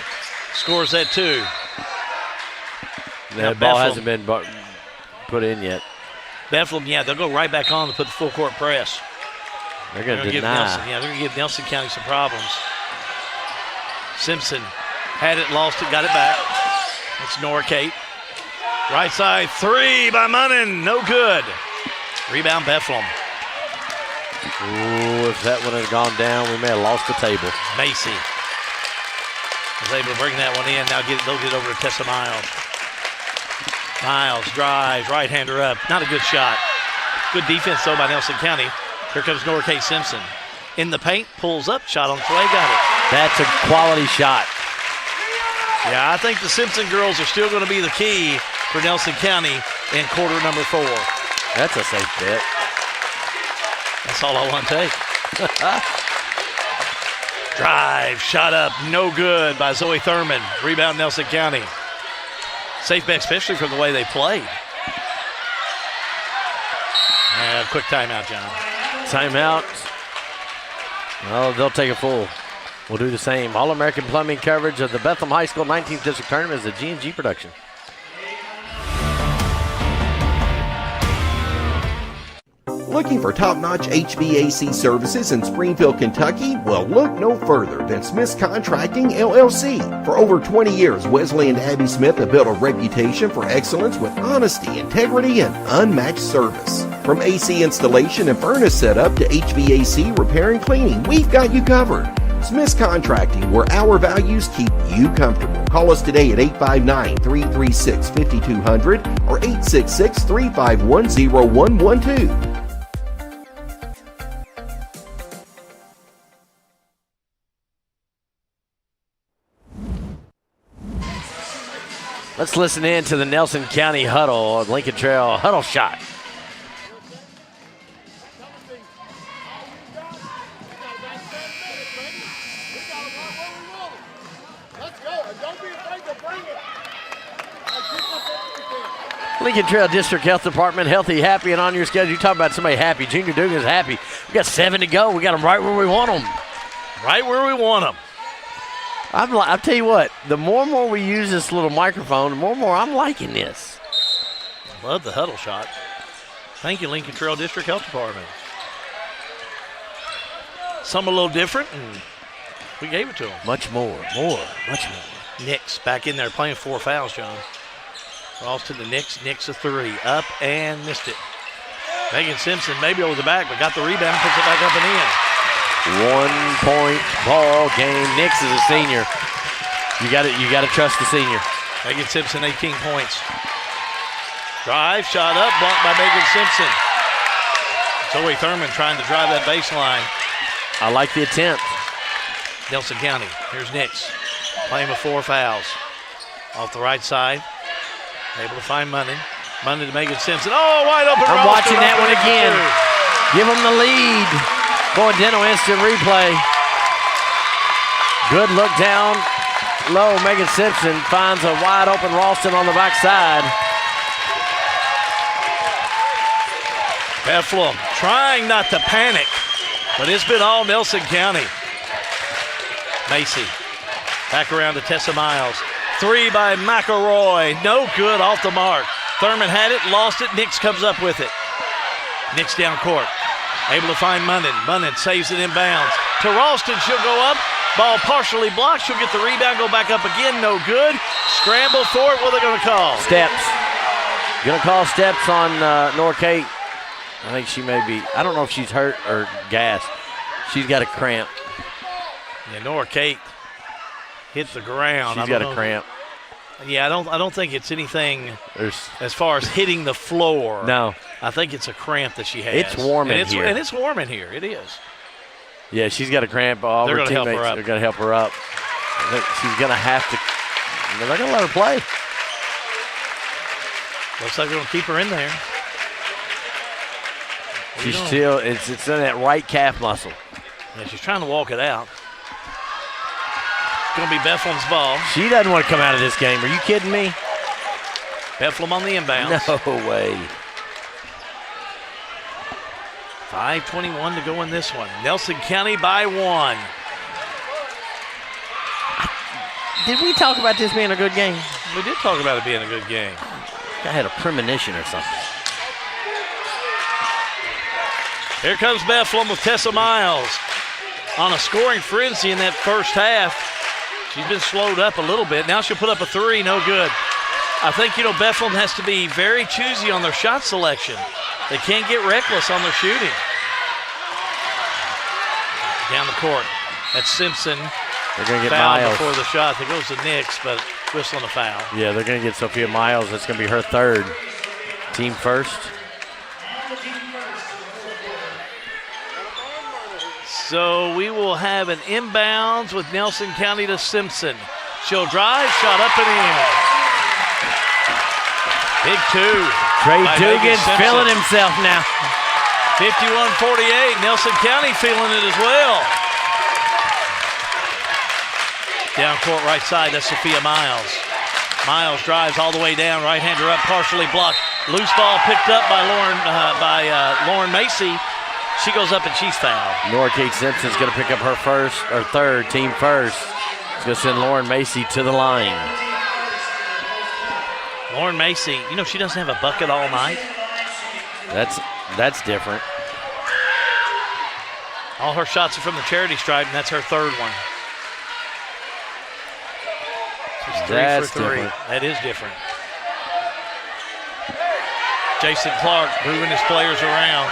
Scores that 2. That ball hasn't been put in yet. Bethlehem, yeah, they'll go right back on to put the full court press. They're going to deny. They're going to give Nelson County some problems. Simpson had it, lost it, got it back. It's Norcate. Right side 3 by Munnin. No good. Rebound Bethlehem. Ooh, if that one had gone down, we may have lost the table. Macy was able to bring that one in. Now they'll get over to Tessa Miles. Miles drives, right-hander up. Not a good shot. Good defense, though, by Nelson County. Here comes Nora Kate Simpson. In the paint, pulls up, shot on the way, got it. That's a quality shot. Yeah, I think the Simpson girls are still going to be the key for Nelson County in quarter number 4. That's a safe bet. That's all I want to take. Drive, shot up, no good by Zoe Thurman. Rebound Nelson County. Safe bet, especially for the way they played. And quick timeout, John. Timeout. Well, they'll take a full. We'll do the same. All-American Plumbing coverage of the Bethlehem High School 19th District Tournament is a G&G production. Looking for top-notch HVAC services in Springfield, Kentucky? Well, look no further than Smith's Contracting, LLC. For over 20 years, Wesley and Abby Smith have built a reputation for excellence with honesty, integrity, and unmatched service. From AC installation and furnace setup to HVAC repair and cleaning, we've got you covered. Smith's Contracting, where our values keep you comfortable. Call us today at 859-336-5200 or 866-351-0112. Let's listen in to the Nelson County huddle, Lincoln Trail huddle shot. Lincoln Trail District Health Department, healthy, happy, and on your schedule. You talk about somebody happy. Junior Dugan's happy. We got 7 to go. We got them right where we want them. Right where we want them. I'll tell you what, the more and more we use this little microphone, the more and more I'm liking this. Love the huddle shot. Thank you, Lincoln Trail District Health Department. Some a little different, and we gave it to them. Much more. Nix back in there playing 4 fouls, John. Ross to the Nix. Nix a 3. Up and missed it. Megan Simpson maybe over the back, but got the rebound, puts it back up and in. 1-point ball game. Nix is a senior. You got to trust the senior. Megan Simpson, 18 points. Drive, shot up, blocked by Megan Simpson. Zoe Thurman trying to drive that baseline. I like the attempt. Nelson County, here's Nix. Playing with 4 fouls. Off the right side. Able to find Munnin. Munnin to Megan Simpson. Oh, wide open. I'm watching that one again. Give them the lead. Boy, Dental instant replay. Good look down low. Megan Simpson finds a wide open Ralston on the backside. Bethlehem trying not to panic, but it's been all Nelson County. Macy back around to Tessa Miles. 3 by McElroy. No good, off the mark. Thurman had it, lost it. Nix comes up with it. Nix down court. Able to find Munnin. Munnin saves it inbounds. To Ralston, she'll go up. Ball partially blocked. She'll get the rebound, go back up again. No good. Scramble for it. What are they going to call? Steps. Going to call steps on Nora Kate. I think she may be. I don't know if she's hurt or gassed. She's got a cramp. Yeah, Nora Kate hit the ground. She's got a cramp. Yeah, I don't think it's anything as far as hitting the floor. No. I think it's a cramp that she has. It's warm in here. And it's warm in here. It is. Yeah, she's got a cramp. All they're her going to help her up. They're going to help her up. She's going to have to. They're going to let her play. Looks like they're going to keep her in there. She's still. It's in that right calf muscle. Yeah, she's trying to walk it out. It's going to be Bethlehem's ball. She doesn't want to come out of this game. Are you kidding me? Bethlehem on the inbounds. No way. 5:21 to go in this one. Nelson County by 1. Did we talk about this being a good game? We did talk about it being a good game. I had a premonition or something. Here comes Bethlehem with Tessa Miles on a scoring frenzy in that first half. She's been slowed up a little bit. Now she'll put up a 3, no good. I think, Bethlehem has to be very choosy on their shot selection. They can't get reckless on their shooting. Down the court. That's Simpson. They're going to get foul Miles before the shot. That goes to Nix, but whistling a foul. Yeah, they're going to get Sophia Miles. That's going to be her 3rd. Team first. So we will have an inbounds with Nelson County to Simpson. She'll drive, shot up and in. Big two. Trey Dugan's feeling himself now. 51-48. Nelson County feeling it as well. Down court right side, that's Sophia Miles. Miles drives all the way down, right-hander up, partially blocked. Loose ball picked up by Lauren Macy. She goes up and she's fouled. Nora Kate Simpson's going to pick up her third, team first. She's going to send Lauren Macy to the line. Lauren Macy, you know she doesn't have a bucket all night. That's different. All her shots are from the charity stripe, and that's her third one. She's 3 for 3. Different. That is different. Jason Clark moving his players around.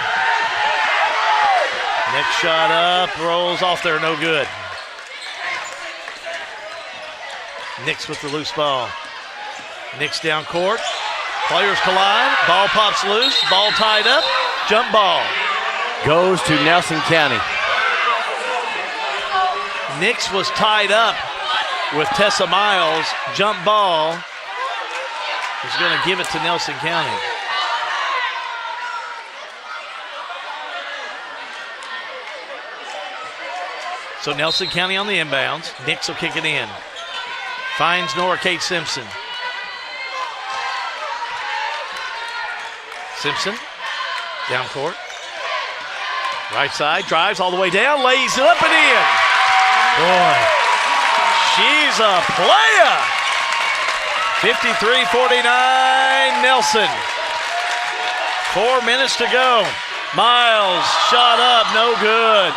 Next shot up, rolls off there, no good. Nix with the loose ball. Nix down court. Players collide. Ball pops loose. Ball tied up. Jump ball. Goes to Nelson County. Nix was tied up with Tessa Miles. Jump ball. Is going to give it to Nelson County. So Nelson County on the inbounds. Nix will kick it in. Finds Nora Kate Simpson. Simpson, down court. Right side, drives all the way down, lays it up and in. Boy, she's a player. 53-49, Nelson. 4 minutes to go. Miles, shot up, no good.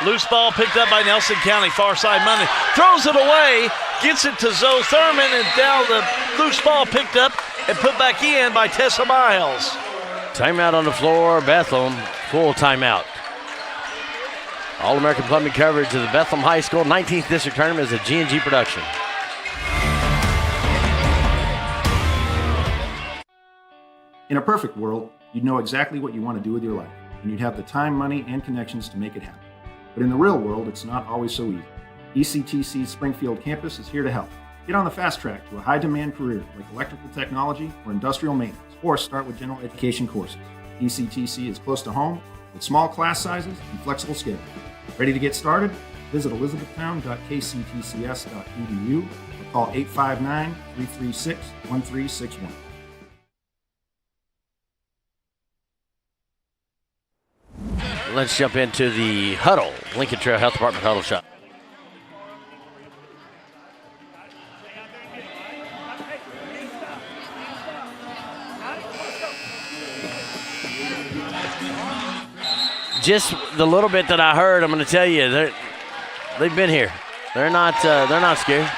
Loose ball picked up by Nelson County, far side Monday. Throws it away, gets it to Zoe Thurman, and down the loose ball picked up and put back in by Tessa Miles. Timeout on the floor, Bethlehem, full timeout. All-American Plumbing coverage of the Bethlehem High School 19th District Tournament is a G&G production. In a perfect world, you'd know exactly what you want to do with your life, and you'd have the time, money, and connections to make it happen. But in the real world, it's not always so easy. ECTC's Springfield campus is here to help. Get on the fast track to a high-demand career like electrical technology or industrial maintenance, or start with general education courses. ECTC is close to home with small class sizes and flexible schedules. Ready to get started? Visit elizabethtown.kctcs.edu or call 859-336-1361. Let's jump into the huddle, Lincoln Trail Health Department huddle shot. Just the little bit that I heard, I'm going to tell you, they've been here. They're not scared.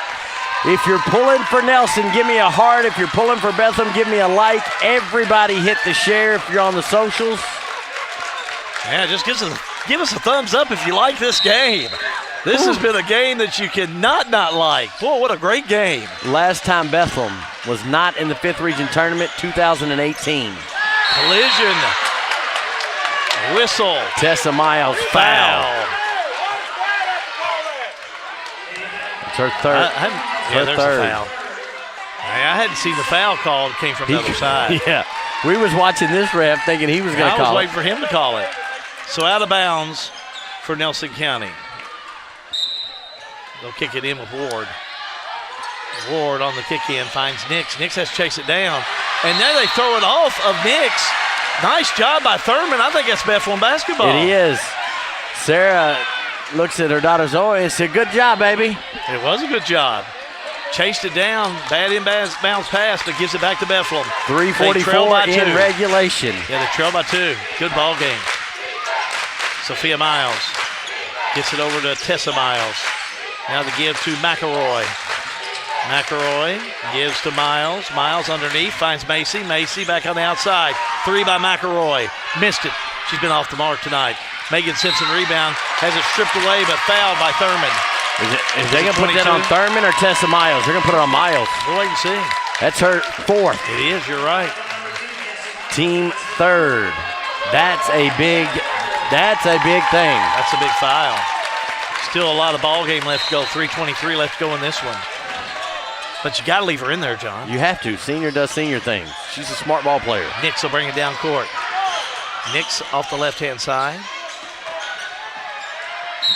If you're pulling for Nelson, give me a heart. If you're pulling for Bethlehem, give me a like. Everybody hit the share if you're on the socials. Yeah, just give us a thumbs up if you like this game. This has been a game that you cannot not like. Boy, what a great game. Last time Bethlehem was not in the 5th Region Tournament, 2018. Collision. Whistle. Tessa Miles foul. It's her third. There's a foul. I hadn't seen the foul called. It came from the other side. Yeah. We was watching this ref thinking he was going to call it. I was waiting for him to call it. So out of bounds for Nelson County. They'll kick it in with Ward. Ward on the kick in finds Nix. Nix has to chase it down. And now they throw it off of Nix. Nice job by Thurman. I think that's Bethlehem basketball. It is. Sarah looks at her daughter Zoe and said, good job, baby. It was a good job. Chased it down. Bad inbounds pass, but gives it back to Bethlehem. 3:44 in regulation. Yeah, they trail by 2. Good ball game. Sophia Miles gets it over to Tessa Miles. Now the give to McElroy. McElroy gives to Miles. Miles underneath, finds Macy. Macy back on the outside. 3 by McElroy. Missed it. She's been off the mark tonight. Megan Simpson rebound. Has it stripped away, but fouled by Thurman. Is they going to put that on Thurman or Tessa Miles? They're going to put it on Miles. We'll wait and see. That's her 4th. It is, you're right. Team 3rd. That's a big That's a big thing. That's a big foul. Still a lot of ball game left to go. 3:23 left to go in this one. But you got to leave her in there, John. You have to. Senior does senior things. She's a smart ball player. Nix will bring it down court. Nix off the left-hand side.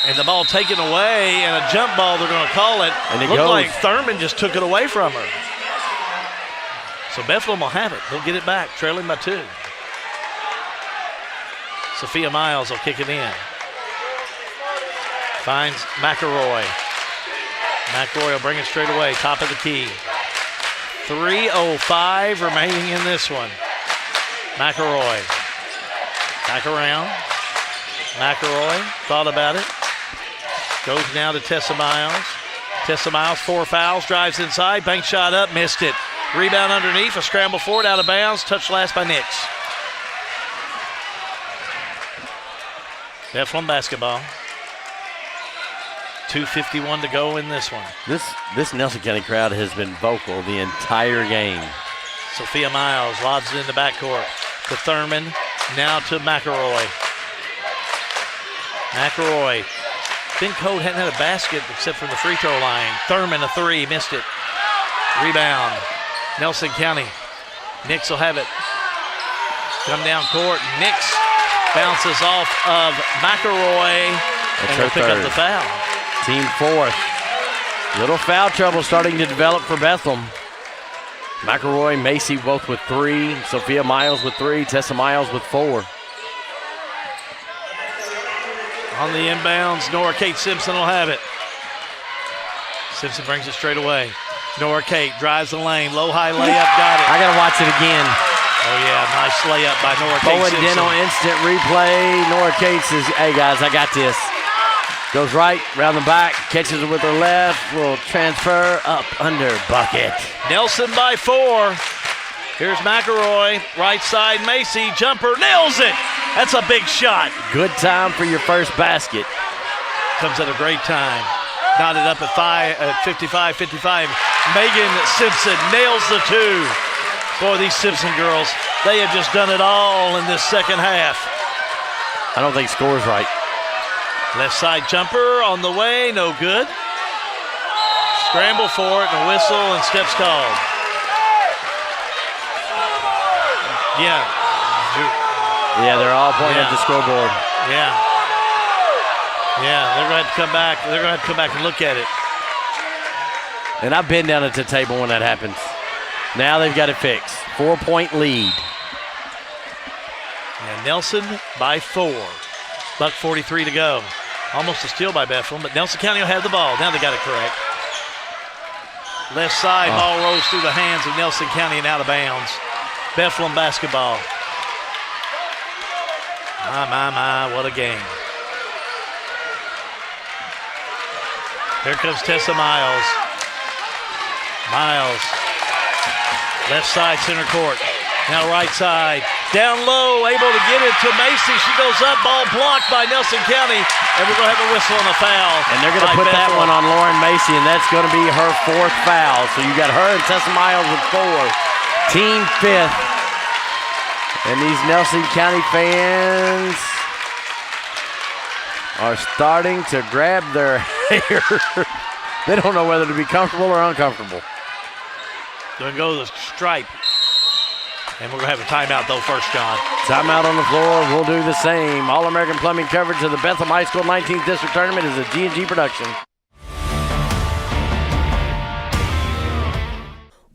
And the ball taken away, and a jump ball, they're going to call it. And it looked goes. like Thurman just took it away from her. So Bethlehem will have it. They'll get it back, trailing by 2. Sophia Miles will kick it in. Finds McElroy. McElroy will bring it straight away, top of the key. 3:05 remaining in this one. McElroy. Back around. McElroy thought about it. Goes now to Tessa Miles. Tessa Miles, 4 fouls, drives inside, bank shot up, missed it. Rebound underneath, a scramble for it, out of bounds, touched last by Nix. Bethlehem basketball. 2:51 to go in this one. This Nelson County crowd has been vocal the entire game. Sophia Miles lobs it in the backcourt to Thurman, now to McElroy. McElroy. Ben Code hadn't had a basket except from the free throw line. Thurman a 3, missed it. Rebound. Nelson County. Nix will have it. Come down court. Nix bounces off of McElroy and will pick up the foul. Team 4th. Little foul trouble starting to develop for Bethlehem. McElroy, Macy both with 3. Sophia Miles with 3. Tessa Miles with 4. On the inbounds, Nora Kate Simpson will have it. Simpson brings it straight away. Nora Kate drives the lane, low-high layup, got it. I got to watch it again. Oh, yeah, nice layup by Nora Kate Bowen Simpson. Dental instant replay. Nora Kate says, hey, guys, I got this. Goes right, round the back, catches it with her left, will transfer up under bucket. Nelson by 4. Here's McElroy, right side, Macy, jumper, nails it. That's a big shot. Good time for your first basket. Comes at a great time. Knotted up at 55-55. Megan Simpson nails the 2. Boy, these Simpson girls, they have just done it all in this second half. I don't think score's right. Left side jumper on the way, no good. Scramble for it, and a whistle, and steps called. Yeah, they're all pointing at the scoreboard. Yeah, they're going to have to come back. They're going to have to come back and look at it. And I've been down at the table when that happens. Now they've got it fixed. 4-point lead. And Nelson by 4. $1:43 to go. Almost a steal by Bethlehem, but Nelson County will have the ball. Now they got it correct. Left side, ball rolls through the hands of Nelson County and out of bounds. Bethlehem basketball. My, what a game. Here comes Tessa Miles. Miles. Left side, center court. Now right side. Down low, able to get it to Macy. She goes up, ball blocked by Nelson County. And we're going to have a whistle and a foul. And they're going to put that one on Lauren Macy, and that's going to be her 4th foul. So you got her and Tessa Miles with 4. Team 5th. And these Nelson County fans are starting to grab their hair. They don't know whether to be comfortable or uncomfortable. Going to go to the stripe. And we're going to have a timeout, though, first, John. Timeout on the floor. We'll do the same. All-American Plumbing coverage of the Bethlehem High School 19th District Tournament is a G&G production.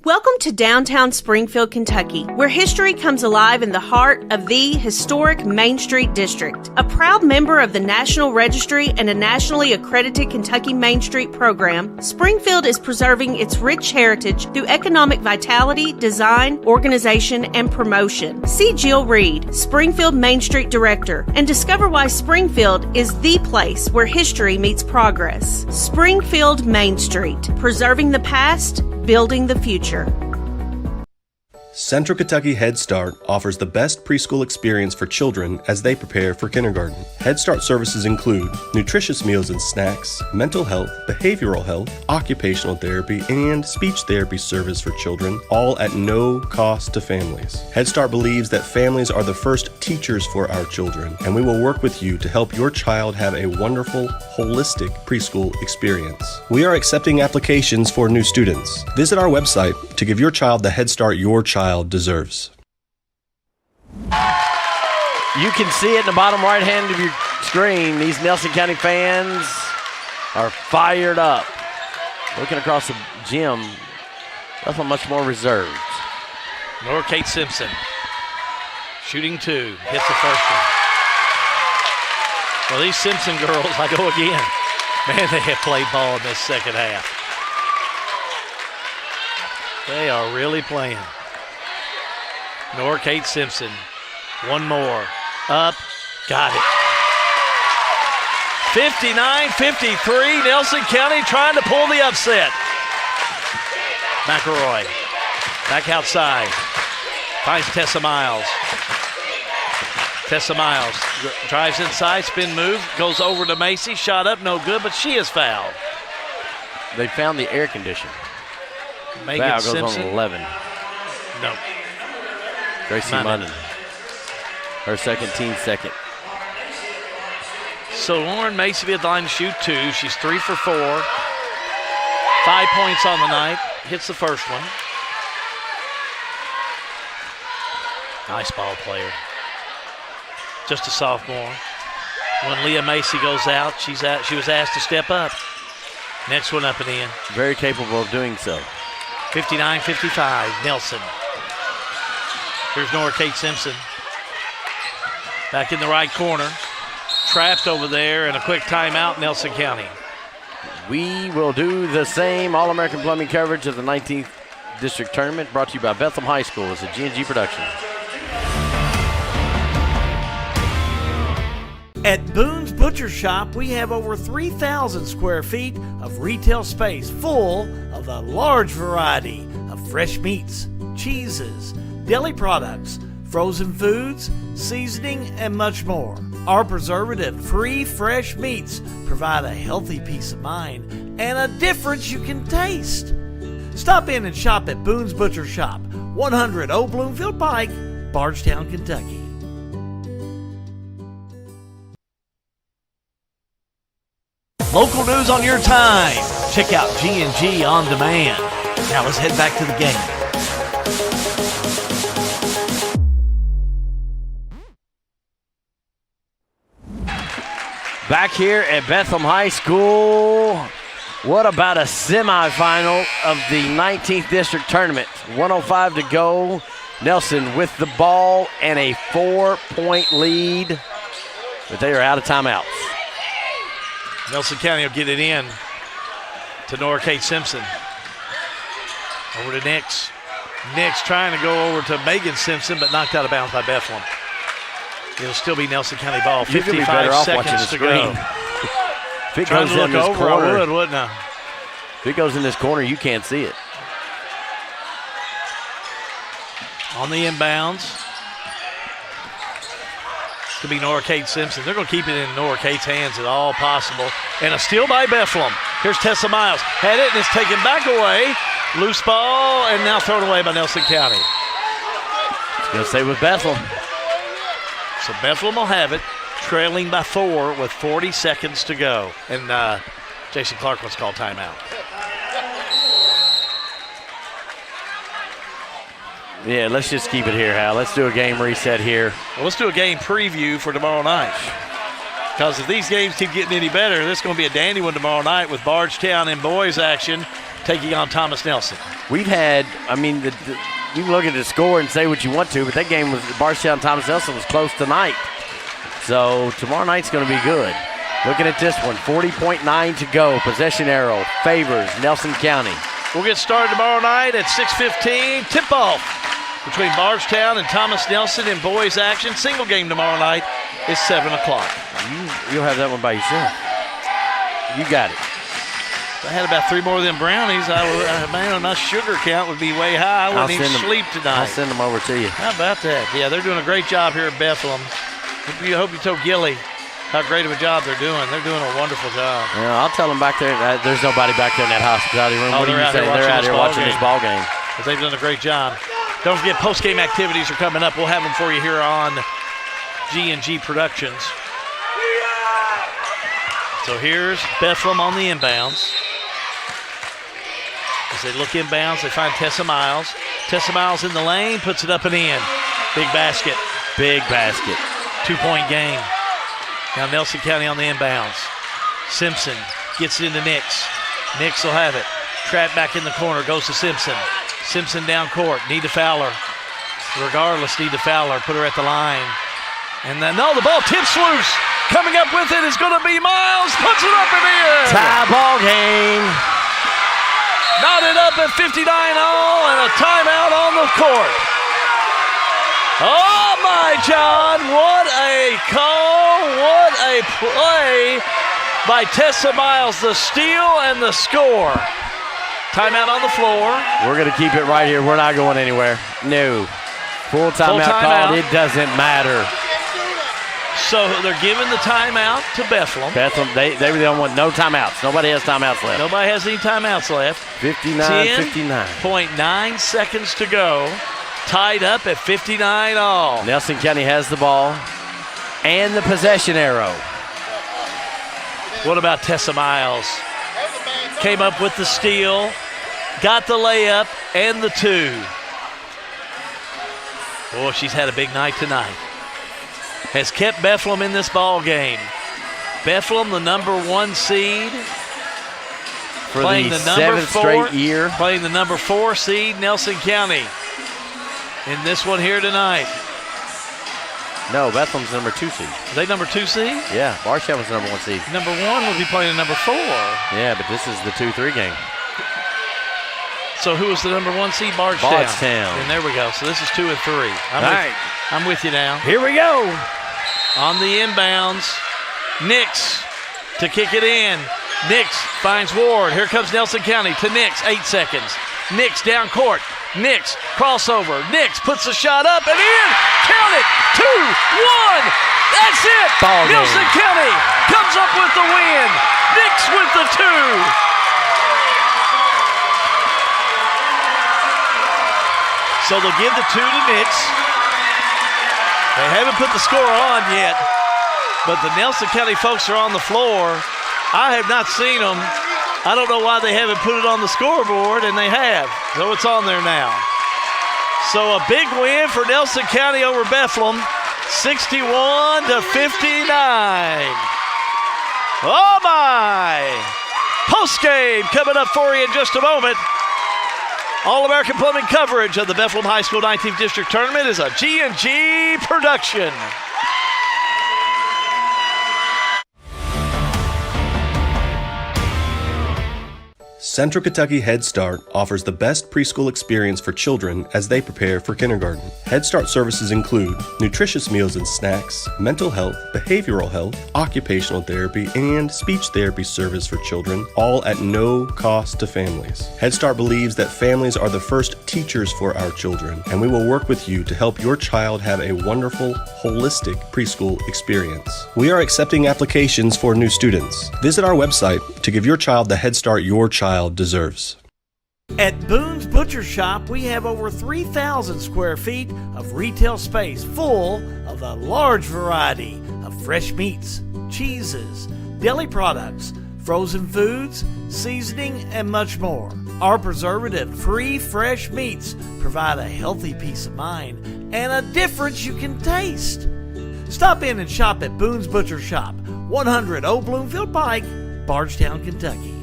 Welcome to downtown Springfield, Kentucky, where history comes alive in the heart of the historic Main Street District. A proud member of the National Registry and a nationally accredited Kentucky Main Street program, Springfield is preserving its rich heritage through economic vitality, design, organization, and promotion. See Jill Reed, Springfield Main Street Director, and discover why Springfield is the place where history meets progress. Springfield Main Street, preserving the past, building the future. Central Kentucky Head Start offers the best preschool experience for children as they prepare for kindergarten. Head Start services include nutritious meals and snacks, mental health, behavioral health, occupational therapy, and speech therapy service for children, all at no cost to families. Head Start believes that families are the first teachers for our children, and we will work with you to help your child have a wonderful, holistic preschool experience. We are accepting applications for new students. Visit our website to give your child the Head Start your child deserves. You can see it in the bottom right hand of your screen. These Nelson County fans are fired up. Looking across the gym, that's much more reserved. Nora Kate Simpson, shooting 2, hits the first one. Well, these Simpson girls, I go again. Man, they have played ball in this second half. They are really playing. Nora Kate Simpson, one more, up, got it. 59-53, Nelson County trying to pull the upset. McElroy, back outside, finds Tessa Miles. Tessa Miles drives inside, spin move, goes over to Macy, shot up, no good, but she is fouled. They found the air conditioner. Megan Foul Simpson. goes on 11. No. Gracie Munden. Her second, team second. So Lauren Macy at the line to shoot 2. She's 3 for 4. 5 points on the night. Hits the first one. Nice ball player. Just a sophomore. When Leah Macy goes out, she was asked to step up. Next one up and in. Very capable of doing so. 59-55, Nelson. Here's Nora Kate Simpson. Back in the right corner. Trapped over there, and a quick timeout, Nelson County. We will do the same All-American Plumbing coverage of the 19th District Tournament, brought to you by Bethlehem High School. It's a G&G production. At Boone's Butcher Shop, we have over 3,000 square feet of retail space full of a large variety of fresh meats, cheeses, deli products, frozen foods, seasoning, and much more. Our preservative-free fresh meats provide a healthy peace of mind and a difference you can taste. Stop in and shop at Boone's Butcher Shop, 100 Old Bloomfield Pike, Bardstown, Kentucky. Local news on your time. Check out G&G On Demand. Now let's head back to the game. Back here at Bethlehem High School, what about a semifinal of the 19th District Tournament? 1:05 to go. Nelson with the ball and a 4-point lead, but they are out of timeouts. Nelson County will get it in to Nora Kate Simpson. Over to Nix. Nix trying to go over to Megan Simpson, but knocked out of bounds by Bethlehem. It'll still be Nelson County ball. 55 seconds to go. If it Trying goes to in look this over, corner, I would, wouldn't I? If it goes in this corner, you can't see it. On the inbounds. Could be Nora Kate Simpson. They're going to keep it in Nora Kate's hands at all possible. And a steal by Bethlehem. Here's Tessa Miles. Had it and it's taken back away. Loose ball and now thrown away by Nelson County. It's going to stay with Bethlehem. So Bethlehem will have it, trailing by 4 with 40 seconds to go. And Jason Clark wants to call timeout. Yeah, let's just keep it here, Hal. Let's do a game reset here. Well, let's do a game preview for tomorrow night. Because if these games keep getting any better, this is going to be a dandy one tomorrow night with Bardstown in boys action taking on Thomas Nelson. We've had, you can look at the score and say what you want to, but that game was Bardstown Thomas Nelson was close tonight. So tomorrow night's going to be good. Looking at this one, 40.9 to go. Possession arrow favors Nelson County. We'll get started tomorrow night at 6:15. Tip-off between Bardstown and Thomas Nelson in boys action. Single game tomorrow night is 7 o'clock. You'll have that one by yourself. You got it. If I had about 3 more of them brownies, man, my sugar count would be way high. I wouldn't even sleep tonight. I'll send them over to you. How about that? Yeah, they're doing a great job here at Bethlehem. I hope you told Gilly how great of a job they're doing. They're doing a wonderful job. Yeah, I'll tell them back there. There's nobody back there in that hospitality room. What do you say? They're out here watching this ball game. They've done a great job. Don't forget, post-game activities are coming up. We'll have them for you here on G&G Productions. So here's Bethlehem on the inbounds. As they look inbounds, they find Tessa Miles. Tessa Miles in the lane, puts it up and in. Big basket. Big basket. 2-point game. Now Nelson County on the inbounds. Simpson gets it into Nix. Nix will have it. Trap back in the corner, goes to Simpson. Simpson down court, need to foul her. Regardless, need to foul her, put her at the line. And then, no, the ball tips loose. Coming up with it is going to be Miles, puts it up in the air. Tie ball game. Knotted up at 59 all and a timeout on the court. Oh my, John, what a call, what a play by Tessa Miles, the steal and the score. Timeout on the floor. We're going to keep it right here. We're not going anywhere. No. Full timeout called. It doesn't matter. So they're giving the timeout to Bethlehem. Bethlehem, they don't want no timeouts. Nobody has timeouts left. Nobody has any timeouts left. 59-59. 10.9 seconds to go. Tied up at 59 all. Nelson County has the ball and the possession arrow. What about Tessa Miles? Came up with the steal, got the layup and the 2. Boy, she's had a big night tonight. Has kept Bethlehem in this ball game. Bethlehem, the number 1 seed. For the 7th straight year. Playing the number 4 seed, Nelson County. In this one here tonight. No, Bethlehem's number 2 seed. Are they number 2 seed? Yeah, Bardstown was number 1 seed. Number 1 would be playing the number 4. Yeah, but this is the 2-3 game. So who was the number 1 seed? Bardstown. Bardstown. And there we go. So this is 2 and 3. I'm with you now. Here we go. On the inbounds, Nix to kick it in. Nix finds Ward. Here comes Nelson County to Nix. 8 seconds. Nix down court. Nix crossover. Nix puts the shot up and in. Count it. 2-1. That's it. Nelson County comes up with the win. Nix with the 2. So they'll give the 2 to Nix. They haven't put the score on yet, but the Nelson County folks are on the floor. I have not seen them. I don't know why they haven't put it on the scoreboard, and they have. So it's on there now. So a big win for Nelson County over Bethlehem, 61-59. Oh my! Postgame coming up for you in just a moment. All-American Plumbing coverage of the Bethlehem High School 19th District Tournament is a G&G production. Central Kentucky Head Start offers the best preschool experience for children as they prepare for kindergarten. Head Start services include nutritious meals and snacks, mental health, behavioral health, occupational therapy, and speech therapy service for children, all at no cost to families. Head Start believes that families are the first teachers for our children, and we will work with you to help your child have a wonderful, holistic preschool experience. We are accepting applications for new students. Visit our website to give your child the Head Start your child deserves. At Boone's Butcher Shop, we have over 3,000 square feet of retail space full of a large variety of fresh meats, cheeses, deli products, frozen foods, seasoning, and much more. Our preservative-free fresh meats provide a healthy peace of mind and a difference you can taste. Stop in and shop at Boone's Butcher Shop, 100 Old Bloomfield Pike, Bardstown, Kentucky.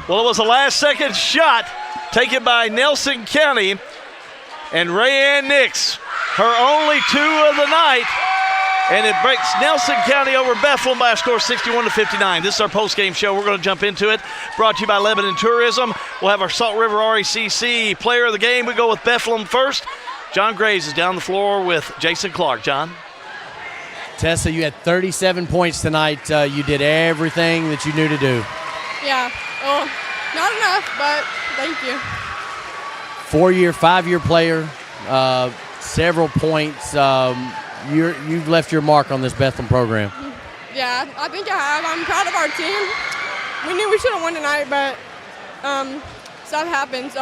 Well, it was a last-second shot taken by Nelson County, and Rayanne Nix, her only 2 of the night, and it breaks Nelson County over Bethlehem by a score of 61-59. This is our post-game show. We're going to jump into it. Brought to you by Lebanon Tourism. We'll have our Salt River RECC player of the game. We go with Bethlehem first. John Graves is down the floor with Jason Clark. John? Tessa, you had 37 points tonight. You did everything that you knew to do. Yeah, well, not enough, but thank you. 4-year, 5-year player, several points. You've left your mark on this Bethlehem program. Yeah, I think I have. I'm proud of our team. We knew we should have won tonight, but stuff happens.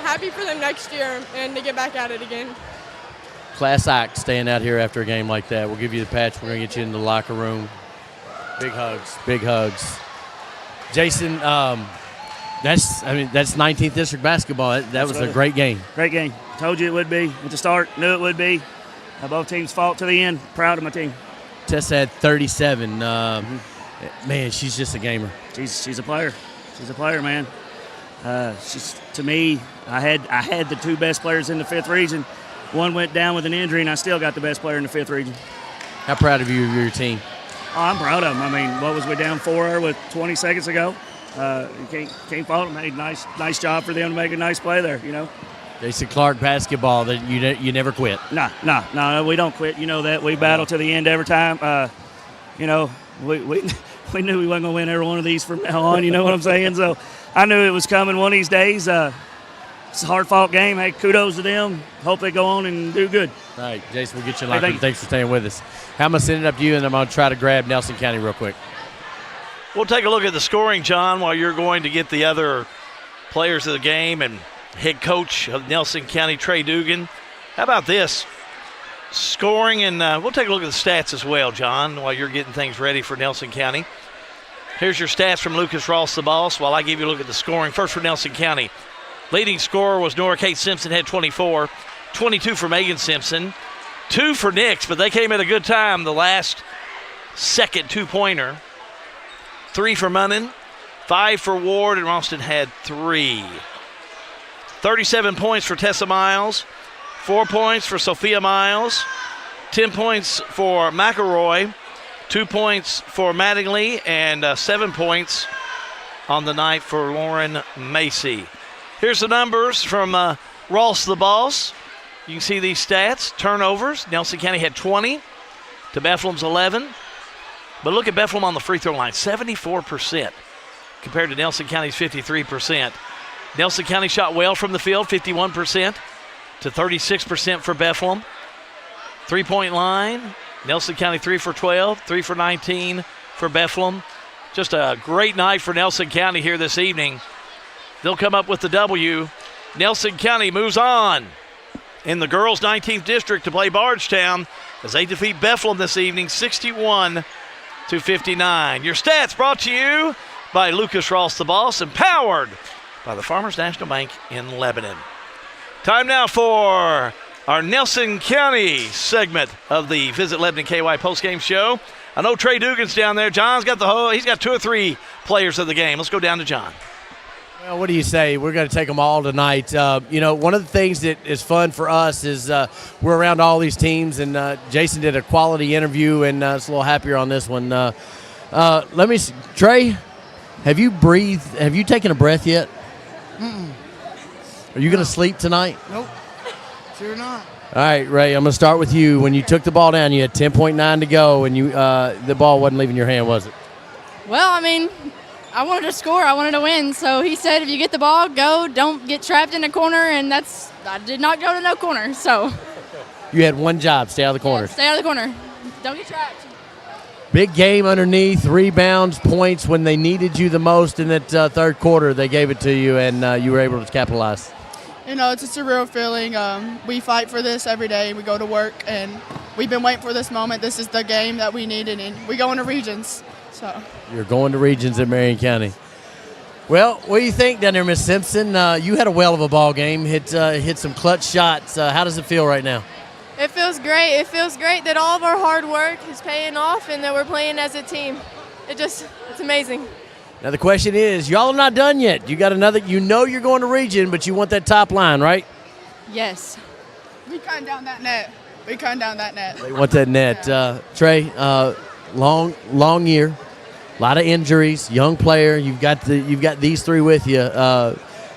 Happy for them next year and to get back at it again. Class act staying out here after a game like that. We'll give you the patch. We're going to get you in the locker room. Big hugs. Big hugs. Jason, that's 19th District basketball. That was a great game. Great game. Told you it would be. At the start, knew it would be. Both teams fought to the end. Proud of my team. Tessa had 37. Man, she's just a gamer. She's a player. She's a player, man. To me, I had the two best players in the 5th region. One went down with an injury, and I still got the best player in the 5th region. How proud of you of your team? Oh, I'm proud of them. I mean, what was we down 4 with 20 seconds ago? You can't fault them. Hey, nice job for them to make a nice play there, you know. Jason Clark basketball, that you never quit. No, we don't quit. You know that. We battle to the end every time. You know, we knew we wasn't going to win every one of these from now on, you know what I'm saying? So I knew it was coming one of these days. It's a hard-fought game. Hey, kudos to them. Hope they go on and do good. All right, Jason, we'll get you in locker room. Thanks for staying with us. I'm going to send it up to you, and I'm going to try to grab Nelson County real quick. We'll take a look at the scoring, John, while you're going to get the other players of the game and head coach of Nelson County, Trey Dugan. How about this? Scoring, and we'll take a look at the stats as well, John, while you're getting things ready for Nelson County. Here's your stats from Lucas Ross, the boss, while I give you a look at the scoring. First for Nelson County. Leading scorer was Nora Kate Simpson, had 24. 22 for Megan Simpson. 2 for Nix, but they came at a good time. The last second two-pointer. 3 for Munnin. 5 for Ward, and Ralston had 3. 37 points for Tessa Miles. 4 points for Sophia Miles. 10 points for McElroy. 2 points for Mattingly, and 7 points on the night for Lauren Macy. Here's the numbers from Ross the boss. You can see these stats. Turnovers, Nelson County had 20 to Bethlehem's 11. But look at Bethlehem on the free throw line, 74% compared to Nelson County's 53%. Nelson County shot well from the field, 51% to 36% for Bethlehem. 3-point line, Nelson County 3 for 12, 3 for 19 for Bethlehem. Just a great night for Nelson County here this evening. They'll come up with the W. Nelson County moves on in the girls' 19th district to play Bardstown as they defeat Bethlehem this evening, 61-59. Your stats brought to you by Lucas Ross, the boss, and powered by the Farmers National Bank in Lebanon. Time now for our Nelson County segment of the Visit Lebanon KY postgame show. I know Trey Dugan's down there. John's got he's got 2 or 3 players of the game. Let's go down to John. Well, what do you say? We're going to take them all tonight. One of the things that is fun for us is we're around all these teams, and Jason did a quality interview, and it's a little happier on this one. Trey, have you breathed? Have you taken a breath yet? Mm-mm. Are you going to sleep tonight? Nope. Sure not. All right, Ray, I'm going to start with you. When you took the ball down, you had 10.9 to go, and the ball wasn't leaving your hand, was it? Well, I mean, I wanted to score. I wanted to win. So he said, if you get the ball, go. Don't get trapped in a corner. And I did not go to no corner. So you had one job, stay out of the corners. Yeah, stay out of the corner. Don't get trapped. Big game underneath, rebounds, points when they needed you the most in that third quarter. They gave it to you, and you were able to capitalize. It's a surreal feeling. We fight for this every day. We go to work, and we've been waiting for this moment. This is the game that we needed, and we go into regions. So you're going to regions at Marion County. Well, what do you think down there, Miss Simpson? You had a well of a ball game, hit some clutch shots. How does it feel right now? It feels great. It feels great that all of our hard work is paying off and that we're playing as a team. It's amazing. Now the question is, y'all are not done yet. You got another, you're going to region, but you want that top line, right? Yes. We cutting down that net. They want that net. Yeah. Trey, long year, a lot of injuries, young player. You've got these 3 with you.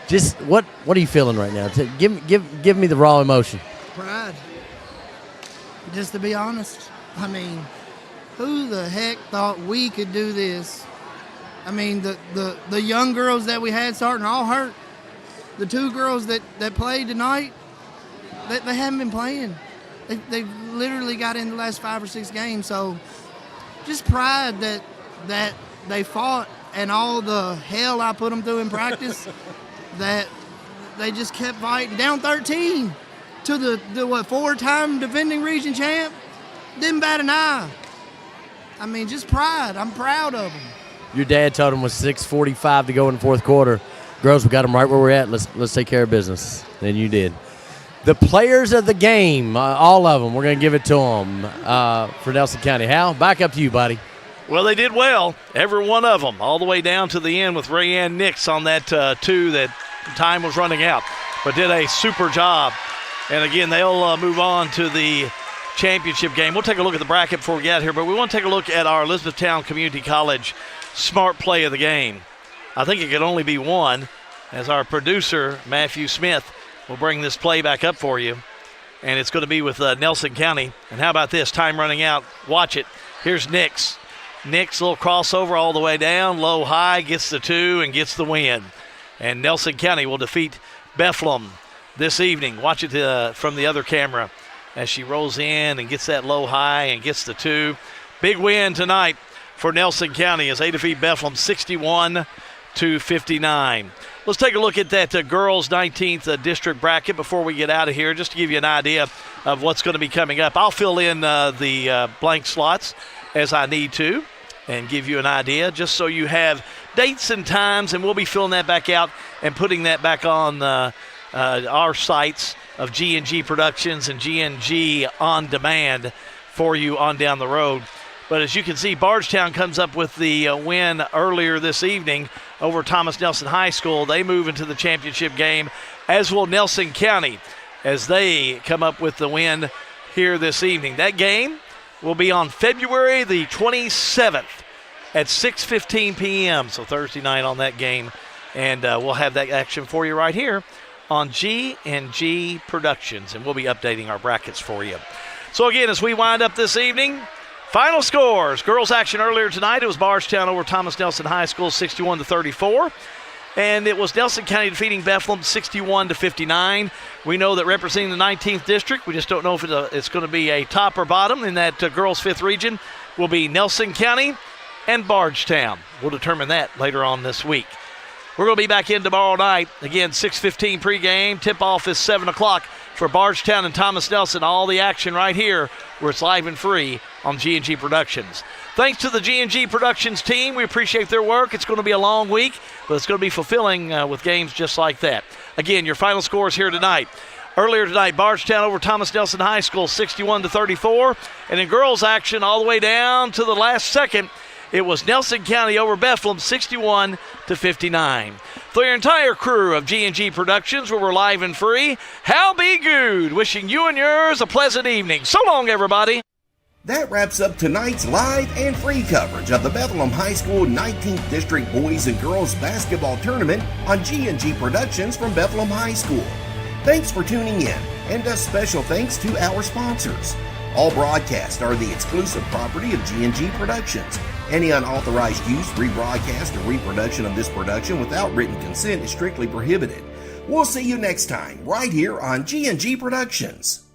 Just what are you feeling right now? Give me the raw emotion. Pride. Just to be honest, I mean, who the heck thought we could do this? I mean, the young girls that we had starting are all hurt. The 2 girls that played tonight, they haven't been playing. They've literally got in the last 5 or 6 games. So just pride that they fought, and all the hell I put them through in practice, that they just kept fighting. Down 13 to the 4-time defending region champ. Didn't bat an eye. I mean, just pride. I'm proud of them. Your dad told him with 6:45 to go in the fourth quarter, girls, we got them right where we're at. Let's take care of business. And you did. The players of the game, all of them, we're going to give it to them for Nelson County. Hal, back up to you, buddy. Well, they did well, every one of them, all the way down to the end with Rayanne Nix on that 2 that time was running out, but did a super job. And again, they'll move on to the championship game. We'll take a look at the bracket before we get out here, but we want to take a look at our Elizabethtown Community College Smart Play of the Game. I think it could only be one, as our producer, Matthew Smith, will bring this play back up for you. And it's going to be with Nelson County. And how about this? Time running out. Watch it. Here's Nix. Nix, little crossover all the way down, low, high, gets the 2 and gets the win. And Nelson County will defeat Bethlehem this evening. Watch it from the other camera as she rolls in and gets that low, high, and gets the 2. Big win tonight for Nelson County as they defeat Bethlehem 61-59. Let's take a look at that girls' 19th district bracket before we get out of here, just to give you an idea of what's going to be coming up. I'll fill in the blank slots as I need to and give you an idea, just so you have dates and times, and we'll be filling that back out and putting that back on our sites of G&G Productions and G&G On Demand for you on down the road. But as you can see, Bardstown comes up with the win earlier this evening over Thomas Nelson High School. They move into the championship game, as will Nelson County, as they come up with the win here this evening. That game will be on February the 27th at 6:15 p.m., so Thursday night on that game. And we'll have that action for you right here on G&G Productions, and we'll be updating our brackets for you. So again, as we wind up this evening, final scores. Girls action earlier tonight, it was Bardstown over Thomas Nelson High School 61-34. And it was Nelson County defeating Bethlehem 61-59. We know that representing the 19th district, we just don't know if it's going to be a top or bottom in that girls' 5th region, will be Nelson County and Bardstown. We'll determine that later on this week. We're going to be back in tomorrow night. Again, 6:15 pregame. Tip-off is 7 o'clock for Bardstown and Thomas Nelson. All the action right here where it's live and free on G&G Productions. Thanks to the G&G Productions team. We appreciate their work. It's going to be a long week, but it's going to be fulfilling with games just like that. Again, your final scores here tonight. Earlier tonight, Bardstown over Thomas Nelson High School 61-34. And in girls action all the way down to the last second, it was Nelson County over Bethlehem 61-59. For your entire crew of G&G Productions, where we're live and free, Hal B. Good, wishing you and yours a pleasant evening. So long, everybody. That wraps up tonight's live and free coverage of the Bethlehem High School 19th District Boys and Girls Basketball Tournament on G&G Productions from Bethlehem High School. Thanks for tuning in, and a special thanks to our sponsors. All broadcasts are the exclusive property of G&G Productions. Any unauthorized use, rebroadcast, or reproduction of this production without written consent is strictly prohibited. We'll see you next time, right here on G&G Productions.